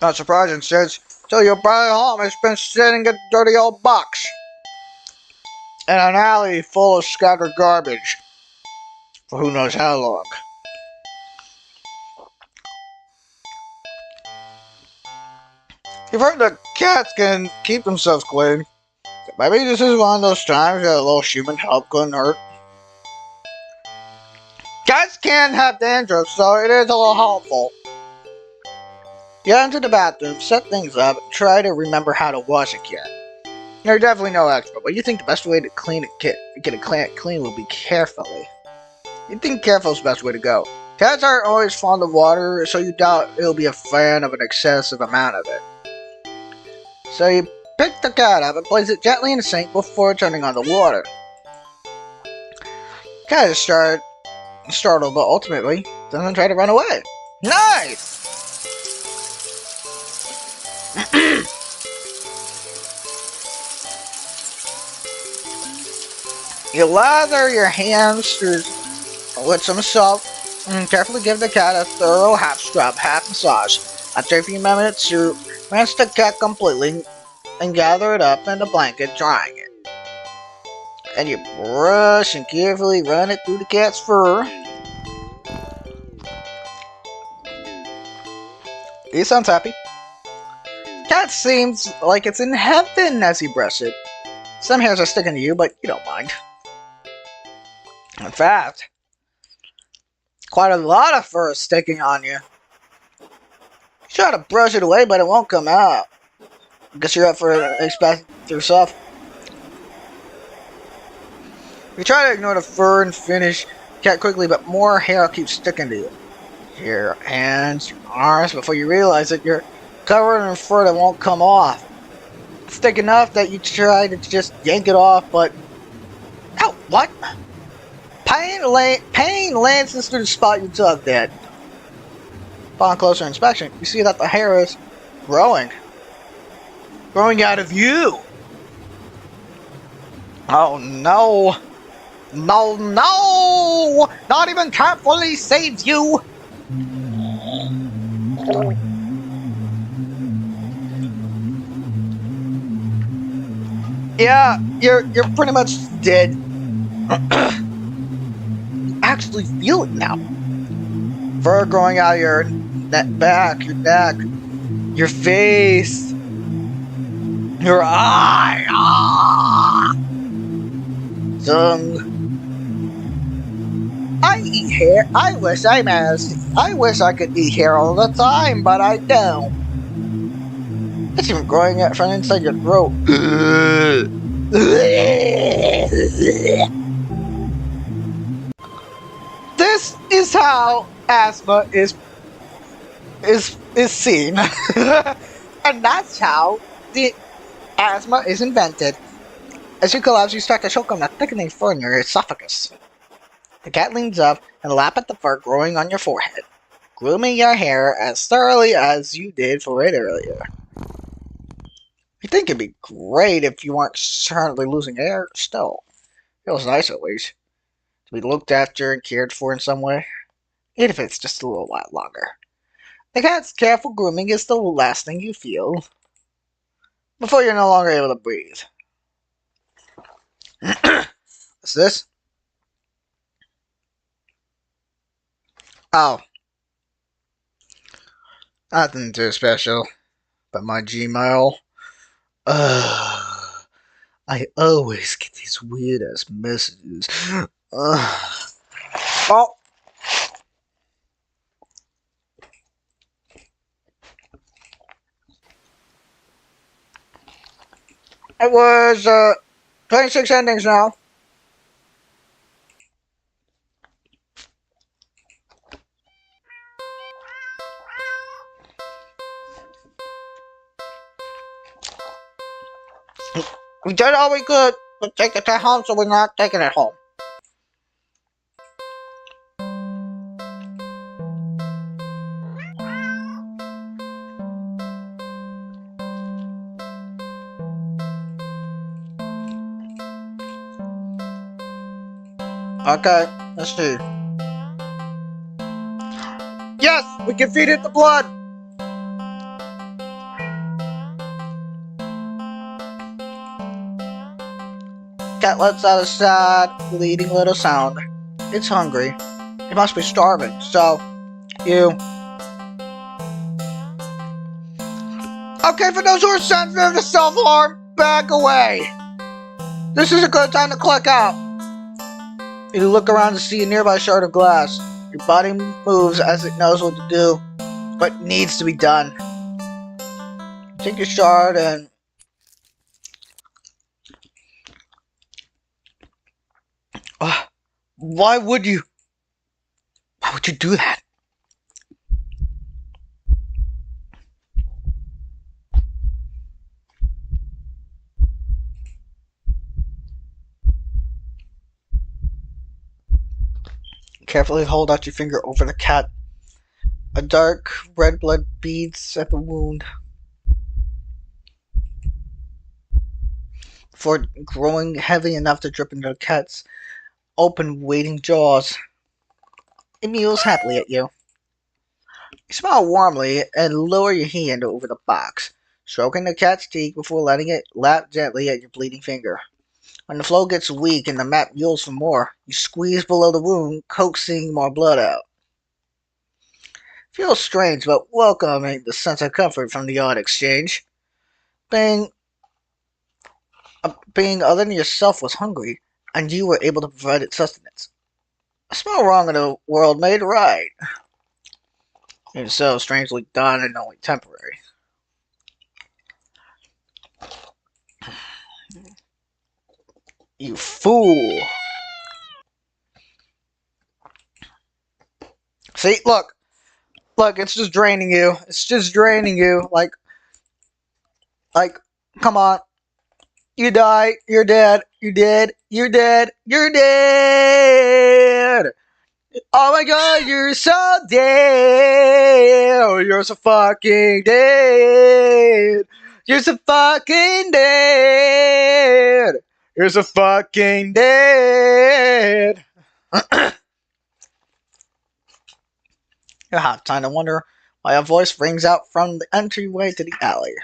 S1: Not surprising, since till you brought it home, it's been sitting in a dirty old box. In an alley full of scattered garbage. For who knows how long. You've heard that cats can keep themselves clean. Maybe this is one of those times that a little human help couldn't hurt. Cats can have dandruff, so it is a little helpful. Get into the bathroom, set things up, and try to remember how to wash a cat. You're definitely no expert, but you think the best way to get a cat clean will be carefully. You think careful is the best way to go. Cats aren't always fond of water, so you doubt it'll be a fan of an excessive amount of it. So you pick the cat up and place it gently in the sink before turning on the water. Cat is startled, but ultimately doesn't try to run away. Nice! You lather your hands with some soap and carefully give the cat a thorough half scrub, half massage. After a few minutes, you rinse the cat completely and gather it up in a blanket, drying it. And you brush and carefully run it through the cat's fur. He sounds happy. Cat seems like it's in heaven as you brush it. Some hairs are sticking to you, but you don't mind. In fact, quite a lot of fur is sticking on you. You try to brush it away, but it won't come out. Guess you're up for expecting yourself. You try to ignore the fur and finish cat quickly, but more hair keeps sticking to you. Your hands, your arms, before you realize it, you're covered in fur that won't come off. It's thick enough that you try to just yank it off, but... Ow, what? Pain lances through the spot you tugged at. Upon closer inspection, you see that the hair is growing. Growing out of you. Oh no. No, no! Not even carefully saves you! Yeah, you're pretty much dead. You actually feel it now. Fur growing out of your back, your neck, your face, your eye, tongue. I eat hair. I wish I could eat hair all the time, but I don't. It's even growing out from inside your throat. This is how asthma is is seen. And that's how the asthma is invented. As you collapse, you start to choke on a thickening fur in your esophagus. The cat leans up and laps at the fur growing on your forehead, grooming your hair as thoroughly as you did for it earlier. You think it'd be great if you weren't currently losing hair. Still, it was nice at least to be looked after and cared for in some way, even if it's just a little while longer. The cat's careful grooming is the last thing you feel before you're no longer able to breathe. What's this? Oh, nothing too special, but my Gmail. I always get these weird ass messages. Well, it was 26 endings now. We did all we could to take it to home, so we're not taking it home. Okay, let's see. Yes, we can feed it the blood. Cat lets out a sad, bleeding little sound. It's hungry. It must be starving, so you. Okay, for those who are sensitive to self-harm, back away. This is a good time to click out. You look around to see a nearby shard of glass. Your body moves as it knows what to do, what needs to be done. Take your shard and why would you? Why would you do that? Carefully hold out your finger over the cat. A dark red blood beads at the wound before growing heavy enough to drip into the cat's open, waiting jaws. It mews happily at you. You smile warmly and lower your hand over the box, stroking the cat's cheek before letting it lap gently at your bleeding finger. When the flow gets weak and the map yields for more, you squeeze below the wound, coaxing more blood out. Feels strange, but welcoming the sense of comfort from the odd exchange. Being, being other than yourself was hungry, and you were able to provide it sustenance. A small wrong in the world made right. Even so, strangely done and only temporary. You fool! See, look, it's just draining you. It's just draining you. Like, come on. You die. You're dead. You're dead. You're dead. You're dead. Oh my god, you're so dead. Oh, you're so fucking dead. You're so fucking dead. You're so fucking dead. You have time to wonder why a voice rings out from the entryway to the alley.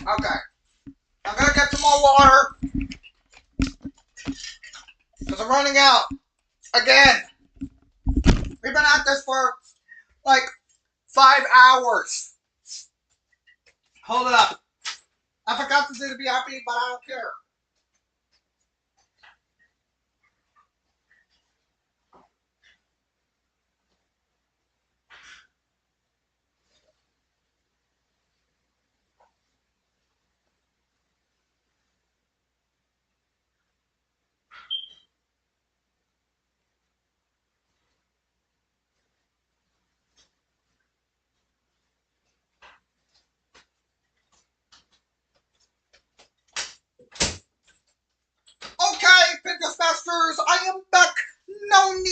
S1: Okay. I'm gonna get some more water. Because I'm running out. Again. We've been at this for like 5 hours. Hold up. I forgot to do the VIP, but I don't care.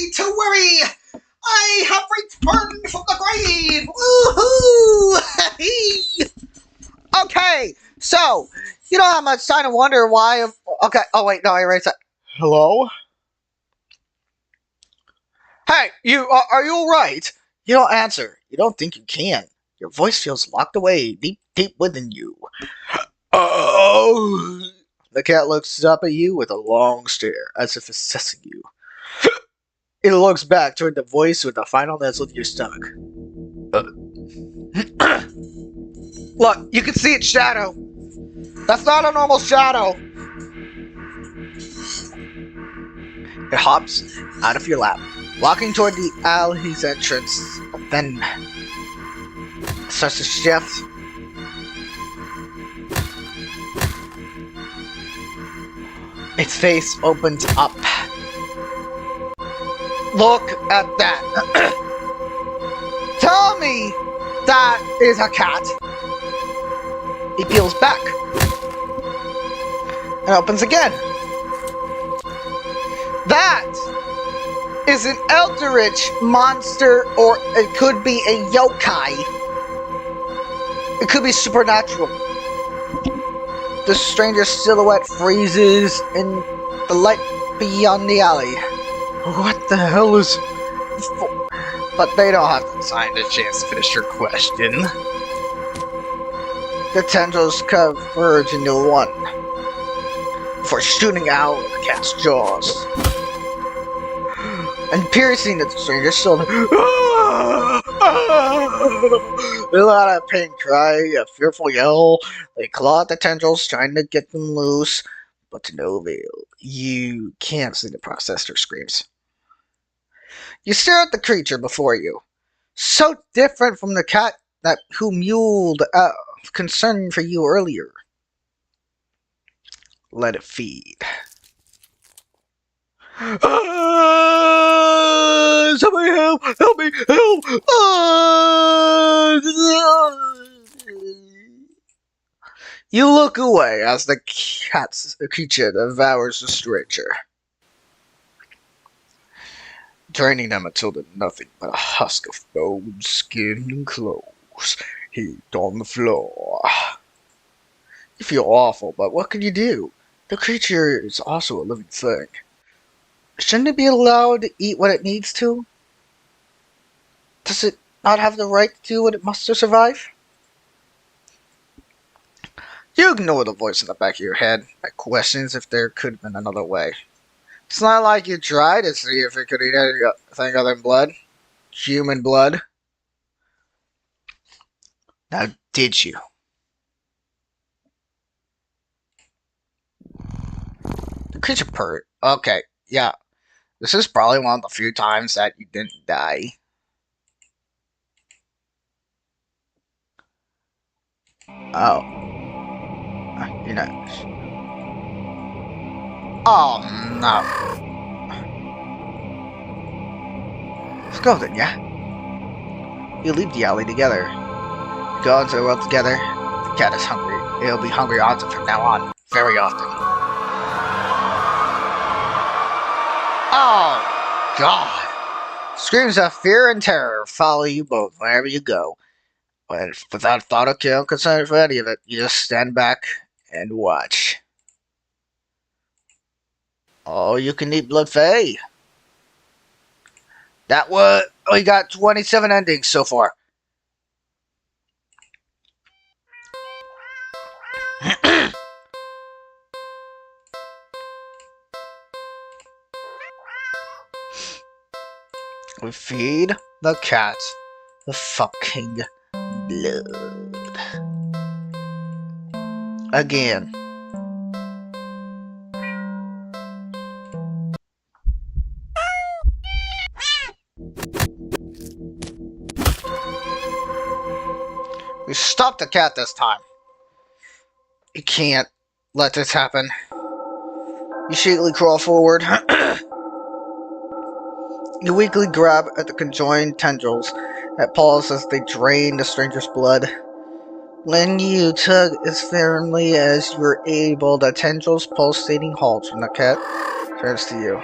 S1: need to worry! I have returned from the grave! Woohoo! Okay, so, you don't have much time to wonder why... Okay, oh wait, no, I erased that. Hello? Hey, are you alright? You don't answer. You don't think you can. Your voice feels locked away deep, deep within you. Oh! The cat looks up at you with a long stare, as if assessing you. It looks back toward the voice with a final nestle to your stomach. Look, you can see its shadow. That's not a normal shadow. It hops out of your lap, walking toward the alley's entrance, then starts to shift. Its face opens up. Look at that. Tell me that is a cat. It peels back and opens again. That is an eldritch monster, or it could be a yokai. It could be supernatural. The stranger's silhouette freezes in the light beyond the alley. What the hell is... But they don't have the chance to finish your question. The tendrils converge into one, before shooting out of the cat's jaws and piercing the stranger's shoulder. They let out a pain cry, a fearful yell. They claw at the tendrils, trying to get them loose, but to no avail. You can't see the process their screams. You stare at the creature before you, so different from the cat that who mewed concern for you earlier. Let it feed. Somebody help! Help me! Help! You look away as the creature devours the stranger, draining them until they're nothing but a husk of bone, skin, and clothes heaped on the floor. You feel awful, but what can you do? The creature is also a living thing. Shouldn't it be allowed to eat what it needs to? Does it not have the right to do what it must to survive? You ignore the voice in the back of your head that questions if there could have been another way. It's not like you tried to see if it could eat anything other than blood. Human blood. Now, did you? The creature purred. Okay, yeah. This is probably one of the few times that you didn't die. Oh. You're not. Oh, no. Let's go then, yeah? You leave the alley together. You go into the world together. The cat is hungry. It'll be hungry often from now on. Very often. Oh, God. Screams of fear and terror follow you both wherever you go. But without thought or care or concern for any of it, you just stand back and watch. Oh, you can eat blood fay. That was... We got 27 endings so far. We feed the cat the fucking blood. Again. We stopped the cat this time. You can't let this happen. You shakily crawl forward. You weakly grab at the conjoined tendrils that pulse as they drain the stranger's blood. When you tug as firmly as you're able, the tendrils pulsating halts when the cat turns to you.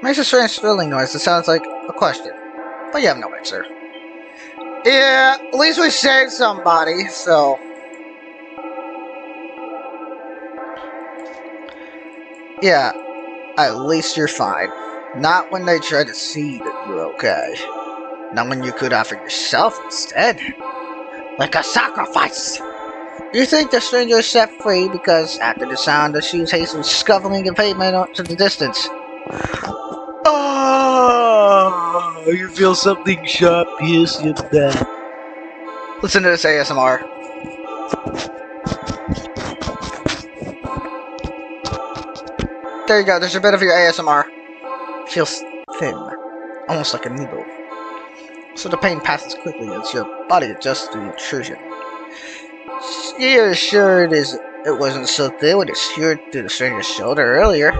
S1: Makes a strange swirling noise that sounds like a question, but you have no answer. Yeah, at least we saved somebody, so... Yeah, at least you're fine. Not when they try to see that you're okay. Not when you could offer yourself instead. Like a sacrifice! You think the stranger is set free because after the sound of shoes hastily scuffling the pavement to the distance.
S2: Oh, you feel something sharp pierce your back.
S1: Listen to this ASMR. There you go, there's a bit of your ASMR. Feels thin, almost like a needle. So the pain passes quickly as your body adjusts to the intrusion. You're sure it wasn't so thin when it sheared through the stranger's shoulder earlier.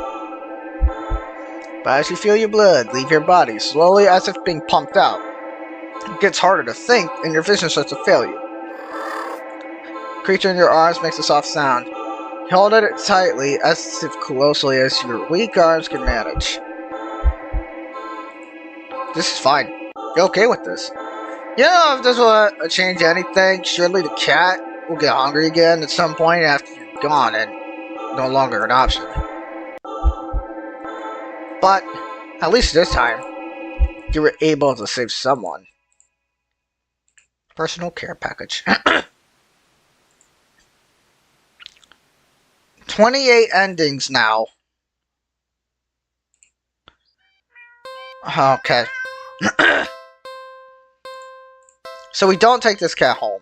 S1: But as you feel your blood leave your body slowly as if being pumped out, it gets harder to think and your vision starts to fail you. The creature in your arms makes a soft sound. You hold it tightly as if closely as your weak arms can manage. This is fine. You're okay with this. You know, if this will change anything, surely the cat will get hungry again at some point after you're gone and no longer an option. But, at least this time, you were able to save someone. Personal care package. 28 endings now. Okay. So we don't take this cat home.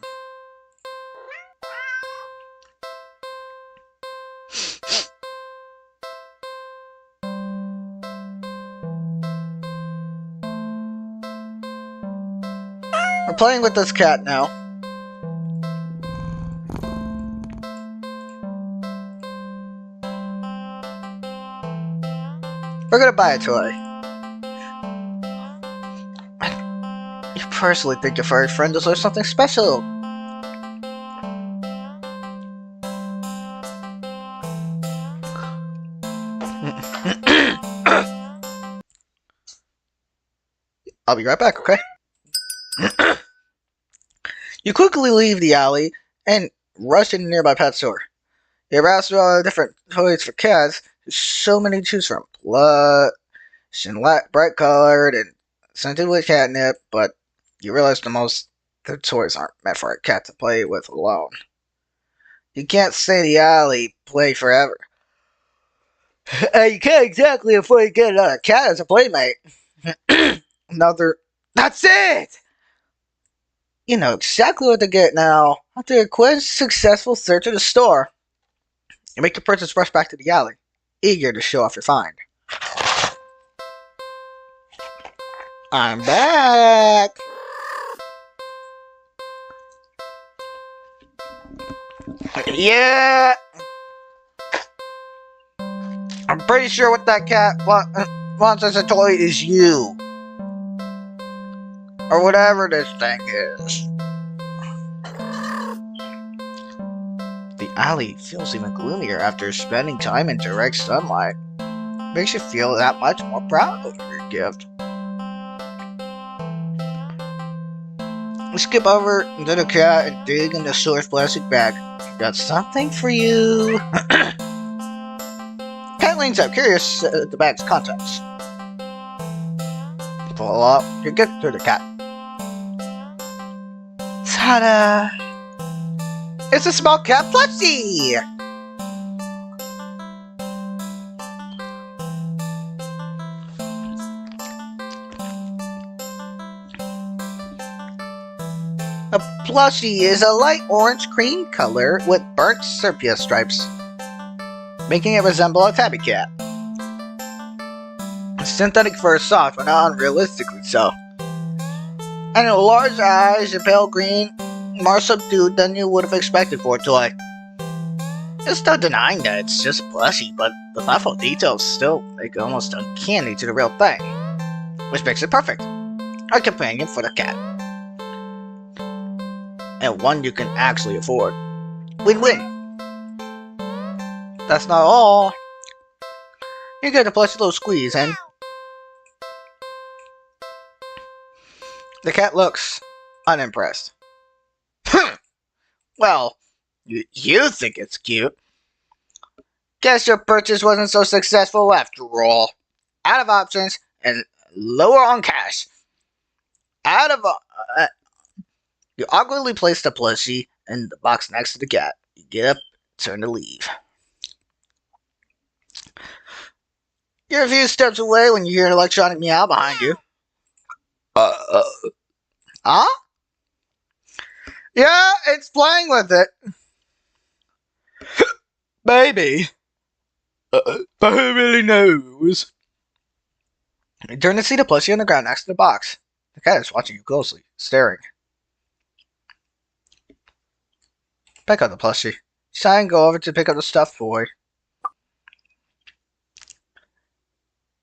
S1: We're playing with this cat now. We're gonna buy a toy. You personally think your furry friend deserves something special. I'll be right back, okay? You quickly leave the alley and rush into the nearby pet store. You browse through all the different toys for cats. There's so many to choose from. Plush and bright colored and scented with catnip, but you realize the toys aren't meant for a cat to play with alone. You can't stay in the alley play forever. You can't exactly afford to get another cat as a playmate. That's it! You know exactly what to get now. After a quick, successful search of the store, you make your purchase rush back to the alley, eager to show off your find. I'm back! Yeah! I'm pretty sure what that cat wants as a toy is you. Or whatever this thing is. The alley feels even gloomier after spending time in direct sunlight. Makes you feel that much more proud of your gift. You skip over to the cat and dig in the store's plastic bag. Got something for you. Cat leans up, curious at the bag's contents. Pull up, you get through the cat. Ta-da! It's a small cat plushie! A plushie is a light orange cream color with burnt sepia stripes, making it resemble a tabby cat. Synthetic fur is soft, but not unrealistically so. And large eyes are pale green, more subdued than you would have expected for a toy. There's no denying that it's just a plushie, but the thoughtful details still make it almost uncanny to the real thing, which makes it perfect. A companion for the cat. And one you can actually afford. Win-win! That's not all. You get a plushie little squeeze and The cat looks unimpressed. Well, you think it's cute. Guess your purchase wasn't so successful after all. Out of options and lower on cash. Out of you awkwardly place the plushie in the box next to the cat. You get up, turn to leave. You're a few steps away when you hear an electronic meow behind you. Huh? Yeah, it's playing with it. Baby. But who really knows? You turn to see the plushie on the ground next to the box. The cat is watching you closely, staring. Pick up the plushie. Shy and go over to pick up the stuffed toy.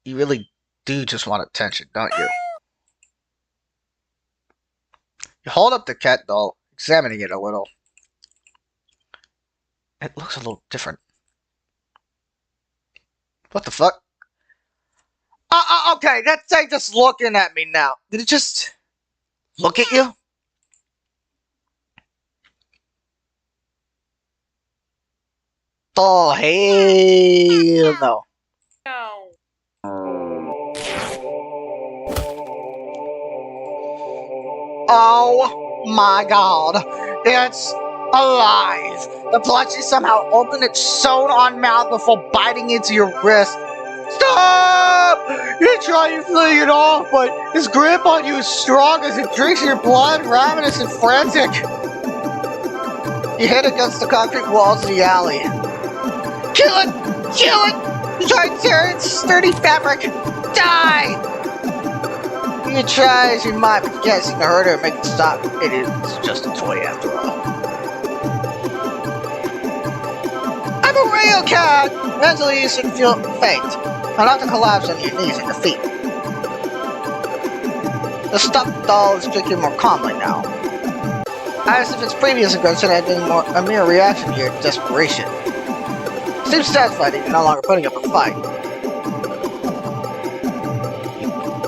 S1: You really do just want attention, don't you? You hold up the cat doll, examining it a little. It looks a little different. What the fuck? Okay, that thing just looking at me now. Did it just look at you? Oh, hell no. Oh my god. It's alive. The plushie somehow opened its sewn-on mouth before biting into your wrist. Stop! You try to fling it off, but his grip on you is strong as it drinks your blood, ravenous and frantic. You hit against the concrete walls of the alley. Kill it! Kill it! You try to tear its sturdy fabric. Die! You try as you might, but you can't seem to hurt her or make it stop. It is just a toy after all. I'm a real cat! Mentally, you should feel faint. Not to collapse on your knees in defeat. The stuffed doll is drinking more calmly now. As if its previous aggression had been a mere reaction to your desperation. It seems satisfied that you're no longer putting up a fight.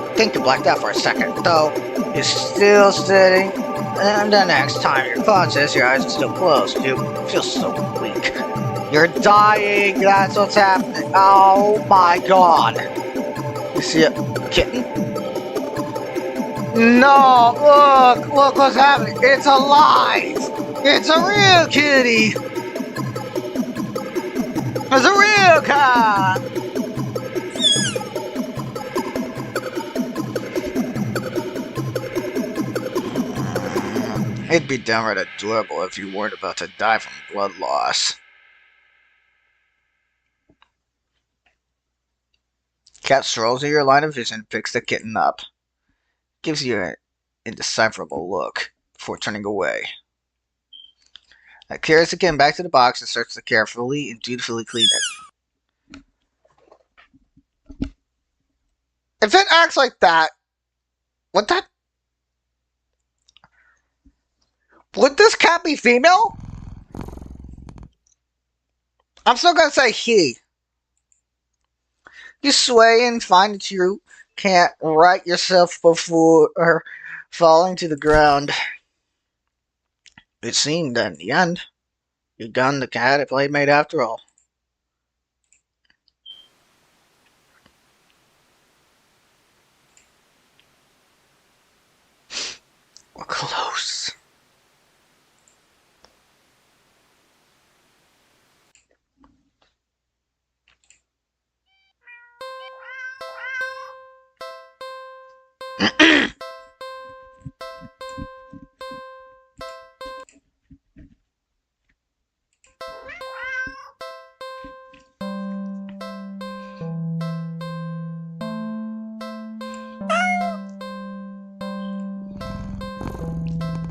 S1: You think you blacked out for a second, though you're still sitting, and the next time you're conscious, your eyes are still closed. You feel so weak. You're dying, that's what's happening. Oh my god. You see a kitten? No, look what's happening. It's alive. It's a real kitty. It's a real cat. It'd be downright adorable if you weren't about to die from blood loss. Cat strolls in your line of vision, picks the kitten up. Gives you an indecipherable look before turning away. It carries the kitten back to the box and starts to carefully and dutifully clean it. If it acts like that, would this cat be female? I'm still gonna say he. You sway and find that you can't right yourself before falling to the ground. It seemed that in the end, you gunned the cat a playmate after all. We're close.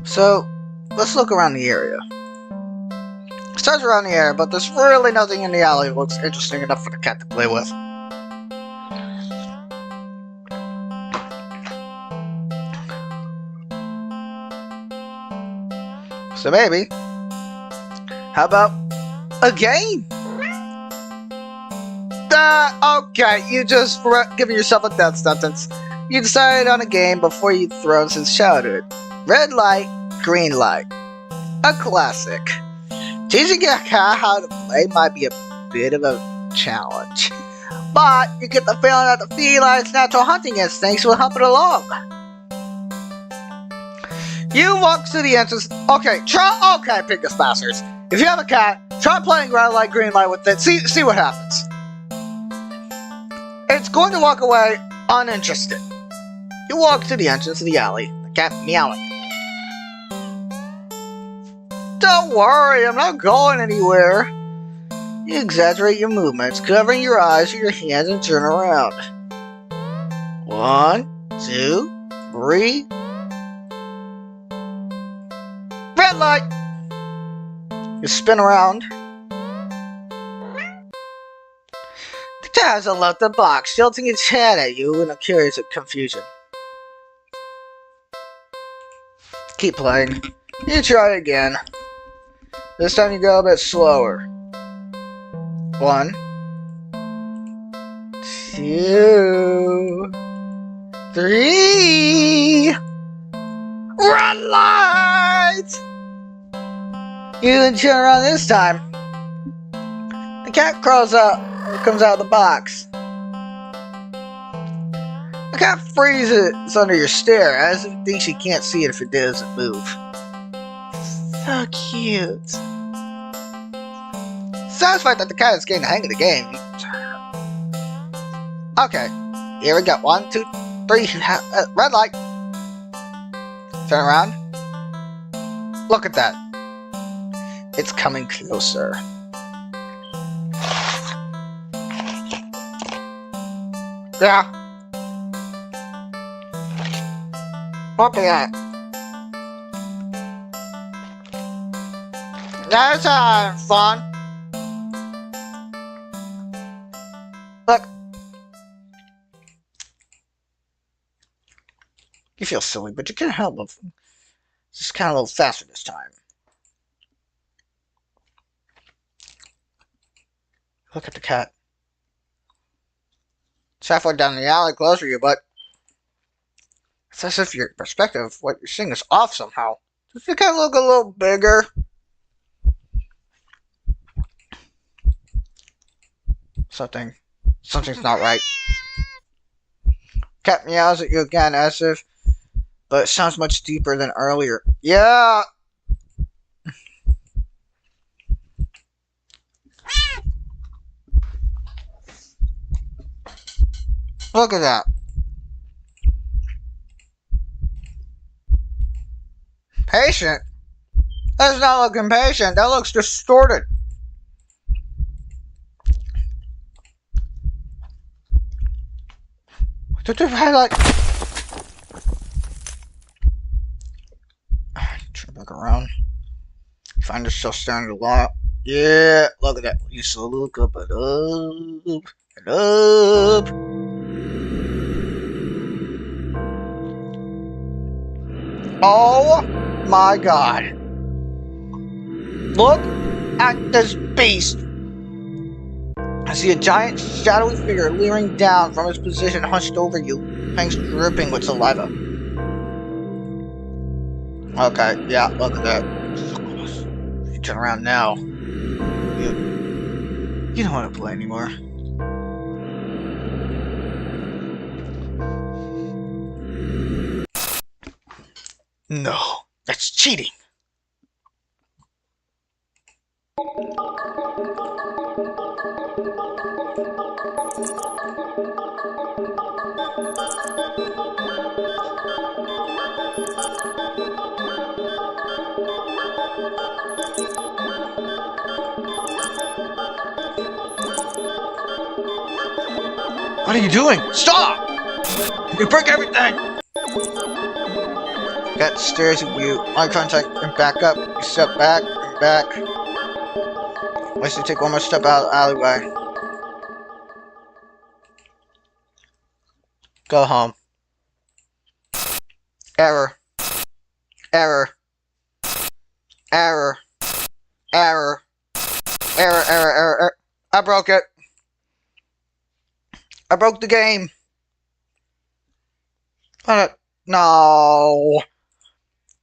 S1: So, let's look around the area. It starts around the area, but there's really nothing in the alley that looks interesting enough for the cat to play with. So maybe, how about a game? Okay, you just giving yourself a death sentence. You decided on a game before you'd thrown since childhood. Red light, green light. A classic. Teaching a cat how to play might be a bit of a challenge. But you get the feeling that the feline's natural hunting instincts will help it along. You walk to the entrance. Okay, PINGAS Masters. If you have a cat, try playing red light, green light with it. See what happens. It's going to walk away uninterested. You walk to the entrance of the alley. The cat meowing. Don't worry, I'm not going anywhere. You exaggerate your movements, covering your eyes with your hands and turn around. 1, 2, 3. Red light! You spin around. The cat hasn't left the box, tilting its head at you in a curious confusion. Keep playing. You try again. This time you go a bit slower. 1, 2, 3. Red light! You turn around this time. The cat crawls out and comes out of the box. The cat freezes under your stare as if it thinks she can't see it if it doesn't move. So cute. Satisfied that the cat is getting the hang of the game. Okay, here we go. 1, 2, 3. Red light. Turn around. Look at that. It's coming closer. Yeah. Look at that. That's fun. Look. You feel silly, but you can't help it. Just kind of a little faster this time. Look at the cat. It's halfway down the alley, closer to you, but it's as if your perspective of what you're seeing is off somehow. Does the cat look a little bigger? Something's not right. Cat meows at you again as if, but it sounds much deeper than earlier. Yeah! Look at that. Patient? That's not looking patient. That looks distorted. Did they highlight? Turn back around. Find yourself staring at the wall. Yeah, look at that. You used to look up and up and up. Oh my god. Look at this beast. I see a giant shadowy figure leering down from his position hunched over you, fangs dripping with saliva. Okay, yeah, look at that. So close. If you turn around now, you don't want to play anymore. No, that's cheating. What are you doing? Stop! You break everything! Cat stares at you. Eye contact and back up. You step back and back. Once you take one more step out of the alleyway. Go home. Error. Error. Error. Error. Error, error, error. I broke it. I broke the game. No.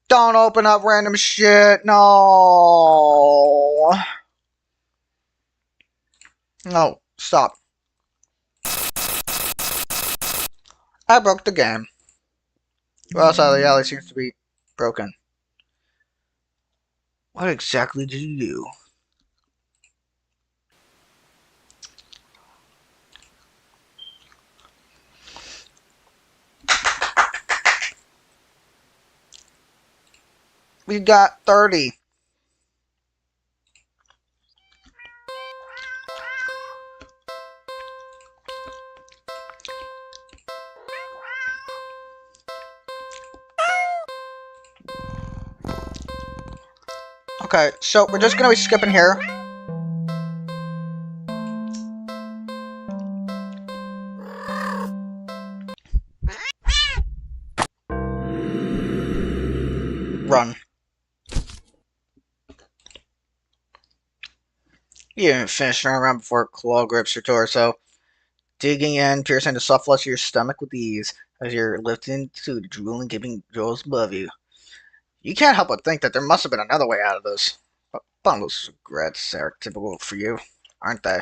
S1: Don't open up random shit. No. No. Stop. I broke the game. Well, outside the alley seems to be broken. What exactly did you do? We got 30. Okay, so we're just gonna be skipping here. Run. You didn't finish turning around before a claw grips your torso. Digging in, piercing the soft flesh of your stomach with ease as you're lifting to the drooling, gaping jaws above you. You can't help but think that there must have been another way out of this. But bundles of regrets are typical for you, aren't they?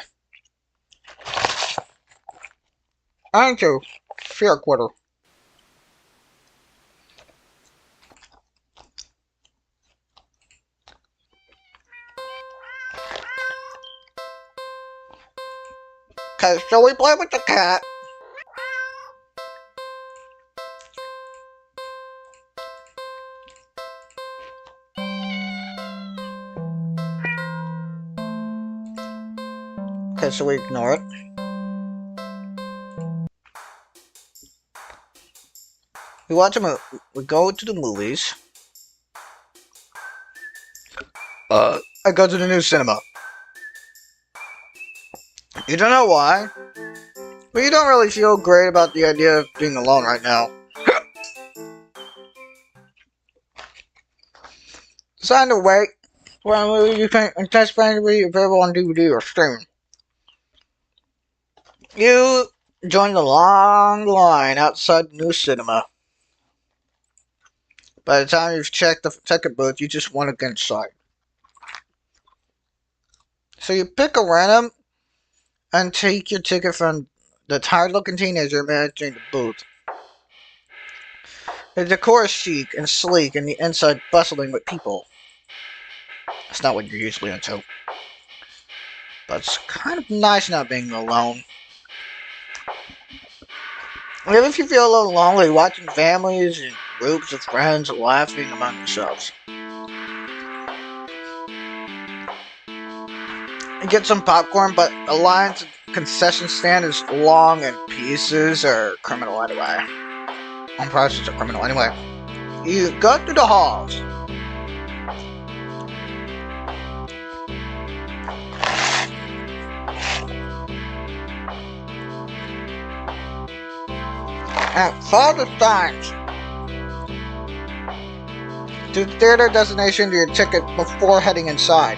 S1: Aren't you? Fear quitter. Okay, so we play with the cat. Okay, so we ignore it. We watch a movie. We go to the movies. I go to the new cinema. You don't know why, but you don't really feel great about the idea of being alone right now. Deciding to wait for a movie you think anticipating to be available on DVD or streaming. You join the long line outside the new cinema. By the time you've checked the ticket booth, you just want to get inside. So you pick a random and take your ticket from the tired-looking teenager managing the booth. The decor is chic and sleek, and the inside bustling with people. That's not what you're usually into. But it's kind of nice not being alone. Even if you feel a little lonely, watching families and groups of friends laughing among themselves. You get some popcorn, but the line to the concession stand is long and pieces are criminal anyway. On prices are criminal anyway. You go through the halls. And follow the signs. To the theater destination to your ticket before heading inside.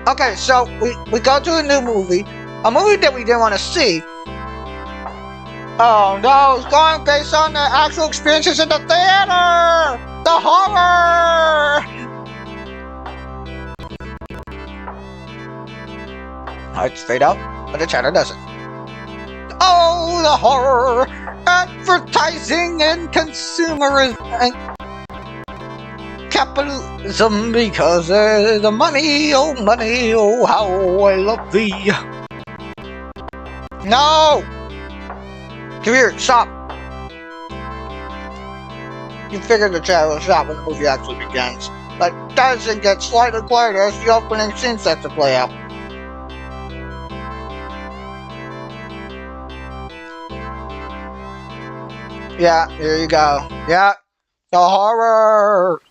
S1: Okay, so we go to a new movie. A movie that we didn't want to see. Oh no, it's going based on the actual experiences in the theater! The horror! Lights fade out, but the chatter doesn't. Oh, the horror! Advertising and consumerism and capitalism because the money, oh how I love thee. No! Come here, stop! You figure the chat will stop when the movie actually begins, but doesn't get slightly quieter as the opening scene starts to play out. Yeah, here you go. Yeah, the horror!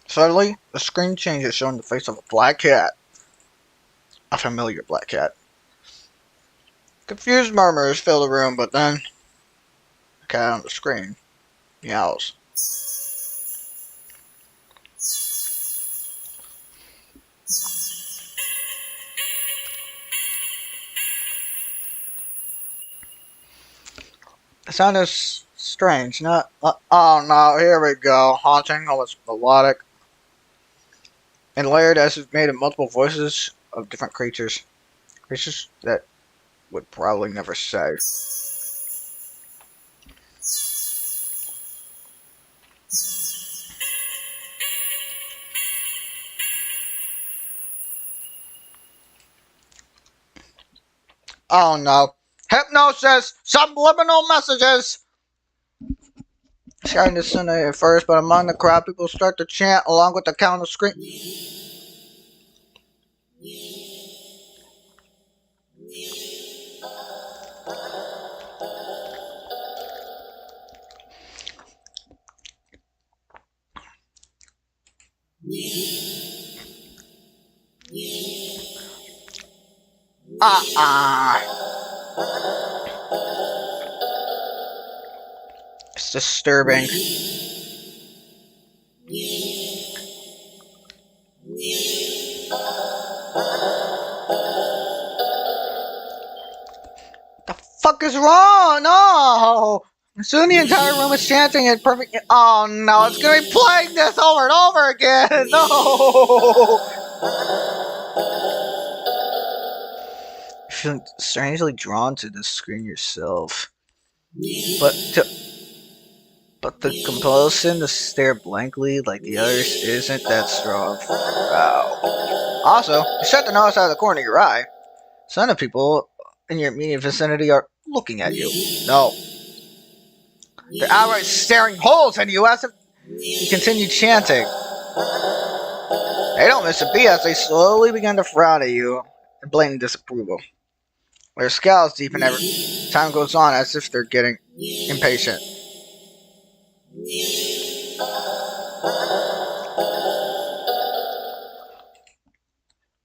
S1: Suddenly, the screen changes, showing the face of a black cat. A familiar black cat. Confused murmurs fill the room, but then the cat on the screen meows. sounded strange. Not. Oh no! Here we go. Haunting, almost melodic, and layered as it's made of multiple voices of different creatures. Creatures that would probably never say. Oh no. Hypnosis! Subliminal messages! Trying to send it at first, but among the crowd, people start to chant along with the counter scream. It's disturbing. The fuck is wrong? No! Soon the entire room is chanting it perfect. Oh no, it's gonna be playing this over and over again! No! You're feeling strangely drawn to the screen yourself. But the compulsion to stare blankly like the others isn't that strong. Wow. Also, you start to notice out of the corner of your eye, some of the people in your immediate vicinity are looking at you. No. They're outright staring holes at you as if you continue chanting. They don't miss a beat as they slowly begin to frown at you in blatant disapproval. Their scowls deepen every time goes on as if they're getting impatient.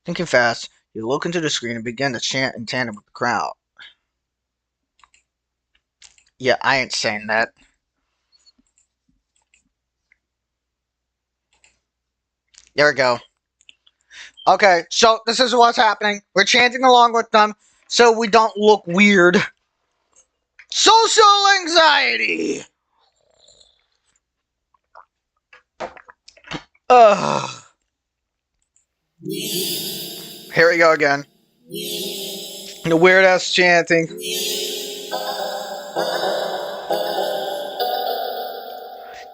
S1: Thinking fast, you look into the screen and begin to chant in tandem with the crowd. Yeah, I ain't saying that. There we go. Okay, so this is what's happening. We're chanting along with them so we don't look weird. Social anxiety! Ugh. Here we go again. The weird ass chanting.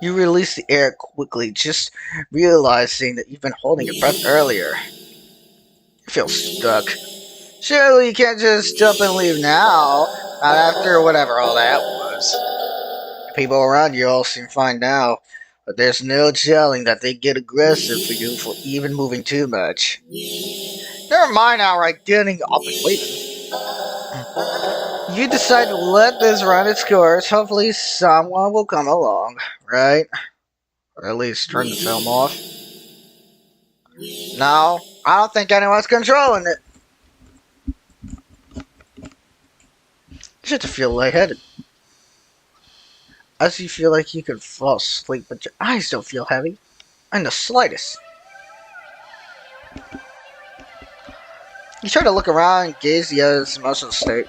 S1: You release the air quickly, just realizing that you've been holding your breath earlier. You feel stuck. Surely you can't just jump and leave now, not after whatever all that was. People around you all seem fine now, but there's no telling that they get aggressive for you for even moving too much. Never mind outright getting up and leaving. You decide to let this run its course. Hopefully someone will come along, right? Or at least turn the film off. No, I don't think anyone's controlling it. You start to feel lightheaded. As you feel like you could fall asleep, but your eyes don't feel heavy. In the slightest. You try to look around and gauge the other's emotional state.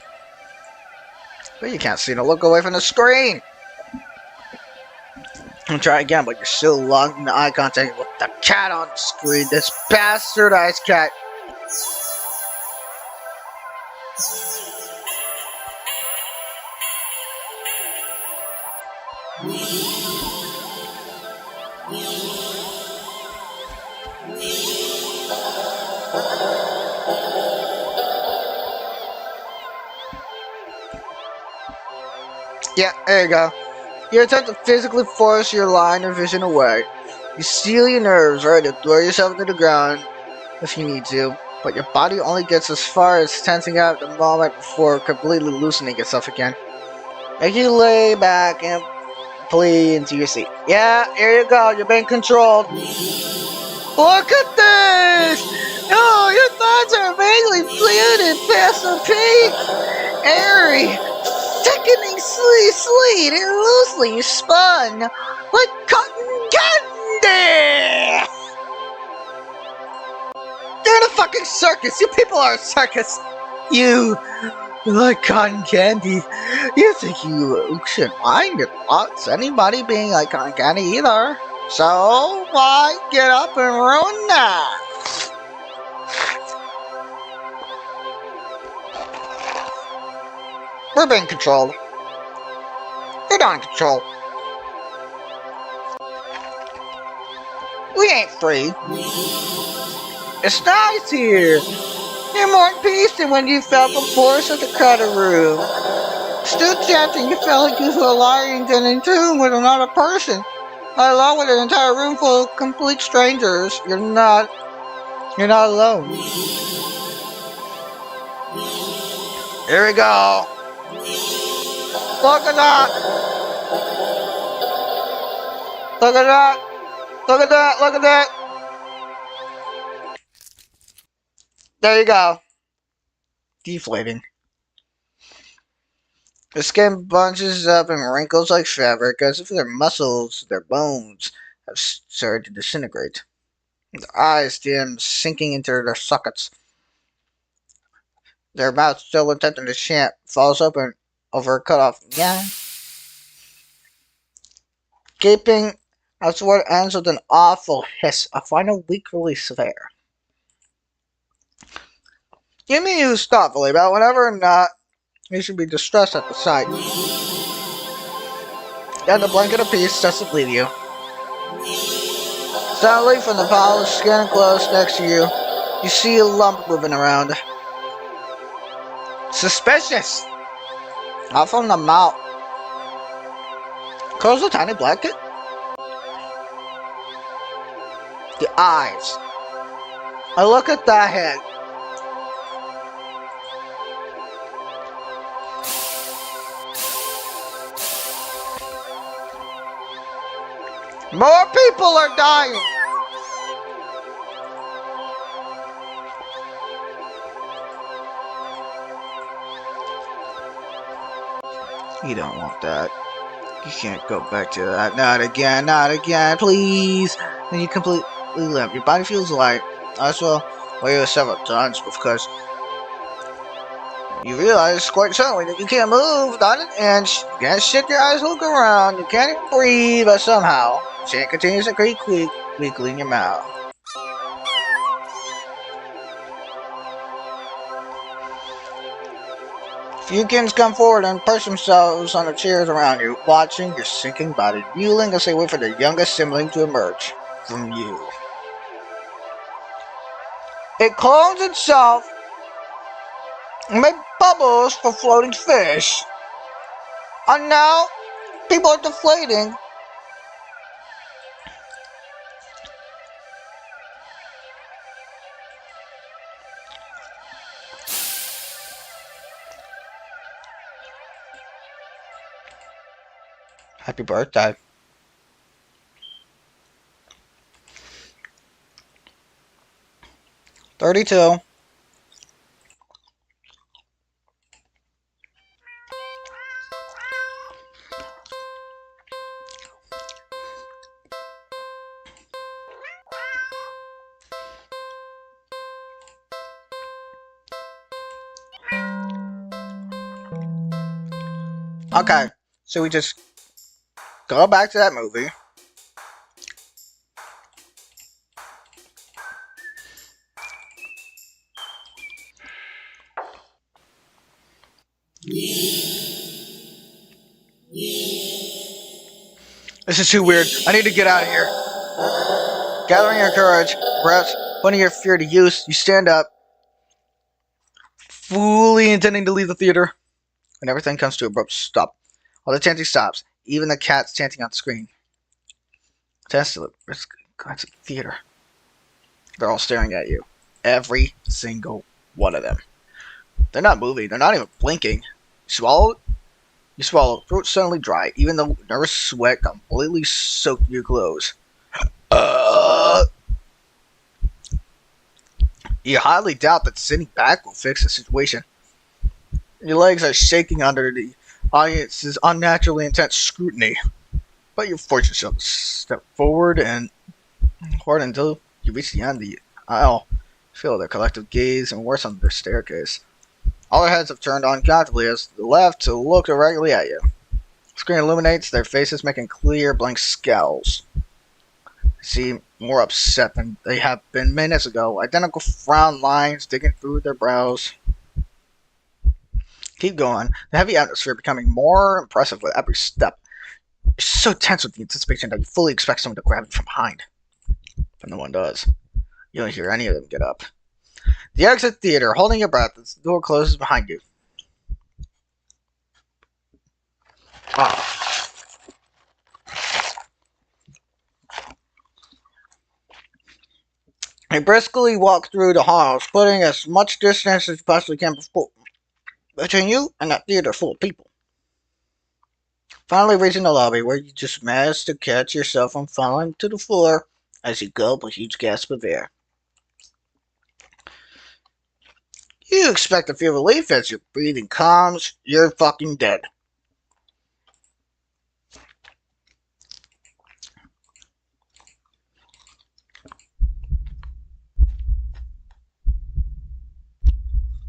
S1: But you can't seem to look away from the screen. And try again, but you're still locked in eye contact with the cat on the screen. This bastardized cat. Yeah, there you go. You attempt to physically force your line of vision away. You steel your nerves, ready to throw yourself to the ground if you need to, but your body only gets as far as tensing out the moment before completely loosening itself again. As you lay back and flee into your seat. Yeah, here you go. You're being controlled. Look at this! Oh, your thoughts are vaguely floated past the peak. Airy, sickening sleet and loosely spun like cotton candy! You're in a fucking circus! You people are a circus! You like cotton candy. You think you should mind your thoughts? Anybody being like cotton candy either. So why get up and ruin that? We're being controlled. You're not in control. We ain't free. It's nice here. You're more in peace than when you felt the force of the cutter room. Still chanting, you felt like you were lying and in tune with another person. Along with an entire room full of complete strangers. You're not alone. Here we go. Look at that. Look at that. Look at that. Look at that. There you go. Deflating. The skin bunches up and wrinkles like fabric, as if their muscles, their bones, have started to disintegrate. Their eyes dim, sinking into their sockets. Their mouth, still attempting to chant, falls open over a cutoff. Yeah. Gaping as what ends with an awful hiss, a final weak release of air. You may use thoughtfully about whenever or not you should be distressed at the sight. And the blanket of peace doesn't leave you. Suddenly, from the pile of skin and clothes next to you, you see a lump moving around. Suspicious! Not from the mouth. Curls a tiny blanket. The eyes. I look at that head. More people are dying. You don't want that. You can't go back to that. Not again, not again, please. And you completely limp. Your body feels light. As well, weigh you several tons because you realize quite suddenly that you can't move, not an inch. You can't shake your eyes, look around. You can't even breathe, but somehow, chant continues to creak weakly in your mouth. Few kids come forward and perch themselves on the chairs around you, watching your sinking body, mewling as they wait for their youngest sibling to emerge from you. It clones itself and made bubbles for floating fish. And now, people are deflating. Happy birthday. $32. Okay, so we just go back to that movie. This is too weird. I need to get out of here. Gathering your courage, perhaps putting your fear to use, you stand up, fully intending to leave the theater, when everything comes to an abrupt stop. All the chanting stops, even the cats chanting on the screen. Test the theater. They're all staring at you. Every single one of them. They're not moving. They're not even blinking. You swallow. Throat suddenly dry. Even the nervous sweat completely soaked your clothes. You highly doubt that sitting back will fix the situation. Your legs are shaking under the audience's unnaturally intense scrutiny. But you force yourself to step forward and until you reach the end of the aisle. Feel their collective gaze and worse on their staircase. All their heads have turned uncomfortably as to the left to look directly at you. The screen illuminates their faces, making clear blank scowls. They seem more upset than they have been minutes ago. Identical frown lines digging through their brows. Keep going. The heavy atmosphere becoming more impressive with every step. You're so tense with the anticipation that you fully expect someone to grab you from behind. But no one does. You don't hear any of them get up. The exit theater, holding your breath as the door closes behind you. Oh. You briskly walk through the halls, putting as much distance as you possibly can between you and that theater full of people. Finally reaching the lobby, where you just manage to catch yourself from falling to the floor as you gulp a huge gasp of air. You expect to feel relief as your breathing calms. You're fucking dead.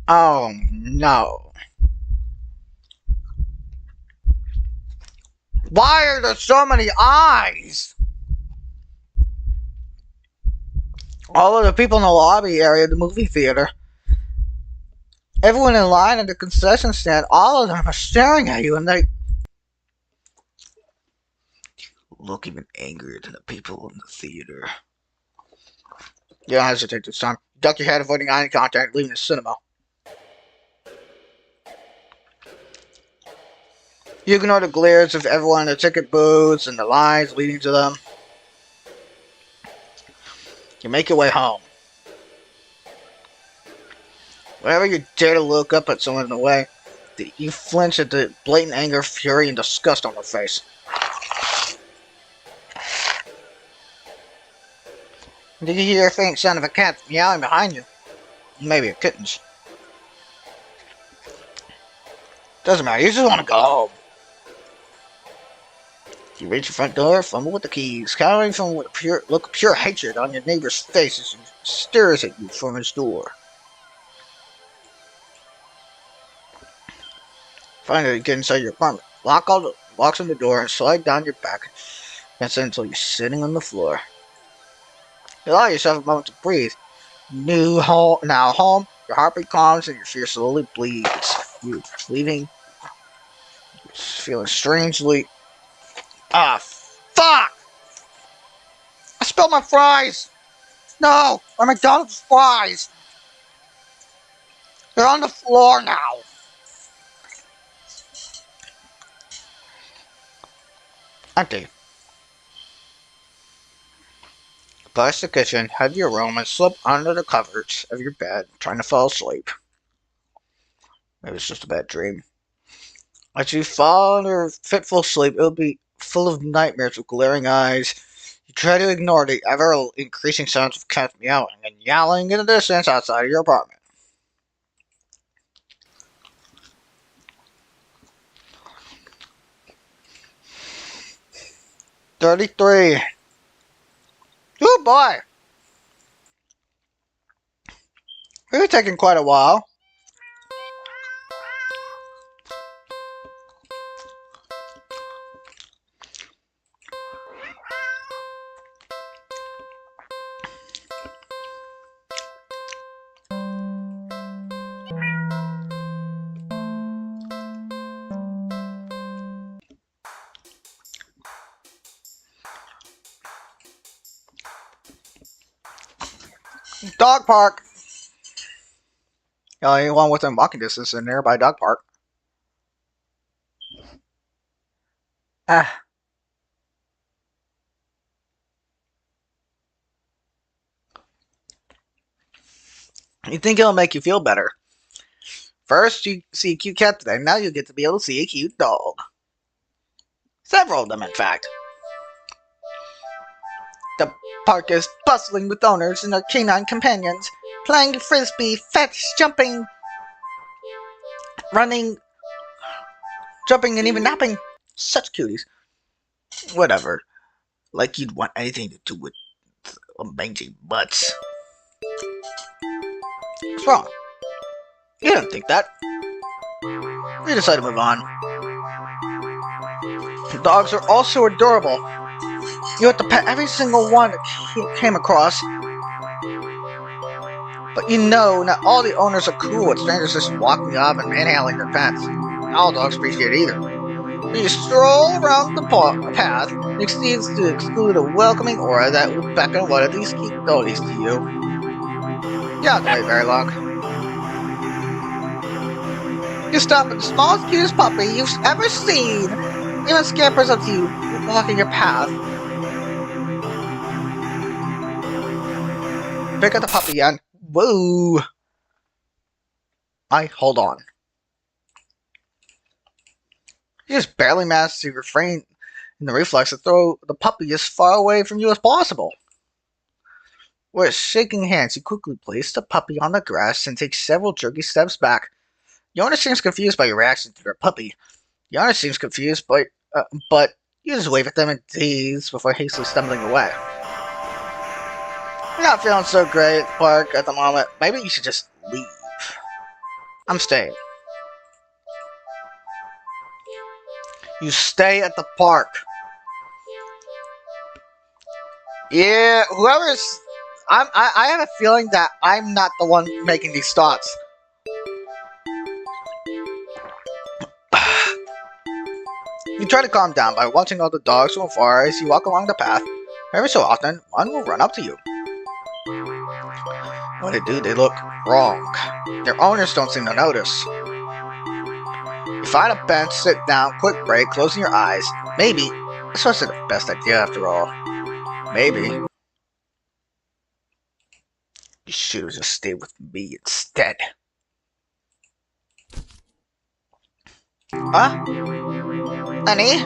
S1: Oh no. Why are there so many eyes? All of the people in the lobby area of the movie theater. Everyone in line at the concession stand, all of them are staring at you and they look even angrier than the people in the theater. You don't hesitate this time. Duck your head, avoiding eye contact, leaving the cinema. You ignore the glares of everyone in the ticket booths and the lines leading to them. You make your way home. Whenever you dare to look up at someone in the way, you flinch at the blatant anger, fury, and disgust on their face. You hear a faint sound of a cat meowing behind you. Maybe a kitten's. Doesn't matter, you just want to go home. You reach the front door, fumble with the keys, cowering from with a look of pure hatred on your neighbor's face as he stares at you from his door. Finally, you get inside your apartment, locks on the door, and slide down your back. That's it until you're sitting on the floor. You allow yourself a moment to breathe. Now home, your heartbeat calms and your fear slowly bleeds. You're leaving, feeling strangely. Ah, fuck! I spilled my fries! No! My McDonald's fries! They're on the floor now! Empty. Past the kitchen, head to your room and slip under the covers of your bed, trying to fall asleep. Maybe it's just a bad dream. As you fall into fitful sleep, it'll be full of nightmares with glaring eyes. You try to ignore the ever-increasing sounds of cats meowing and yowling in the distance outside of your apartment. $33. Oh boy! It's taking quite a while. Dog park. Anyone within walking distance in a nearby dog park. Ah. You think it'll make you feel better. First, you see a cute cat today. Now you get to be able to see a cute dog. Several of them, in fact. The park is bustling with owners and their canine companions, playing frisbee, fetch, jumping, running, jumping, and even napping. Such cuties. Whatever. Like you'd want anything to do with mangy butts. What's wrong? You don't think that. We decided to move on. The dogs are also adorable. You have to pet every single one that you came across. But you know, not all the owners are cool with strangers just walking up and manhandling their pets. Not all dogs appreciate it either. When you stroll around the path, it seems to exclude a welcoming aura that will beckon one of these capabilities to you. You don't have to wait very long. You stop at the smallest, cutest puppy you've ever seen. Even scampers up to you, blocking your path. Pick up the puppy and whoa! Hold on. You just barely managed to refrain in the reflex to throw the puppy as far away from you as possible. With shaking hands, you quickly place the puppy on the grass and take several jerky steps back. The owner seems confused by your reaction to their puppy. The owner seems confused, but you just wave at them in tease before hastily stumbling away. You're not feeling so great at the park at the moment. Maybe you should just leave. I'm staying. You stay at the park. Yeah, whoever's... I have a feeling that I'm not the one making these thoughts. You try to calm down by watching all the dogs from afar as you walk along the path. Every so often, one will run up to you. When they do, they look wrong. Their owners don't seem to notice. You find a bench, sit down, quick break, closing your eyes. Maybe. This wasn't the best idea after all. Maybe. You should have just stayed with me instead. Huh? Honey?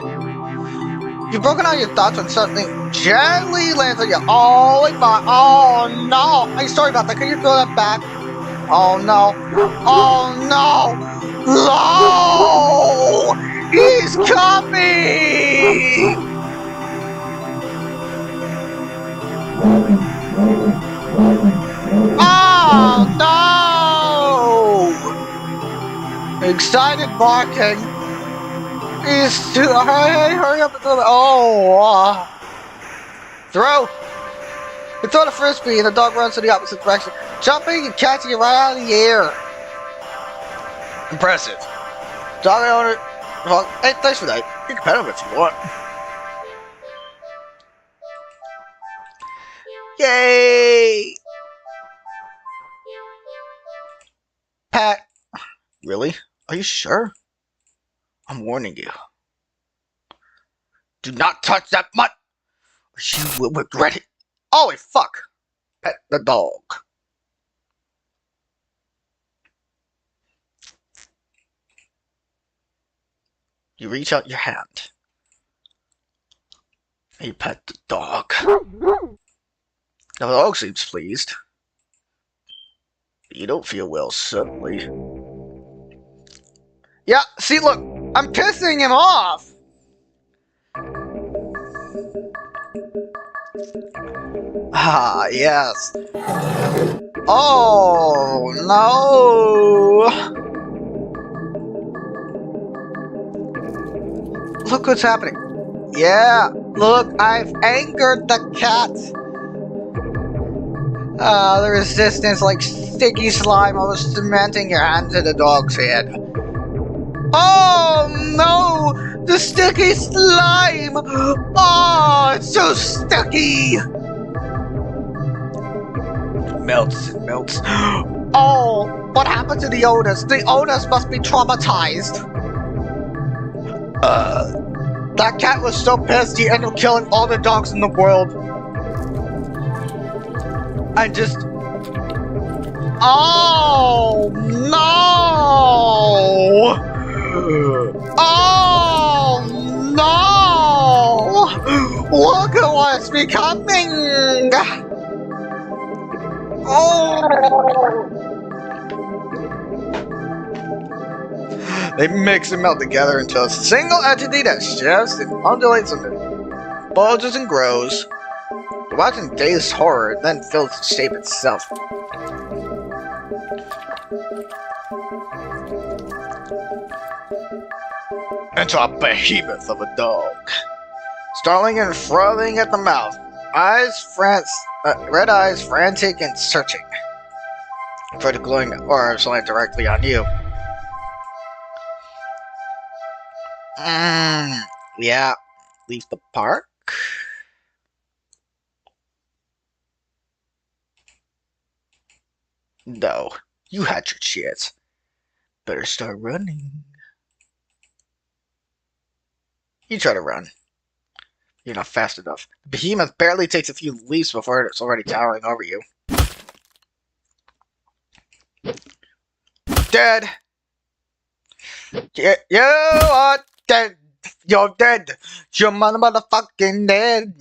S1: You've broken all your thoughts when something gently lands on you. Oh my, oh no! I'm sorry about that, can you throw that back? Oh no. Oh no! No! He's coming! Oh no! Excited barking. He's too. Hurry up and throw the. Oh! Throw! You throw the frisbee and the dog runs in the opposite direction, jumping and catching it right out of the air. Impressive. Dog owner. Well, hey, thanks for that. You can pet him if you want. Yay! Pat. Really? Are you sure? I'm warning you. Do not touch that mutt, or you will regret it. Holy fuck! Pet the dog. You reach out your hand. And you pet the dog. Now the dog seems pleased. You don't feel well, suddenly. Yeah, see, look, I'm pissing him off! Ah, yes. Oh, no! Look what's happening. Yeah, look, I've angered the cat. The resistance like sticky slime almost cementing your hand to the dog's head. Oh no! The sticky slime! Oh, it's so sticky! It melts, it melts. Oh, what happened to the owners? The owners must be traumatized. That cat was so pissed he ended up killing all the dogs in the world. I just... Oh, no! Oh, no! Look at what's becoming! Oh! They mix and melt together into a single entity that shifts and undulates and bulges and grows. You're watching dazed horror and then fills its shape itself. into a behemoth of a dog, snarling and frothing at the mouth, red eyes frantic and searching for the glowing orbs landing directly on you. Yeah, leave the park. No, you had your chance. Better start running. You try to run. You're not fast enough. The behemoth barely takes a few leaps before it's already towering over you. Dead! You are dead! You're dead! You're motherfucking dead!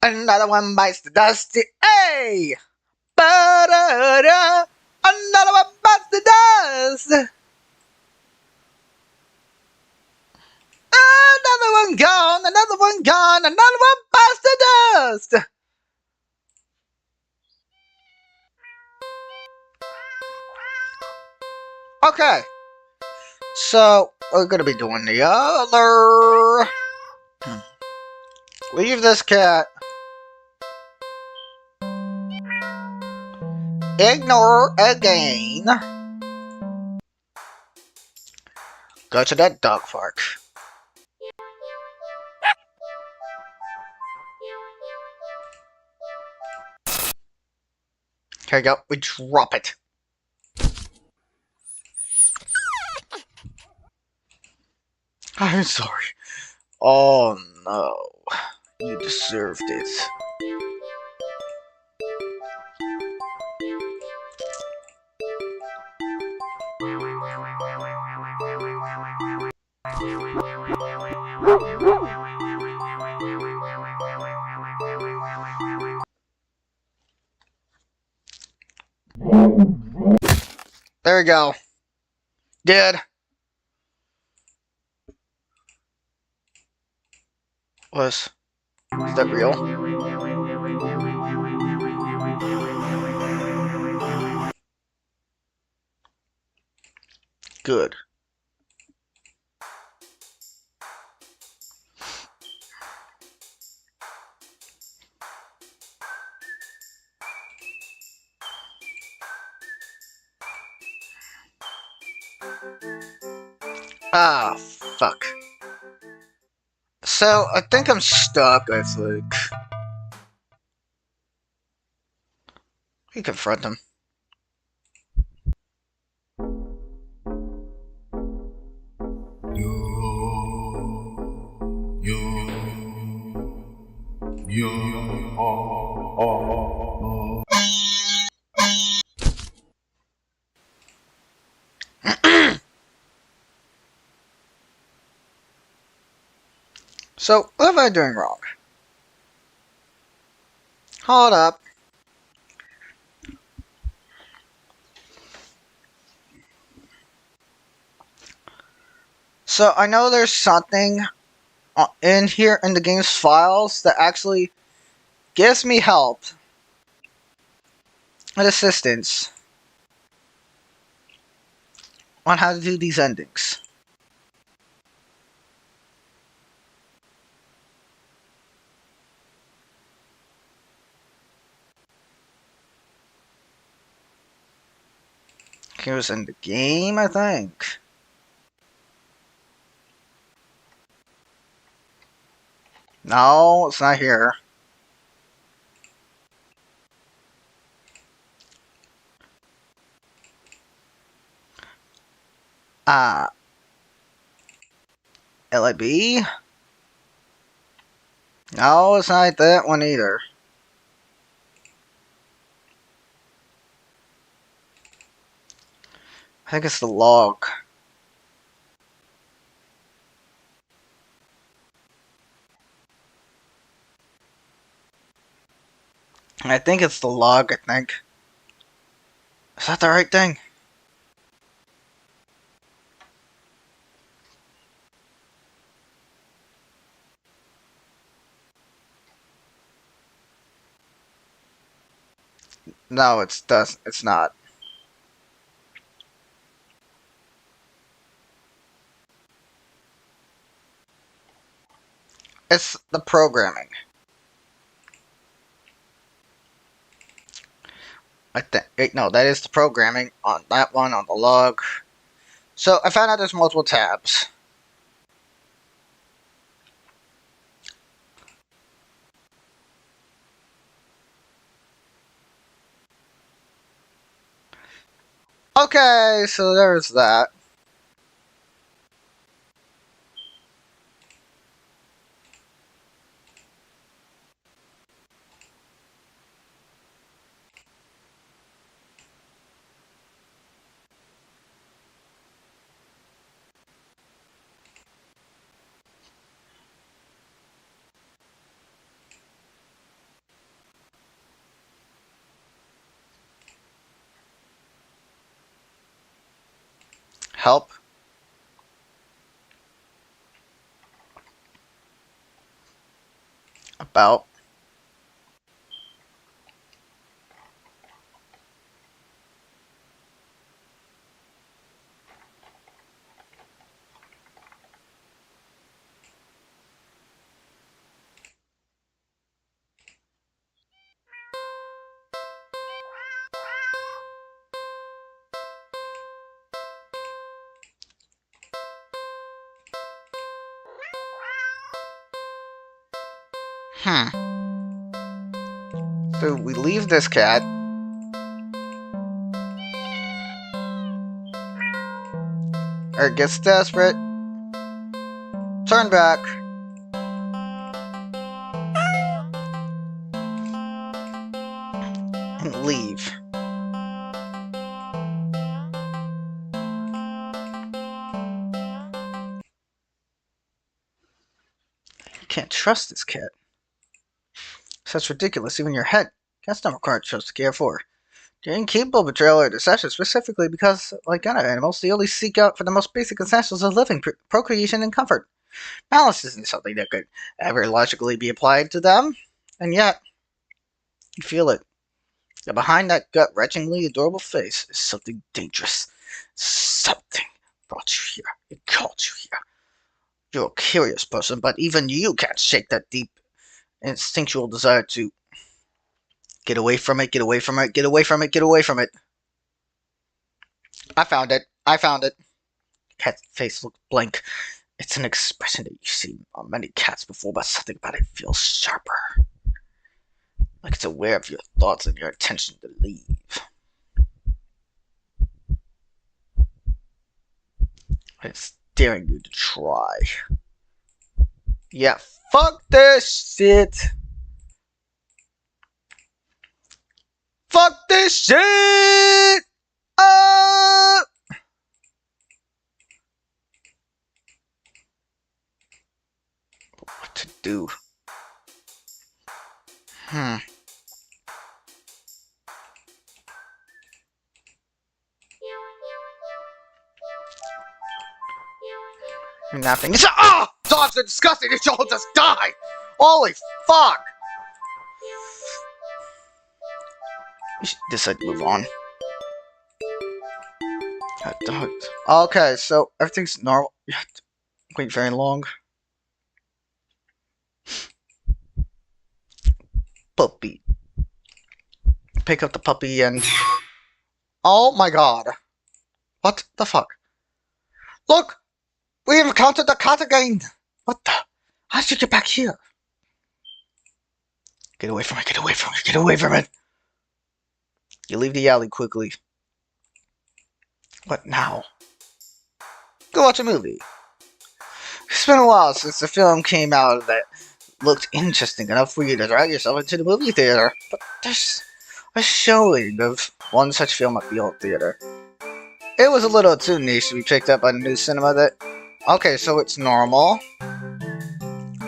S1: Another one bites the dust. Hey! Ba-da-da! Another one bites the dust! Another one gone! Another one gone! Another one bites the dust! Okay. So, we're gonna be doing the other. Leave this cat. Ignore again. Go to that dog park. Here you go. We drop it. I'm sorry. Oh no. You deserved it. There we go. Dead. Is that real? Good. Ah, fuck. So, I think I'm stuck, I think. We confront him. So, what am I doing wrong? Hold up. So, I know there's something in here in the game's files that actually gives me help and assistance on how to do these endings. It was in the game, I think. No, it's not here. LIB? No, it's not that one either. I think it's the log. I think it's the log, I think. Is that the right thing? No, it's not. It's the programming. I think. Wait, no, that is the programming on that one, on the log. So I found out there's multiple tabs. Okay, so there's that. Help. About. So we leave this cat. Or gets desperate. Turn back. And leave. You can't trust this cat. Such ridiculous, even your head. Cats don't require trust to care for. They're incapable of betrayal or deception specifically because, like other animals, they only seek out for the most basic essentials of living, procreation, and comfort. Malice isn't something that could ever logically be applied to them, and yet, you feel it. That behind that gut-wrenchingly adorable face is something dangerous. Something brought you here. It called you here. You're a curious person, but even you can't shake that deep, instinctual desire to get away from it, get away from it, get away from it, get away from it. I found it. I found it. Cat's face looked blank. It's an expression that you've seen on many cats before, but something about it feels sharper. Like it's aware of your thoughts and your intention to leave. It's daring you to try. Yeah, fuck this shit. Fuck this shit! What to do? Nothing. Dogs are disgusting. They should all just die. Holy fuck! We should decide to move on. Okay, so everything's normal. You have to wait very long. Puppy. Pick up the puppy and... Oh my god. What the fuck? Look! We encountered the cat again! What the? How did you get back here? Get away from it, get away from it, get away from it! You leave the alley quickly. What now? Go watch a movie. It's been a while since the film came out that looked interesting enough for you to drag yourself into the movie theater. But there's a showing of one such film at the old theater. It was a little too niche to be picked up by the new cinema that... Okay, so it's normal.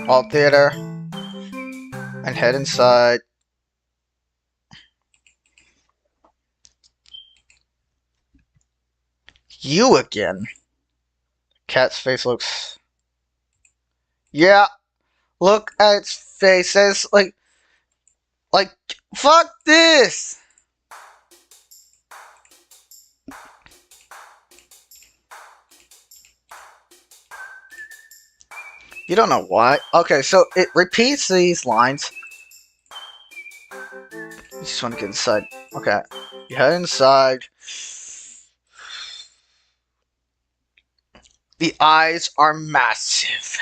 S1: Alt theater. And head inside. You again. Cat's face looks... Yeah. Look at its face. It's like, fuck this! You don't know what? Okay, so it repeats these lines. You just want to get inside. Okay. You head inside. The eyes are massive.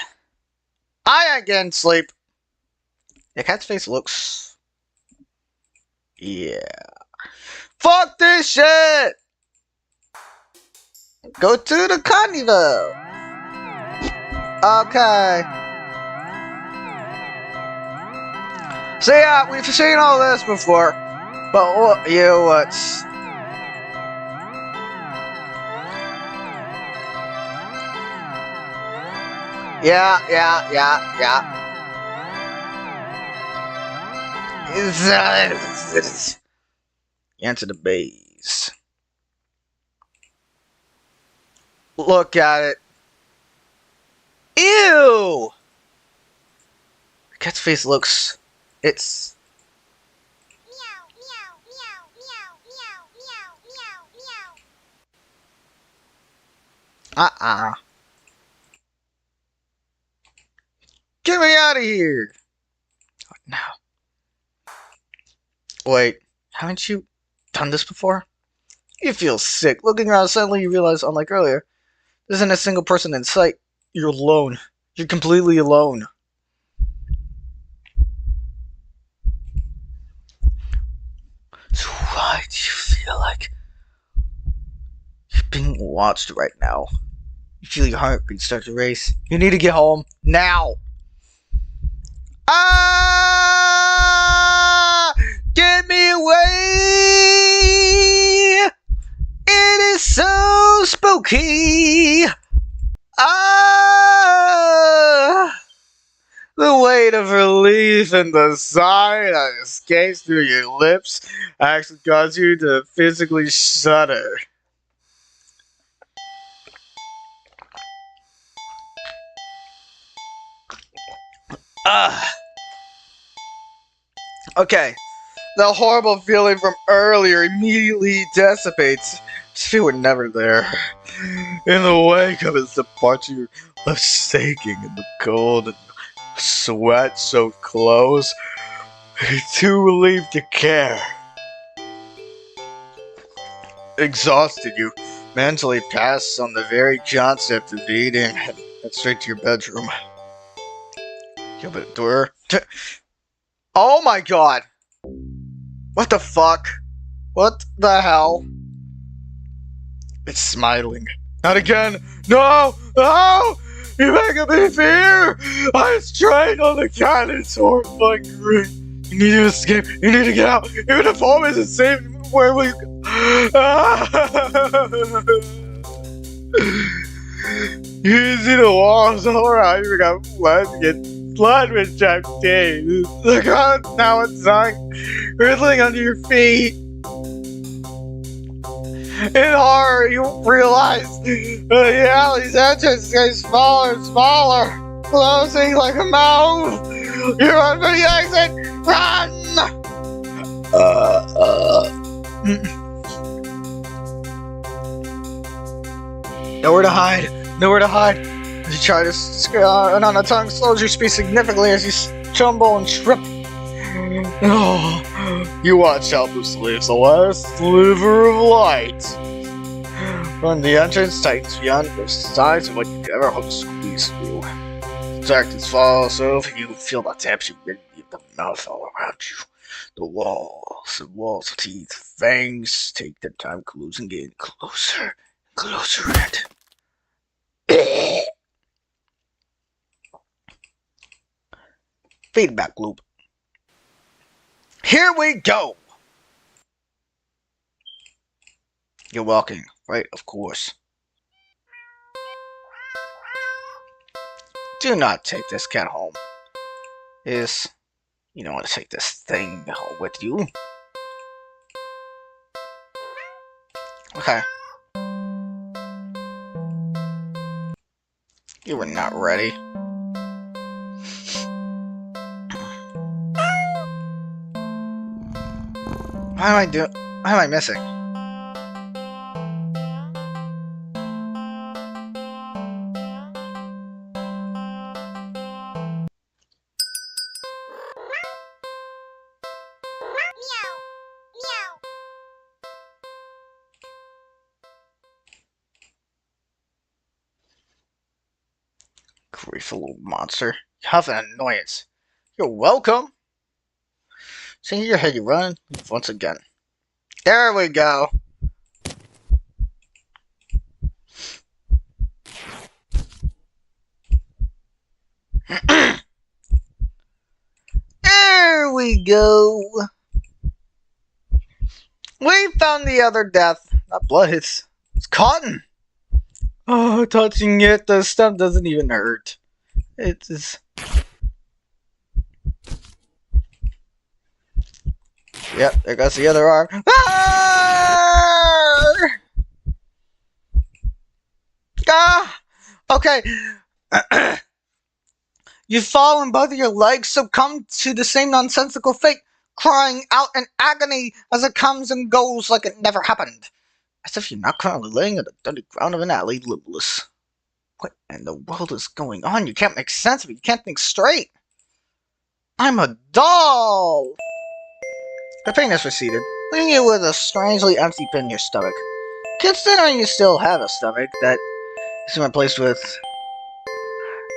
S1: I again sleep. The cat's face looks... Yeah. Fuck this shit! Go to the carnival! Okay. So yeah, we've seen all this before. But what what's... Yeah. Enter the base. Look at it. Ew! The cat's face looks... It's... Get me out of here! What now? Wait, haven't you done this before? You feel sick. Looking around, suddenly you realize, unlike earlier, there isn't a single person in sight. You're alone. You're completely alone. So why do you feel like you're being watched right now? You feel your heartbeat start to race. You need to get home. Now! Ah! Get me away! It is so spooky! Ah! The weight of relief and the sigh that escapes through your lips actually cause you to physically shudder. Okay, the horrible feeling from earlier immediately dissipates. As if you were never there. In the wake of his departure, left shaking in the cold and sweat-soaked clothes, too relieved to care. Exhausted, you mentally pass on the very concept of eating and head straight to your bedroom. You open the door. Oh my god! What the fuck? What the hell? It's smiling. Not again! No! No! You make me fear! I strained on the cannon's horrifying grin. You need to escape. You need to get out. Even if home isn't safe, where will you go? You see the walls all around you got blood with Jack Day. The ground now inside, wriggling under your feet. In horror, you realize the alley's entrance gets smaller and smaller, closing like a mouth. You run for the exit. Run! Nowhere to hide. Nowhere to hide. As you try to and on the tongue slows your speed significantly as you stumble and trip. Oh, you watch helplessly as the last sliver of light from the entrance tightens beyond the size of what you could ever hope to squeeze through. The darkness falls over you, feel the taps you ready the mouth all around you. The walls of teeth, fangs take their time closing in closer, closer and... Feedback loop. Here we go! You're walking, right? Of course. Do not take this cat home. You don't want to take this thing home with you. Okay. You were not ready. What am I missing? Grateful little monster. You have an annoyance. You're welcome. See your head, you run once again. There we go. There we go. We found the other death. Not blood, it's cotton. Oh, touching it, the stump doesn't even hurt. It's just... Yep, there goes the other arm. Ah! Ah! Okay. You fall and both of your legs succumb to the same nonsensical fate, crying out in agony as it comes and goes like it never happened. As if you're not currently laying on the dirty ground of an alley, limbless. What in the world is going on? You can't make sense of it. You can't think straight. I'm a doll! The pain has receded, leaving you with a strangely empty pit in your stomach. Considering you still have a stomach that is replaced with...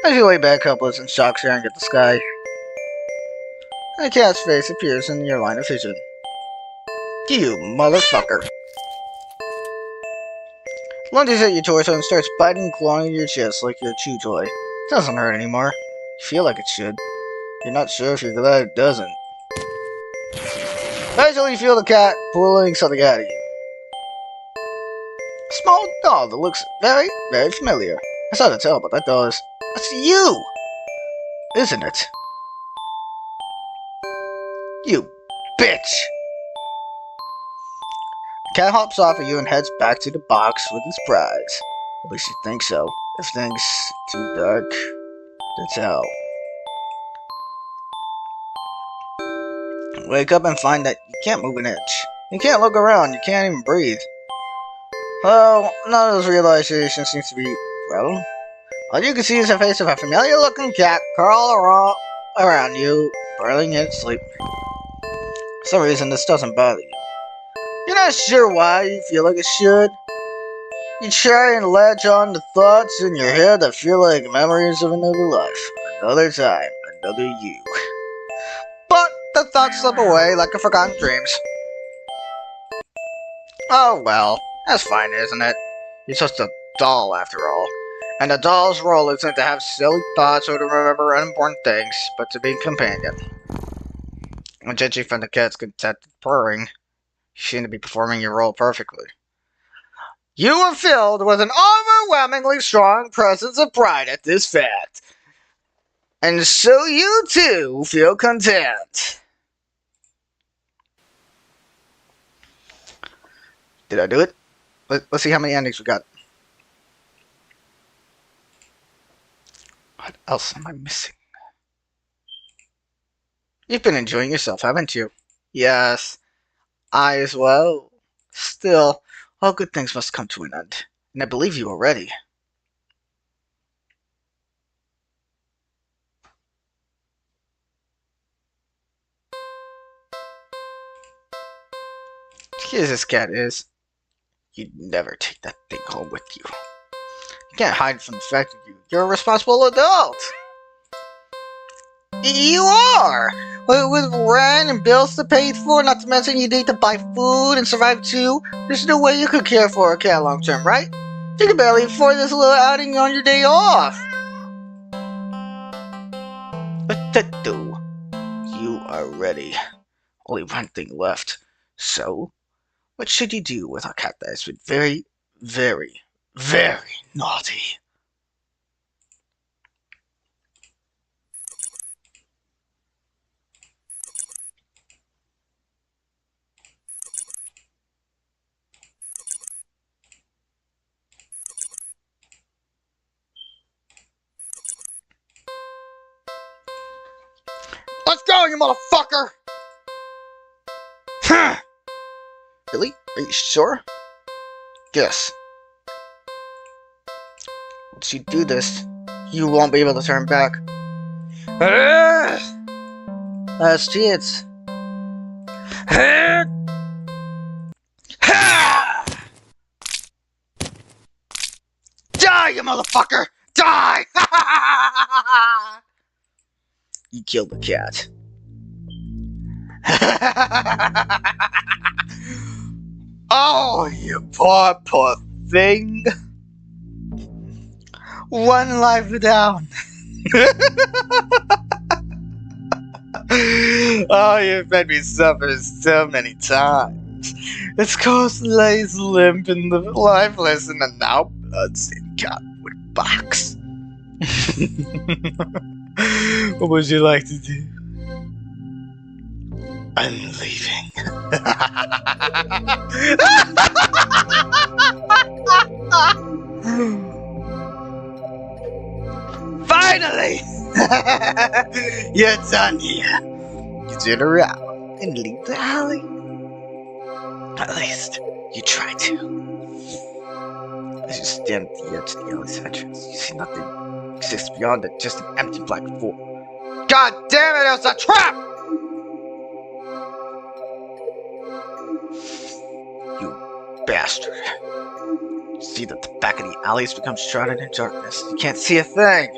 S1: As you lay back helpless and shock staring at the sky, a cat's face appears in your line of vision. You motherfucker. Lunges at your torso and starts biting and clawing at your chest like you're a chew toy. It doesn't hurt anymore. You feel like it should. You're not sure if you're glad it doesn't. Eventually you feel the cat pulling something out of you. A small doll that looks very, very familiar. It's hard to tell, but that doll is... That's you! Isn't it? You bitch! The cat hops off of you and heads back to the box with its prize. At least you think so. If things too dark to tell. Wake up and find that you can't move an inch. You can't look around, you can't even breathe. Well, none of those realizations seems to be a problem. All you can see is the face of a familiar-looking cat crawl around you, burrowing in sleep. For some reason, this doesn't bother you. You're not sure why you feel like it should. You try and latch on to thoughts in your head that feel like memories of another life, another time, another you. But the thoughts slip away like a forgotten dreams. Oh well, that's fine, isn't it? You're just a doll after all. And a doll's role isn't to have silly thoughts or to remember unimportant things, but to be a companion. When judging from the cat's contented purring, you seem to be performing your role perfectly. You are filled with an overwhelmingly strong presence of pride at this fact. And so you too feel content. Did I do it? Let's see how many endings we got. What else am I missing? You've been enjoying yourself, haven't you? Yes, I as well. Still, all good things must come to an end, and I believe you already. As this cat is, you'd never take that thing home with you. You can't hide from the fact that you're a responsible adult. You are! With rent and bills to pay for, not to mention you need to buy food and survive too, there's no way you could care for a cat long term, right? You can barely afford this little outing on your day off. What to do? You are ready. Only one thing left. So, what should you do with a cat that has been very, very, very naughty? Let's go, you motherfucker! Huh! Really? Are you sure? Yes. Once you do this, you won't be able to turn back. Last chance. Die, you motherfucker! Die! You killed the cat. Oh, you poor thing. One life down. Oh, you've made me suffer so many times. Its corpse lays limp and lifeless in a now bloodstained cardboard box. What would you like to do? I'm leaving. Finally! You're done here. You turn around and leave the alley. At least, you try to. As you stand at the edge of the alley's entrance, you see nothing exists beyond it, just an empty black void. God damn it, it was a trap! You bastard. You see that the back of the alley has become shrouded in darkness. You can't see a thing.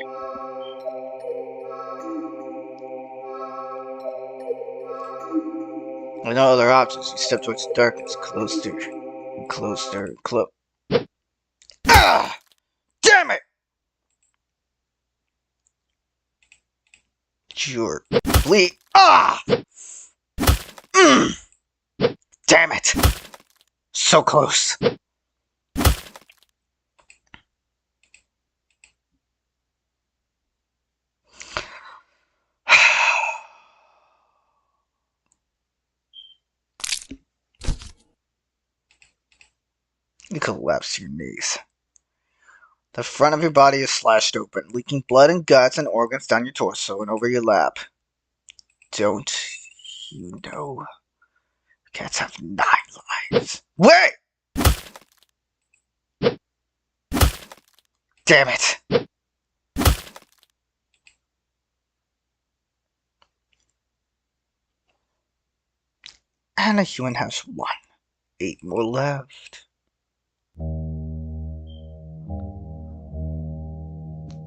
S1: With no other options, you step towards the darkness, closer and closer and closer. Ah! Damn it! You're bleed. Ah! Damn it! So close. You collapse to your knees. The front of your body is slashed open, leaking blood and guts and organs down your torso and over your lap. Don't you know? Cats have 9 lives. Wait! Damn it! And a human has 1. 8 more left.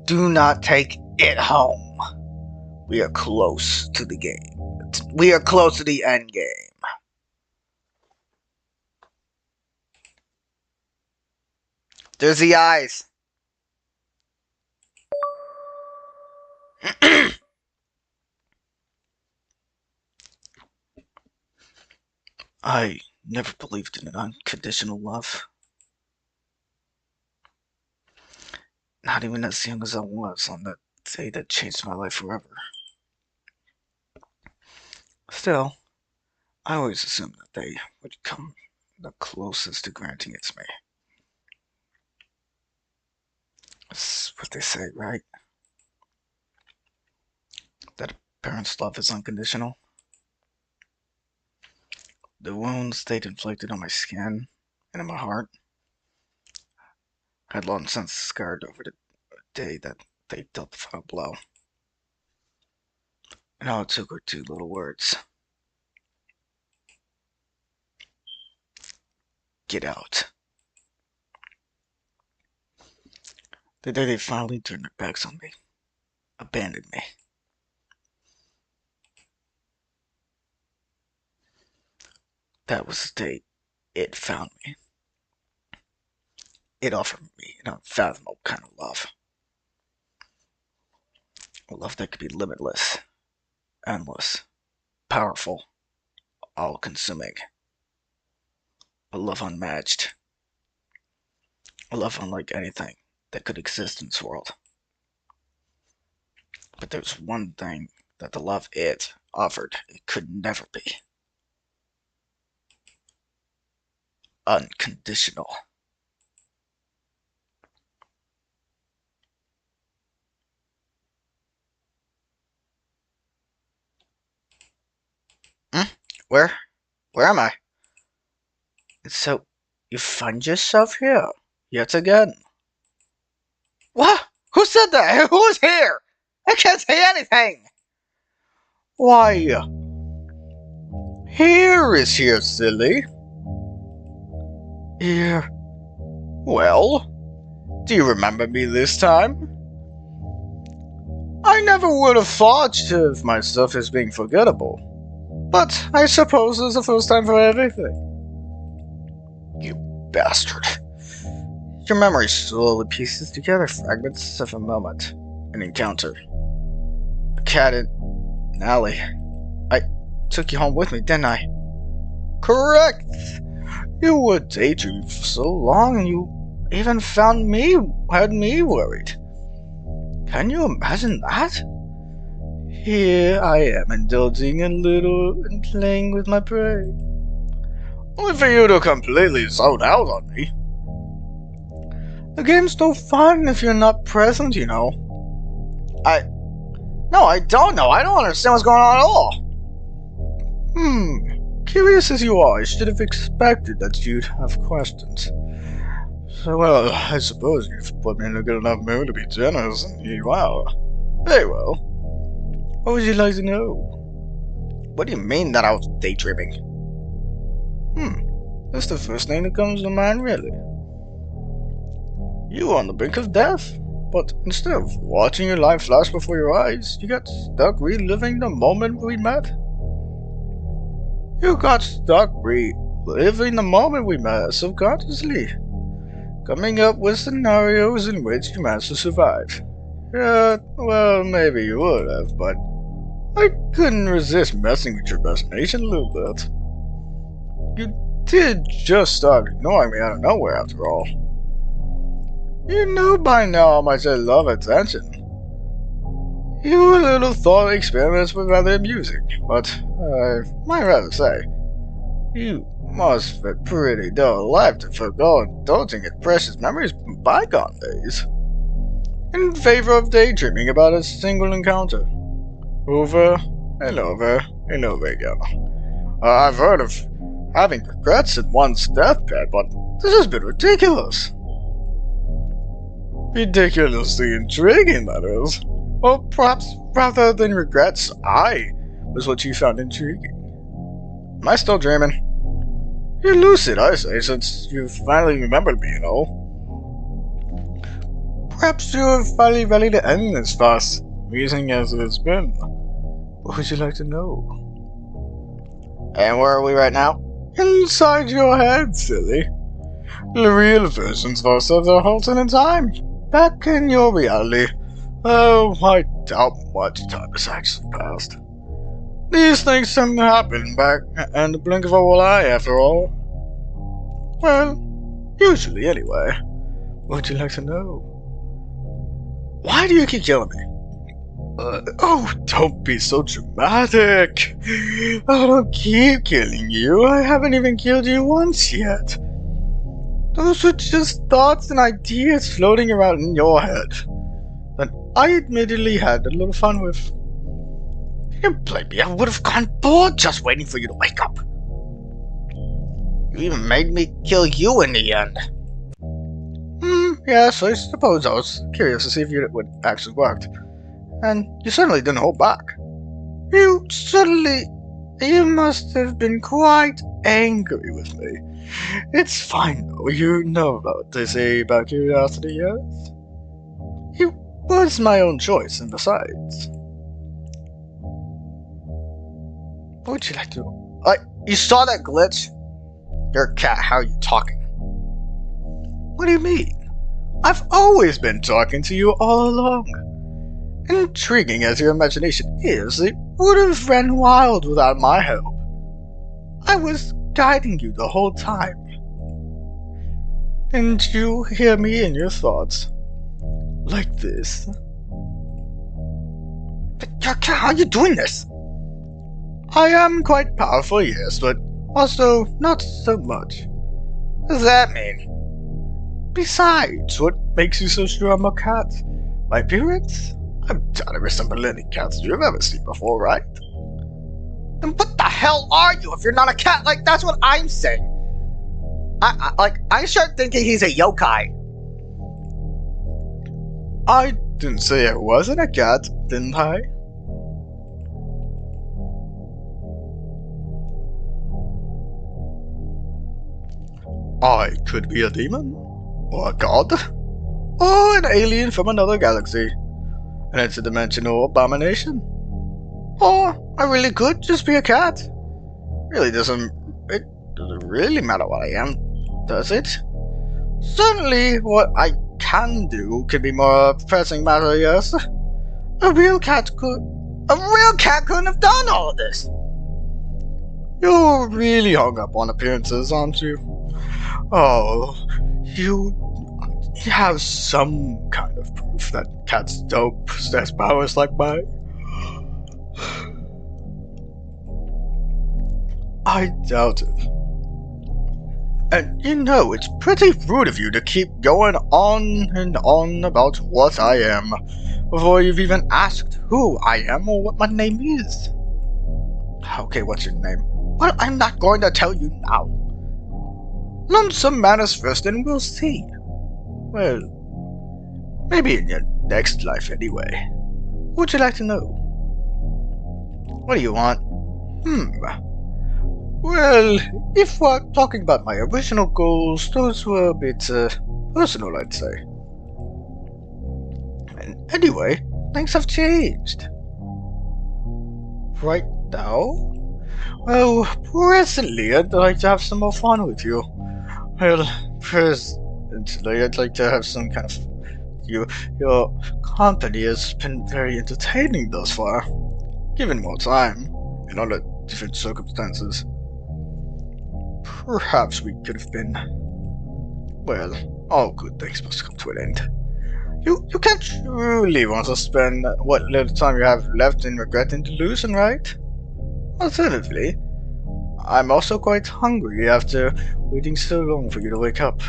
S1: Do not take it home. We are close to the game. We are close to the end game. There's the eyes. I never believed in an unconditional love. Not even as young as I was on that day that changed my life forever. Still, I always assumed that they would come the closest to granting it to me. That's what they say, right? That a parent's love is unconditional. The wounds they'd inflicted on my skin and in my heart had long since scarred over the day that they dealt the final blow. And all it took were 2 little words. Get out. The day they finally turned their backs on me, abandoned me. That was the day it found me. It offered me an unfathomable kind of love. A love that could be limitless, endless, powerful, all-consuming. A love unmatched. A love unlike anything that could exist in this world. But there's one thing that the love it offered it could never be. Unconditional. Where am I? And so, you find yourself here, yet again. What? Who said that? Who's here? I can't say anything. Why, here is here, silly. Here. Well, do you remember me this time? I never would have thought of myself as being forgettable. But I suppose it's the first time for everything. You bastard. Your memory slowly pieces together fragments of a moment, an encounter. A cat in an alley. I took you home with me, didn't I? Correct! You were daydreaming for so long and you even had me worried. Can you imagine that? Here I am indulging a little and playing with my prey. Only for you to completely zone out on me. The game's no fun if you're not present, you know. No, I don't know. I don't understand what's going on at all. Curious as you are, I should have expected that you'd have questions. So, well, I suppose you've put me in a good enough mood to be generous, and here you are. Very well. What would you like to know? What do you mean that I was daydreaming? That's the first thing that comes to mind, really. You were on the brink of death, but instead of watching your life flash before your eyes, you got stuck reliving the moment we met. You got stuck reliving the moment we met subconsciously, coming up with scenarios in which you managed to survive. Yeah, well, maybe you would have, but I couldn't resist messing with your imagination a little bit. You did just start ignoring me out of nowhere, after all. You know by now how much I love attention. Your little thought experiments were rather amusing, but I might rather say, you must have a pretty dull life to forgo indulging in precious memories from bygone days, in favor of daydreaming about a single encounter, over and over and over again. I've heard of having regrets at one's deathbed, but this has been ridiculous. Ridiculously intriguing, that is. Well, perhaps rather than regrets, I was what you found intriguing. Am I still dreaming? You're lucid, I say, since you finally remembered me, you know. Perhaps you're finally ready to end this farce, amusing as it has been. What would you like to know? And where are we right now? Inside your head, silly. The real versions of ourselves are halted in time. Back in your reality. Oh, I doubt much time has actually passed. These things can happen back in the blink of an eye, after all. Well, usually anyway. What would you like to know? Why do you keep killing me? Oh, don't be so dramatic. I don't keep killing you. I haven't even killed you once yet. Those were just thoughts and ideas floating around in your head that I admittedly had a little fun with. If you didn't blame me, I would have gone bored just waiting for you to wake up. You even made me kill you in the end. Yes, I suppose I was curious to see if it would actually worked. And you certainly didn't hold back. You must have been quite angry with me. It's fine though, you know what they say about curiosity, yes? It was my own choice, and besides... What would you like to know? You saw that glitch? You're a cat, how are you talking? What do you mean? I've always been talking to you all along. Intriguing as your imagination is, it would have ran wild without my help. I was guiding you the whole time. Didn't you hear me in your thoughts? Like this. But how are you doing this? I am quite powerful, yes, but also not so much. What does that mean? Besides, what makes you so sure I'm a cat? My appearance? I'm trying to resemble any cats you've ever seen before, right? Then what the hell are you if you're not a cat? Like, that's what I'm saying. I start thinking he's a yokai. I didn't say I wasn't a cat, didn't I? I could be a demon, or a god, or an alien from another galaxy. an interdimensional abomination. Or I really could just be a cat. It doesn't really matter what I am, does it? Certainly what I can do could be more pressing matter, yes. A real cat couldn't have done all of this. You're really hung up on appearances, aren't you? Oh, you have some kind of proof that cats don't possess powers like mine. I doubt it. And you know, it's pretty rude of you to keep going on and on about what I am, before you've even asked who I am or what my name is. Okay, what's your name? Well, I'm not going to tell you now. Learn some manners first and we'll see. Well, maybe in your next life anyway. What would you like to know? What do you want? Well, if we're talking about my original goals, those were a bit, personal, I'd say. And anyway, things have changed. Right now? Well, presently, I'd like to have some more fun with you. Well, presently, I'd like to have some kind of... Your company has been very entertaining thus far. Given more time, and under different circumstances. Perhaps we could have been... Well, all good things must come to an end. You can't truly want to spend what little time you have left in regret and delusion, right? Alternatively, I'm also quite hungry after waiting so long for you to wake up.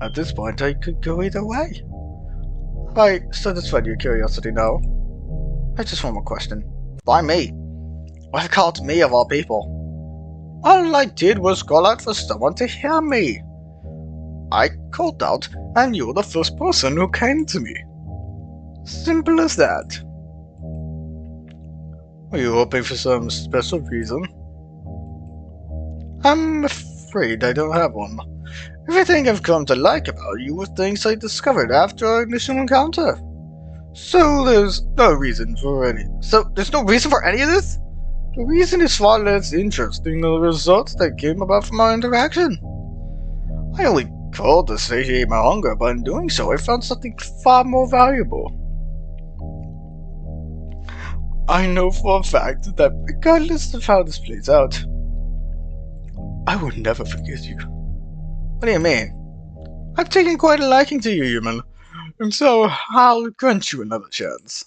S1: At this point, I could go either way. I satisfied your curiosity now. I just one more question. Why me? Why called me of all people? All I did was call out for someone to hear me. I called out, and you were the first person who came to me. Simple as that. Were you hoping for some special reason? I'm afraid I don't have one. Everything I've come to like about you were things I discovered after our initial encounter. So there's no reason for any of this? The reason is far less interesting than the results that came about from our interaction. I only called to satiate my hunger, but in doing so I found something far more valuable. I know for a fact that regardless of how this plays out, I will never forget you. What do you mean? I've taken quite a liking to you, human, and so I'll grant you another chance.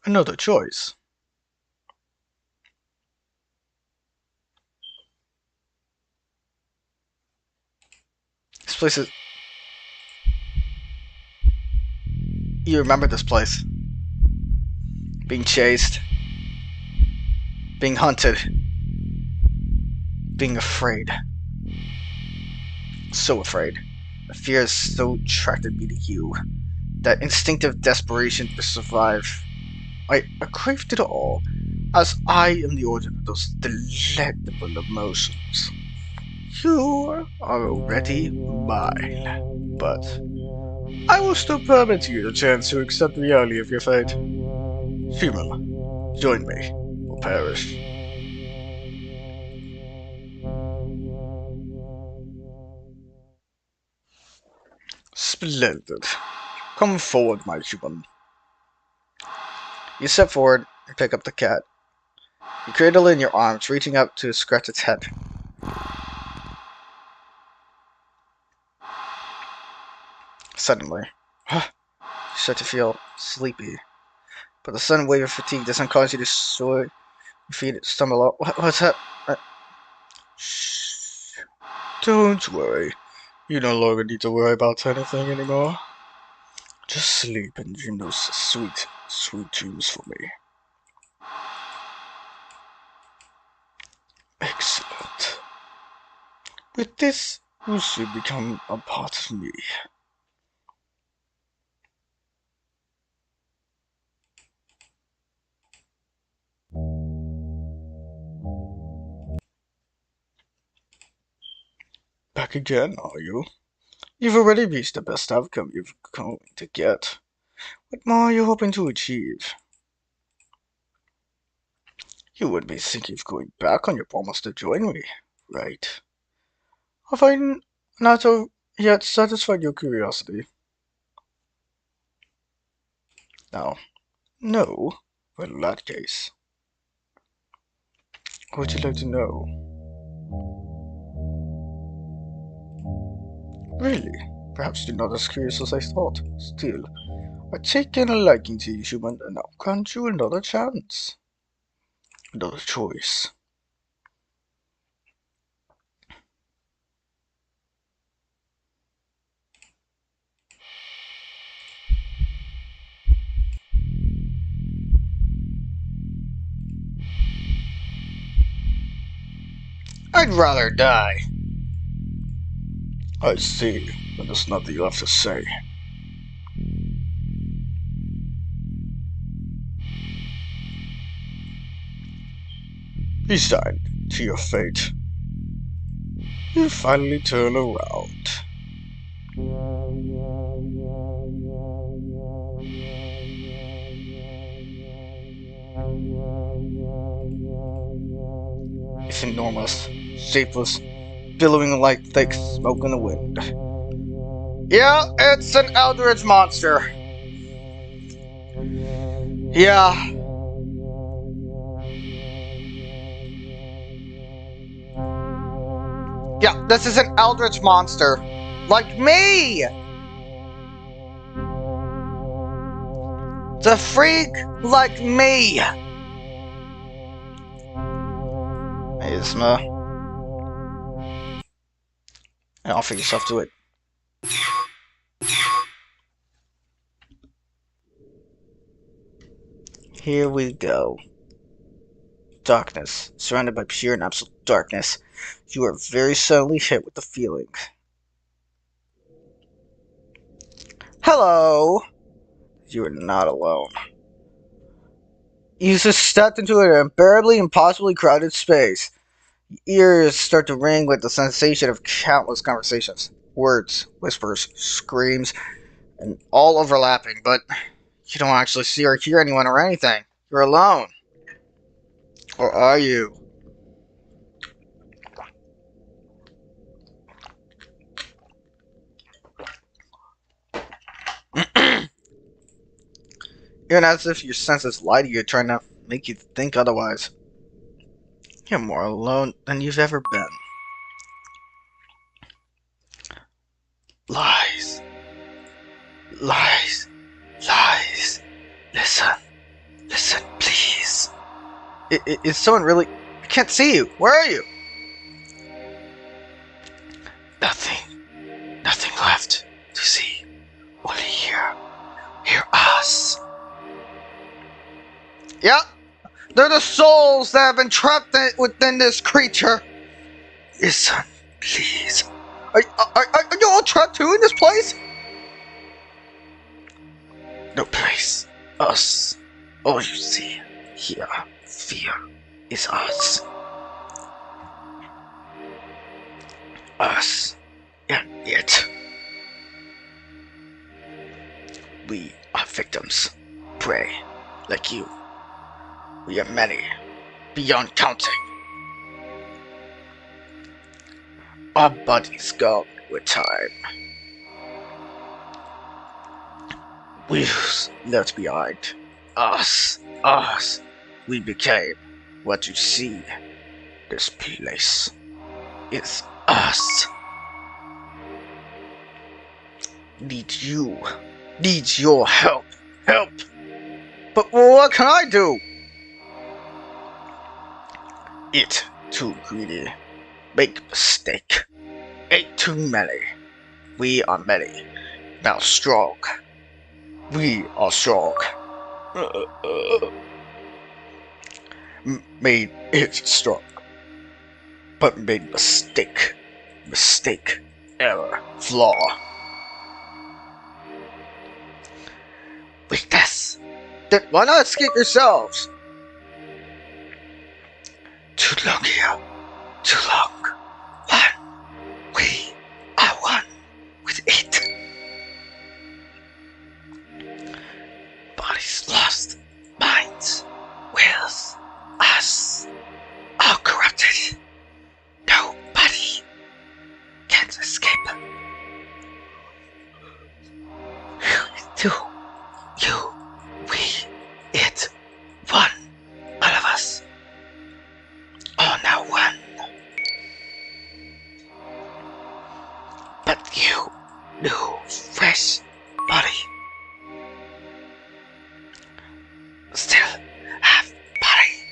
S1: Another choice. This place is... You remember this place. Being chased. Being hunted. Being afraid. So afraid. The fear has so attracted me to you. That instinctive desperation to survive. I craved it all, as I am the origin of those delectable emotions. You are already mine, but I will still permit you the chance to accept the reality of your fate. Human, join me, or perish. Splendid. Come forward, my human. You step forward and pick up the cat. You cradle it in your arms, reaching up to scratch its head. Suddenly, you start to feel sleepy, but the sudden wave of fatigue doesn't cause you to soar. Your feet stumble out. What's that? Shh. Don't worry. You no longer need to worry about anything anymore. Just sleep and dream those sweet, sweet dreams for me. Excellent. With this, you should become a part of me. Back again, are you? You've already reached the best outcome you're going to get. What more are you hoping to achieve? You wouldn't be thinking of going back on your promise to join me, right? Have I not yet satisfied your curiosity? No. No? Well, in that case, what would you like to know? Really? Perhaps you're not as curious as I thought. Still, I've taken a liking to you, human, and I'll grant you another chance. Another choice. I'd rather die. I see, but there's nothing you have to say. Resigned to your fate. You finally turn around. It's enormous, shapeless, billowing like thick smoke in the wind. Yeah, it's an eldritch monster. Yeah. Yeah, this is an eldritch monster. Like me! It's a freak like me! Isma. And offer yourself to it. Here we go. Darkness. Surrounded by pure and absolute darkness. You are very suddenly hit with the feeling. Hello! You are not alone. You just stepped into an unbearably impossibly crowded space. Ears start to ring with the sensation of countless conversations. Words, whispers, screams, and all overlapping, but you don't actually see or hear anyone or anything. You're alone. Or are you? Even as if your senses lie to you, trying to make you think otherwise. You're more alone than you've ever been. Lies. Lies. Lies. Listen. Listen, please. Is someone really... I can't see you. Where are you? Nothing. Nothing left to see. Only here. Hear us. Yep. They're the souls that have been trapped within this creature. Listen, please. Are you all trapped too in this place? No place. Us. All you see, hear, fear is us. Us. And it. We are victims. Prey. Like you. We are many. Beyond counting. Our bodies gone with time. Wheels left behind. Us. We became what you see. This place is us. Need you. Needs your help. Help. But what can I do? It too greedy. Make mistake. Ain't too many. We are many. Now strong. We are strong. Made it strong. But made mistake. Mistake. Error. Flaw. Weakness. Then why not escape yourselves? Too long here. Too long. One. We are one with it. bodies lost, minds, wills, us, all corrupted. Nobody can escape. You, we, it, one, all of us, all now one. But you, new, fresh body, still have body.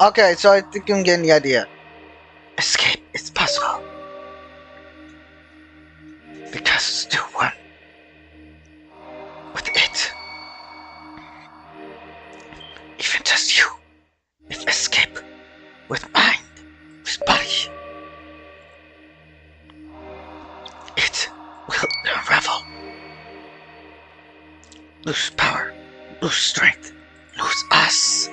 S1: Okay, so I think I'm getting the idea. Escape is possible. Because it's still one with it. Even just you. If escape with mind, with body, it will unravel. Lose power, lose strength, lose us.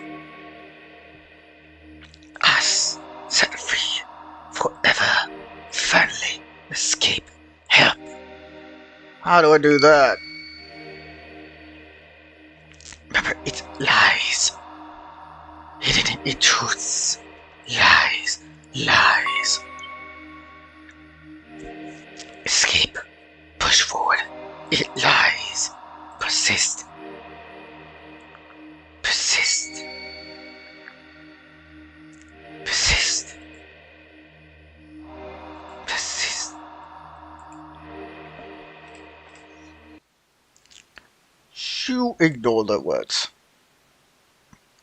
S1: Us set free forever. Finally escape. Help. How do I do that? Remember, it lies. Hidden in truths. Lies. Escape. Push forward. It lies. Persist. You ignore the words.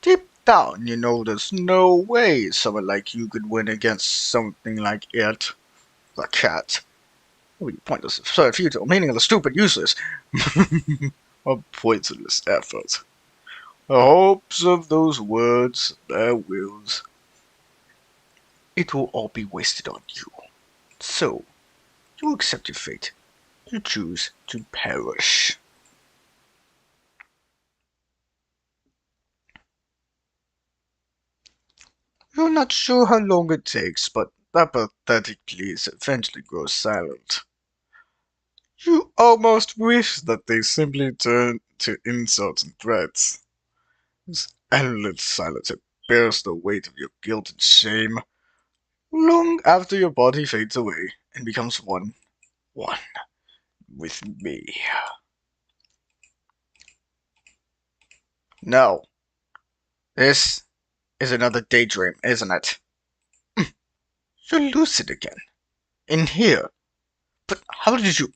S1: Deep down, you know there's no way someone like you could win against something like it. The cat. Oh, you pointless, absurd, futile, meaningless, stupid, useless. A pointless effort. The hopes of those words, their wills. It will all be wasted on you. So, you accept your fate. You choose to perish. You're not sure how long it takes, but that pathetic please eventually grows silent. You almost wish that they simply turn to insults and threats. This endless silence bears the weight of your guilt and shame, long after your body fades away and becomes one with me. No. This is another daydream, isn't it? You're lucid again. In here. But how did you...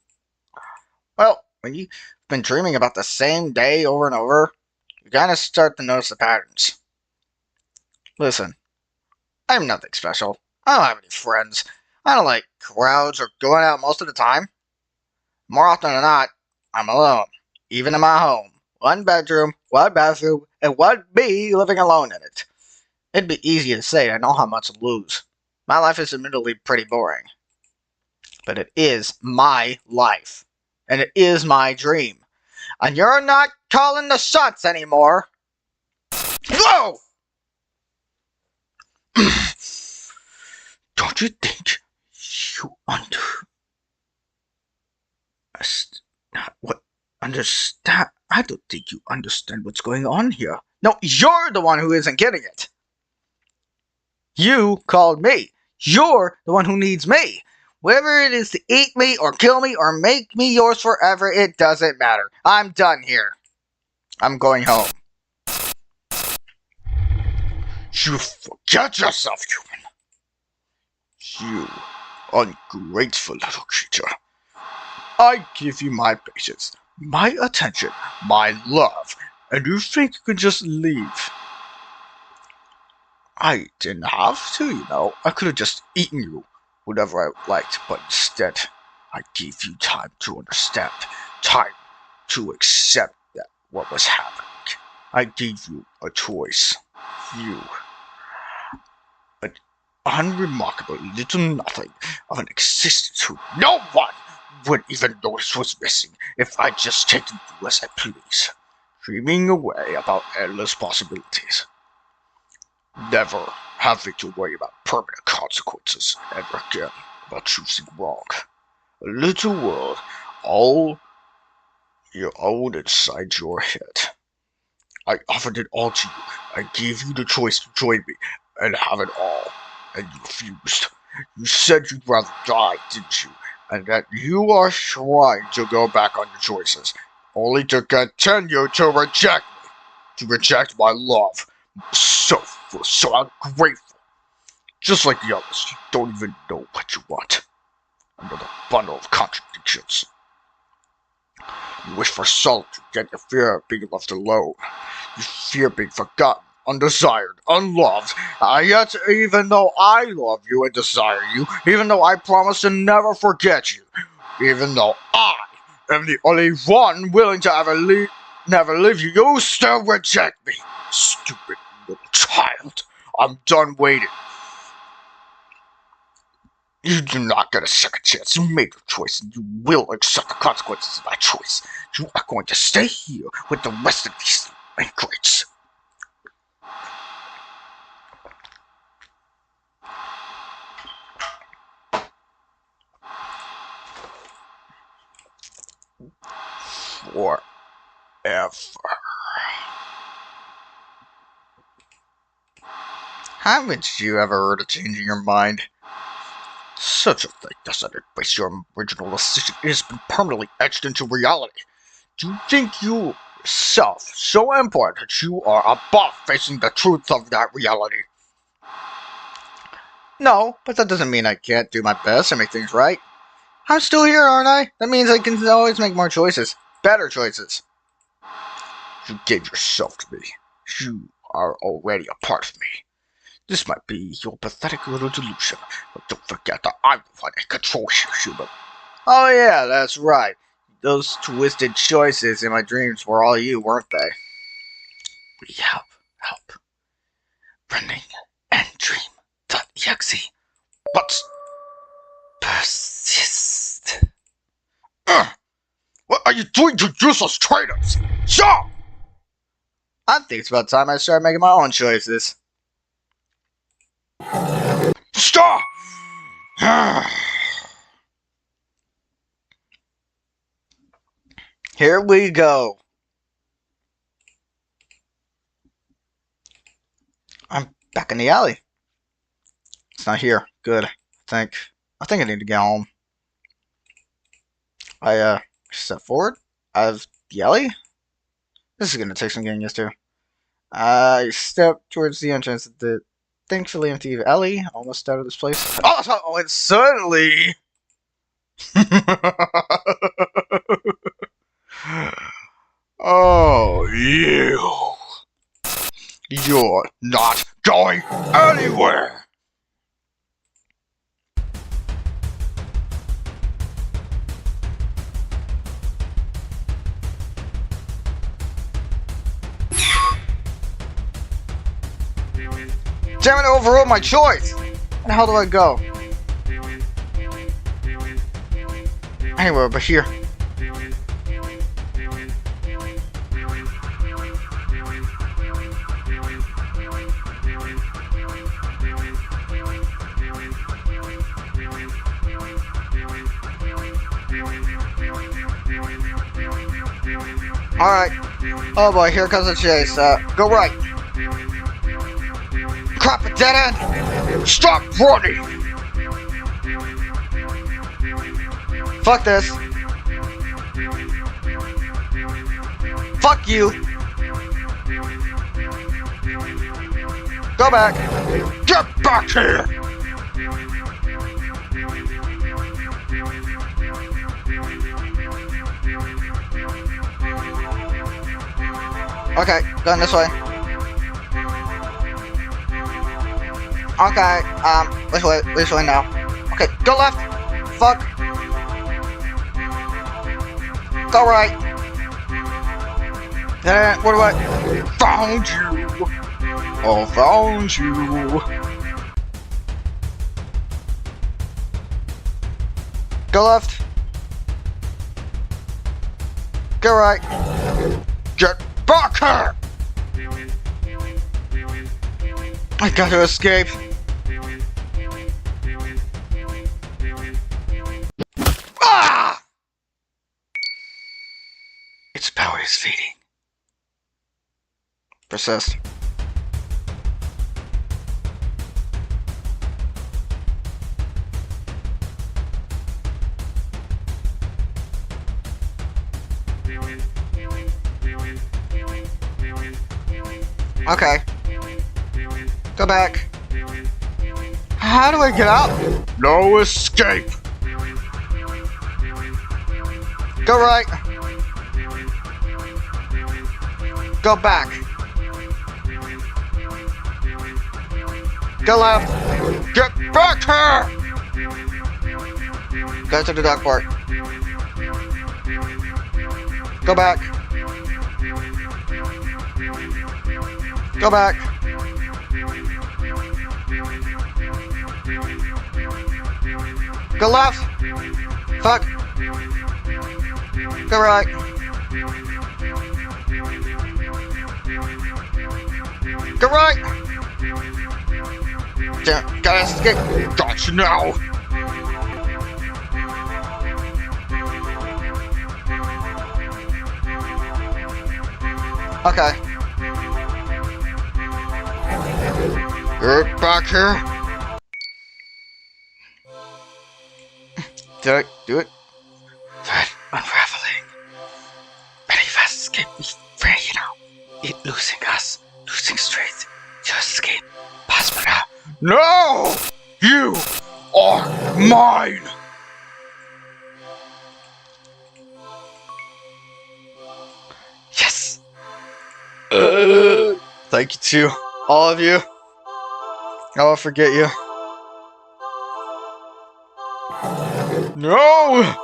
S1: Well, when you've been dreaming about the same day over and over, you kinda start to notice the patterns. Listen, I'm nothing special. I don't have any friends. I don't like crowds or going out most of the time. More often than not, I'm alone. Even in my home. One bedroom, one bathroom, and one me living alone in it. It'd be easy to say I know how much to lose. My life is admittedly pretty boring. But it is my life. And it is my dream. And you're not calling the shots anymore. Whoa! Don't you think you understand? I don't think you understand what's going on here. No, you're the one who isn't getting it. You called me. You're the one who needs me. Whether it is to eat me or kill me or make me yours forever, it doesn't matter. I'm done here. I'm going home. You forget yourself, human. You ungrateful little creature. I give you my patience, my attention, my love, and you think you can just leave. I didn't have to, you know. I could have just eaten you whenever I liked, but instead, I gave you time to understand, time to accept that what was happening. I gave you a choice. You, an unremarkable little nothing of an existence who no one would even notice was missing if I just take and do as I please, dreaming away about endless possibilities. Never having to worry about permanent consequences ever again about choosing wrong. A little world, all
S2: You own inside your head. I offered it all to you. I gave you the choice to join me and have it all, and you refused. You said you'd rather die, didn't you? And that you are trying to go back on your choices, only to continue to reject me, to reject my love. So ungrateful. Just like the others, you don't even know what you want. Another bundle of contradictions. You wish for solitude, yet you fear being left alone. You fear being forgotten, undesired, unloved. Yet, even though I love you and desire you, even though I promise to never forget you, even though I am the only one willing to never leave you, you still reject me. Stupid little child. I'm done waiting. You do not get a second chance. You made your choice, and you will accept the consequences of that choice. You are going to stay here with the rest of these ingrates. Forever.
S1: Haven't you ever heard of changing your mind?
S2: Such a thing doesn't erase your original decision. It has been permanently etched into reality. Do you think you yourself so important that you are above facing the truth of that reality?
S1: No, but that doesn't mean I can't do my best to make things right. I'm still here, aren't I? That means I can always make more choices. Better choices.
S2: You gave yourself to me. You are already a part of me. This might be your pathetic little delusion, but don't forget that I'm the one that controls you, human.
S1: Oh yeah, that's right. Those twisted choices in my dreams were all you, weren't they?
S2: We have help. Running and dream.exe. But persist. What are you doing to useless traitors? Stop!
S1: I think it's about time I started making my own choices.
S2: Stop!
S1: Here we go. I'm back in the alley. It's not here. Good. I think I need to get home. I step forward out of the alley. This is gonna take some getting used to. I step towards the entrance of the thankfully empty alley, almost out of this place. Oh, and suddenly
S2: Oh, you're not going anywhere!
S1: damn it, overruled my choice! Where the hell do I go? Anywhere but here. Alright. Oh boy, here comes the chase. Go right. Crap, a dead end!
S2: Stop running!
S1: Fuck this. Fuck you. Go back.
S2: Get back here!
S1: Okay, going this way. Okay, this way now. Okay, go left. Fuck. Go right. Then, what do I?
S2: Found you! Oh, found you!
S1: Go left. Go right.
S2: Get back here!
S1: I gotta escape. Ah!
S2: Its power is fading.
S1: Persist. Okay. Go back. How do I get out?
S2: No escape!
S1: Go right. Go back. Go left.
S2: Get back here!
S1: Go to the dock port. Go back. Go back. Go left. Fuck. Go right. Go right. Damn, gotta escape.
S2: Got you now!
S1: Okay.
S2: Get back here!
S1: Did I do it?
S2: That unraveling. Many fast escape me free, you know. It losing us, losing strength to escape. Possible now. No! You are mine!
S1: Yes! Thank you to all of you. I won't forget you.
S2: No!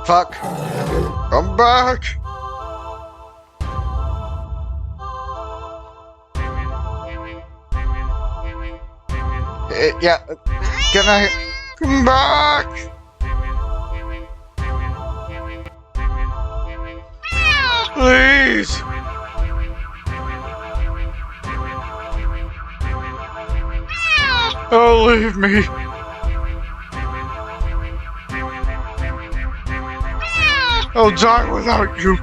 S1: Fuck.
S2: Come back!
S1: Yeah. Get out here.
S2: Come back! Please! Don't leave me! I'll die without you!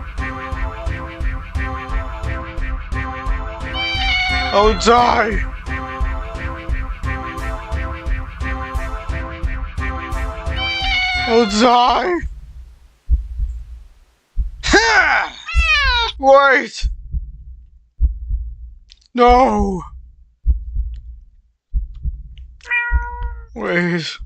S2: I'll die! I'll die! Wait! No! Wait.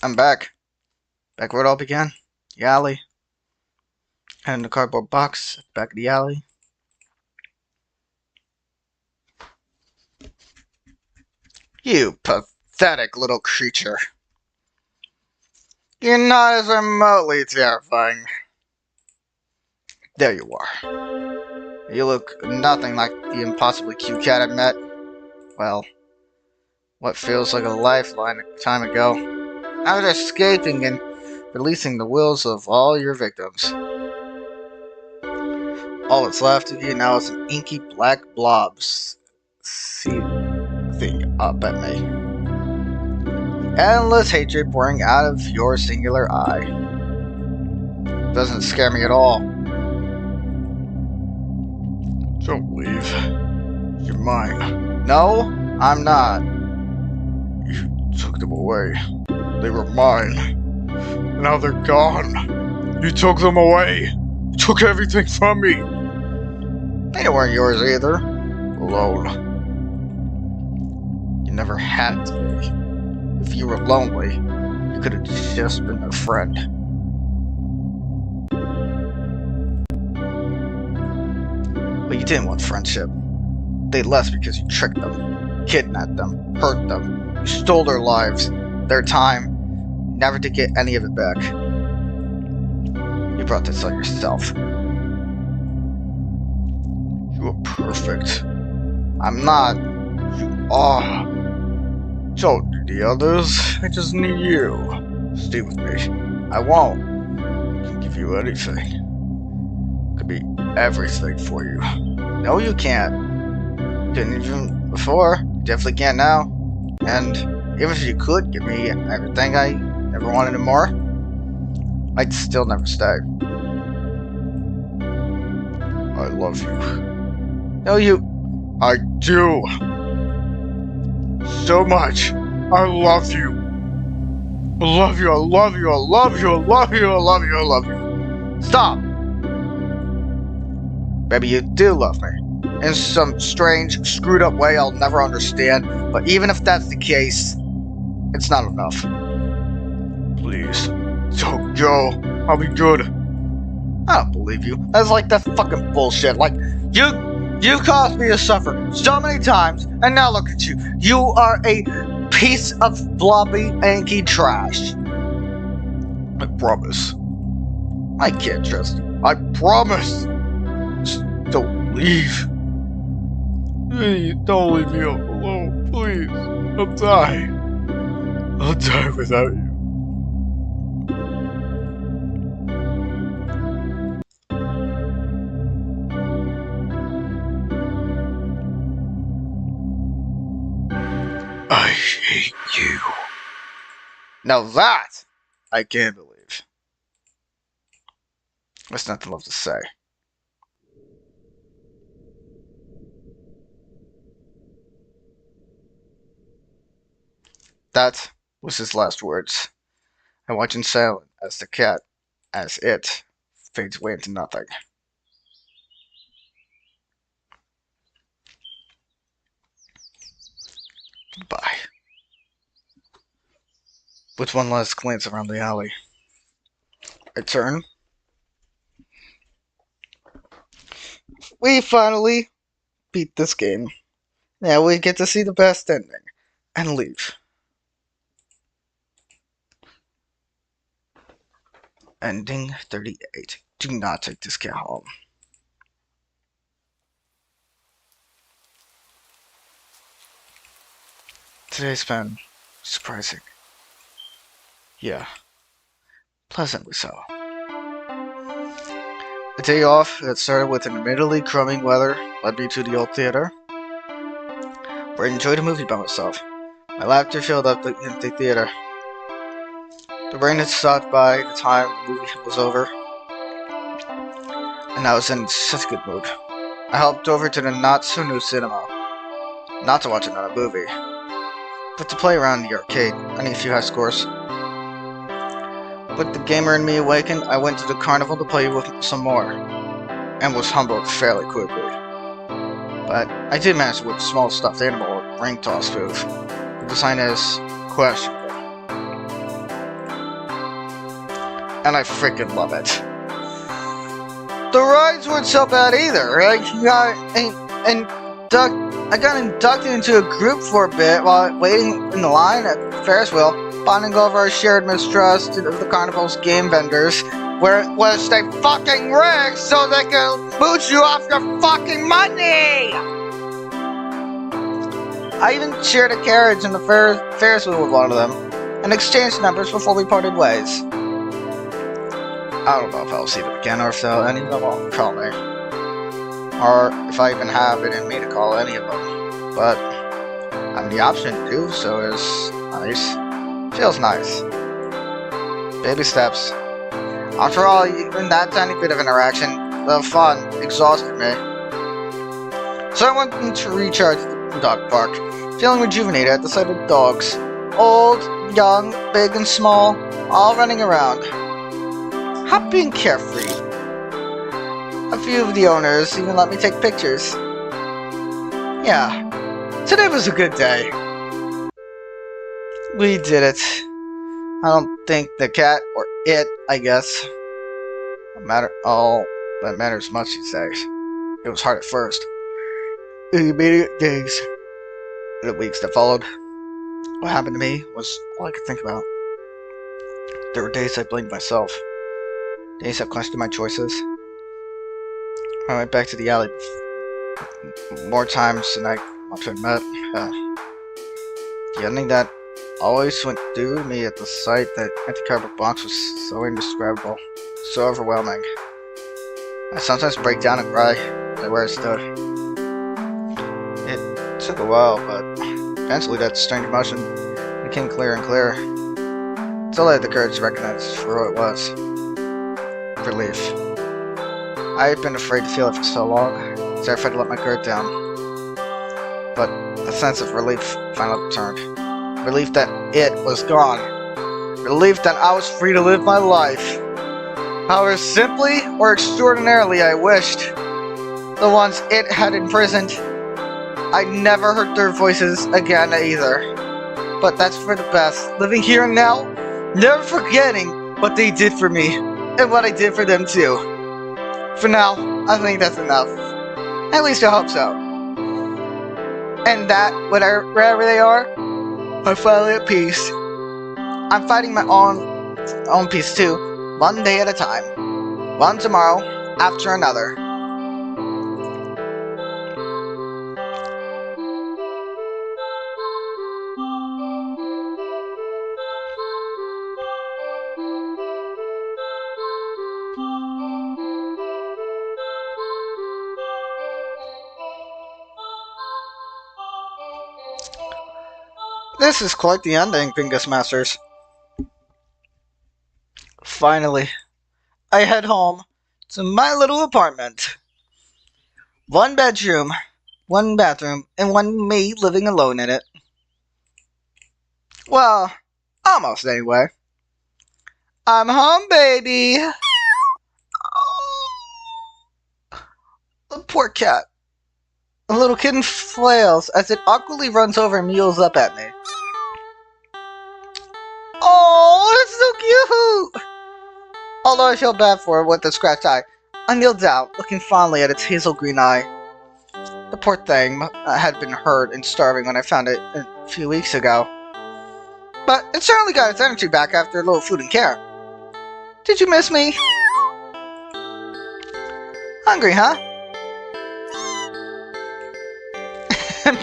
S1: I'm back. Back where it all began. The alley. And the cardboard box. Back of the alley. You pathetic little creature. You're not as remotely terrifying. There you are. You look nothing like the impossibly cute cat I met. Well, what feels like a lifeline a time ago. After escaping and releasing the wills of all your victims. All that's left of you now is an inky black blob seething up at me. Endless hatred pouring out of your singular eye. Doesn't scare me at all.
S2: Don't leave. You're mine.
S1: No, I'm not.
S2: You took them away. They were mine. Now they're gone. You took them away. You took everything from me.
S1: They weren't yours either.
S2: Alone.
S1: You never had to be. If you were lonely, you could have just been a friend. But you didn't want friendship. They left because you tricked them, kidnapped them, hurt them. You stole their lives, their time, never to get any of it back. You brought this on yourself.
S2: You are perfect.
S1: I'm not.
S2: You are. Don't need the others. I just need you. Stay with me.
S1: I won't.
S2: I can give you anything. could be everything for you.
S1: No, you can't. Couldn't even before. Definitely can't now. And even if you could give me everything I ever wanted and more, I'd still never stay.
S2: I love you.
S1: No, you.
S2: I do. So much. I love you. I love you. I love you. I love you. I love you. I love you. I love you.
S1: Stop! Maybe you do love me. In some strange, screwed up way I'll never understand. But even if that's the case, it's not enough.
S2: Please. Don't go. I'll be good.
S1: I don't believe you. That's like that fucking bullshit. Like, you caused me to suffer so many times, and now look at you. You are a piece of blobby, anky trash.
S2: I promise.
S1: I can't trust you.
S2: I promise. Just don't leave. Please, don't leave me alone. Please. I'll die. I'll die without you. I hate you.
S1: Now that I can't believe. There's nothing left to say. That was his last words. I watch in silence as the cat, as it, fades away into nothing. Goodbye. With one last glance around the alley, I turn. We finally beat this game. Now we get to see the best ending and leave. Ending 38. Do not take this cat home. Today's been surprising. Yeah, pleasantly so. The day off that started with an admittedly crummy weather led me to the old theater, where I enjoyed a movie by myself. My laughter filled up the empty theater. The rain had stopped by the time the movie was over, and I was in such a good mood. I helped over to the not-so-new cinema, not to watch another movie, but to play around the arcade. I need a few high scores. With the gamer in me awakened, I went to the carnival to play with some more, and was humbled fairly quickly. But I did manage to win a small stuffed animal ring toss move. The design is questionable, and I freaking love it. The rides weren't so bad either. I got inducted into a group for a bit while waiting in the line at the Ferris wheel, bonding over our shared mistrust of the carnival's game vendors, where it was they fucking rigged so they can mooch you off your fucking money! I even shared a carriage in the Ferris wheel with one of them, and exchanged numbers before we parted ways. I don't know if I'll see them again, or if any of them will call me. Or if I even have it in me to call any of them. But having the option to do so is nice. Feels nice. Baby steps. After all, even that tiny bit of interaction, the fun, exhausted me. So I went to recharge the dog park, feeling rejuvenated at the sight of dogs. Old, young, big and small, all running around. Happy and carefree. A few of the owners even let me take pictures. Yeah, today was a good day. We did it. I don't think the cat, or it, I guess, all that matters much these days. It was hard at first. In the immediate days, and the weeks that followed, what happened to me was all I could think about. There were days I blamed myself. Days I questioned my choices. I went back to the alley more times than I want to admit. The ending that always went through me at the sight that empty cardboard box was so indescribable, so overwhelming. I sometimes break down and cry at where I stood. It took a while, but eventually that strange emotion became clearer and clearer. Until I had the courage to recognize for what it was. Relief. I had been afraid to feel it for so long, terrified to let my guard down. But a sense of relief finally returned. Relief that it was gone. Relief that I was free to live my life. However simply or extraordinarily I wished, the ones it had imprisoned, I never heard their voices again either. But that's for the best. Living here and now, never forgetting what they did for me, and what I did for them too. For now, I think that's enough. At least I hope so. And that, wherever they are, I'm finally at peace. I'm fighting my own peace too, one day at a time. One tomorrow after another. This is quite the ending, PINGAS Masters. Finally, I head home to my little apartment. One bedroom, one bathroom, and one me living alone in it. Well, almost anyway. I'm home, baby! Oh, the poor cat. The little kitten flails as it awkwardly runs over and meows up at me. Oh, it's so cute! Although I feel bad for it with the scratched eye, I kneel down, looking fondly at its hazel green eye. The poor thing had been hurt and starving when I found it a few weeks ago. But it certainly got its energy back after a little food and care. Did you miss me? Hungry, huh?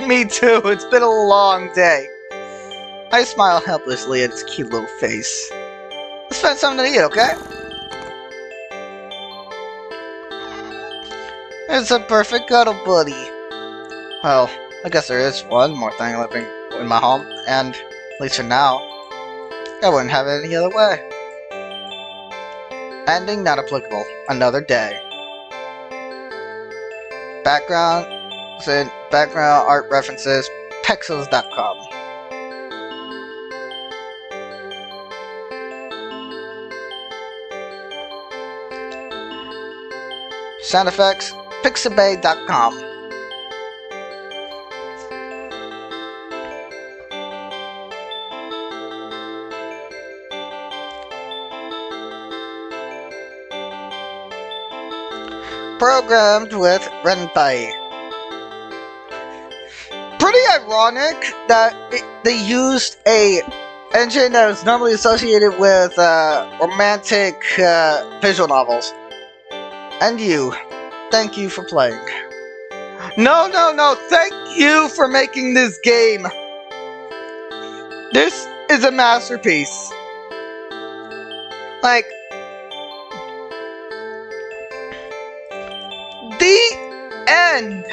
S1: Me too, it's been a long day. I smile helplessly at its cute little face. Let's find something to eat, okay? It's a perfect cuddle buddy. Well, I guess there is one more thing living in my home, and at least for now, I wouldn't have it any other way. Ending not applicable. Another day. Background art references, pexels.com. Sound effects, pixabay.com. Programmed with Renpai. Pretty ironic that they used a engine that was normally associated with romantic visual novels. And you, thank you for playing. No, thank you for making this game. This is a masterpiece. Like, the end.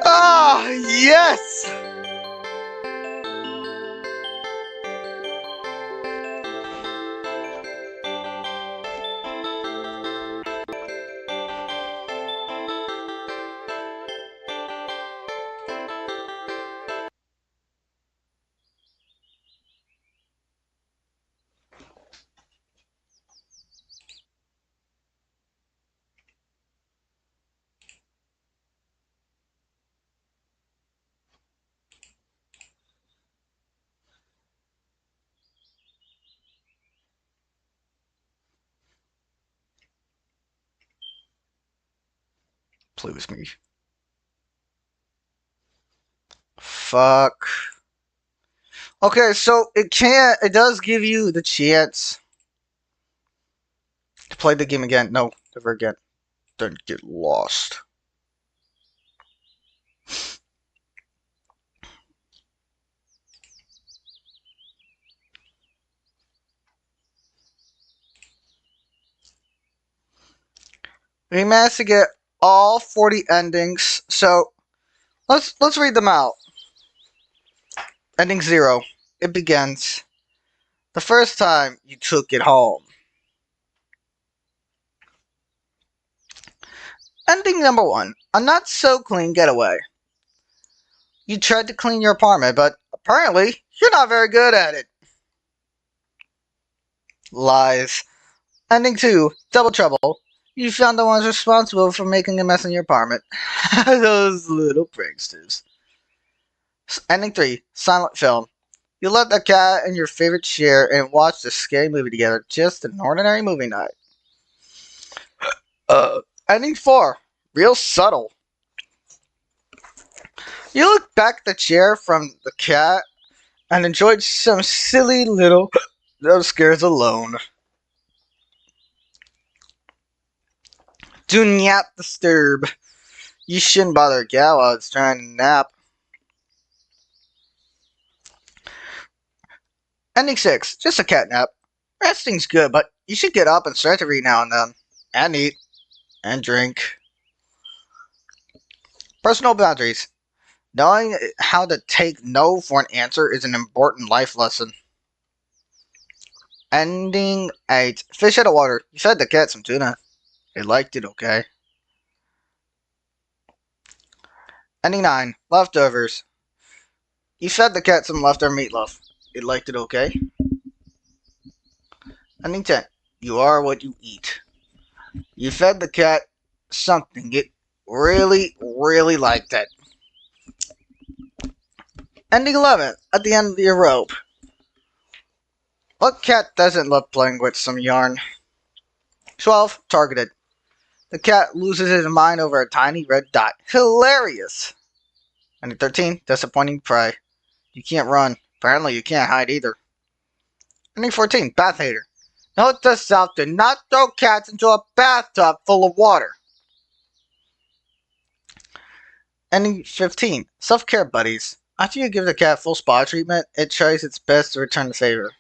S1: Ah, yes. Play with me. Fuck. Okay, so it does give you the chance to play the game again. No, never again. Don't get lost. We managed to get all 40 endings, so let's read them out. Ending 0. It begins. The first time you took it home. Ending number 1. A not so clean getaway. You tried to clean your apartment, but apparently you're not very good at it. Lies. Ending 2. Double trouble. You found the ones responsible for making a mess in your apartment. Those little pranksters. Ending 3. Silent film. You let the cat in your favorite chair and watched a scary movie together. Just an ordinary movie night. Ending 4. Real subtle. You looked back at the chair from the cat and enjoyed some silly little jump scares alone. Do not disturb. You shouldn't bother a cat while it's trying to nap. Ending 6. Just a cat nap. Resting's good, but you should get up and stretch every now and then. And eat. And drink. Personal boundaries. Knowing how to take no for an answer is an important life lesson. Ending 8. Fish out of water. You fed the cat some tuna. It liked it okay. Ending 9. Leftovers. You fed the cat some leftover meatloaf. It liked it okay. Ending 10. You are what you eat. You fed the cat something. It really liked it. Ending 11. At the end of your rope. What cat doesn't love playing with some yarn? 12. Targeted. The cat loses his mind over a tiny red dot. Hilarious! Ending 13. Disappointing prey. You can't run. Apparently you can't hide either. Ending 14. Bath hater. Note to self, do not throw cats into a bathtub full of water. Ending 15. Self-care buddies. After you give the cat full spa treatment, it tries its best to return the favor.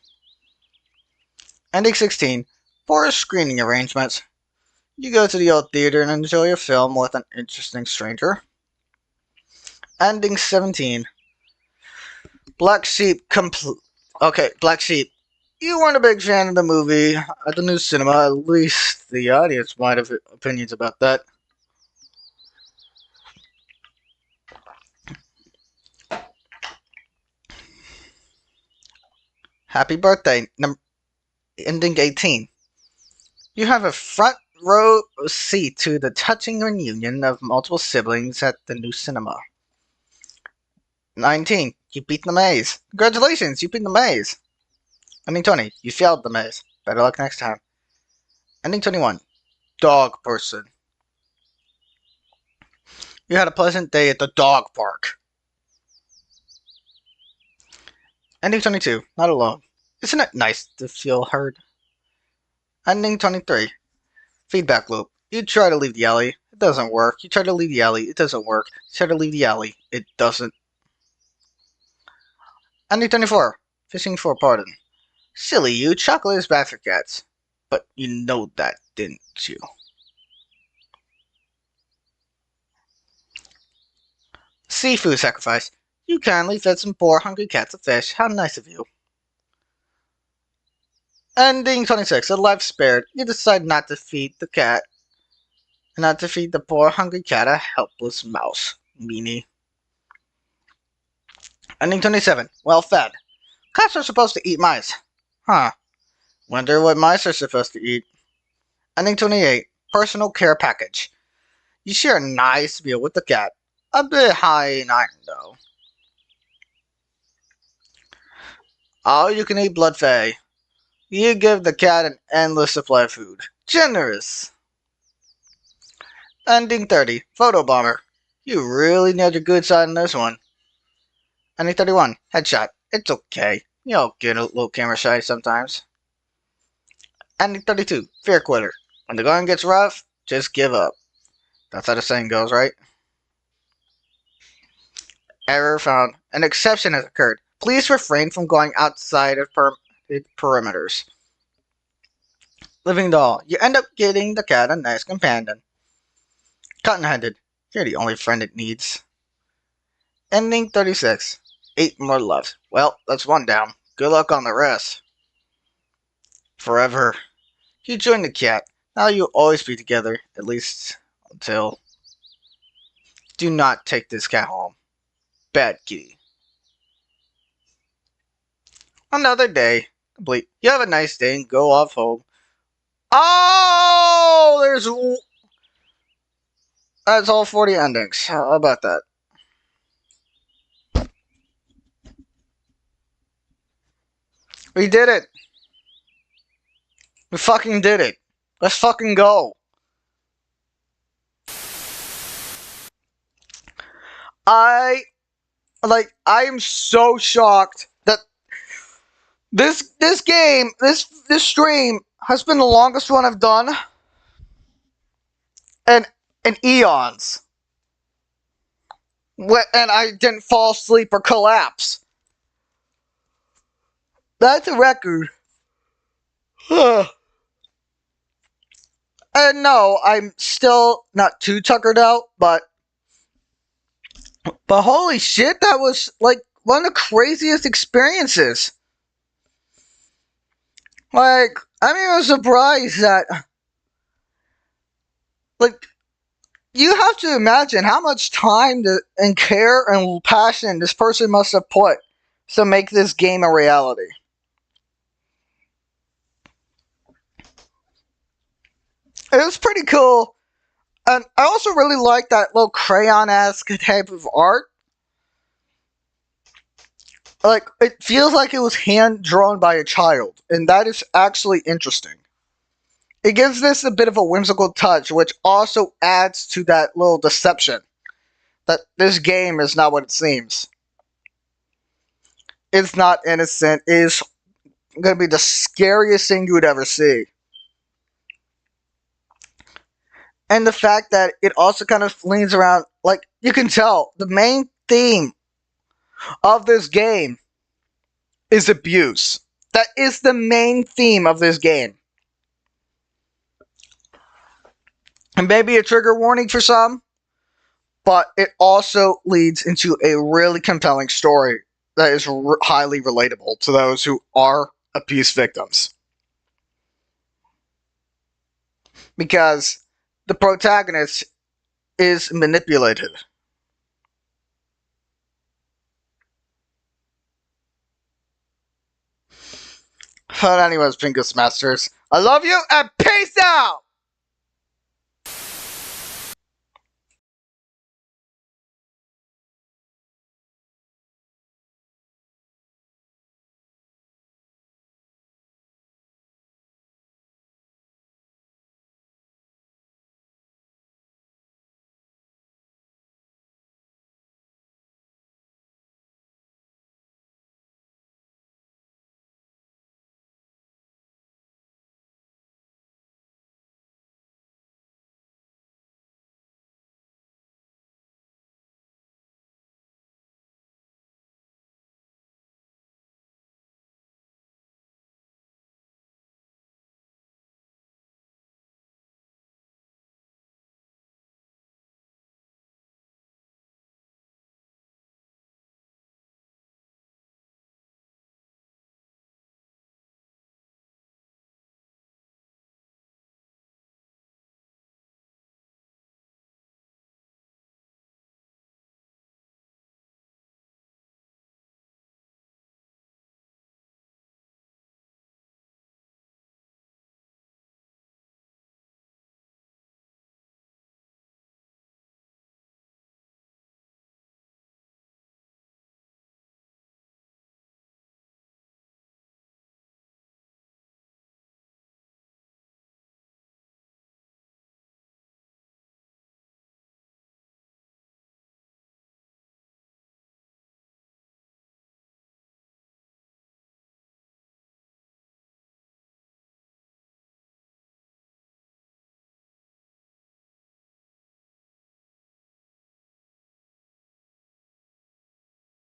S1: Ending 16. Poor screening arrangements. You go to the old theater and enjoy a film with an interesting stranger. Ending 17. Black Sheep Black Sheep. You weren't a big fan of the movie at the new cinema. At least the audience might have opinions about that. Happy birthday. Ending 18. You have a front row seat to the touching reunion of multiple siblings at the new cinema. 19. You beat the maze. Congratulations, you beat the maze. Ending 20. You failed the maze. Better luck next time. Ending 21. Dog person. You had a pleasant day at the dog park. Ending 22. Not alone. Isn't it nice to feel heard? Ending 23. Feedback loop. You try to leave the alley. It doesn't work. You try to leave the alley. It doesn't work. You try to leave the alley. It doesn't. Ending 24. Fishing for a pardon. Silly you. Chocolate is bad for cats. But you know that, didn't you? Seafood sacrifice. You kindly fed some poor hungry cats a fish. How nice of you. Ending 26. A life spared. You decide not to feed the cat. Not to feed the poor hungry cat a helpless mouse. Meanie. Ending 27. Well fed. Cats are supposed to eat mice. Huh. Wonder what mice are supposed to eat. Ending 28. Personal care package. You share a nice meal with the cat. A bit high in iron, though. All you can eat blood fay. You give the cat an endless supply of food. Generous. Ending 30. Photo bomber. You really nailed your good side in this one. Ending 31. Headshot. It's okay. You'll get a little camera shy sometimes. Ending 32. Fear quitter. When the going gets rough, just give up. That's how the saying goes, right? Error found. An exception has occurred. Please refrain from going outside of perimeters. Living doll. You end up getting the cat a nice companion. Cotton-headed, you're the only friend it needs. Ending 36. 8 more left. Well, that's one down. Good luck on the rest. Forever. You joined the cat. Now you'll always be together, at least until... Do not take this cat home. Bad kitty. Another day. Complete. You have a nice day and go off home. Oh! That's all 40 endings. How about that? We did it. We fucking did it. Let's fucking go. I am so shocked that this game, this stream has been the longest one I've done in eons. And I didn't fall asleep or collapse. That's a record. And no, I'm still not too tuckered out, but holy shit, that was like one of the craziest experiences. Like, I'm even surprised that, like, you have to imagine how much time and care and passion this person must have put to make this game a reality. It was pretty cool. And I also really like that little crayon-esque type of art. Like, it feels like it was hand-drawn by a child. And that is actually interesting. It gives this a bit of a whimsical touch, which also adds to that little deception. That this game is not what it seems. It's not innocent. It is going to be the scariest thing you would ever see. And the fact that it also kind of leans around, like, you can tell, the main theme of this game is abuse. That is the main theme of this game. And maybe a trigger warning for some, but it also leads into a really compelling story that is highly relatable to those who are abuse victims. Because the protagonist is manipulated. But anyways, PINGAS Masters, I love you and peace out!